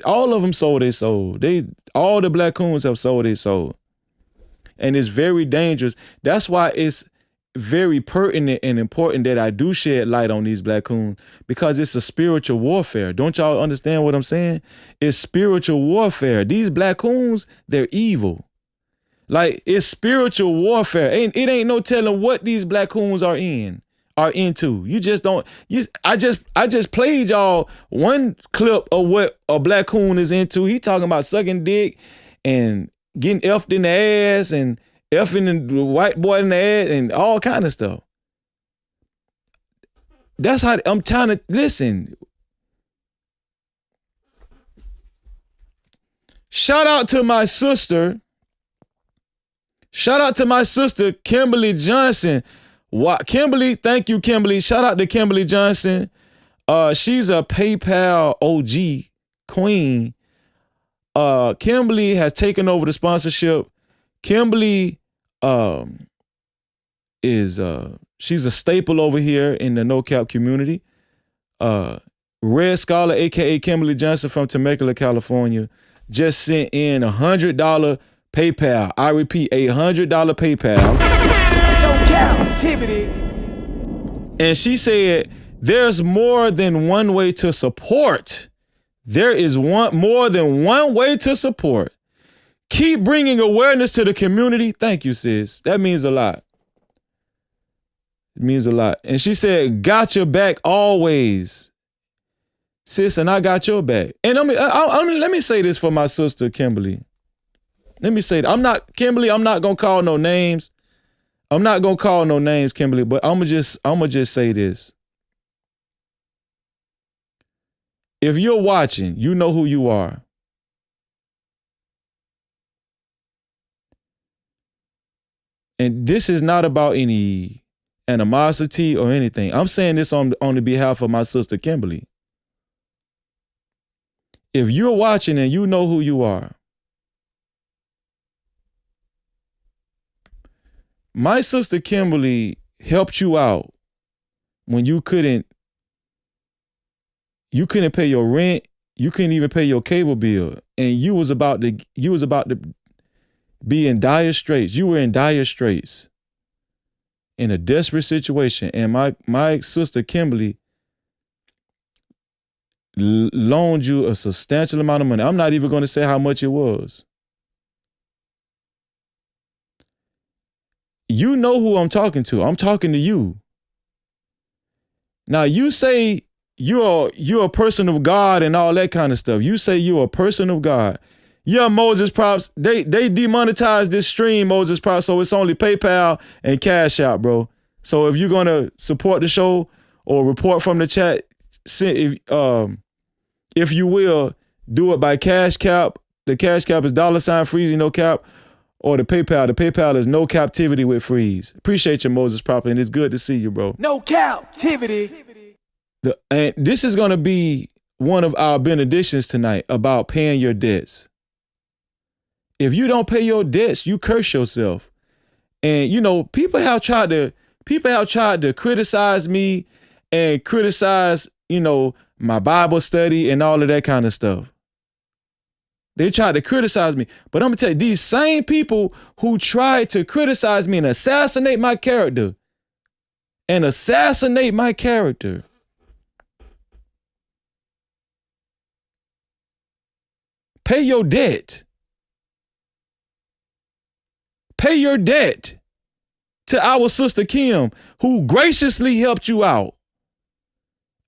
all of them sold their soul. All the black coons have sold their soul. And it's very dangerous. That's why it's very pertinent and important that I do shed light on these black coons, because it's a spiritual warfare. Don't y'all understand what I'm saying? It's spiritual warfare. These black coons, they're evil. Like, it's spiritual warfare. It ain't no telling what these black coons are into. You just don't. I just played y'all one clip of what a black coon is into. He talking about sucking dick and getting effed in the ass and effing the white boy in the ass and all kind of stuff. That's how I'm trying to listen. Shout out to my sister. Shout out to my sister, Kimberly Johnson. Kimberly, thank you, Kimberly. Shout out to Kimberly Johnson. She's a PayPal OG queen. Kimberly has taken over the sponsorship. Kimberly she's a staple over here in the No Cap community. Red Scholar, aka Kimberly Johnson from Temecula, California, just sent in $100 PayPal. I repeat, $100 PayPal. No Cap-tivity. And she said, there's more than one way to support. There is more than one way to support. Keep bringing awareness to the community. Thank you, sis. That means a lot. It means a lot. And she said, got your back always. Sis, and I got your back. And let me say this for my sister, Kimberly. Let me say that. I'm not gonna call no names. I'm not gonna call no names, Kimberly, but I'ma just say this. If you're watching, you know who you are. And this is not about any animosity or anything. I'm saying this on the behalf of my sister, Kimberly. If you're watching and you know who you are, my sister Kimberly helped you out when you couldn't pay your rent, you couldn't even pay your cable bill, and you was about to be in dire straits. You were in dire straits, in a desperate situation, and my sister Kimberly loaned you a substantial amount of money. I'm not even going to say how much it was. You know who I'm talking to. I'm talking to you. Now, you say you're a person of God and all that kind of stuff. You say you're a person of God. Yeah, Moses Props, they demonetized this stream, Moses Props, so it's only PayPal and Cash App, bro. So if you're going to support the show or report from the chat, if you will, do it by Cash Cap. The Cash Cap is $Freezy No Cap. Or the PayPal. The PayPal is No Cap-tivity with Freeze. Appreciate you, Moses Proper, and it's good to see you, bro. No Cap-tivity. And this is going to be one of our benedictions tonight about paying your debts. If you don't pay your debts, you curse yourself. And, you know, people have tried to criticize me and criticize, you know, my Bible study and all of that kind of stuff. They tried to criticize me. But I'm going to tell you, these same people who tried to criticize me and assassinate my character, pay your debt. Pay your debt to our sister Kim, who graciously helped you out.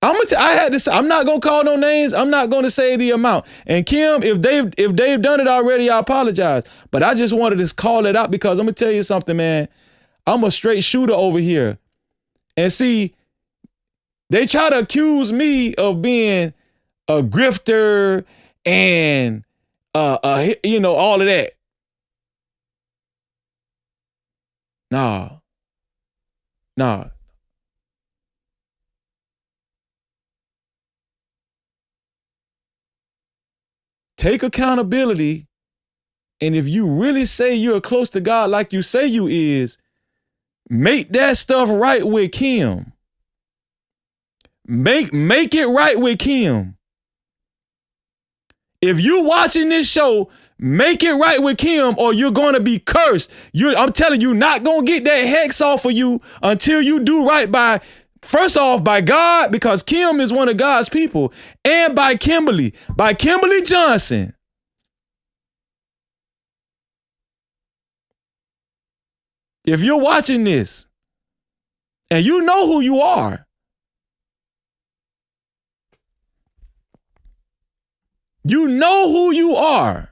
I had to say, I'm not gonna call no names. I'm not gonna say the amount. And Kim, if they've done it already, I apologize. But I just wanted to call it out because I'm gonna tell you something, man. I'm a straight shooter over here. And see, they try to accuse me of being a grifter and you know, all of that. Nah. Take accountability, and if you really say you're close to God like you say you is, make that stuff right with Kim. Make it right with Kim. If you're watching this show, make it right with Kim or you're going to be cursed. I'm telling you, not going to get that hex off of you until you do right by, first off, by God, because Kim is one of God's people, and by Kimberly Johnson. if you're watching this and you know who you are, you know who you are.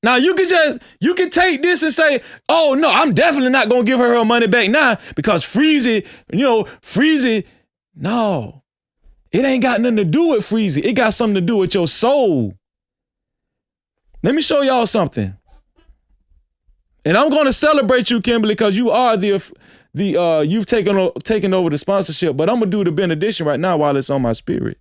Now you can take this and say, oh no, I'm definitely not gonna give her money back now because Freezy, Freezy. No, it ain't got nothing to do with Freezy. It got something to do with your soul. Let me show y'all something. And I'm gonna celebrate you, Kimberly, because you are you've taken over the sponsorship. But I'm gonna do the benediction right now while it's on my spirit.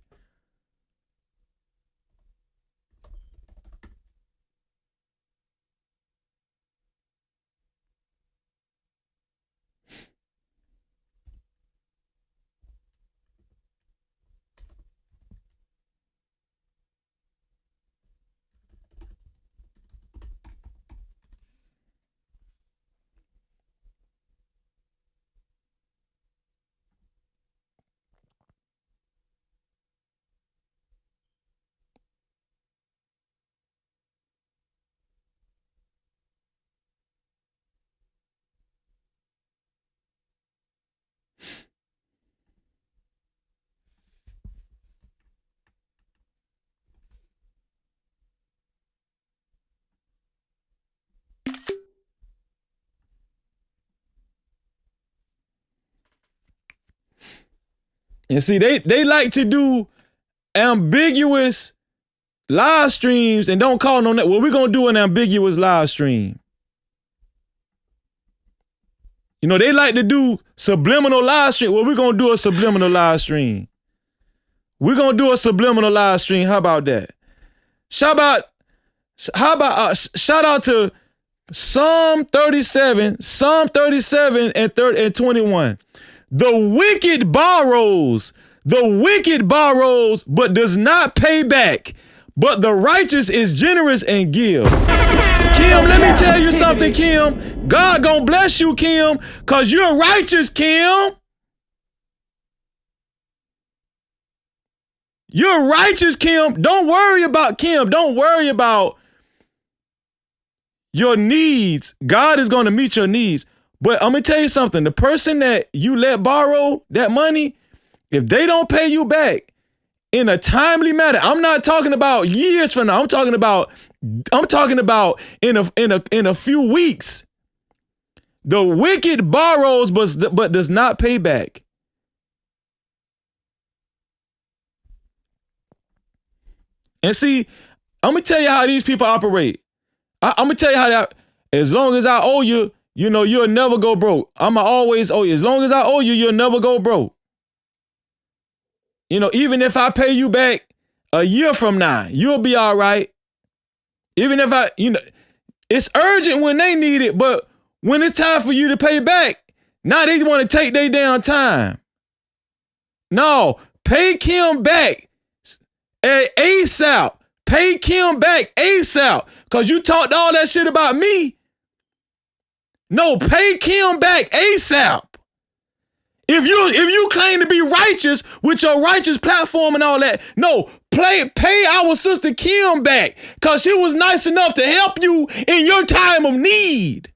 And see, they like to do ambiguous live streams and don't call no that. Well, we're gonna do an ambiguous live stream. They like to do subliminal live stream. Well, we're gonna do a subliminal live stream. We're gonna do a subliminal live stream. How about that? Shout out to Psalm 37 and 21. The wicked borrows, but does not pay back. But the righteous is generous and gives. Kim, let me tell you something, Kim. God gonna bless you, Kim, because you're righteous, Kim. You're righteous, Kim. Don't worry about Kim. Don't worry about your needs. God is gonna meet your needs. But I'm gonna tell you something. The person that you let borrow that money, if they don't pay you back in a timely manner, I'm not talking about years from now. I'm talking about in a few weeks. The wicked borrows but does not pay back. And see, I'm gonna tell you how these people operate. I'm gonna tell you how that. As long as I owe you, you'll never go broke. I'ma always owe you. As long as I owe you, you'll never go broke. Even if I pay you back a year from now, you'll be all right. Even if it's urgent when they need it, but when it's time for you to pay back, now they want to take their damn time. No, pay Kim back ASAP. Pay Kim back ASAP. Because you talked all that shit about me. No, pay Kim back ASAP. If you claim to be righteous with your righteous platform and all that, no, pay our sister Kim back because she was nice enough to help you in your time of need.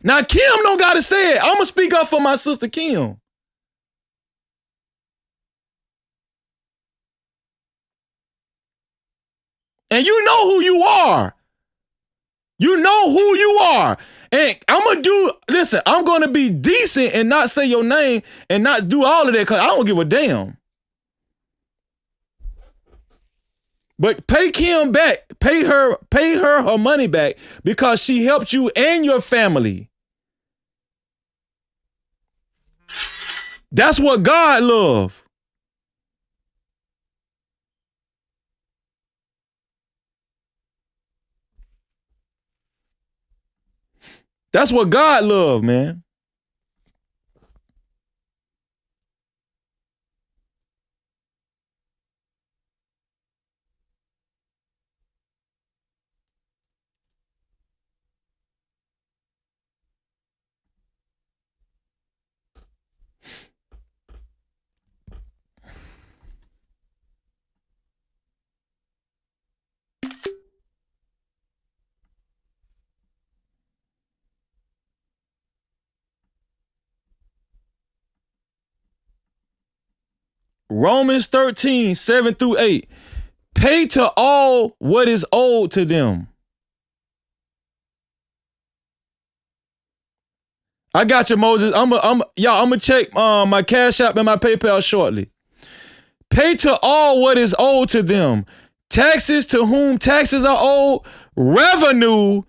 Now, Kim don't got to say it. I'm going to speak up for my sister Kim. And you know who you are. You know who you are. And I'm going to be decent and not say your name and not do all of that because I don't give a damn. But pay Kim back. Pay her money back because she helped you and your family. That's what God loves. That's what God loves, man. Romans 13, 7 through 8. Pay to all what is owed to them. I got you, Moses. I'm gonna check my Cash App and my PayPal shortly. Pay to all what is owed to them. Taxes to whom taxes are owed. Revenue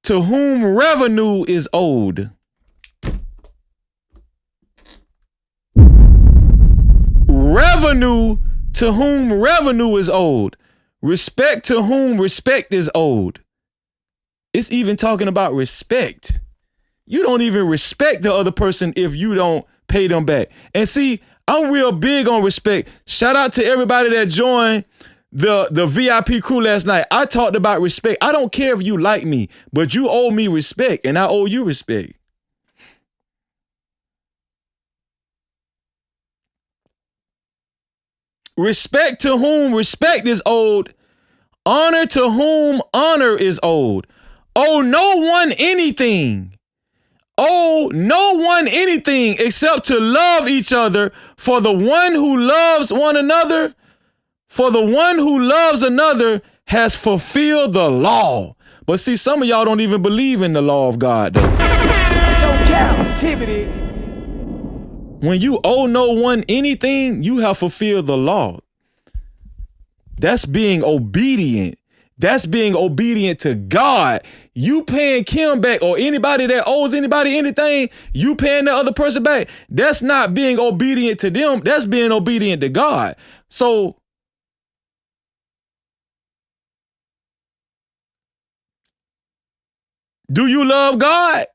to whom revenue is owed. Revenue to whom revenue is owed. Respect to whom respect is owed. It's even talking about respect. You don't even respect the other person if you don't pay them back. And see, I'm real big on respect. Shout out to everybody that joined the VIP crew last night. I talked about respect. I don't care if you like me, but you owe me respect and I owe you respect. Respect to whom respect is owed. Honor to whom honor is owed. Owe no one anything. Owe no one anything except to love each other. For the one who loves one another, for the one who loves another has fulfilled the law. But see, some of y'all don't even believe in the law of God, though. No captivity. When you owe no one anything, you have fulfilled the law. That's being obedient. That's being obedient to God. You paying Kim back or anybody that owes anybody anything, you paying the other person back. That's not being obedient to them. That's being obedient to God. So do you love God?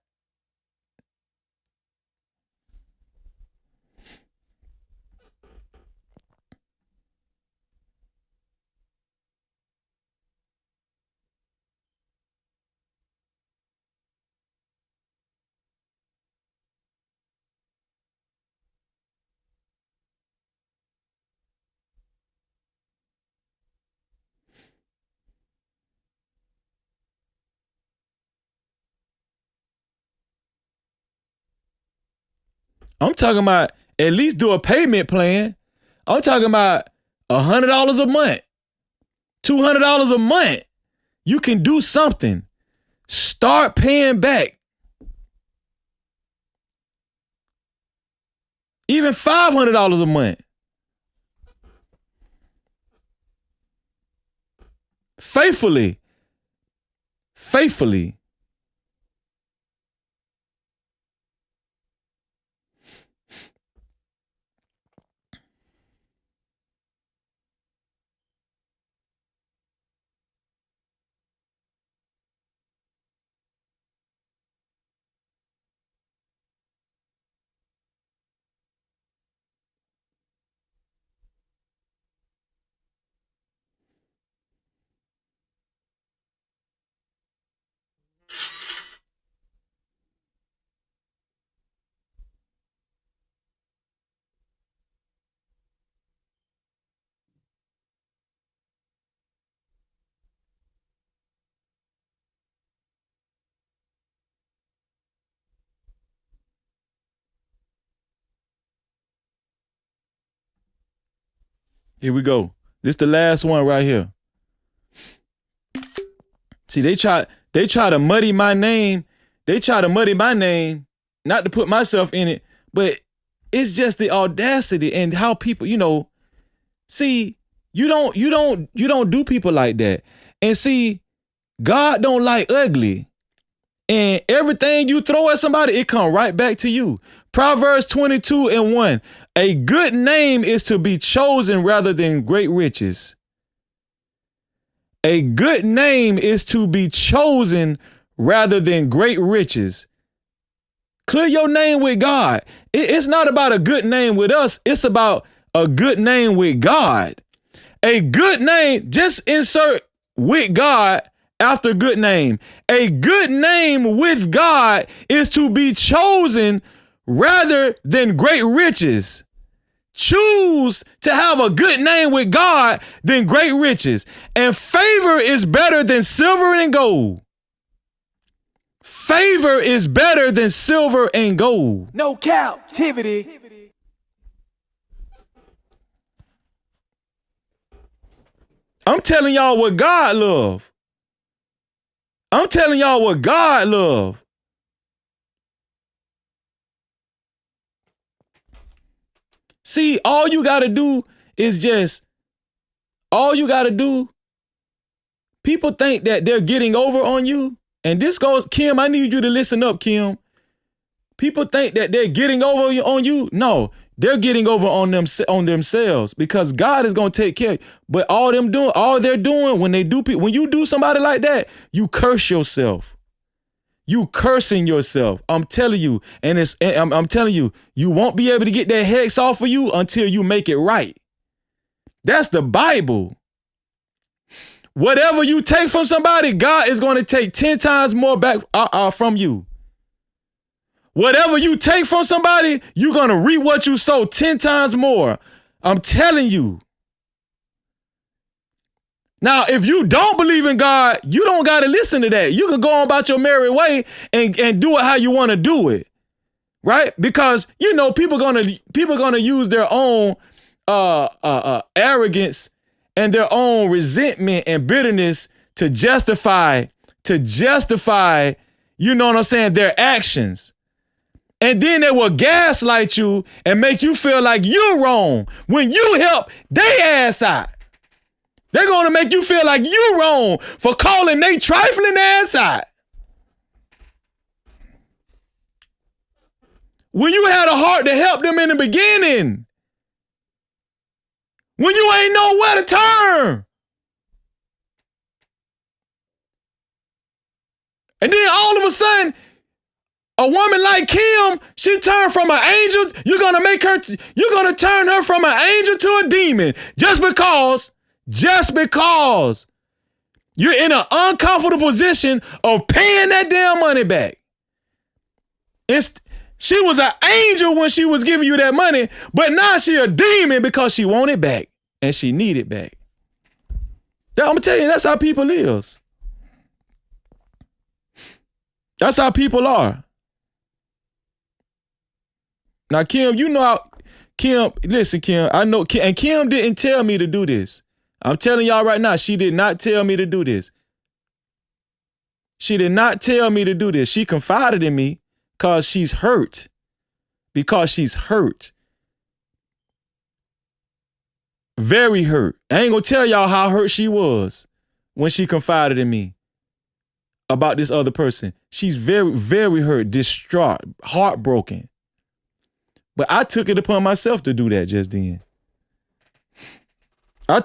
I'm talking about at least do a payment plan. I'm talking about $100 a month, $200 a month. You can do something. Start paying back. Even $500 a month. Faithfully. Faithfully. Here we go. This is the last one right here. See, they try to muddy my name. They try to muddy my name, not to put myself in it, but it's just the audacity and how people, see, you don't do people like that. And see, God don't like ugly. And everything you throw at somebody, it come right back to you. Proverbs 22:1. A good name is to be chosen rather than great riches. A good name is to be chosen rather than great riches. Clear your name with God. It's not about a good name with us. It's about a good name with God. A good name, just insert with God after good name. A good name with God is to be chosen rather than great riches. Choose to have a good name with God than great riches. And favor is better than silver and gold. Favor is better than silver and gold. No captivity. I'm telling y'all what God love. I'm telling y'all what God love. See, all you got to do is people think that they're getting over on you. And this goes, Kim, I need you to listen up, Kim. People think that they're getting over on you. No, they're getting over on themselves because God is going to take care of you. But all they're doing when you do somebody like that, you curse yourself. You cursing yourself. I'm telling you. And I'm telling you, you won't be able to get that hex off of you until you make it right. That's the Bible. Whatever you take from somebody, God is going to take 10 times more back from you. Whatever you take from somebody, you're going to reap what you sow 10 times more. I'm telling you. Now, if you don't believe in God, you don't got to listen to that. You can go on about your merry way and do it how you want to do it. Right? Because, people going to use their own arrogance and their own resentment and bitterness to justify, you know what I'm saying, their actions. And then they will gaslight you and make you feel like you're wrong when you help they ass out. They're going to make you feel like you're wrong for calling they trifling ass out. When you had a heart to help them in the beginning. When you ain't know where to turn. And then all of a sudden, a woman like Kim, she turned from an angel. You're going to turn her from an angel to a demon just because you're in an uncomfortable position of paying that damn money back. She was an angel when she was giving you that money, but now she a demon because she want it back and she need it back. I'm going to tell you, that's how people is. That's how people are. Now, Kim, listen, Kim, I know, and Kim didn't tell me to do this. I'm telling y'all right now, she did not tell me to do this. She did not tell me to do this. She confided in me because she's hurt. Very hurt. I ain't gonna tell y'all how hurt she was when she confided in me about this other person. She's very, very hurt, distraught, heartbroken. But I took it upon myself to do that just then. And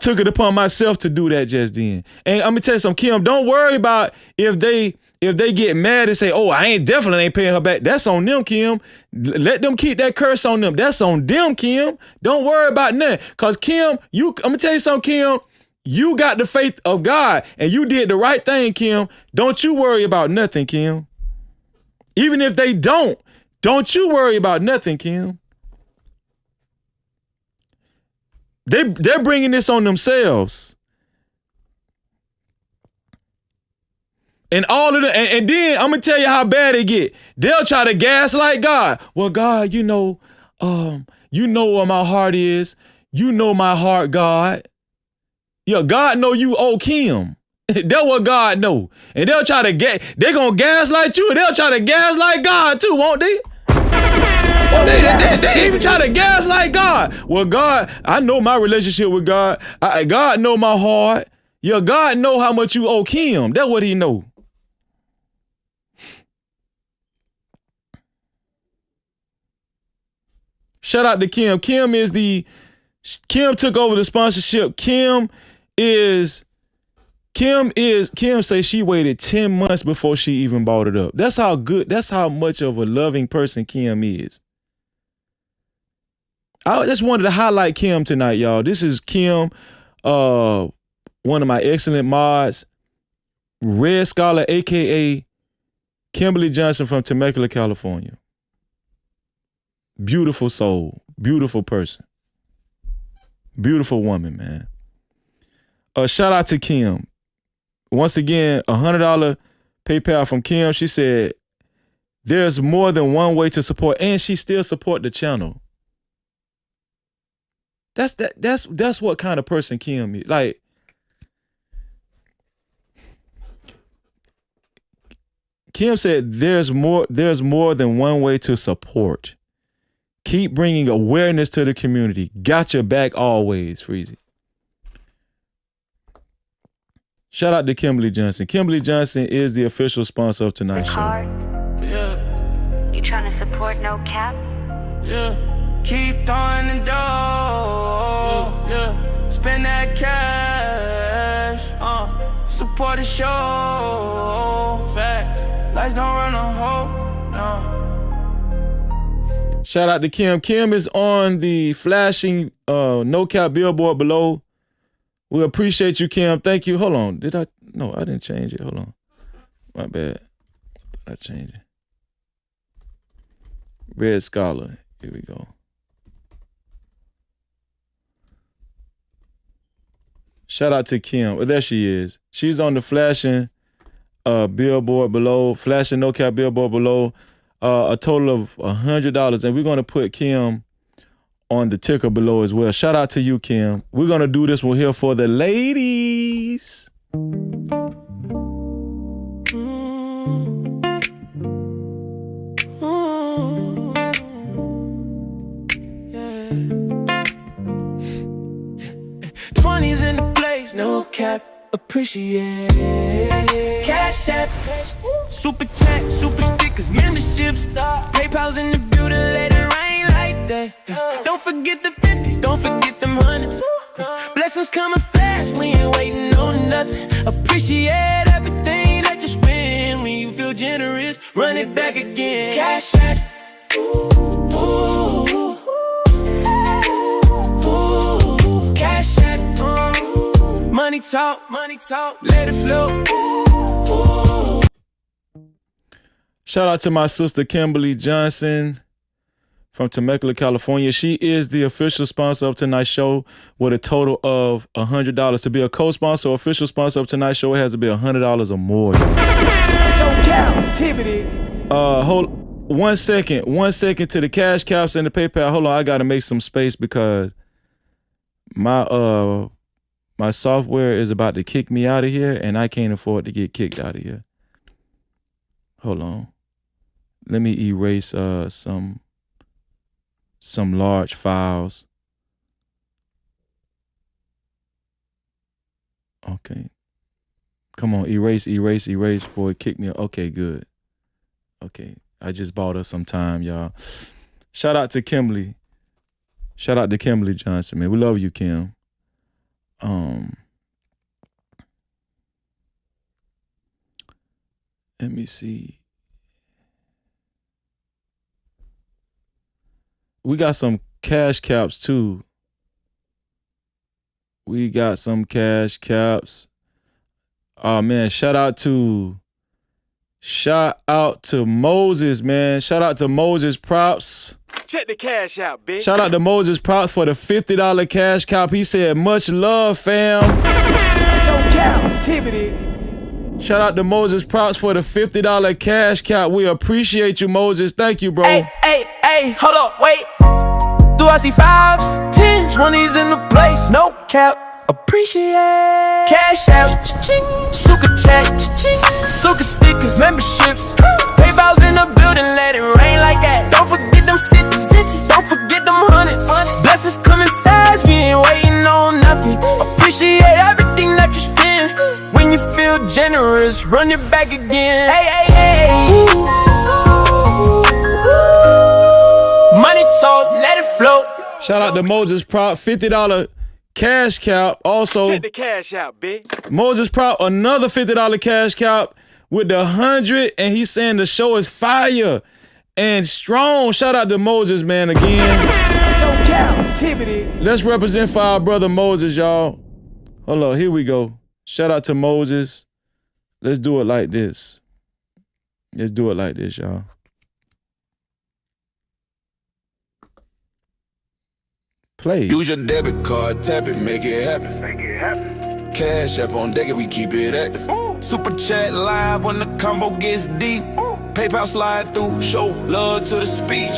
I'm gonna tell you something, Kim, don't worry about if they get mad and say, oh, I definitely ain't paying her back. That's on them, Kim. Let them keep that curse on them. That's on them, Kim. Don't worry about nothing. Cause Kim, I'm gonna tell you something, Kim. You got the faith of God and you did the right thing, Kim. Don't you worry about nothing, Kim. Even if they don't you worry about nothing, Kim. They're bringing this on themselves. And all of the, and then I'm gonna tell you how bad it get. They'll try to gaslight God. Well, God, you know where my heart is. You know my heart, God. Yeah, God know you owe Kim. That's what God know. And they'll try to they're gonna gaslight you, and they'll try to gaslight God too, won't they? They even try to gaslight God. Well, God, I know my relationship with God. God know my heart. Yeah, God know how much you owe Kim. That's what he know. Shout out to Kim. Kim took over the sponsorship. Kim say she waited 10 months before she even bought it up. That's how much of a loving person Kim is. I just wanted to highlight Kim tonight, y'all. This is Kim, one of my excellent mods, Red Scholar, aka Kimberly Johnson from Temecula, California. Beautiful soul, beautiful person, beautiful woman, man. Shout out to Kim. Once again, $100 PayPal from Kim. She said, there's more than one way to support, and she still support the channel. That's what kind of person Kim is. Like, Kim said there's more than one way to support. Keep bringing awareness to the community. Got your back always, Freezy. Shout out to Kimberly Johnson. Kimberly Johnson is the official sponsor of tonight's show. Yeah. You trying to support No Cap? Yeah. Keep throwing the dough. Yeah. Spend that cash. Support the show. Facts. Lights don't run a hole. No. Shout out to Kim. Kim is on the flashing No Cap billboard below. We appreciate you, Kim. Thank you. Hold on. No, I didn't change it. Hold on. My bad. I changed it. Red Scholar. Here we go. Shout out to Kim. Well, there she is. She's on the flashing billboard below, flashing No Cap billboard below, a total of $100. And we're going to put Kim on the ticker below as well. Shout out to you, Kim. We're going to do this one here for the ladies. In the place, no cap, appreciate. Cash app, super chat, super stickers, memberships, PayPal's in the building, let it rain like that. Don't forget the 50s, don't forget them hundreds. Blessings coming fast, we ain't waiting on nothing. Appreciate everything that you spend. When you feel generous, run it back again. Cash app. Money talk, let it flow. Shout out to my sister Kimberly Johnson from Temecula, California. She is the official sponsor of tonight's show with a total of $100. To be a co-sponsor or official sponsor of tonight's show, it has to be $100 or more. No Cap-tivity. Hold 1 second. 1 second to the cash caps and the PayPal. Hold on, I gotta make some space because my software is about to kick me out of here, and I can't afford to get kicked out of here. Hold on. Let me erase some large files. Okay. Come on, erase, boy. Kick me. Okay, good. Okay. I just bought her some time, y'all. Shout out to Kimberly. Shout out to Kimberly Johnson, man. We love you, Kim. Let me see. We got some cash caps too. We got some cash caps. Oh man, shout out to Moses, man. Shout out to Moses Props. Check the cash out, bitch. Shout out to Moses Props for the $50 cash cap. He said, much love, fam. No Cap-tivity. Shout out to Moses Props for the $50 cash cap. We appreciate you, Moses. Thank you, bro. Hey, hold up, wait. Do I see 5s, 10s, 20s in the place? No cap, appreciate. Cash out, cha-ching. Super chat, cha-ching. Super stickers, memberships. PayPal's in the building, let it rain like that. Don't forget them cities, don't forget them hundreds. Blessings coming fast, we ain't waiting on nothing. Appreciate everything that you spend. When you feel generous, run it back again. Hey. Money talk, let it flow. Shout out to Moses Prop, $50 cash cap. Also, check the cash out, bitch. Moses Prop, another $50 cash cap with the 100, and he's saying the show is fire and strong. Shout out to Moses, man, again. No Cap-tivity. Let's represent for our brother Moses, y'all. Hold on, here we go. Shout out to Moses. Let's do it like this. Let's do it like this, y'all. Play. Use your debit card, tap it, make it happen. Cash up on deck, we keep it active. Super chat live when the combo gets deep. PayPal slide through, show love to the speech.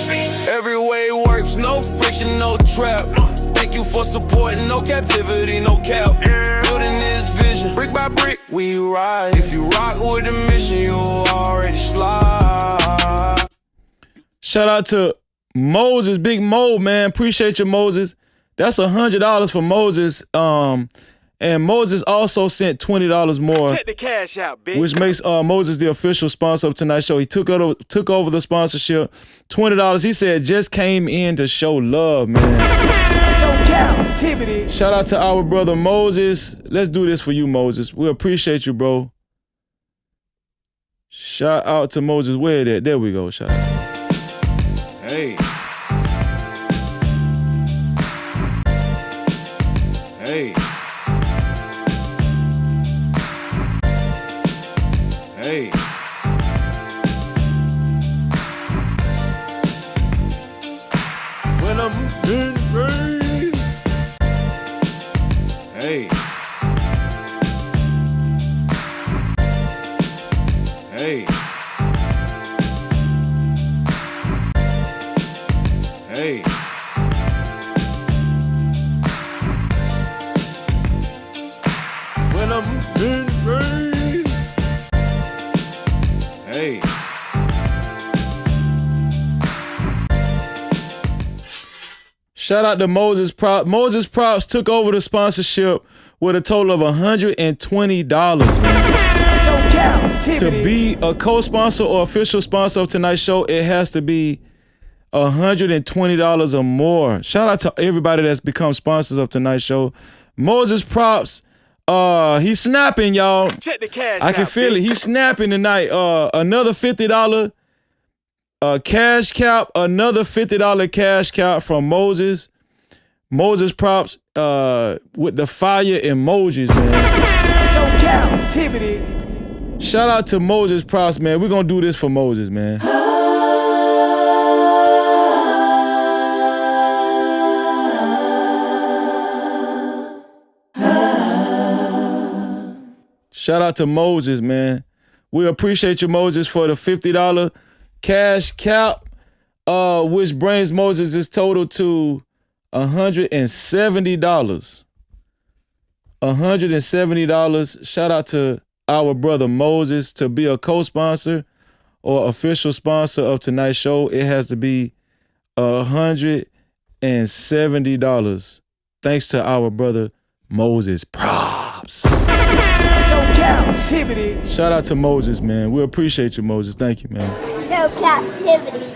Every way works, no friction, no trap. Thank you for supporting, no captivity, no cap. Building this vision, brick by brick, we ride. If you rock with the mission, you already slide. Shout out to Moses, Big Mo, man. Appreciate you, Moses. That's $100 for Moses. And Moses also sent $20 more. Check the cash out, bitch. Which makes Moses the official sponsor of tonight's show. He took over the sponsorship. $20. He said just came in to show love, man. No Cap-tivity. Shout out to our brother Moses. Let's do this for you, Moses. We appreciate you, bro. Shout out to Moses. Where that? There we go. Shout out. Hey. Hey. Hey. When I'm in rain. Hey. Hey. Hey. When I'm in rain. Hey. Shout out to Moses Props. Moses Props took over the sponsorship with a total of $120, man. No Cap-tivity. To be a co-sponsor or official sponsor of tonight's show, it has to be $120 or more. Shout out to everybody that's become sponsors of tonight's show. Moses Props, he's snapping, y'all. Check the cash I can out, feel bitch. it. He's snapping tonight. Another $50 cash cap, another $50 cash cap from Moses. Moses Props with the fire emojis, man. No Cap-tivity. Shout out to Moses Props, man. We're gonna do this for Moses, man. Shout out to Moses, man. We appreciate you, Moses, for the $50 cash cap, which brings Moses' total to $170. $170. Shout out to our brother Moses to be a co-sponsor or official sponsor of tonight's show. It has to be $170. Thanks to our brother Moses Props. No Cap-tivity. Shout out to Moses, man. We appreciate you, Moses. Thank you, man. No captivity.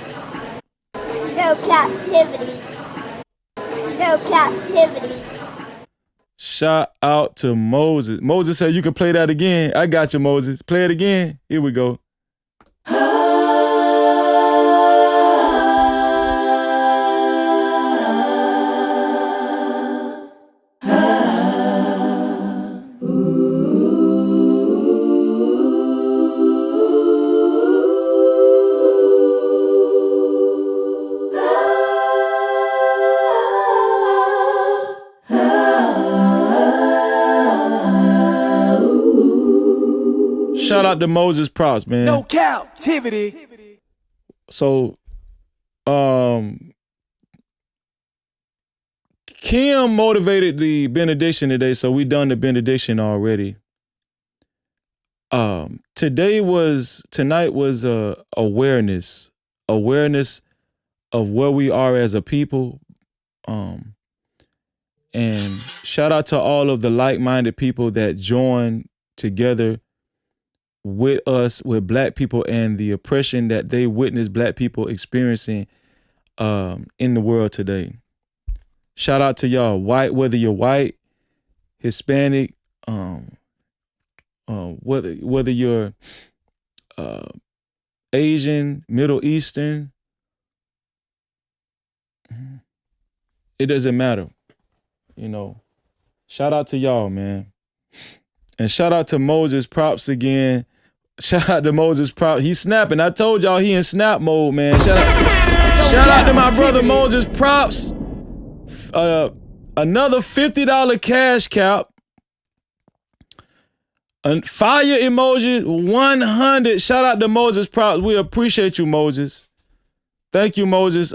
No captivity. No captivity. Shout out to Moses. Moses said you can play that again. I got you, Moses. Play it again. Here we go. Shout out to Moses Props, man. No Cap-tivity. So, Kim motivated the benediction today, so we done the benediction already. Tonight was awareness of where we are as a people. And shout out to all of the like-minded people that joined together with us, with Black people, and the oppression that they witness Black people experiencing in the world today. Shout out to y'all, whether you're white, Hispanic, whether you're Asian, Middle Eastern, it doesn't matter. You know, shout out to y'all, man. And shout out to Moses Props again. Shout out to Moses Props. He's snapping. I told y'all he in snap mode, man. Shout out to my brother Moses Props. Another $50 cash cap. Fire emoji, 100. Shout out to Moses Props. We appreciate you, Moses. Thank you, Moses.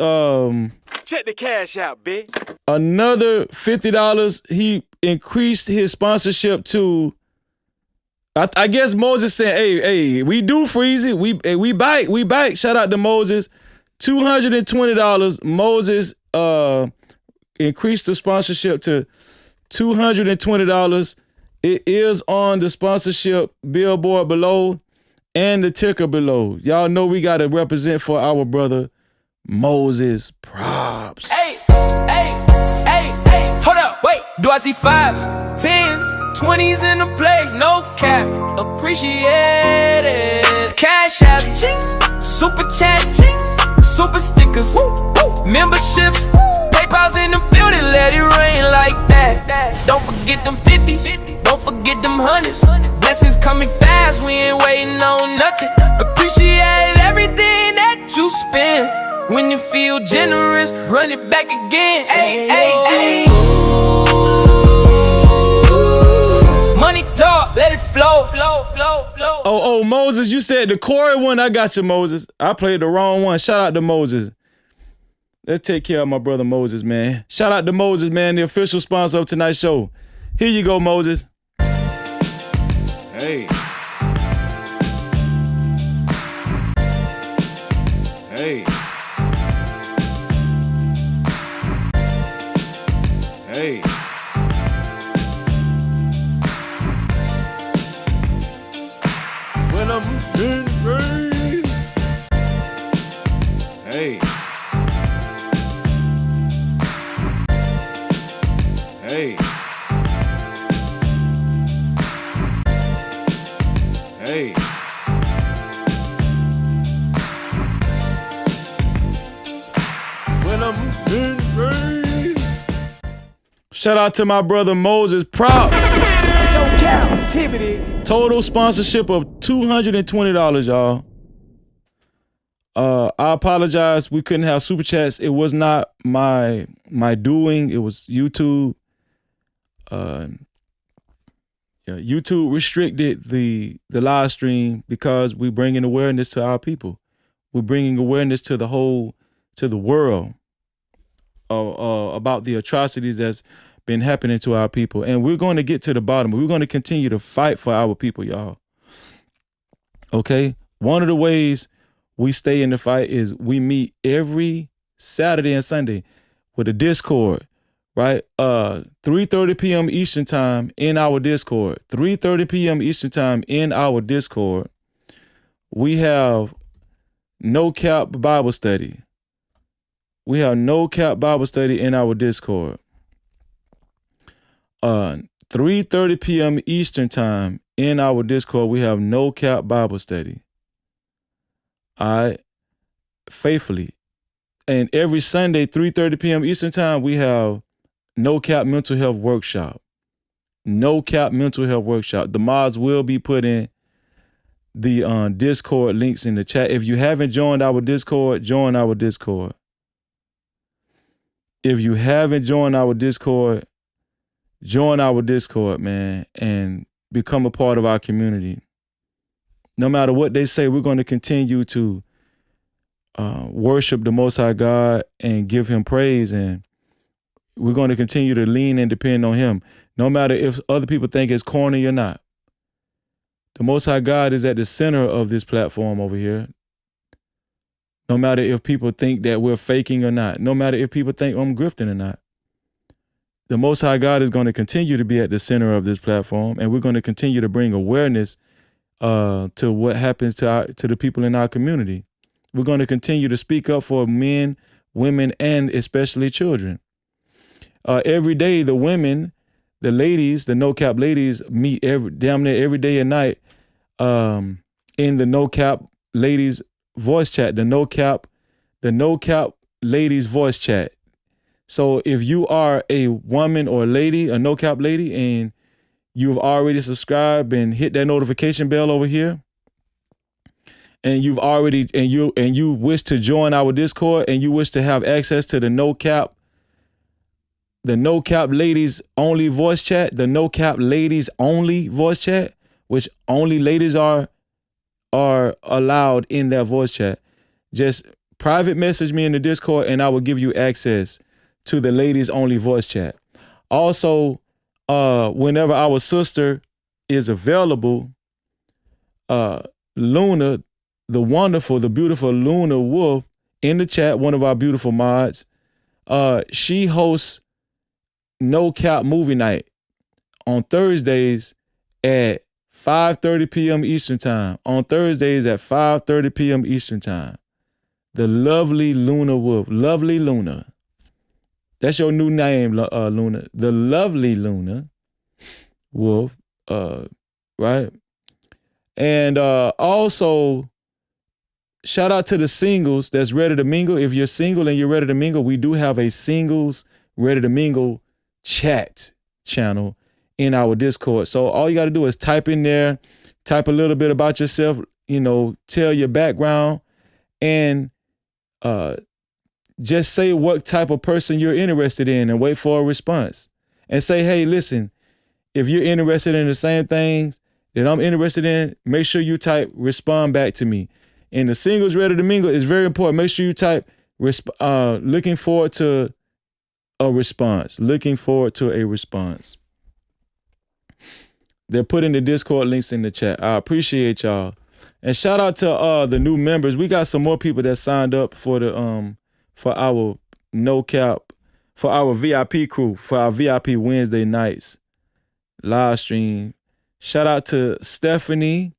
Check the cash out, bitch. Another $50. He increased his sponsorship to I guess Moses said, hey, we do Freezy. We bike. Shout out to Moses. $220. Moses increased the sponsorship to $220. It is on the sponsorship billboard below and the ticker below. Y'all know we got to represent for our brother Moses. Props. Hey, hold up, wait. Do I see 5s, 10s, 20s in the place? No cap, appreciate it. Cash app, super chat, super stickers, memberships, PayPal's in the building, let it rain like that. Don't forget them 50s, don't forget them 100s. Blessings coming fast, we ain't waiting on nothing. Appreciate everything that you spend. When you feel generous, run it back again. Ay. Money talk, let it flow. Oh, Moses, you said the Corey one. I got you, Moses. I played the wrong one. Shout out to Moses. Let's take care of my brother Moses, man. Shout out to Moses, man, the official sponsor of tonight's show. Here you go, Moses. Hey. Hey. Hey. When I'm in rain. Hey. Hey. Hey. When I'm in rain. Shout out to my brother Moses. Prop. No Cap-tivity. Total sponsorship of $220, y'all. I apologize. We couldn't have super chats. It was not my doing. It was YouTube. YouTube restricted the live stream because we're bringing awareness to our people. We're bringing awareness to the world about the atrocities that's been happening to our people. And we're going to get to the bottom. We're going to continue to fight for our people, y'all. Okay? One of the ways we stay in the fight is we meet every Saturday and Sunday with a Discord, right? 3:30 p.m. Eastern time in our Discord. 3:30 p.m. Eastern time in our Discord. We have No Cap Bible Study. We have No Cap Bible Study in our Discord. 3:30 p.m. Eastern time in our Discord, we have No Cap Bible Study. All right, faithfully. And every Sunday, 3:30 p.m. Eastern time, we have No Cap Mental Health Workshop. No Cap Mental Health Workshop. The mods will be putting the Discord links in the chat. If you haven't joined our Discord, join our Discord. If you haven't joined our Discord, join our Discord, man, and become a part of our community. No matter what they say, we're going to continue to worship the Most High God and give him praise. And we're going to continue to lean and depend on him, no matter if other people think it's corny or not. The Most High God is at the center of this platform over here. No matter if people think that we're faking or not. No matter if people think I'm grifting or not. The Most High God is going to continue to be at the center of this platform, and we're going to continue to bring awareness to what happens to the people in our community. We're going to continue to speak up for men, women, and especially children. Every day, the women, the ladies, the No Cap ladies meet damn near every day and night in the No Cap ladies voice chat, the No Cap ladies voice chat. So if you are a woman or a lady, a No Cap lady, and you've already subscribed and hit that notification bell over here, and you've already and you wish to join our Discord and you wish to have access to the No Cap ladies only voice chat, the No Cap ladies only voice chat, which only ladies are allowed in that voice chat, just private message me in the Discord and I will give you access to the ladies only voice chat. Also, whenever our sister is available, Luna, the wonderful, the beautiful Luna Wolf in the chat, one of our beautiful mods. She hosts No Cap Movie Night on Thursdays at 5:30 p.m. Eastern Time. On Thursdays at 5:30 p.m. Eastern Time. The lovely Luna Wolf. Lovely Luna. That's your new name, Luna. The lovely Luna Wolf. Right? And also, shout out to the singles that's ready to mingle. If you're single and you're ready to mingle, we do have a singles ready to mingle chat channel in our Discord. So all you got to do is type in there, type a little bit about yourself, tell your background, and just say what type of person you're interested in and wait for a response. And say, hey, listen, if you're interested in the same things that I'm interested in, make sure you type respond back to me. And the singles ready to mingle is very important. Make sure you type looking forward to a response. Looking forward to a response. They're putting the Discord links in the chat. I appreciate y'all. And shout out to the new members. We got some more people that signed up for the for our No Cap, for our VIP crew, for our VIP Wednesday nights live stream. Shout out to Stephanie.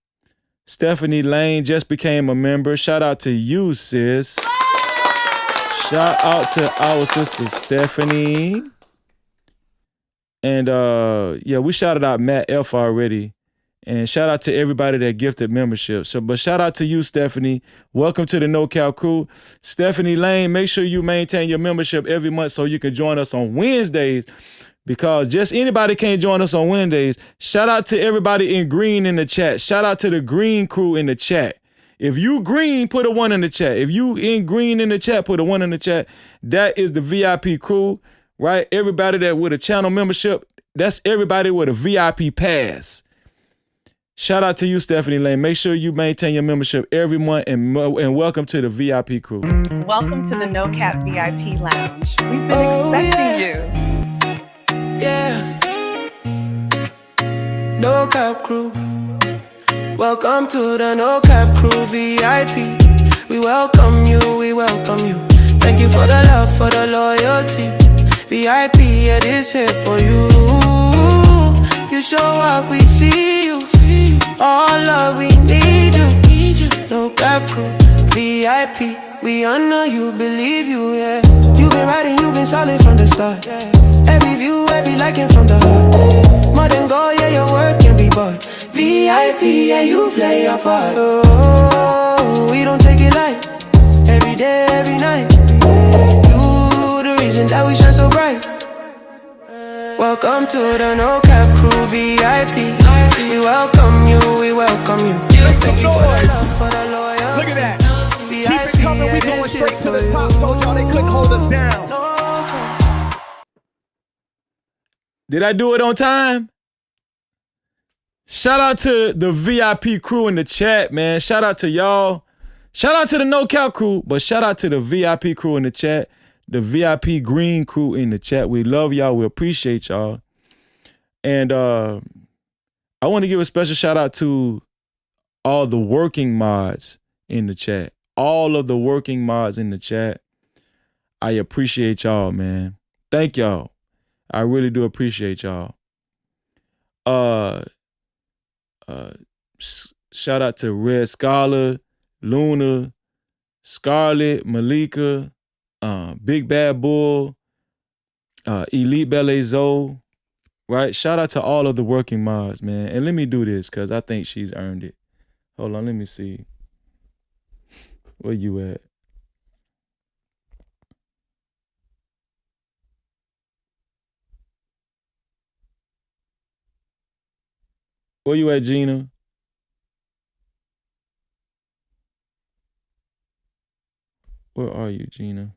Stephanie Lane just became a member. Shout out to you, sis. Shout out to our sister Stephanie. And we shouted out Matt F already. And shout out to everybody that gifted membership. But shout out to you, Stephanie. Welcome to the No Cap crew. Stephanie Lane, make sure you maintain your membership every month so you can join us on Wednesdays, because just anybody can't join us on Wednesdays. Shout out to everybody in green in the chat. Shout out to the green crew in the chat. If you green, put a 1 in the chat. If you in green in the chat, put a 1 in the chat. That is the VIP crew, right? Everybody that with a channel membership, that's everybody with a VIP pass. Shout out to you, Stephanie Lane. Make sure you maintain your membership every month, and welcome to the VIP crew. Welcome to the No Cap VIP Lounge. We've been expecting you. Yeah. No Cap crew. Welcome to the No Cap crew VIP. We welcome you, we welcome you. Thank you for the love, for the loyalty. VIP, it is here for you. You show up, we see you. All love, we need you. No Cap crew, VIP. We honor you, believe you, yeah. You've been riding, you've been solid from the start. Every view, every liking from the heart. More than gold, yeah, your worth can be bought. VIP, yeah, you play your part. Oh, we don't take it light. Every day, every night. You the reason that we shine so bright. Welcome to the No Cap crew VIP. We welcome you, we welcome you. Thank you for the love, for the loyalty. Look at that. Keep it coming, we going straight to the top. Told y'all they couldn't hold us down. Did I do it on time? Shout out to the VIP crew in the chat, man. Shout out to y'all. Shout out to the No Cap crew, but shout out to the VIP crew in the chat, the VIP green crew in the chat. We love y'all. We appreciate y'all. And I want to give a special shout out to all the working mods in the chat. All of the working mods in the chat. I appreciate y'all, man. Thank y'all. I really do appreciate y'all. Shout out to Red Scholar, Luna, Scarlett, Malika, Big Bad Bull, Elite Ballet Zoe, right? Shout out to all of the working mods, man. And let me do this because I think she's earned it. Hold on, let me see. Where you at? Where you at, Gina? Where are you, Gina?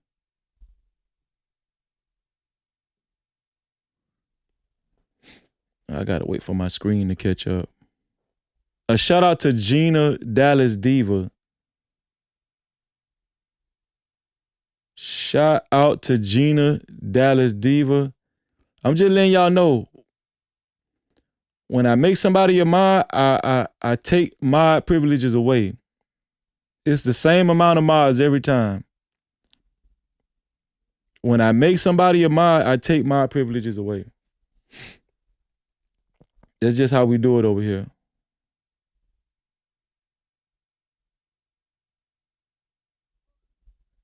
I gotta wait for my screen to catch up. A shout out to Gina Dallas Diva. Shout out to Gina Dallas Diva. I'm just letting y'all know When I make somebody a mod, I take mod privileges away. It's the same amount of mods every time. When I make somebody a mod, I take mod privileges away. That's just how we do it over here.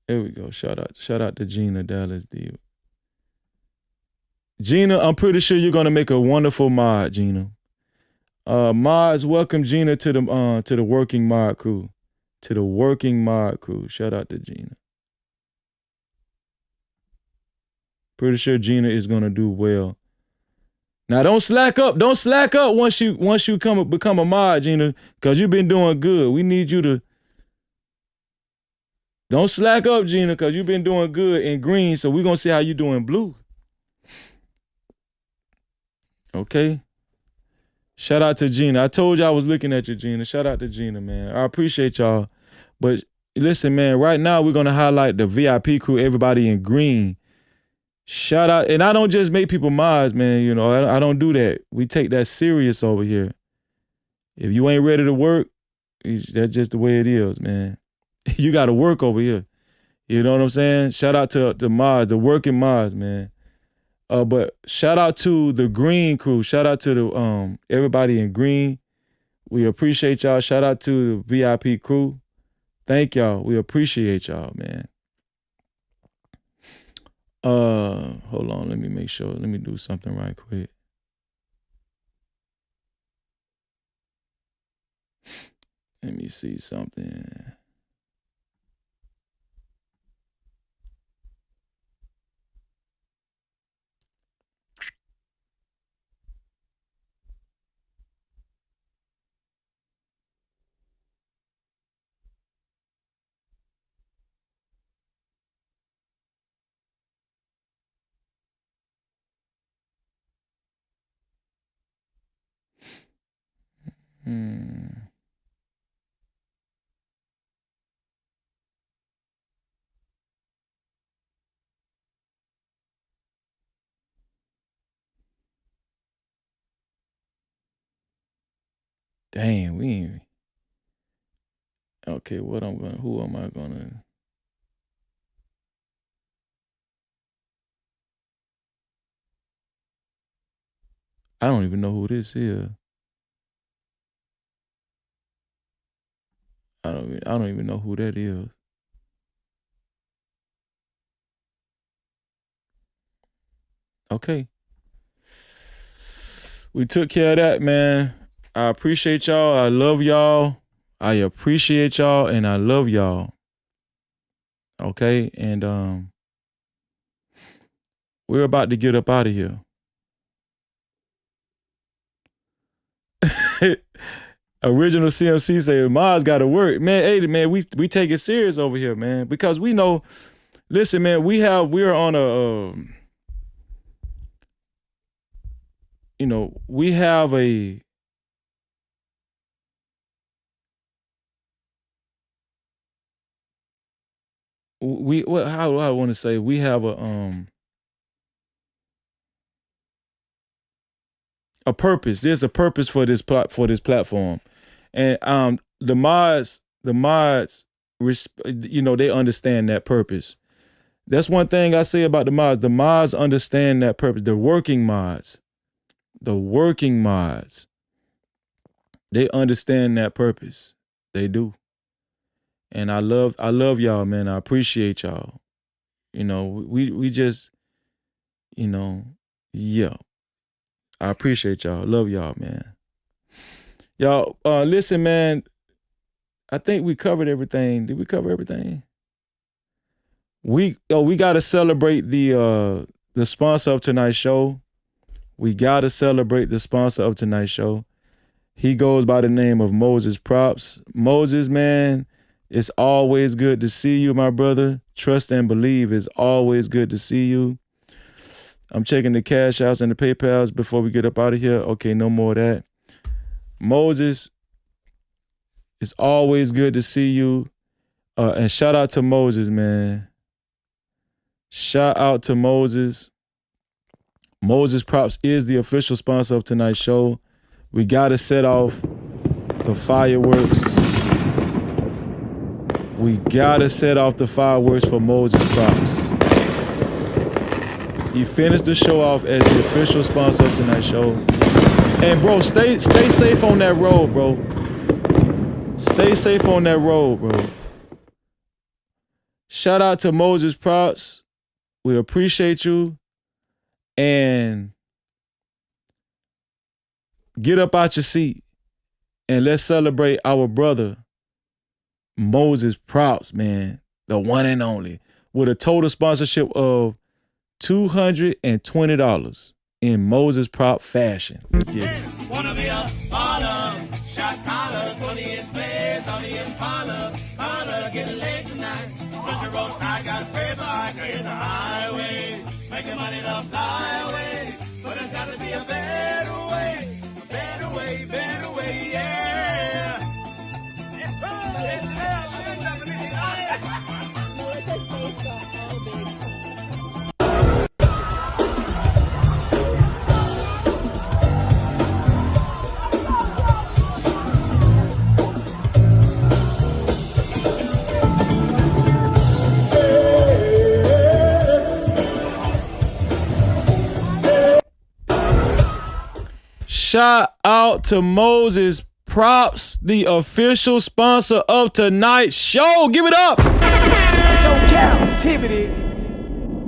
There we go. Shout out to Gina Dallas Diva. Gina, I'm pretty sure you're gonna make a wonderful mod, Gina. Mods, welcome Gina to the working mod crew. To the working mod crew. Shout out to Gina. Pretty sure Gina is gonna do well. Now don't slack up. Don't slack up once you become a mod, Gina, because you've been doing good. We need you to. Don't slack up, Gina, because you've been doing good in green. So we're gonna see how you do in blue. Okay. Shout out to Gina. I told you I was looking at you, Gina. Shout out to Gina, man. I appreciate y'all. But listen, man, right now we're gonna highlight the VIP crew, everybody in green. Shout out, and I don't just make people mods, man. You know, I don't do that. We take that serious over here. If you ain't ready to work, that's just the way it is, man. You got to work over here. You know what I'm saying? Shout out to the mods, the working mods, man. But shout out to the green crew. Shout out to the everybody in green. We appreciate y'all. Shout out to the VIP crew. Thank y'all. We appreciate y'all, man. Hold on. Let me make sure. Let me do something right quick. Let me see something. Dang, we ain't. Okay, who am I gonna? I don't even know who this is. I don't even know who that is. Okay. We took care of that, man. I appreciate y'all. I love y'all. I appreciate y'all and I love y'all. Okay? And we're about to get up out of here. Original CMC say Mars gotta work. Man, hey man, we take it serious over here, man. Because we know, listen, man, we're on a we have a how do I want to say, we have a purpose. There's a purpose for this platform. And the mods, they understand that purpose. That's one thing I say about the mods. The mods understand that purpose. The working mods, they understand that purpose. They do. And I love y'all, man. I appreciate y'all. We just, yeah. I appreciate y'all. Love y'all, man. Y'all, listen, man. I think we covered everything. Did we cover everything? We gotta celebrate the sponsor of tonight's show. We gotta celebrate the sponsor of tonight's show. He goes by the name of Moses Props. Moses, man, it's always good to see you, my brother. Trust and believe. It's always good to see you. I'm checking the cash outs and the PayPals before we get up out of here. Okay, no more of that. Moses, it's always good to see you. And shout out to Moses, man. Shout out to Moses. Moses Props is the official sponsor of tonight's show. We gotta set off the fireworks. We gotta set off the fireworks for Moses Props. He finished the show off as the official sponsor of tonight's show. And bro, stay safe on that road, bro. Stay safe on that road, bro. Shout out to Moses Props. We appreciate you. And get up out your seat and let's celebrate our brother, Moses Props, man. The one and only. With a total sponsorship of $220 in Moses Prop fashion. Yeah. Wanna be a baller, shot caller, 20-inch blades on the Impala. Holla, getting late tonight. Push your rope, I got paper, I can hit the highway. Making money to fly away. But there's gotta be a better way, yeah. It's fun, it's Shout out to Moses Props, the official sponsor of tonight's show. Give it up. No Cap-tivity.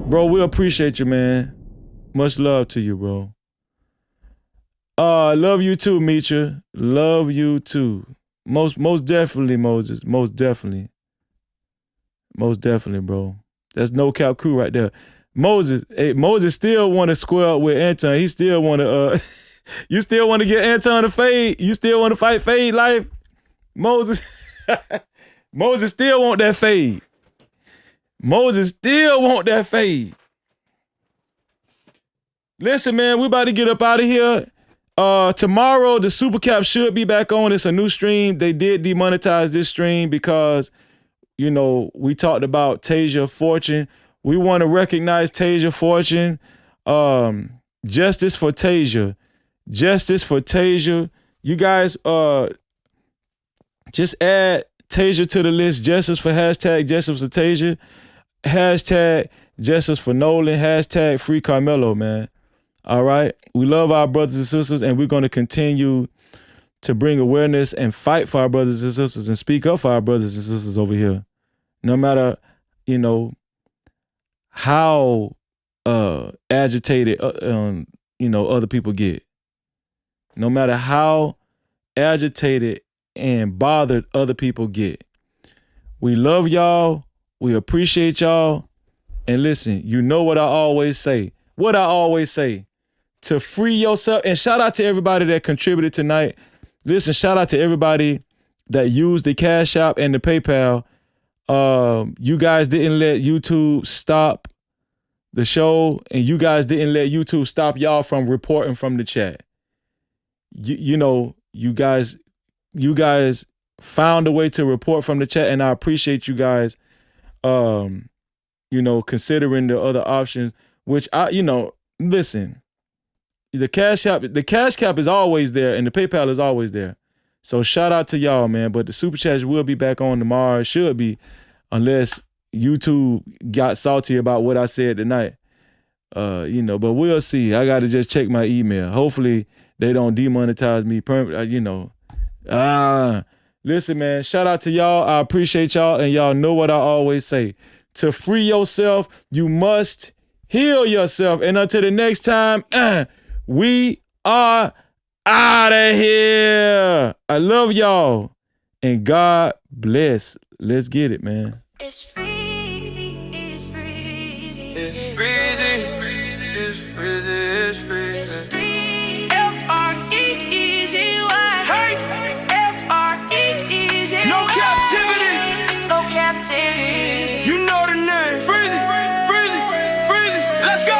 Bro, we appreciate you, man. Much love to you, bro. Love you too, Mitra. Love you too. Most definitely, Moses. Most definitely. Most definitely, bro. That's No Cap crew right there. Moses still want to square up with Anton. He still want to you still want to get Anton to fade? You still want to fight fade life? Moses Moses still want that fade. Moses still want that fade. Listen, man, we about to get up out of here. Tomorrow, the Super Cap should be back on. It's a new stream. They did demonetize this stream because, you know, we talked about Tasia Fortune. We want to recognize Tasia Fortune. Justice for Tasia. Justice for Tasia. You guys, just add Tasia to the list. Justice for hashtag Justice for Tasia. Hashtag Justice for Nolan. Hashtag Free Carmelo, man. All right. We love our brothers and sisters, and we're going to continue to bring awareness and fight for our brothers and sisters and speak up for our brothers and sisters over here. No matter, you know, how agitated, you know, other people get. No matter how agitated and bothered other people get. We love y'all. We appreciate y'all. And listen, you know what I always say. What I always say. To free yourself. And shout out to everybody that contributed tonight. Listen, shout out to everybody that used the Cash App and the PayPal. You guys didn't let YouTube stop the show. And you guys didn't let YouTube stop y'all from reporting from the chat. You know, you guys found a way to report from the chat, and I appreciate you guys, you know, considering the other options, which listen, the Cash App is always there, and the PayPal is always there. So shout out to y'all, man. But the Super Chats will be back on tomorrow. It should be, unless YouTube got salty about what I said tonight. You know, but we'll see. I got to just check my email. Hopefully they don't demonetize me permanently, you know. Listen, man, shout out to y'all. I appreciate y'all, and y'all know what I always say. To free yourself, you must heal yourself. And until the next time, we are out of here. I love y'all, and God bless. Let's get it, man. It's freezing, it's freezing, it's freezing, it's freezing, it's freezing. F-R-E-E-Z-Y. Hey! F-R-E-E-Z-Y. No captivity. No captivity. You know the name. Freezing, freezing, freezing. Let's go.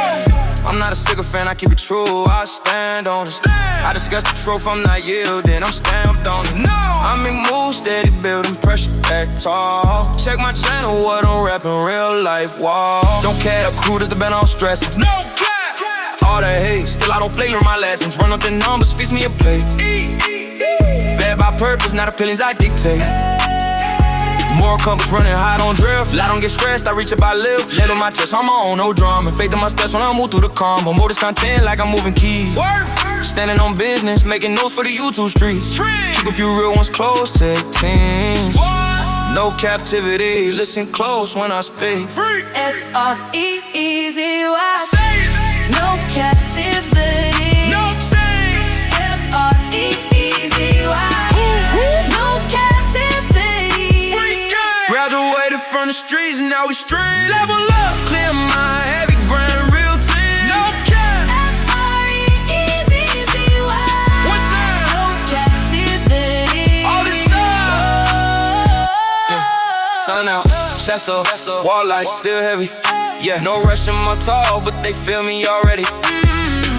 I'm not a sycophant, I keep it true. I stand on it. I discuss the truth, I'm not yielding. I'm stamped on it. No. I make moves, steady building pressure, act tall. Check my channel, what I'm rapping, real life wall. Don't care, a crew that's been on stress. No cap. all that hate. Still I don't flake, learn my lessons. Run up the numbers, feast me a plate. Fed by purpose, not opinions I dictate. More compass running high, don't drift. I don't get stressed, I reach up, I lift. Let on my chest, I'm on, no drama. Faith in my steps when I move through the calm. But more this content like I'm moving keys. Standing on business, making notes for the YouTube streets. Keep a few real ones close, take teams. No captivity, listen close when I speak. F-R-E-E-Z-Y. No captivity. No change. F-R-E-E-Z-Y. No captivity. Graduated from the streets, now we stream. Level up, clear mind, heavy grind, real team. No cap. F-R-E-E-Z-Z-Y. One time. No captivity. All the time. Sun out, Shasta, wall light, still heavy. Yeah, no rush in my talk, but they feel me already.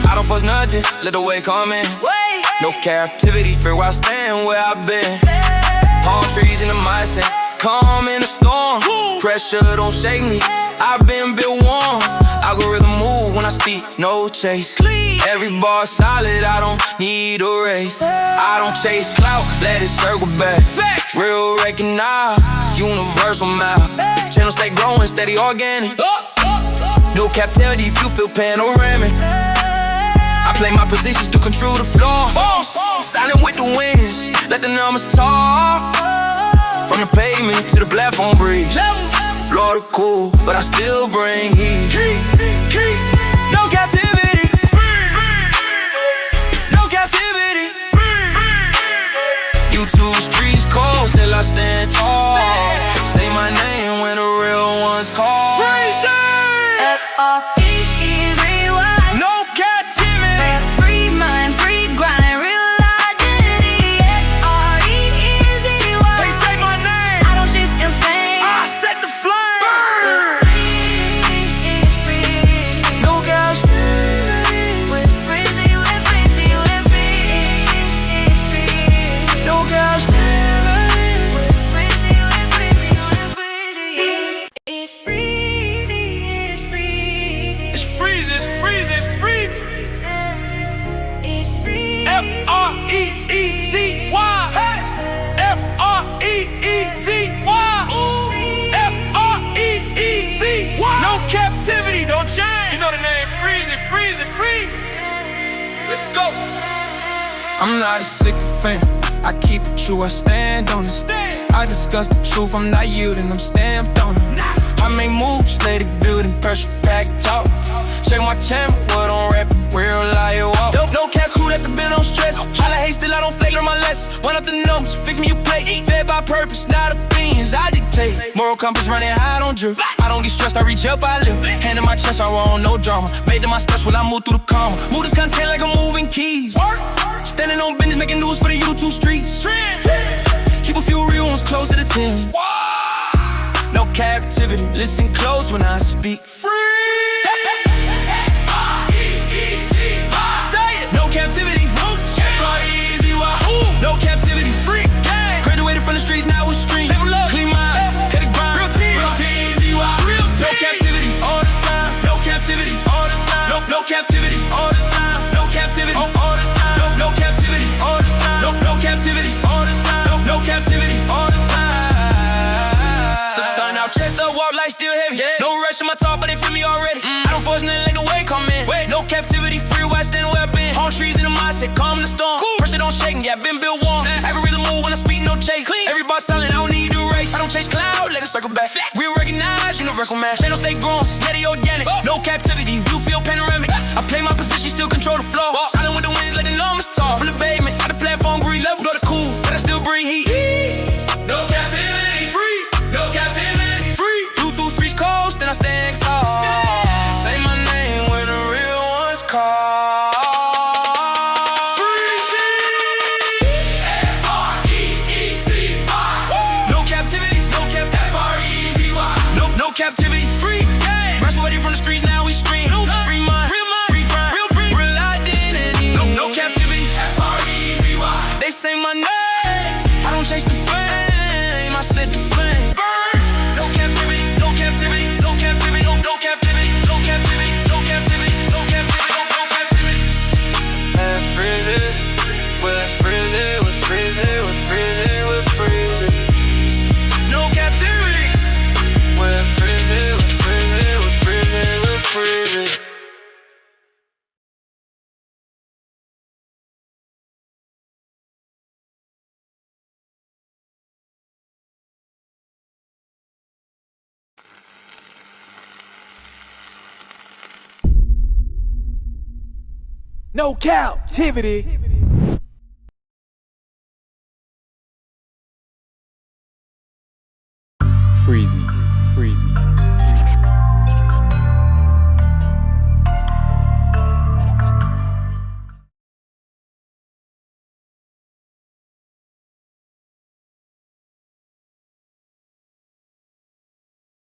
I don't force nothing, let the way come in. No captivity, fear where I stand, where I've been. Palm trees in the mindset, calm in the storm. Pressure don't shake me, I've been built warm. Algorithm move when I speak, no chase. Every bar solid, I don't need a race. I don't chase clout, let it circle back. Real recognize, universal math. Channel stay growing, steady organic. No captivity if you feel panoramic. I play my positions to control the floor. Silent with the winds, let the numbers talk. From the pavement to the platform bridge. Florida cool, but I still bring heat. No captivity. No captivity. YouTube streets cold, still I stand tall. Say my name when the real ones call. F-R-E-E-Z-Y. No captivity. Free mind, free grind, real identity. F-R-E-E-Z-Y. They say my name, I don't chase in fame. I set the flame. Free. No captivity. We're freezy, we're freezy, we're free. No captivity. We're freezy, we're freezy, we're free. It's freezy, it's freezy. It's freeze, it's freeze, it's free. It's free. F-R-E-E-Z-Y. F-R-E-E-Z-Y. F-R-E-E-Z-Y. No captivity, no change. You know the name, freeze it, free. Let's go. I'm not a sycophant, I keep it true, I stand on it. I discuss the truth, I'm not yielding, I'm stamped on it. I make moves, steady building, pressure pack talk. Check my channel, what on rap, real liar walk. No cap crew that the bill don't stress. Holla hate, still I don't fake, learn my lessons. Run up the numbers, fix me a plate. Fed by purpose, not opinions, I dictate. Moral compass running high, I don't drift. I don't get stressed, I reach up, I lift. Hand in my chest, I want no drama. Made to my steps while I move through the comma. Move this content like I'm moving keys. Standing on business, making news for the YouTube streets. Keep a few real ones close to the 10. No captivity, listen close when I speak. Free. No captivity, no captivity, free. Graduated from the streets, now we stream. Clean mind, cut the grind. Real team, no captivity, all the time. No captivity, all the time. No captivity, all the time. No captivity, all the time. No captivity, all the time. No captivity, all the time. No captivity, all the time. So sun out, chest up, walk like still heavy. No rush in my talk, but they feel me already. I don't force nothing, let the way come in. No captivity, free, west and where I've been. Palm trees in the mindset, calm in the storm. Pressure don't shake me, I've been built warm. Algorithm move when I speak, no chase. Everybody silent, I don't need to race. I don't chase cloud, let it circle back. Real recognize, universal math. Channel stay growing, steady organic. No captivity, view feel panoramic. I play my position, still control the flow. Silent with the winds, let the numbers talk. From the pavement, out the platform, breathe level. Go to cool, but I still breathe heat. No captivity, free. No captivity, free. YouTube speech coast, then I stand tall. Say my name when the real ones call. Captivity, free. Graduated from the streets, now we stream. Free mind, free grind, real identity. No captivity, F-R-E-E-Z-Y. They say my name, I don't chase the fame, I set the flame. Burn. No captivity, no captivity, no captivity, no captivity, no captivity, no captivity, no captivity, no captivity. No captivity. Freezy.